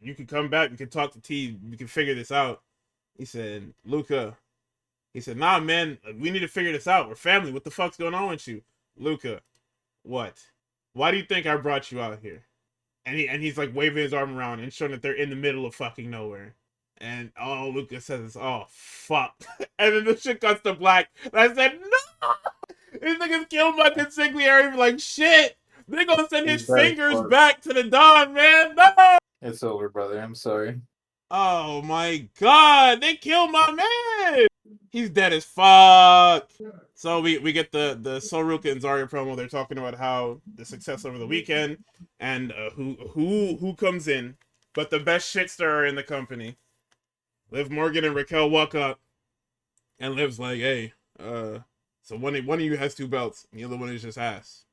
you can come back, we can talk to T, we can figure this out." He said, "Luca," he said, "Nah man, we need to figure this out. We're family. What the fuck's going on with you?" "Luca, what? Why do you think I brought you out here?" And he's like waving his arm around and showing that they're in the middle of fucking nowhere. And all Luca says is, "Oh fuck." And then the shit cuts to black. And I said, "No!" These niggas killed my consigliere. Like, shit. They gonna send his fingers back to the Don, man. No! It's over, brother. I'm sorry. Oh my god. They killed my man. He's dead as fuck. So we get the Soruka and Zarya promo. They're talking about how the success over the weekend and who comes in, but the best shit stirrer in the company. Liv Morgan and Raquel walk up, and Liv's like, "Hey, so one of you has 2 belts, and the other one is just ass."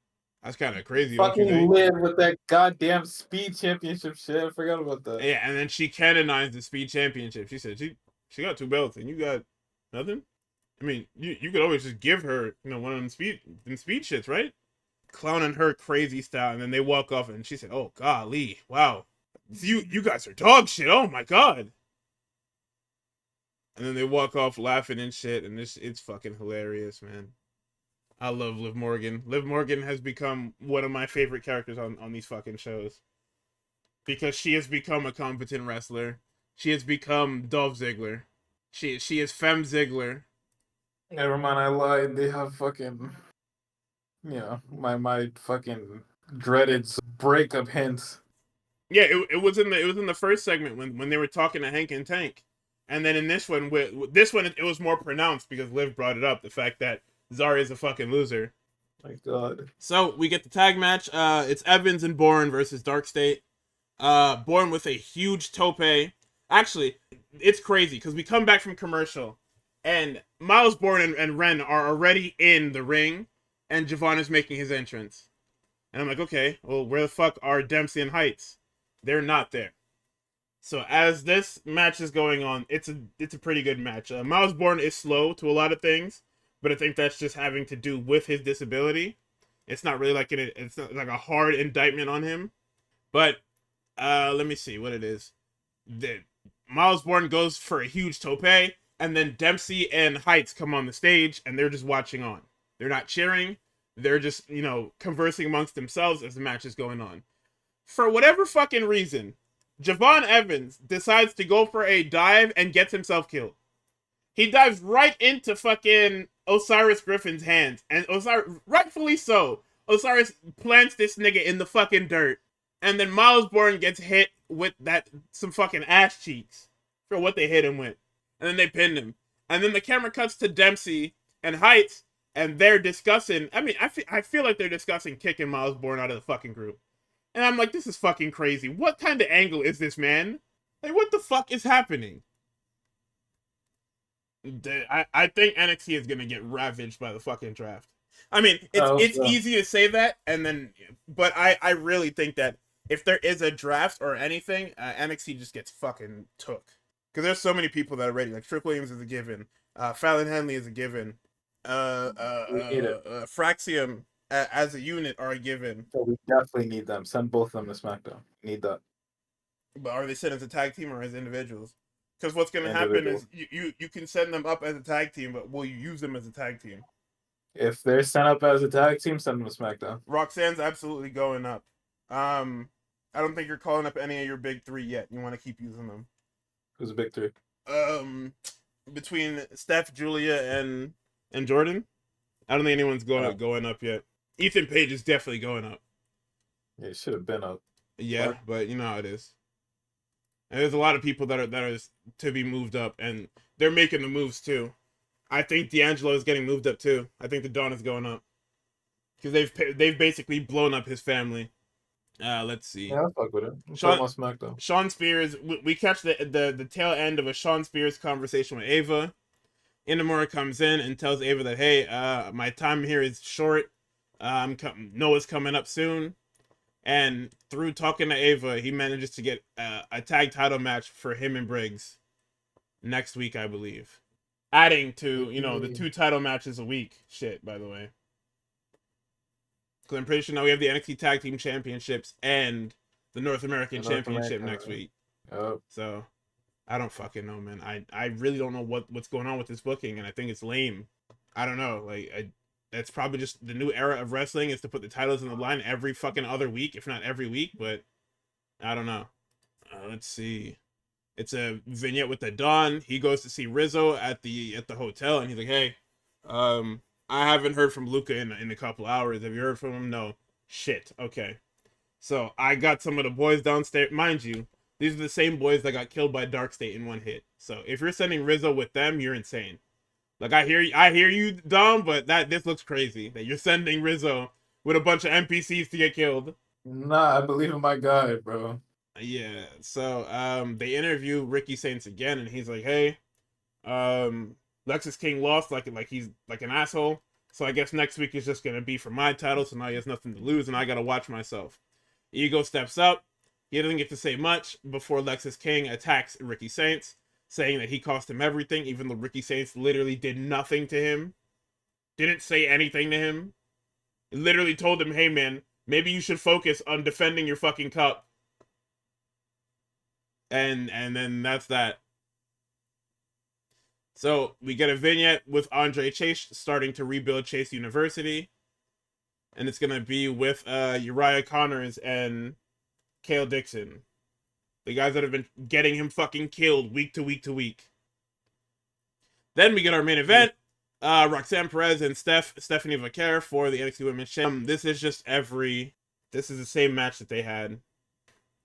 That's kind of crazy. Fucking Liv with that goddamn speed championship shit. I forgot about that. Yeah, and then she canonized the speed championship. She said she got 2 belts, and you got nothing. I mean, you could always just give her, one of them speed shits, right? Clowning her crazy style, and then they walk off, and she said, "Oh golly, wow, you guys are dog shit. Oh my god." And then they walk off laughing and shit, and it's fucking hilarious, man. I love Liv Morgan. Liv Morgan has become one of my favorite characters on these fucking shows. Because she has become a competent wrestler. She has become Dolph Ziggler. She is Femme Ziggler. Never mind, I lied. They have fucking, my fucking dreaded breakup hints. Yeah, it was in the first segment when they were talking to Hank and Tank. And then in this one, it was more pronounced because Liv brought it up, the fact that Zarya is a fucking loser. My god. So we get the tag match. It's Evans and Bourne versus Dark State. Bourne with a huge tope. Actually, it's crazy because we come back from commercial, and Miles Bourne and Ren are already in the ring, and Javon is making his entrance. And I'm like, okay, well, where the fuck are Dempsey and Heights? They're not there. So as this match is going on, it's a pretty good match. Miles Bourne is slow to a lot of things, but I think that's just having to do with his disability. It's not really it's not like a hard indictment on him. But let me see what it is. Miles Bourne goes for a huge tope, and then Dempsey and Heights come on the stage, and they're just watching on. They're not cheering. They're just, conversing amongst themselves as the match is going on. For whatever fucking reason, Javon Evans decides to go for a dive and gets himself killed. He dives right into fucking Osiris Griffin's hands. And Osiris, rightfully so, Osiris plants this nigga in the fucking dirt. And then Miles Bourne gets hit with some fucking ass cheeks for what they hit him with. And then they pinned him. And then the camera cuts to Dempsey and Heights, and they're discussing, I feel like they're discussing kicking Miles Bourne out of the fucking group. And I'm like, this is fucking crazy. What kind of angle is this, man? Like, what the fuck is happening? I think NXT is gonna get ravaged by the fucking draft. I mean, it's easy to say that, but I really think that if there is a draft or anything, NXT just gets fucking took. Because there's so many people that are ready. Like, Trick Williams is a given. Fallon Henley is a given. Fraxium as a unit are a given. So we definitely need them. Send both of them to SmackDown. Need that. But are they sent as a tag team or as individuals? Because what's going to happen is you can send them up as a tag team, but will you use them as a tag team? If they're sent up as a tag team, send them to SmackDown. Roxanne's absolutely going up. I don't think you're calling up any of your big 3 yet. You want to keep using them. Who's the big 3? Between Steph, Julia, and Jordan. I don't think anyone's going up yet. Ethan Page is definitely going up. Yeah, it should have been up. Yeah, What? but you know how it is. And there's a lot of people that are to be moved up, and they're making the moves too. I think D'Angelo is getting moved up too. I think the Dawn is going up because they've basically blown up his family. Let's see. Yeah, I fuck with it. Put Sean him on SmackDown. Sean Spears. We catch the tail end of a Sean Spears conversation with Ava. Inamura comes in and tells Ava that, hey, my time here is short. Noah's coming up soon. And through talking to Ava, he manages to get a tag title match for him and Briggs next week, I believe. Adding to, the 2 title matches a week. Shit, by the way. Because I'm pretty sure now we have the NXT Tag Team Championships and the North American Championship next week. Yep. So, I don't fucking know, man. I really don't know what's going on with this booking, and I think it's lame. I don't know. That's probably just the new era of wrestling, is to put the titles on the line every fucking other week, if not every week, but I don't know. Let's see. It's a vignette with the Don. He goes to see Rizzo at the hotel, and he's like, hey, I haven't heard from Luca in a couple hours. Have you heard from him? No. Shit. Okay. So I got some of the boys downstairs. Mind you, these are the same boys that got killed by Dark State in one hit. So if you're sending Rizzo with them, you're insane. Like, I hear you, Dom, but this looks crazy that you're sending Rizzo with a bunch of NPCs to get killed. Nah, I believe in my guy, bro. Yeah. So they interview Ricky Saints again, and he's like, hey, Lexus King lost like he's like an asshole. So I guess next week is just gonna be for my title. So now he has nothing to lose, and I gotta watch myself. Ego steps up. He doesn't get to say much before Lexus King attacks Ricky Saints, saying that he cost him everything, even though Ricky Saints literally did nothing to him. Didn't say anything to him. Literally told him, hey man, maybe you should focus on defending your fucking cup. And then that's that. So we get a vignette with Andre Chase starting to rebuild Chase University. And it's gonna be with Uriah Connors and Kale Dixon. The guys that have been getting him fucking killed week to week to week. Then we get our main event. Roxanne Perez and Stephanie Vaquer for the NXT Women's Championship. This is the same match that they had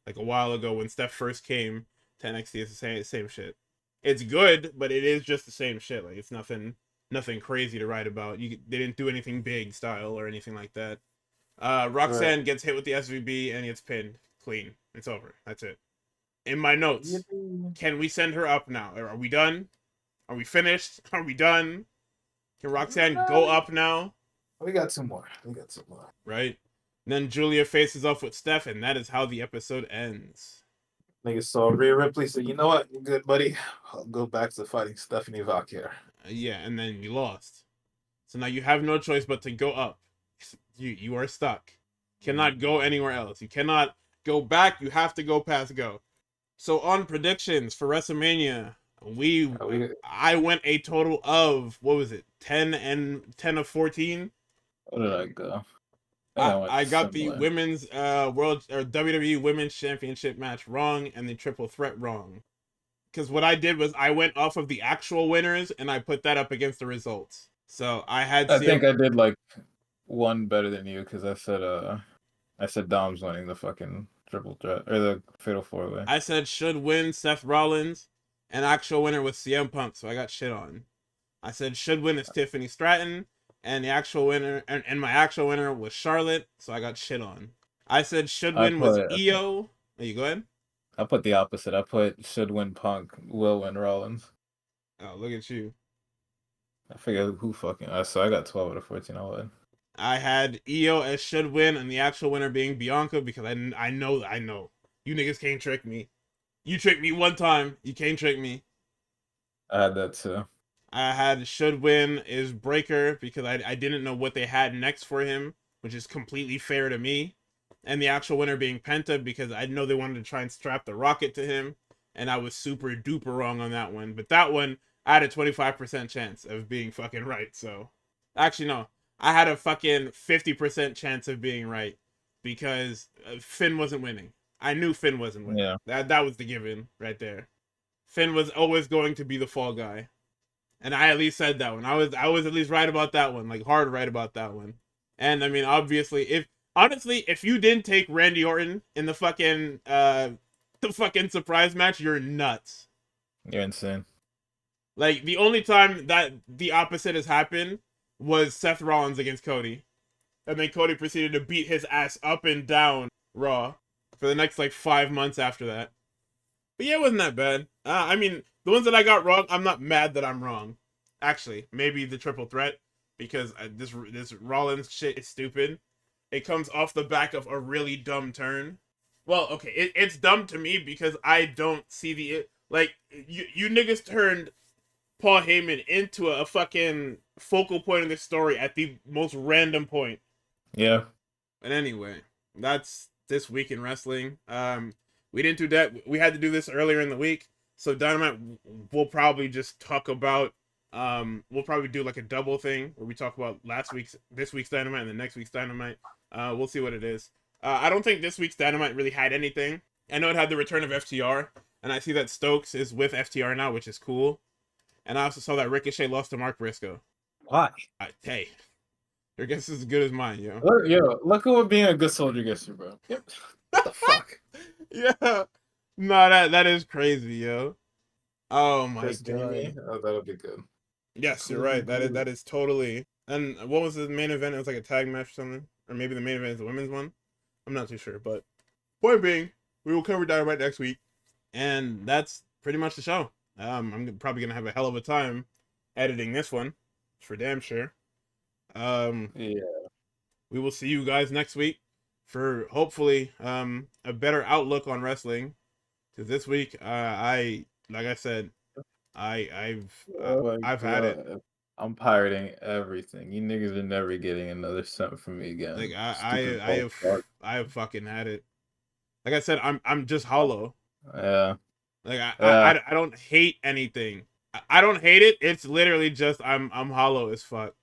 like a while ago when Steph first came to NXT. It's the same shit. It's good, but it is just the same shit. Like, it's nothing crazy to write about. They didn't do anything big style or anything like that. Roxanne gets hit with the SVB and gets pinned. Clean. It's over. That's it. In my notes, can we send her up now? Are we done? Are we finished? Are we done? Can Roxanne go up now? We got some more. Right? And then Julia faces off with Steph, and that is how the episode ends. Niggas saw Rhea Ripley, so you know what? Good, buddy. I'll go back to fighting Stephanie Vaquer. Yeah, and then you lost. So now you have no choice but to go up. You are stuck. Cannot go anywhere else. You cannot go back. You have to go past go. So on predictions for WrestleMania, I went a total of, what was it, 10 of 14. What did I go? I got the women's world or WWE Women's Championship match wrong and the triple threat wrong. Because what I did was I went off of the actual winners and I put that up against the results. So I think I did like one better than you because I said Dom's winning the fucking triple threat or the fatal 4-way. I said should win Seth Rollins, and actual winner was CM Punk, so I got shit on. I said should win is Tiffany Stratton, and the actual winner and my actual winner was Charlotte, so I got shit on. I said should win was Io. Are you go ahead? I put the opposite. I put should win Punk, will win Rollins. Oh, look at you. I figured who fucking. So I got 12 out of 14. I would. I had Io as should win, and the actual winner being Bianca because I know. You niggas can't trick me. You tricked me one time. You can't trick me. I had that too. I had should win is Breaker because I didn't know what they had next for him, which is completely fair to me. And the actual winner being Penta because I know they wanted to try and strap the rocket to him, and I was super duper wrong on that one. But that one, I had a 25% chance of being fucking right. So, actually no, I had a fucking 50% chance of being right because Finn wasn't winning. I knew Finn wasn't winning. Yeah. That was the given right there. Finn was always going to be the fall guy. And I at least said that one. I was at least right about that one. Like, hard right about that one. And I mean, obviously, if you didn't take Randy Orton in the fucking surprise match, you're nuts. You're insane. Like, the only time that the opposite has happened was Seth Rollins against Cody. And then Cody proceeded to beat his ass up and down Raw for the next, like, 5 months after that. But yeah, it wasn't that bad. I mean, the ones that I got wrong, I'm not mad that I'm wrong. Actually, maybe the triple threat, because this Rollins shit is stupid. It comes off the back of a really dumb turn. Well, okay, it's dumb to me because I don't see like, you niggas turned Paul Heyman into a fucking focal point of this story at the most random point. Yeah. But anyway, that's this week in wrestling. We didn't do that. We had to do this earlier in the week. So Dynamite, we'll probably just talk about. We'll probably do like a double thing where we talk about this week's Dynamite, and the next week's Dynamite. We'll see what it is. I don't think this week's Dynamite really had anything. I know it had the return of FTR, and I see that Stokes is with FTR now, which is cool. And I also saw that Ricochet lost to Mark Briscoe. Why? Hey, your guess is as good as mine, yo. Look at what being a good soldier gets you, bro. Yep. What the fuck? Yeah. No, that is crazy, yo. Oh my Chris god. Jamie? Oh, that'll be good. Yes, you're right. That is totally. And what was the main event? It was like a tag match or something, or maybe the main event is the women's one. I'm not too sure, but point being, we will cover Dynamite next week, and that's pretty much the show. I'm probably gonna have a hell of a time editing this one, for damn sure. Yeah. We will see you guys next week for hopefully a better outlook on wrestling. Because this week, like I said, I've had it. I'm pirating everything. You niggas are never getting another cent from me again. Like I have fucking had it. Like I said, I'm just hollow. Yeah. Like I don't hate anything. I don't hate it. It's literally just I'm hollow as fuck.